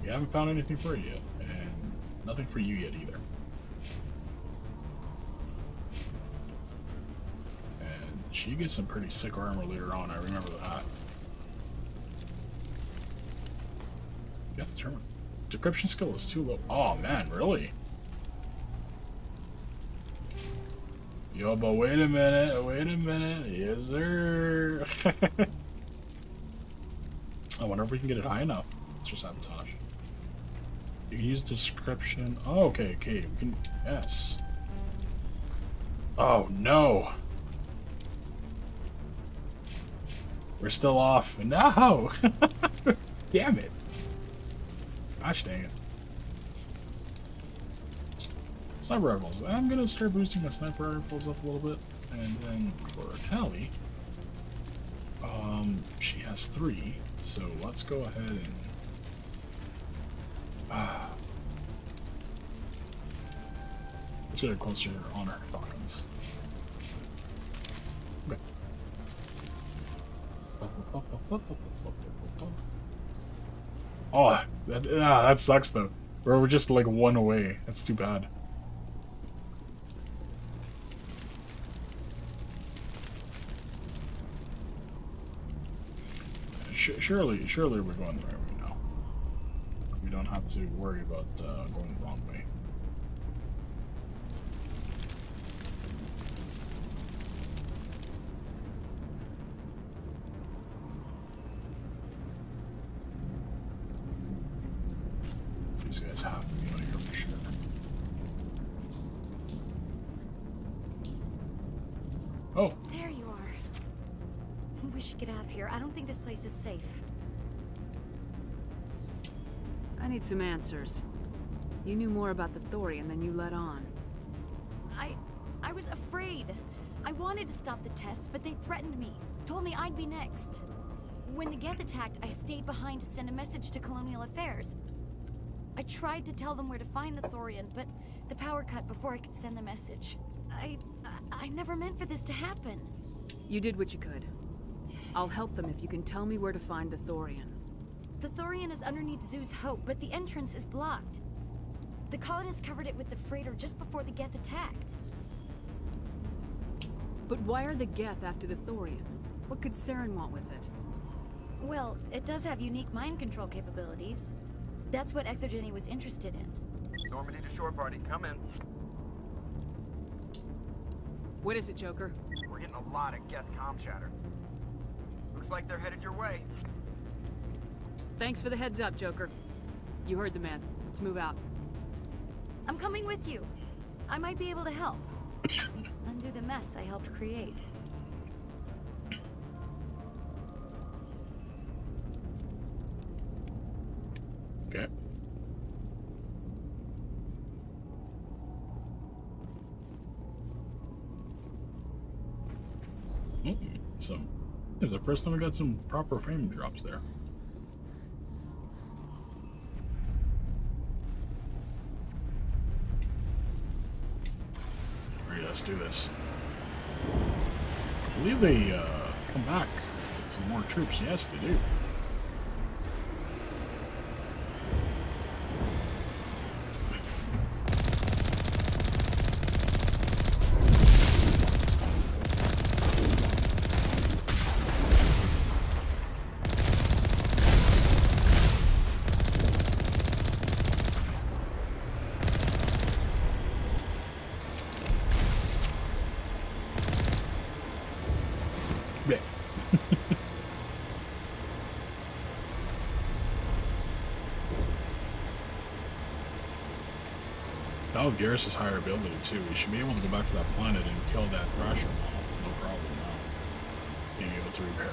We haven't found anything for you yet, and nothing for you yet either. And she gets some pretty sick armor later on, I remember that. Get the terminal. Decryption skill is too low. Oh man, really? Yo, but wait a minute. Yes, sir. I wonder if we can get it high enough. Let's just sabotage. You can use description. Oh, okay, we can. Yes. Oh no. We're still off. No. Damn it. Gosh dang it. Sniper rifles. I'm gonna start boosting my sniper rifles up a little bit, and then for Tally, she has 3, so let's go ahead and let's get her closer on our Falcons. Okay. Oh, that sucks though. We're just like 1 away. That's too bad. Surely we're going the right way now. We don't have to worry about going the wrong way. These guys have to be out here for sure. Oh. There you are. We should get out of here. I don't think this place is safe. I need some answers. You knew more about the Thorian than you let on. I was afraid. I wanted to stop the tests, but they threatened me. Told me I'd be next. When the Geth attacked, I stayed behind to send a message to Colonial Affairs. I tried to tell them where to find the Thorian, but the power cut before I could send the message. I never meant for this to happen. You did what you could. I'll help them if you can tell me where to find the Thorian. The Thorian is underneath Zoo's Hope, but the entrance is blocked. The colonists covered it with the freighter just before the Geth attacked. But why are the Geth after the Thorian? What could Saren want with it? Well, it does have unique mind control capabilities. That's what ExoGeni was interested in. Normandy to shore party, come in. What is it, Joker? We're getting a lot of Geth comm chatter. Looks like they're headed your way. Thanks for the heads up, Joker. You heard the man. Let's move out. I'm coming with you. I might be able to help. Undo the mess I helped create. Okay. This is the first time I got some proper frame drops there. Alright, let's do this. I believe they come back with some more troops. Yes, they do. Now with Garrus's higher ability too, we should be able to go back to that planet and kill that Thrasher. No problem now. Being able to repair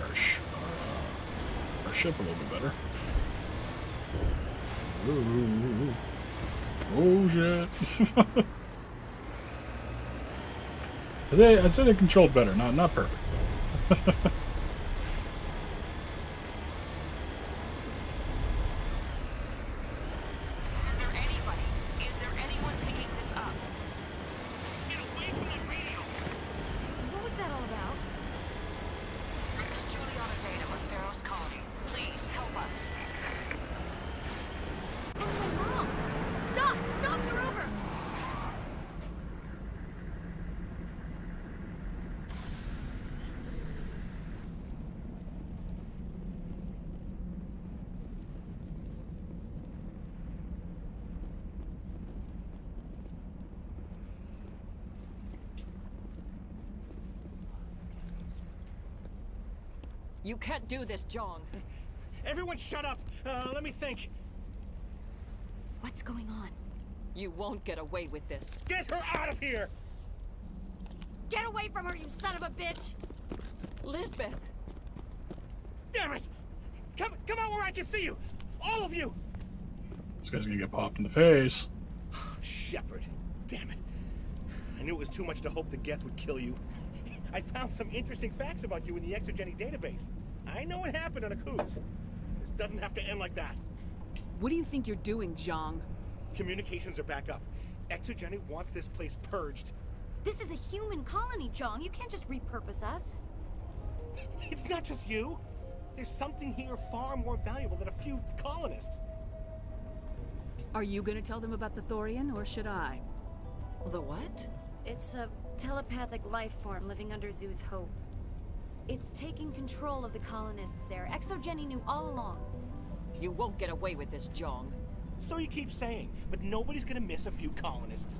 our ship a little bit better. Ooh. Oh shit. I'd say they controlled better, not perfect. You can't do this, Jong. Everyone shut up! Let me think. What's going on? You won't get away with this. Get her out of here! Get away from her, you son of a bitch! Lisbeth! Damn it! Come out where I can see you! All of you! This guy's gonna get popped in the face. Shepard, damn it. I knew it was too much to hope the Geth would kill you. I found some interesting facts about you in the ExoGeni database. I know it happened on a cruise. This doesn't have to end like that. What do you think you're doing, Jong? Communications are back up. ExoGeni wants this place purged. This is a human colony, Jong. You can't just repurpose us. It's not just you. There's something here far more valuable than a few colonists. Are you gonna tell them about the Thorian, or should I? The what? It's a telepathic life form living under Zoo's hope. It's taking control of the colonists there. ExoGeni knew all along. You won't get away with this, Jong. So you keep saying, but nobody's gonna miss a few colonists.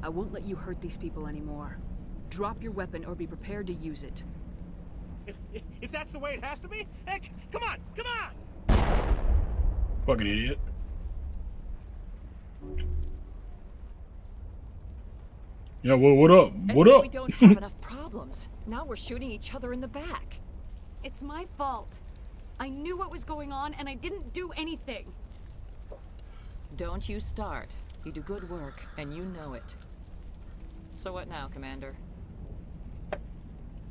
I won't let you hurt these people anymore. Drop your weapon or be prepared to use it. If that's the way it has to be, heck, come on! Fucking idiot. Yeah, well, what up? What up? We don't have enough problems. Now we're shooting each other in the back. It's my fault. I knew what was going on and I didn't do anything. Don't you start. You do good work, and you know it. So what now, Commander?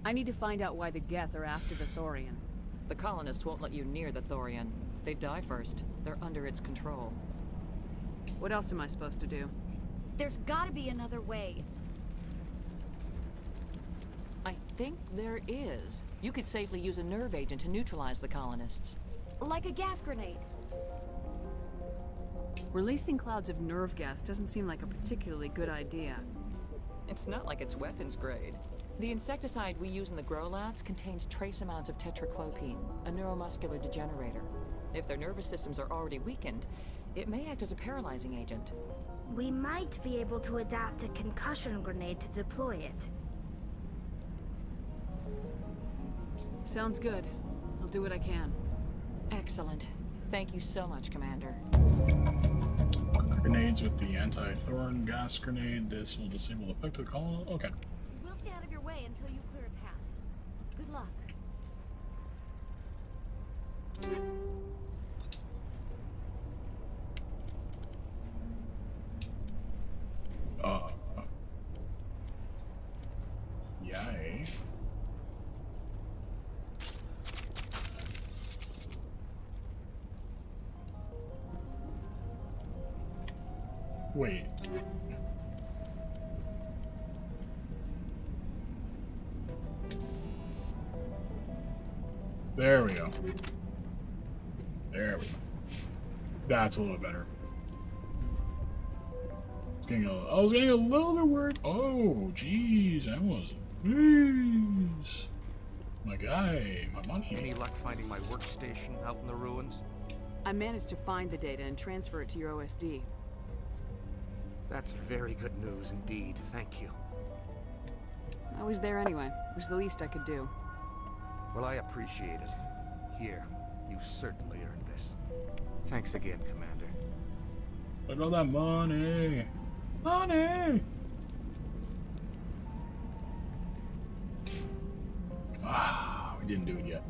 I need to find out why the Geth are after the Thorian. The colonists won't let you near the Thorian. They die first. They're under its control. What else am I supposed to do? There's gotta be another way. I think there is. You could safely use a nerve agent to neutralize the colonists. Like a gas grenade. Releasing clouds of nerve gas doesn't seem like a particularly good idea. It's not like it's weapons grade. The insecticide we use in the grow labs contains trace amounts of tetraclopine, a neuromuscular degenerator. If their nervous systems are already weakened, it may act as a paralyzing agent. We might be able to adapt a concussion grenade to deploy it. Sounds good. I'll do what I can. Excellent. Thank you so much, Commander. Grenades with the anti-thorn gas grenade. This will disable the effect of the call. Okay. We'll stay out of your way until you clear a path. Good luck. Yay. Wait. There we go. There we go. That's a little better. I was getting a little bit worried. Oh, jeez, that was. Jeez. My guy, my money. Any luck finding my workstation out in the ruins? I managed to find the data and transfer it to your OSD. That's very good news indeed. Thank you. I was there anyway. It was the least I could do. Well, I appreciate it. Here, you've certainly earned this. Thanks again, Commander. Look at all that money. Money! Ah, we didn't do it yet.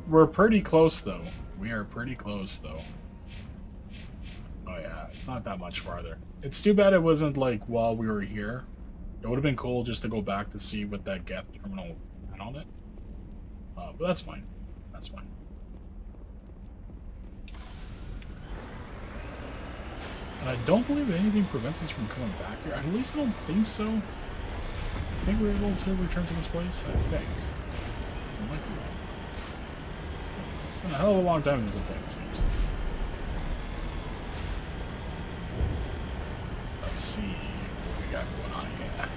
we're pretty close though. We are pretty close though. Oh yeah, it's not that much farther. It's too bad it wasn't like while we were here. It would have been cool just to go back to see what that Geth terminal had on it. But that's fine. That's fine. And I don't believe that anything prevents us from coming back here. At least I don't think so. I think we're able to return to this place. I think. I might be wrong. It's been a hell of a long time since I've played this game. Let's see what we got going on here.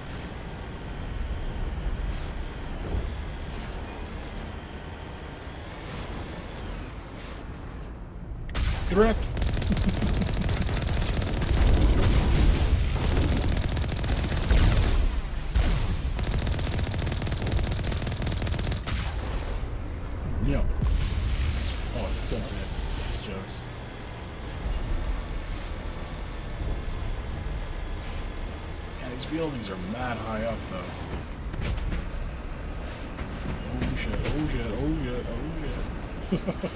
Direct. Yeah. Oh, it's still dead. It's jokes. Yeah, these buildings are mad high up, though. Oh shit! Oh shit! Oh shit! Oh shit!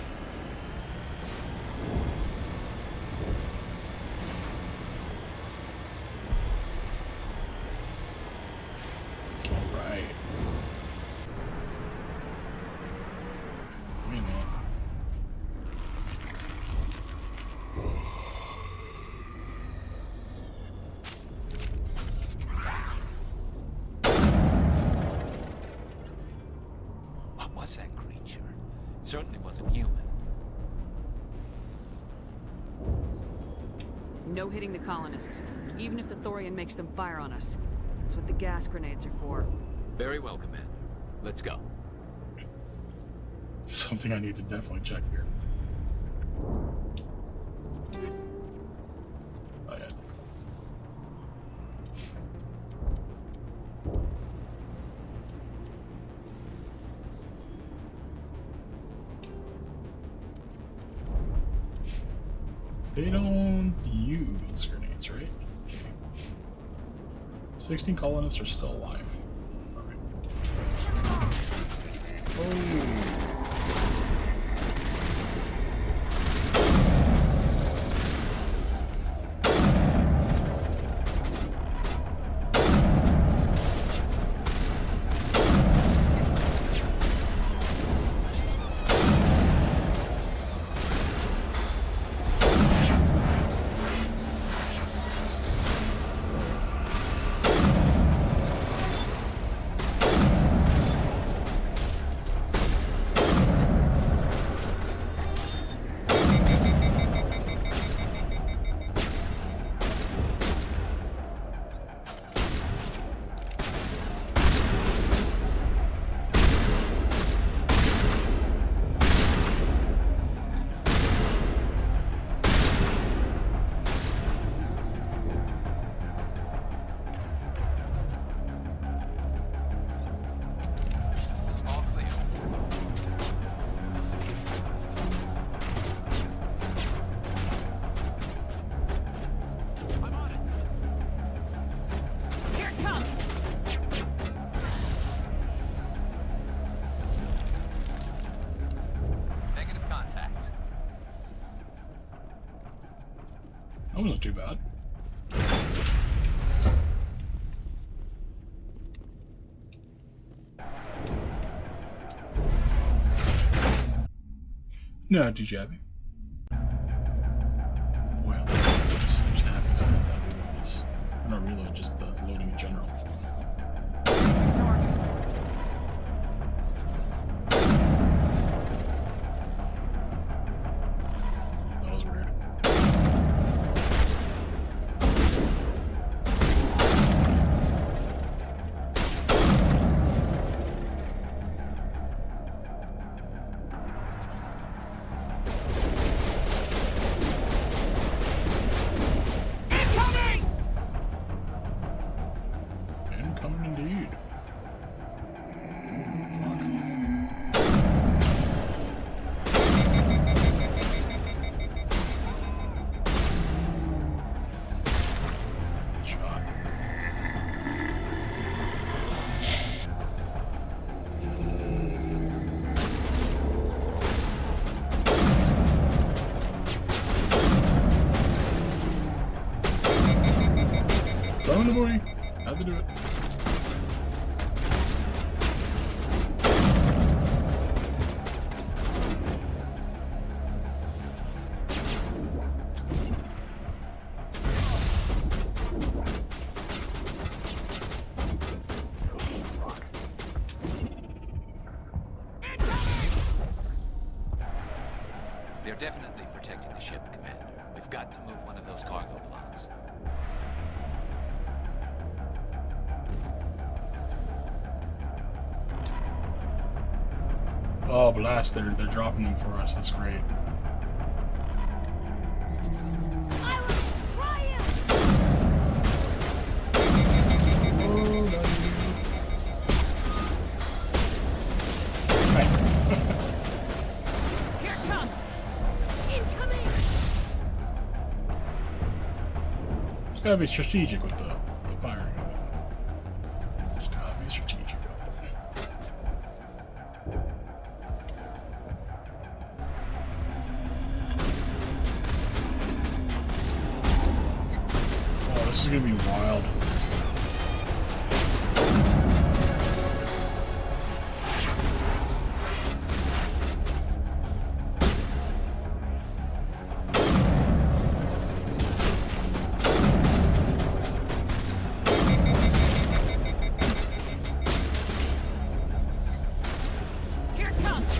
Certainly wasn't human. No hitting the colonists, even if the Thorian makes them fire on us. That's what the gas grenades are for. Very well, Commander. Let's go. Something I need to definitely check here. Oh, yeah. They don't use grenades, right? Okay. 16 colonists are still alive. Alright. Oh. That wasn't too bad. No, too shabby. Well, just happens to have this. Not reload, just the loading in general. That was weird. Throw in the booty. Had to do it. They're definitely protecting the ship, Commander. We've got to move one of those cargo blocks. Oh, blast, they're dropping them for us. That's great. Here it comes! Incoming! Just gotta be strategic with the firing of it. Just gotta be strategic with it. Oh, this is gonna be wild. Here it comes!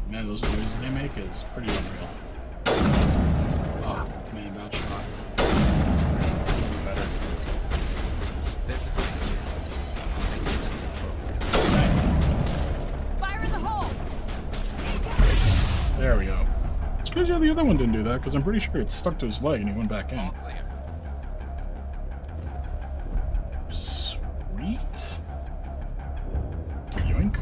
Man, those noises they make is pretty unreal. Oh, man, bad shot. Even better. Fire in the hole! There we go. It's crazy how the other one didn't do that, because I'm pretty sure it stuck to his leg and he went back in. Sweet. Yoink.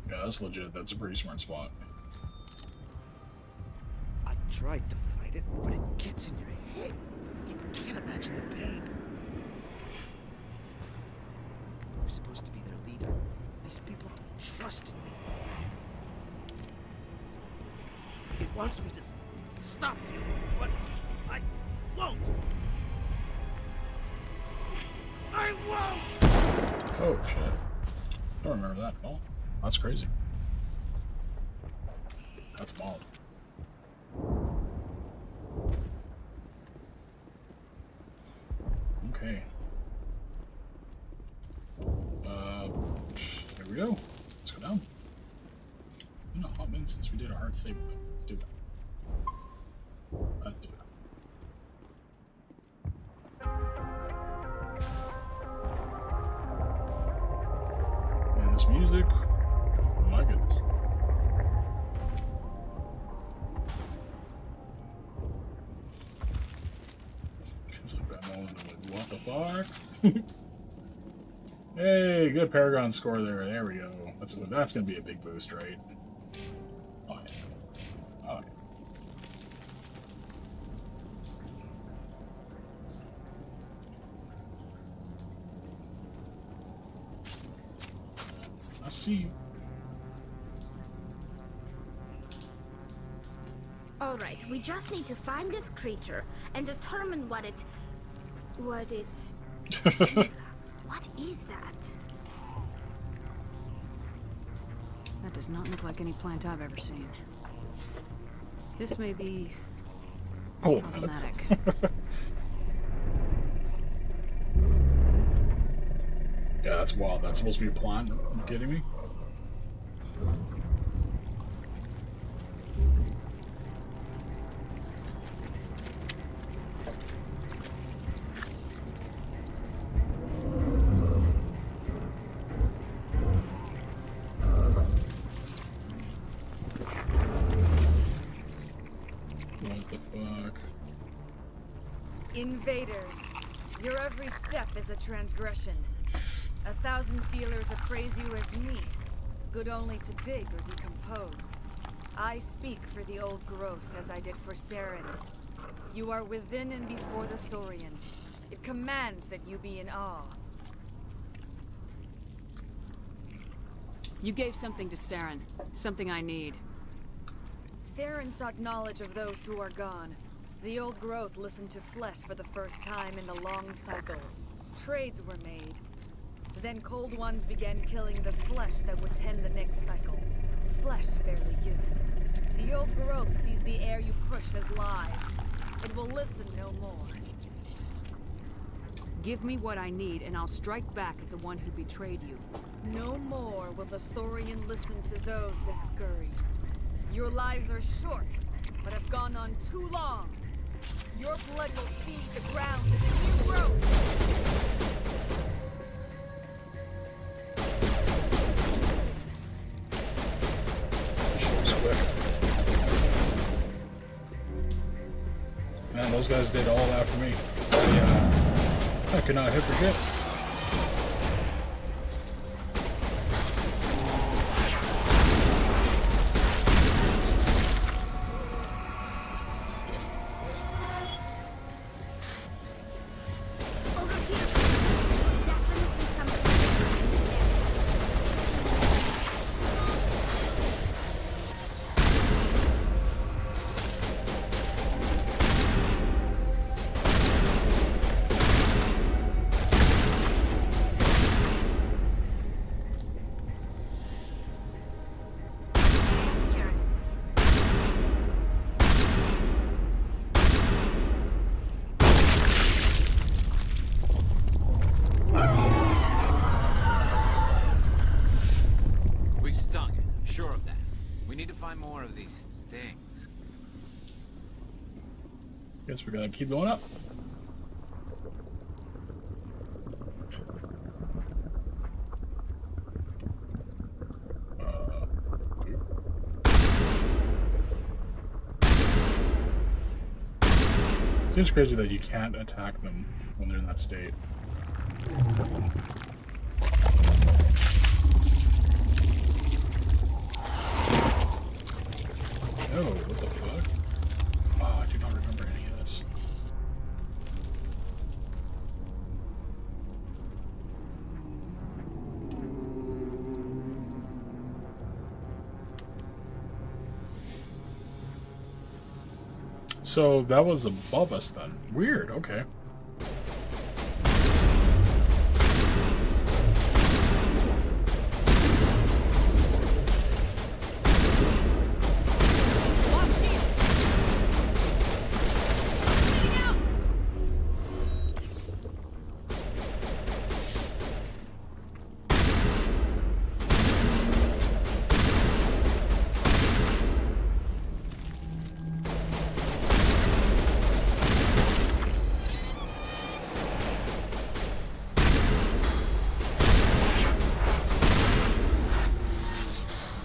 Yeah, that's legit. That's a pretty smart spot. I tried to fight it, but it gets in your head. You can't imagine the pain. I was supposed to be their leader. These people trusted me. It wants me to stop you, but I won't. I won't! Oh, shit. Don't remember that at all. That's crazy. That's wild. Okay. Here we go. Let's go down. It's been a hot minute since we did a hard save. Let's do it. Let's do it. And this music. Oh my goodness. It's like that moment of like, what the fuck? Hey, good Paragon score there. There we go. That's gonna be a big boost, right? Oh yeah. Oh yeah. I see you. Alright, we just need to find this creature and determine what it... What is that? That does not look like any plant I've ever seen. This may be problematic. Yeah, that's wild. That's supposed to be a plant? Are you kidding me? Invaders, your every step is a transgression. 1,000 feelers appraise you as meat, good only to dig or decompose. I speak for the old growth as I did for Saren. You are within and before the Thorian. It commands that you be in awe. You gave something to Saren. Something I need. Saren sought knowledge of those who are gone. The old growth listened to flesh for the first time in the long cycle. Trades were made. Then cold ones began killing the flesh that would tend the next cycle. Flesh fairly given. The old growth sees the air you push as lies. It will listen no more. Give me what I need, and I'll strike back at the one who betrayed you. No more will the Thorian listen to those that scurry. Your lives are short, but have gone on too long. Your blood will feed the ground with a new growth. Man, those guys did all that for me. Yeah. I could not hit for shit. More of these things. Guess we're gonna keep going up. Seems crazy that you can't attack them when they're in that state. Oh, what the fuck? Oh, I do not remember any of this. So that was above us then. Weird, okay.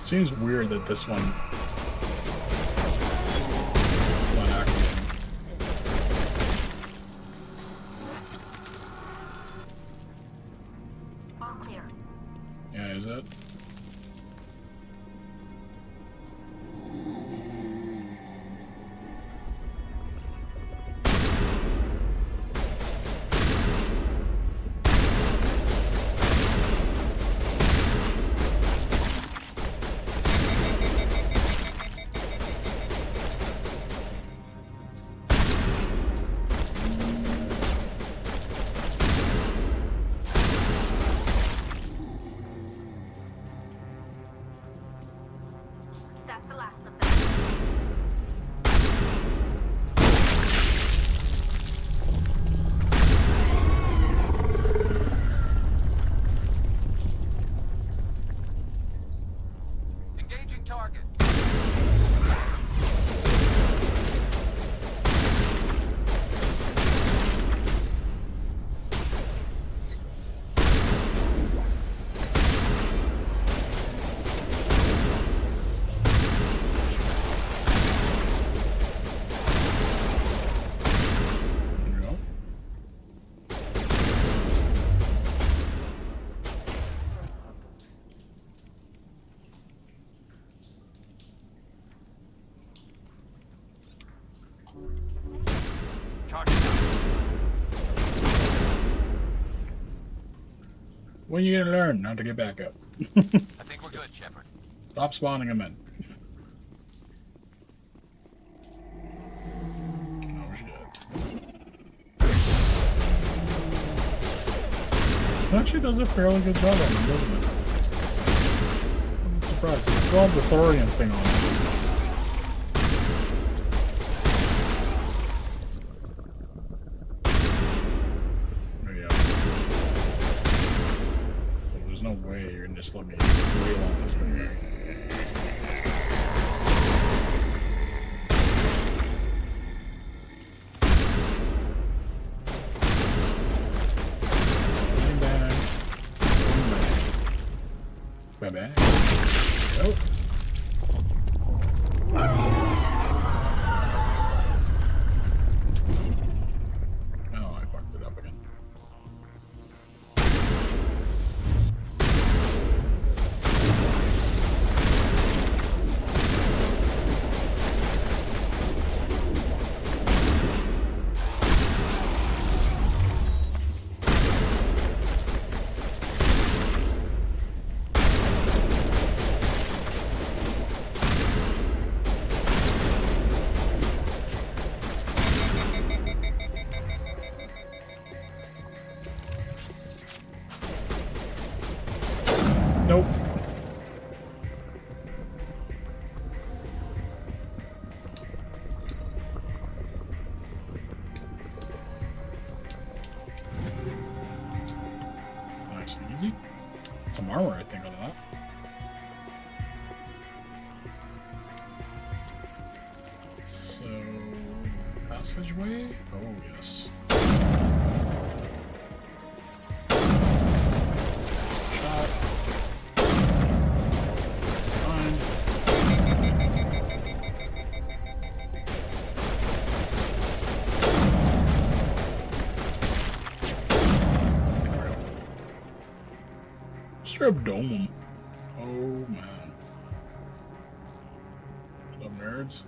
Seems weird that this one is not activating. All clear. is it? That's the last of them. Engaging target. When are you gonna learn how to get back up? I think we're good, Shepard. Stop spawning them in. Oh shit. It actually does a fairly good job on them, doesn't it? I'm surprised. It still has the thorium thing on it. No way you're gonna just let me wheel on this thing there. Bye bye. Nope. Oh, I fucked it up again. Nope. Nice and easy. Some armor, I think, on that. So, passageway? Oh, yes. Shot. Strip dome them. Oh man. What's up, nerds?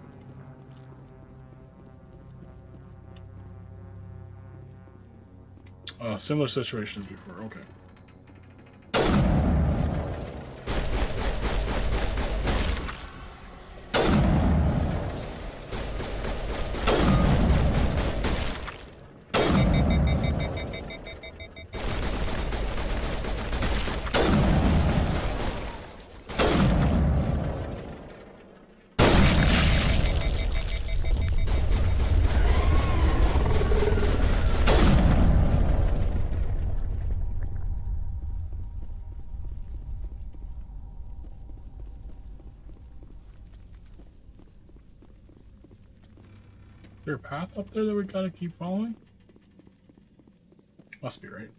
Similar situations before, okay. Is there a path up there that we gotta keep following? Must be, right?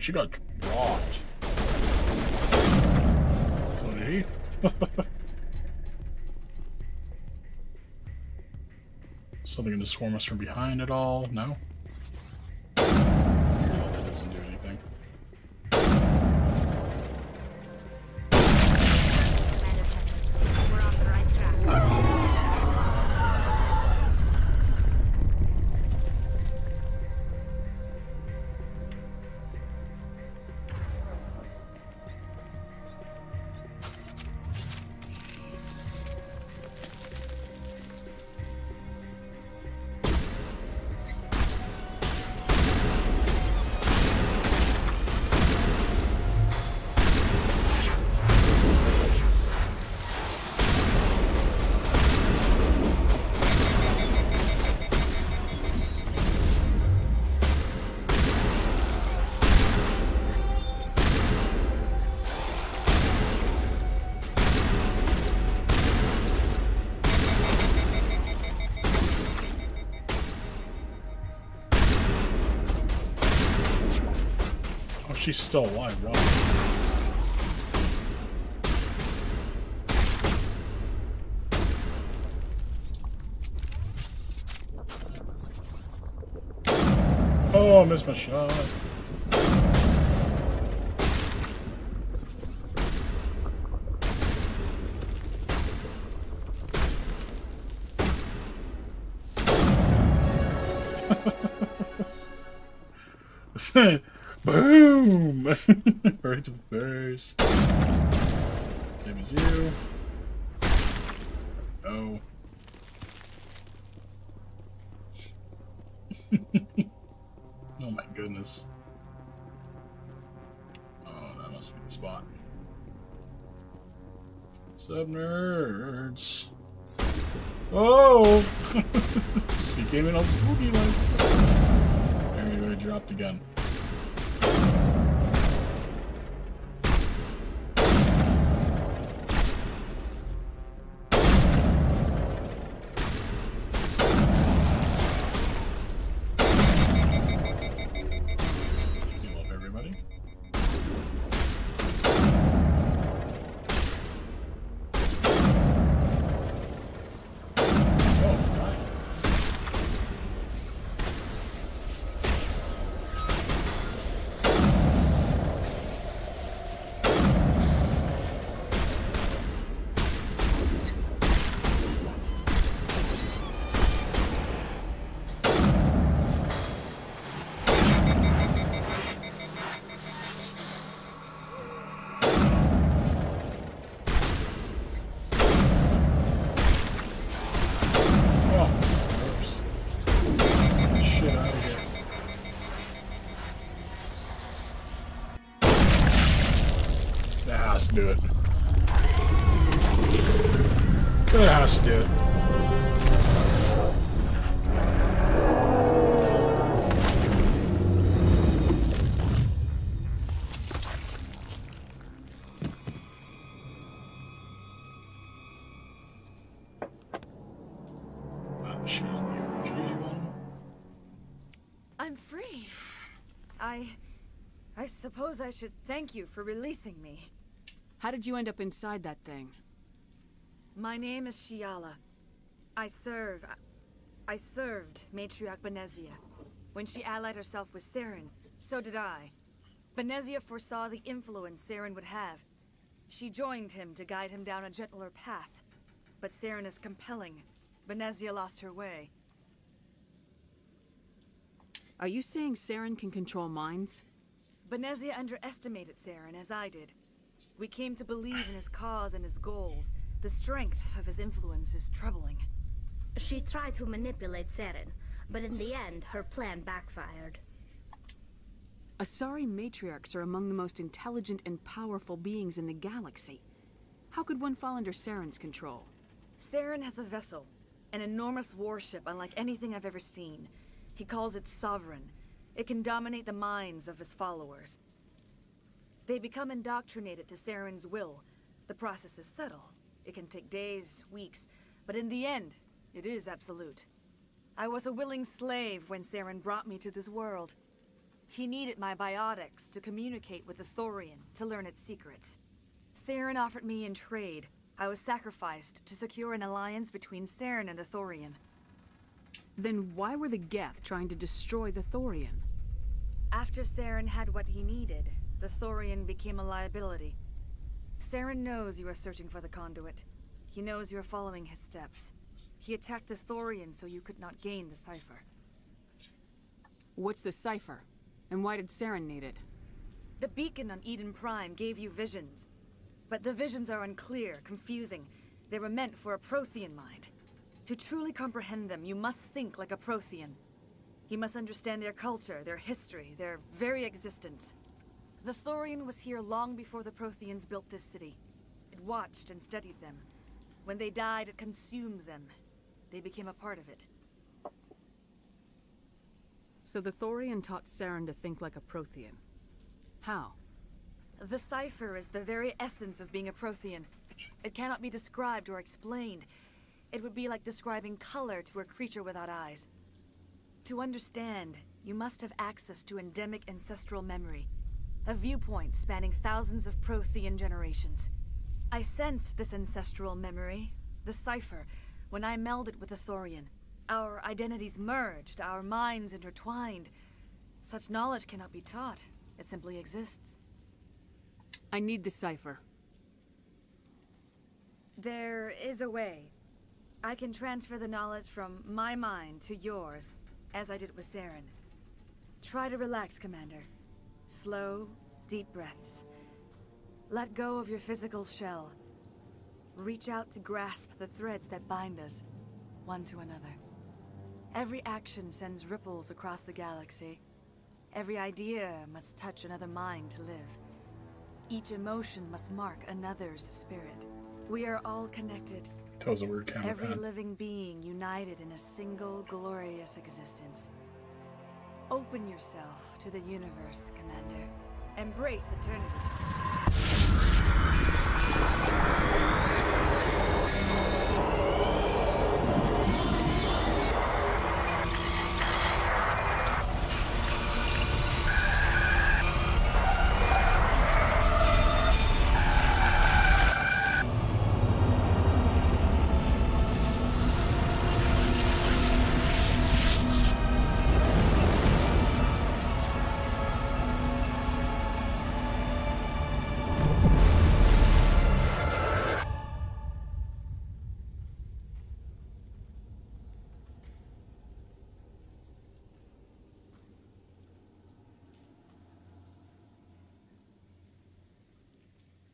she got dropped. So did he. Something gonna swarm us from behind at all? No? That doesn't do anything. We're on the right track. She's still alive, wow. Oh, I missed my shot. Boom! Right to the face. Same as you. Oh. Oh my goodness. Oh, that must be the spot. What's up, nerds? Oh! She came in all spooky like. There we go, dropped again. Do it. That has to do it. She's the OG one. I'm free. I suppose I should thank you for releasing me. How did you end up inside that thing? My name is Shiala. I served Matriarch Benezia. When she allied herself with Saren, so did I. Benezia foresaw the influence Saren would have. She joined him to guide him down a gentler path. But Saren is compelling. Benezia lost her way. Are you saying Saren can control minds? Benezia underestimated Saren, as I did. We came to believe in his cause and his goals. The strength of his influence is troubling. She tried to manipulate Saren, but in the end, her plan backfired. Asari matriarchs are among the most intelligent and powerful beings in the galaxy. How could one fall under Saren's control? Saren has a vessel, an enormous warship unlike anything I've ever seen. He calls it Sovereign. It can dominate the minds of his followers. They become indoctrinated to Saren's will. The process is subtle. It can take days, weeks, but in the end, it is absolute. I was a willing slave when Saren brought me to this world. He needed my biotics to communicate with the Thorian, to learn its secrets. Saren offered me in trade. I was sacrificed to secure an alliance between Saren and the Thorian. Then why were the Geth trying to destroy the Thorian? After Saren had what he needed, the Thorian became a liability. Saren knows you are searching for the conduit. He knows you are following his steps. He attacked the Thorian so you could not gain the cipher. What's the cipher? And why did Saren need it? The beacon on Eden Prime gave you visions. But the visions are unclear, confusing. They were meant for a Prothean mind. To truly comprehend them, you must think like a Prothean. You must understand their culture, their history, their very existence. The Thorian was here long before the Protheans built this city. It watched and studied them. When they died, it consumed them. They became a part of it. So the Thorian taught Saren to think like a Prothean. How? The cipher is the very essence of being a Prothean. It cannot be described or explained. It would be like describing color to a creature without eyes. To understand, you must have access to endemic ancestral memory. A viewpoint spanning thousands of Prothean generations. I sensed this ancestral memory, the cipher, when I melded with the Thorian. Our identities merged, our minds intertwined. Such knowledge cannot be taught. It simply exists. I need the cipher. There is a way. I can transfer the knowledge from my mind to yours, as I did with Saren. Try to relax, Commander. Slow, deep breaths. Let go of your physical shell. Reach out to grasp the threads that bind us, one to another. Every action sends ripples across the galaxy. Every idea must touch another mind to live. Each emotion must mark another's spirit. We are all connected. Tells a weird camera Every pan. living being united in a single glorious existence. Open yourself to the universe, Commander. Embrace eternity.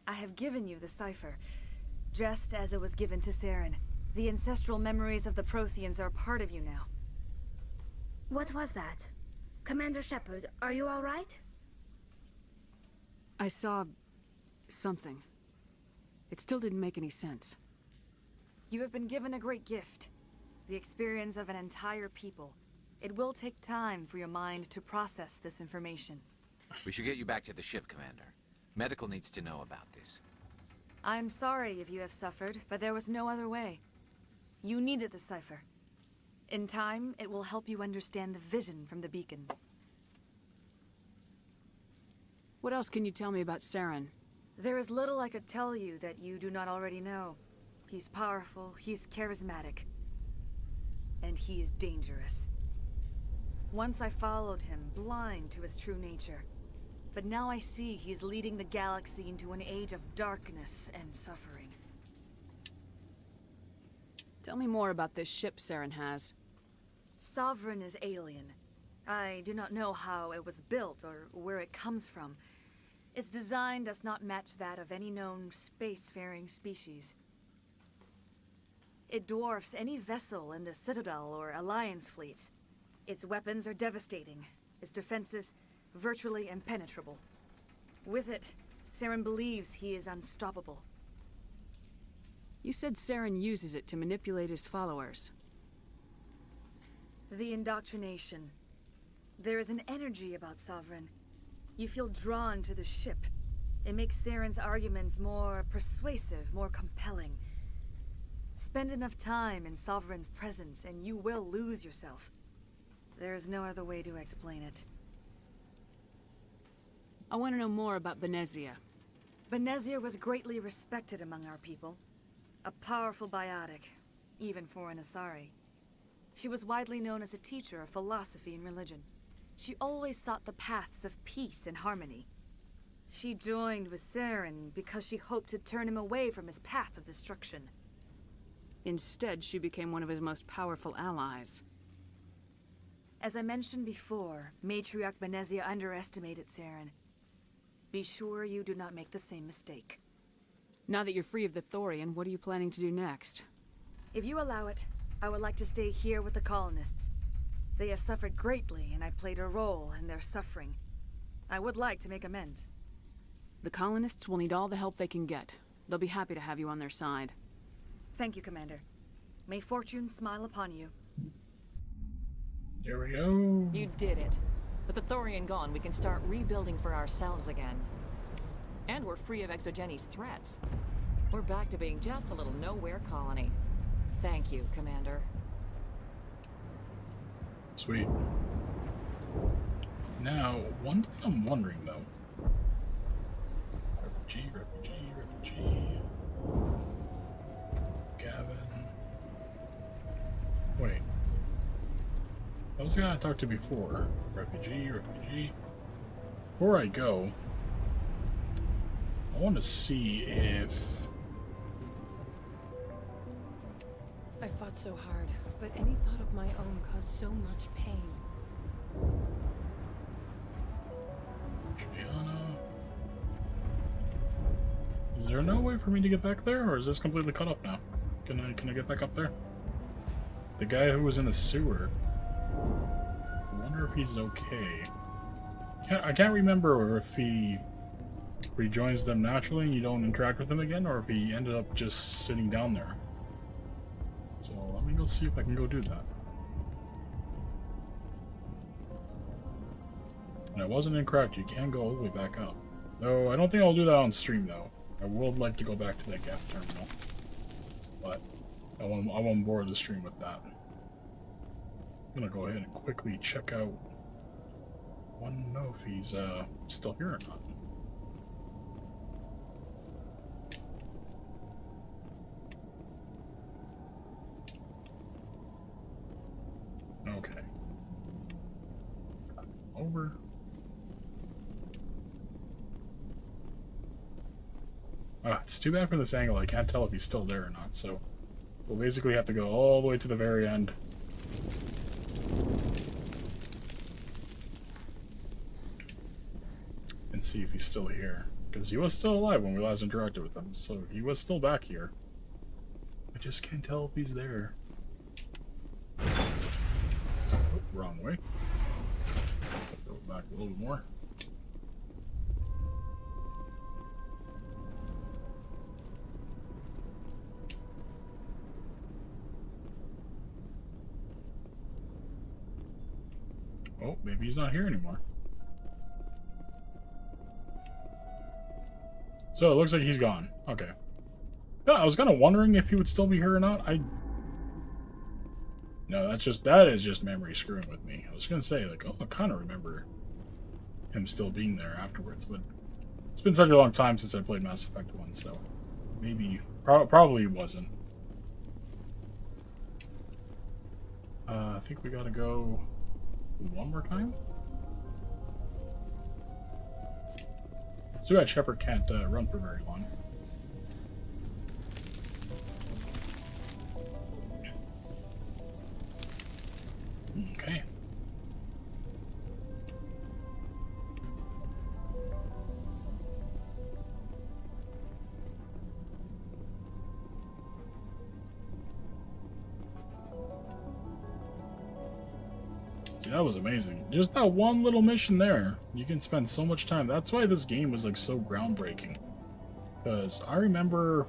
I have given you the cipher, just as it was given to Saren. The ancestral memories of the Protheans are a part of you now. What was that? Commander Shepard, are you all right? I saw something. It still didn't make any sense. You have been given a great gift. The experience of an entire people. It will take time for your mind to process this information. We should get you back to the ship, Commander. Medical needs to know about this. I'm sorry if you have suffered, but there was no other way. You needed the cipher. In time, it will help you understand the vision from the beacon. What else can you tell me about Saren? There is little I could tell you that you do not already know. He's powerful, he's charismatic. And he is dangerous. Once I followed him, blind to his true nature. But now I see he's leading the galaxy into an age of darkness and suffering. Tell me more about this ship Saren has. Sovereign is alien. I do not know how it was built or where it comes from. Its design does not match that of any known spacefaring species. It dwarfs any vessel in the Citadel or Alliance fleets. Its weapons are devastating. Its defenses virtually impenetrable. With it, Saren believes he is unstoppable. You said Saren uses it to manipulate his followers. The indoctrination. There is an energy about Sovereign. You feel drawn to the ship. It makes Saren's arguments more persuasive, more compelling. Spend enough time in Sovereign's presence and you will lose yourself. There is no other way to explain it. I want to know more about Benezia. Benezia was greatly respected among our people. A powerful biotic, even for an Asari. She was widely known as a teacher of philosophy and religion. She always sought the paths of peace and harmony. She joined with Saren because she hoped to turn him away from his path of destruction. Instead, she became one of his most powerful allies. As I mentioned before, Matriarch Benezia underestimated Saren. Be sure you do not make the same mistake. Now that you're free of the Thorian, what are you planning to do next? If you allow it, I would like to stay here with the colonists. They have suffered greatly, and I played a role in their suffering. I would like to make amends. The colonists will need all the help they can get. They'll be happy to have you on their side. Thank you, Commander. May fortune smile upon you. There we go. You did it. With the Thorian gone, we can start rebuilding for ourselves again. And we're free of Exogeni's threats. We're back to being just a little nowhere colony. Thank you, Commander. Sweet. Now, one thing I'm wondering though. Refugee. Gavin. Wait. That was the guy I talked to before. Refugee. Before I go, I want to see if... I fought so hard, but any thought of my own caused so much pain. Is there no way for me to get back there, or is this completely cut off now? Can I get back up there? The guy who was in the sewer. I wonder if he's okay. I can't remember if he rejoins them naturally and you don't interact with him again, or if he ended up just sitting down there. So let me go see if I can go do that. And I wasn't incorrect, you can go all the way back up. No, I don't think I'll do that on stream though. I would like to go back to that gap terminal. But I won't bore the stream with that. I'm gonna go ahead and quickly check out. I want to know if he's still here or not. Okay. Over. It's too bad from this angle, I can't tell if he's still there or not, so we'll basically have to go all the way to the very end. And see if he's still here. Because he was still alive when we last interacted with him, so he was still back here. I just can't tell if he's there. Oh, wrong way. Go back a little bit more. Oh, maybe he's not here anymore. So it looks like he's gone. Okay. Yeah, I was kind of wondering if he would still be here or not. No, that is just memory screwing with me. I was gonna say, like, oh, I kind of remember him still being there afterwards, but it's been such a long time since I played Mass Effect 1, so maybe, probably wasn't. I think we gotta go one more time. So that Shepard can't run for very long. Okay. See, that was amazing. Just that one little mission there, you can spend so much time. That's why this game was like so groundbreaking. Because I remember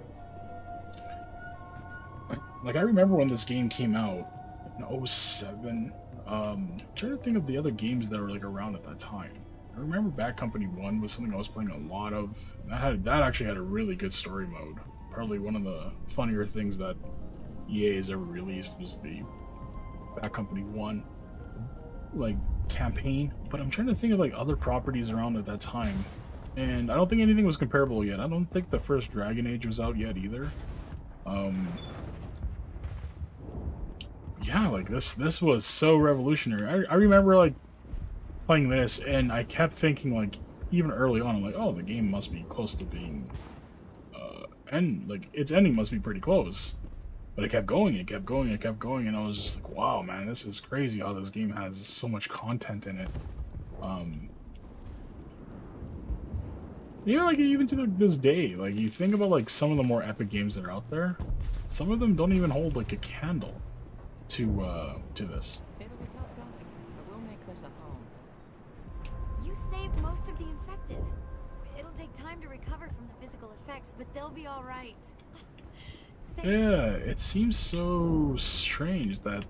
when this game came out in 07. I'm trying to think of the other games that were like around at that time. I remember Bad Company 1 was something I was playing a lot of. That actually had a really good story mode. Probably one of the funnier things that EA has ever released was the Bad Company 1. Like, campaign, but I'm trying to think of like other properties around at that time, and I don't think anything was comparable yet. I don't think the first Dragon Age was out yet either. Yeah, like this was so revolutionary. I remember like playing this, and I kept thinking like even early on, I'm like, oh, the game must be close to being like its ending must be pretty close. But it kept going, it kept going, it kept going, and I was just like, wow, man, this is crazy how this game has so much content in it. Even to this day, like you think about like some of the more epic games that are out there, some of them don't even hold like a candle to this. It'll be tough going, but we'll make this a home. You saved most of the infected. It'll take time to recover from the physical effects, but they'll be all right. Yeah, it seems so strange that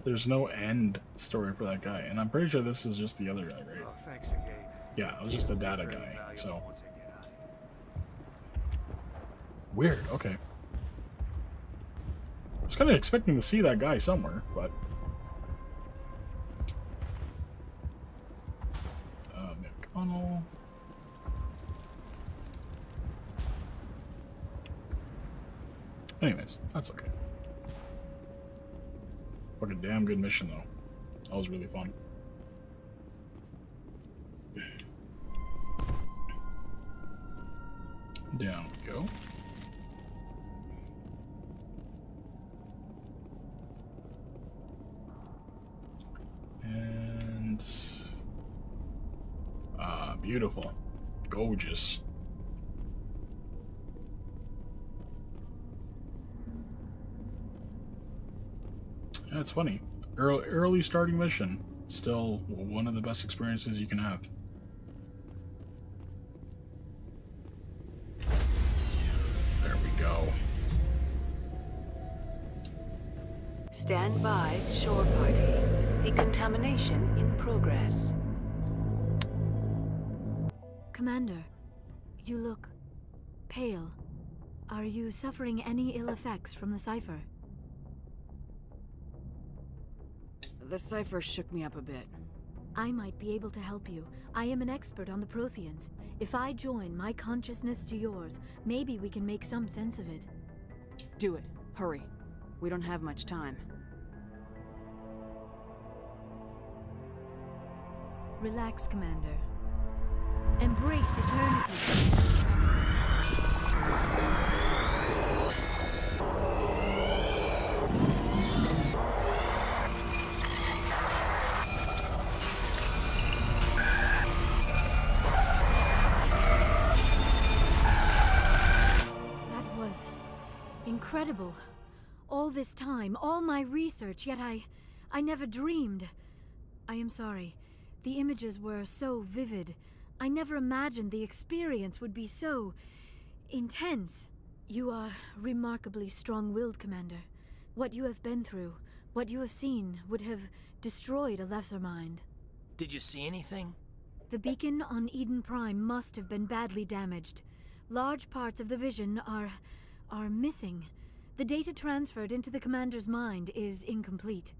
there's no end story for that guy, and I'm pretty sure this is just the other guy, right? Oh, thanks again. Yeah, it was just the data guy, so... Weird, okay. I was kind of expecting to see that guy somewhere, but... McConnell... Anyways, that's okay. What a damn good mission, though. That was really fun. Down we go. And... beautiful. Gorgeous. Yeah, it's funny. Early starting mission. Still one of the best experiences you can have. There we go. Stand by, shore party. Decontamination in progress. Commander, you look pale. Are you suffering any ill effects from the cipher? The cipher shook me up a bit. I might be able to help you. I am an expert on the Protheans. If I join my consciousness to yours, maybe we can make some sense of it. Do it. Hurry. We don't have much time. Relax, Commander. Embrace eternity. Incredible. All this time, all my research, yet I never dreamed. I am sorry. The images were so vivid. I never imagined the experience would be so intense. You are remarkably strong-willed, Commander. What you have been through, what you have seen, would have destroyed a lesser mind. Did you see anything? The beacon on Eden Prime must have been badly damaged. Large parts of the vision are missing. The data transferred into the Commander's mind is incomplete.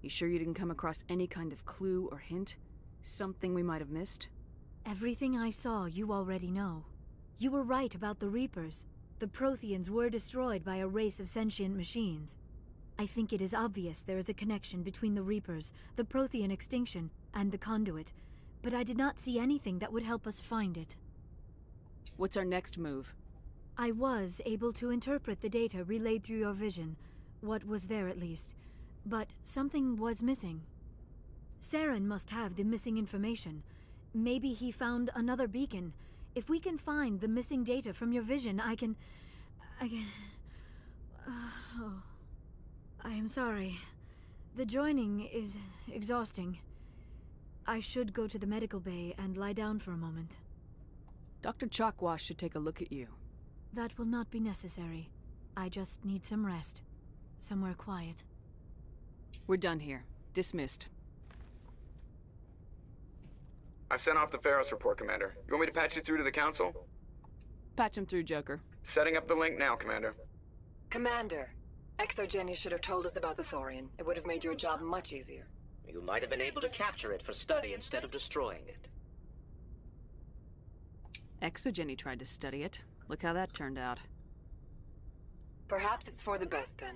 You sure you didn't come across any kind of clue or hint? Something we might have missed? Everything I saw, you already know. You were right about the Reapers. The Protheans were destroyed by a race of sentient machines. I think it is obvious there is a connection between the Reapers, the Prothean extinction, and the Conduit, but I did not see anything that would help us find it. What's our next move? I was able to interpret the data relayed through your vision, what was there at least, but something was missing. Saren must have the missing information. Maybe he found another beacon. If we can find the missing data from your vision, I can... oh. I am sorry. The joining is exhausting. I should go to the medical bay and lie down for a moment. Dr. Chalkwash should take a look at you. That will not be necessary. I just need some rest. Somewhere quiet. We're done here. Dismissed. I've sent off the Pharos report, Commander. You want me to patch you through to the Council? Patch him through, Joker. Setting up the link now, Commander. Commander, ExoGeni should have told us about the Thorian. It would have made your job much easier. You might have been able to capture it for study instead of destroying it. Exogeny tried to study it. Look how that turned out. Perhaps it's for the best then.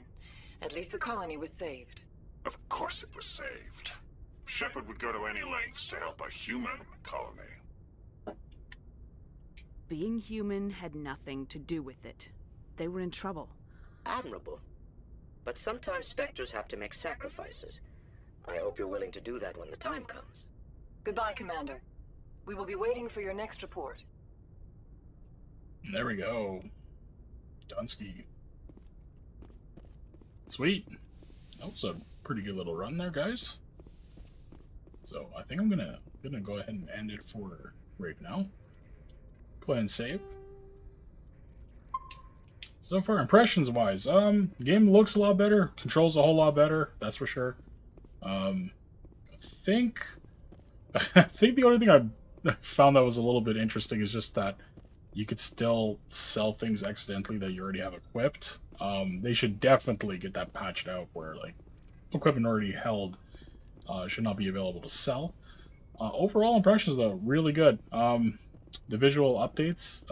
At least the colony was saved. Of course it was saved. Shepard would go to any lengths to help a human colony. Being human had nothing to do with it. They were in trouble. Admirable. But sometimes Spectres have to make sacrifices. I hope you're willing to do that when the time comes. Goodbye, Commander. We will be waiting for your next report. There we go. Dunsky. Sweet. That was a pretty good little run there, guys. So I think I'm gonna go ahead and end it for right now. Go ahead and save. So far, impressions wise, game looks a lot better, controls a whole lot better, that's for sure. I think the only thing I found that was a little bit interesting is just that you could still sell things accidentally that you already have equipped. They should definitely get that patched out where like equipment already held should not be available to sell. Overall impressions though, really good. The visual updates,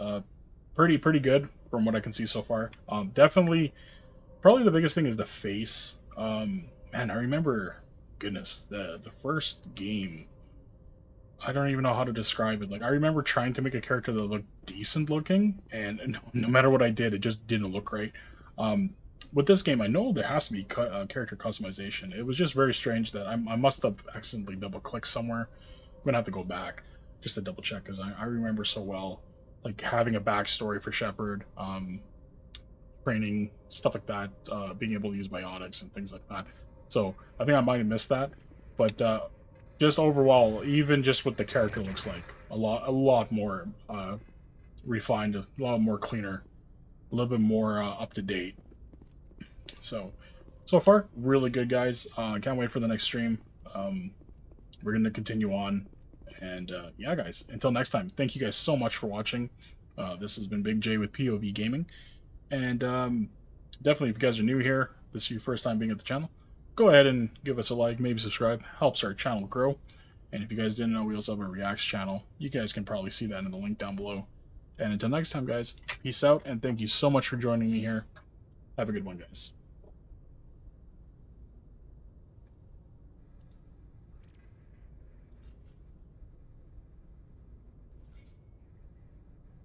pretty good from what I can see so far. Definitely, probably the biggest thing is the face. Man, I remember, goodness, the first game, I don't even know how to describe it. Like, I remember trying to make a character that looked decent looking, and no matter what I did, it just didn't look right. With this game, I know there has to be character customization. It was just very strange that I must have accidentally double-clicked somewhere. I'm gonna have to go back just to double-check, because I remember so well, like, having a backstory for Shepard, training, stuff like that, being able to use biotics and things like that. So I think I might have missed that, but just overall, even just what the character looks like, a lot more refined, a lot more cleaner, a little bit more up to date. So far, really good, guys. Can't wait for the next stream. We're gonna continue on, and yeah, guys. Until next time, thank you guys so much for watching. This has been Big J with POV Gaming, and definitely, if you guys are new here, this is your first time being at the channel, go ahead and give us a like, maybe subscribe, helps our channel grow. And if you guys didn't know, we also have a Reacts channel. You guys can probably see that in the link down below. And until next time, guys, peace out, and thank you so much for joining me here. Have a good one, guys.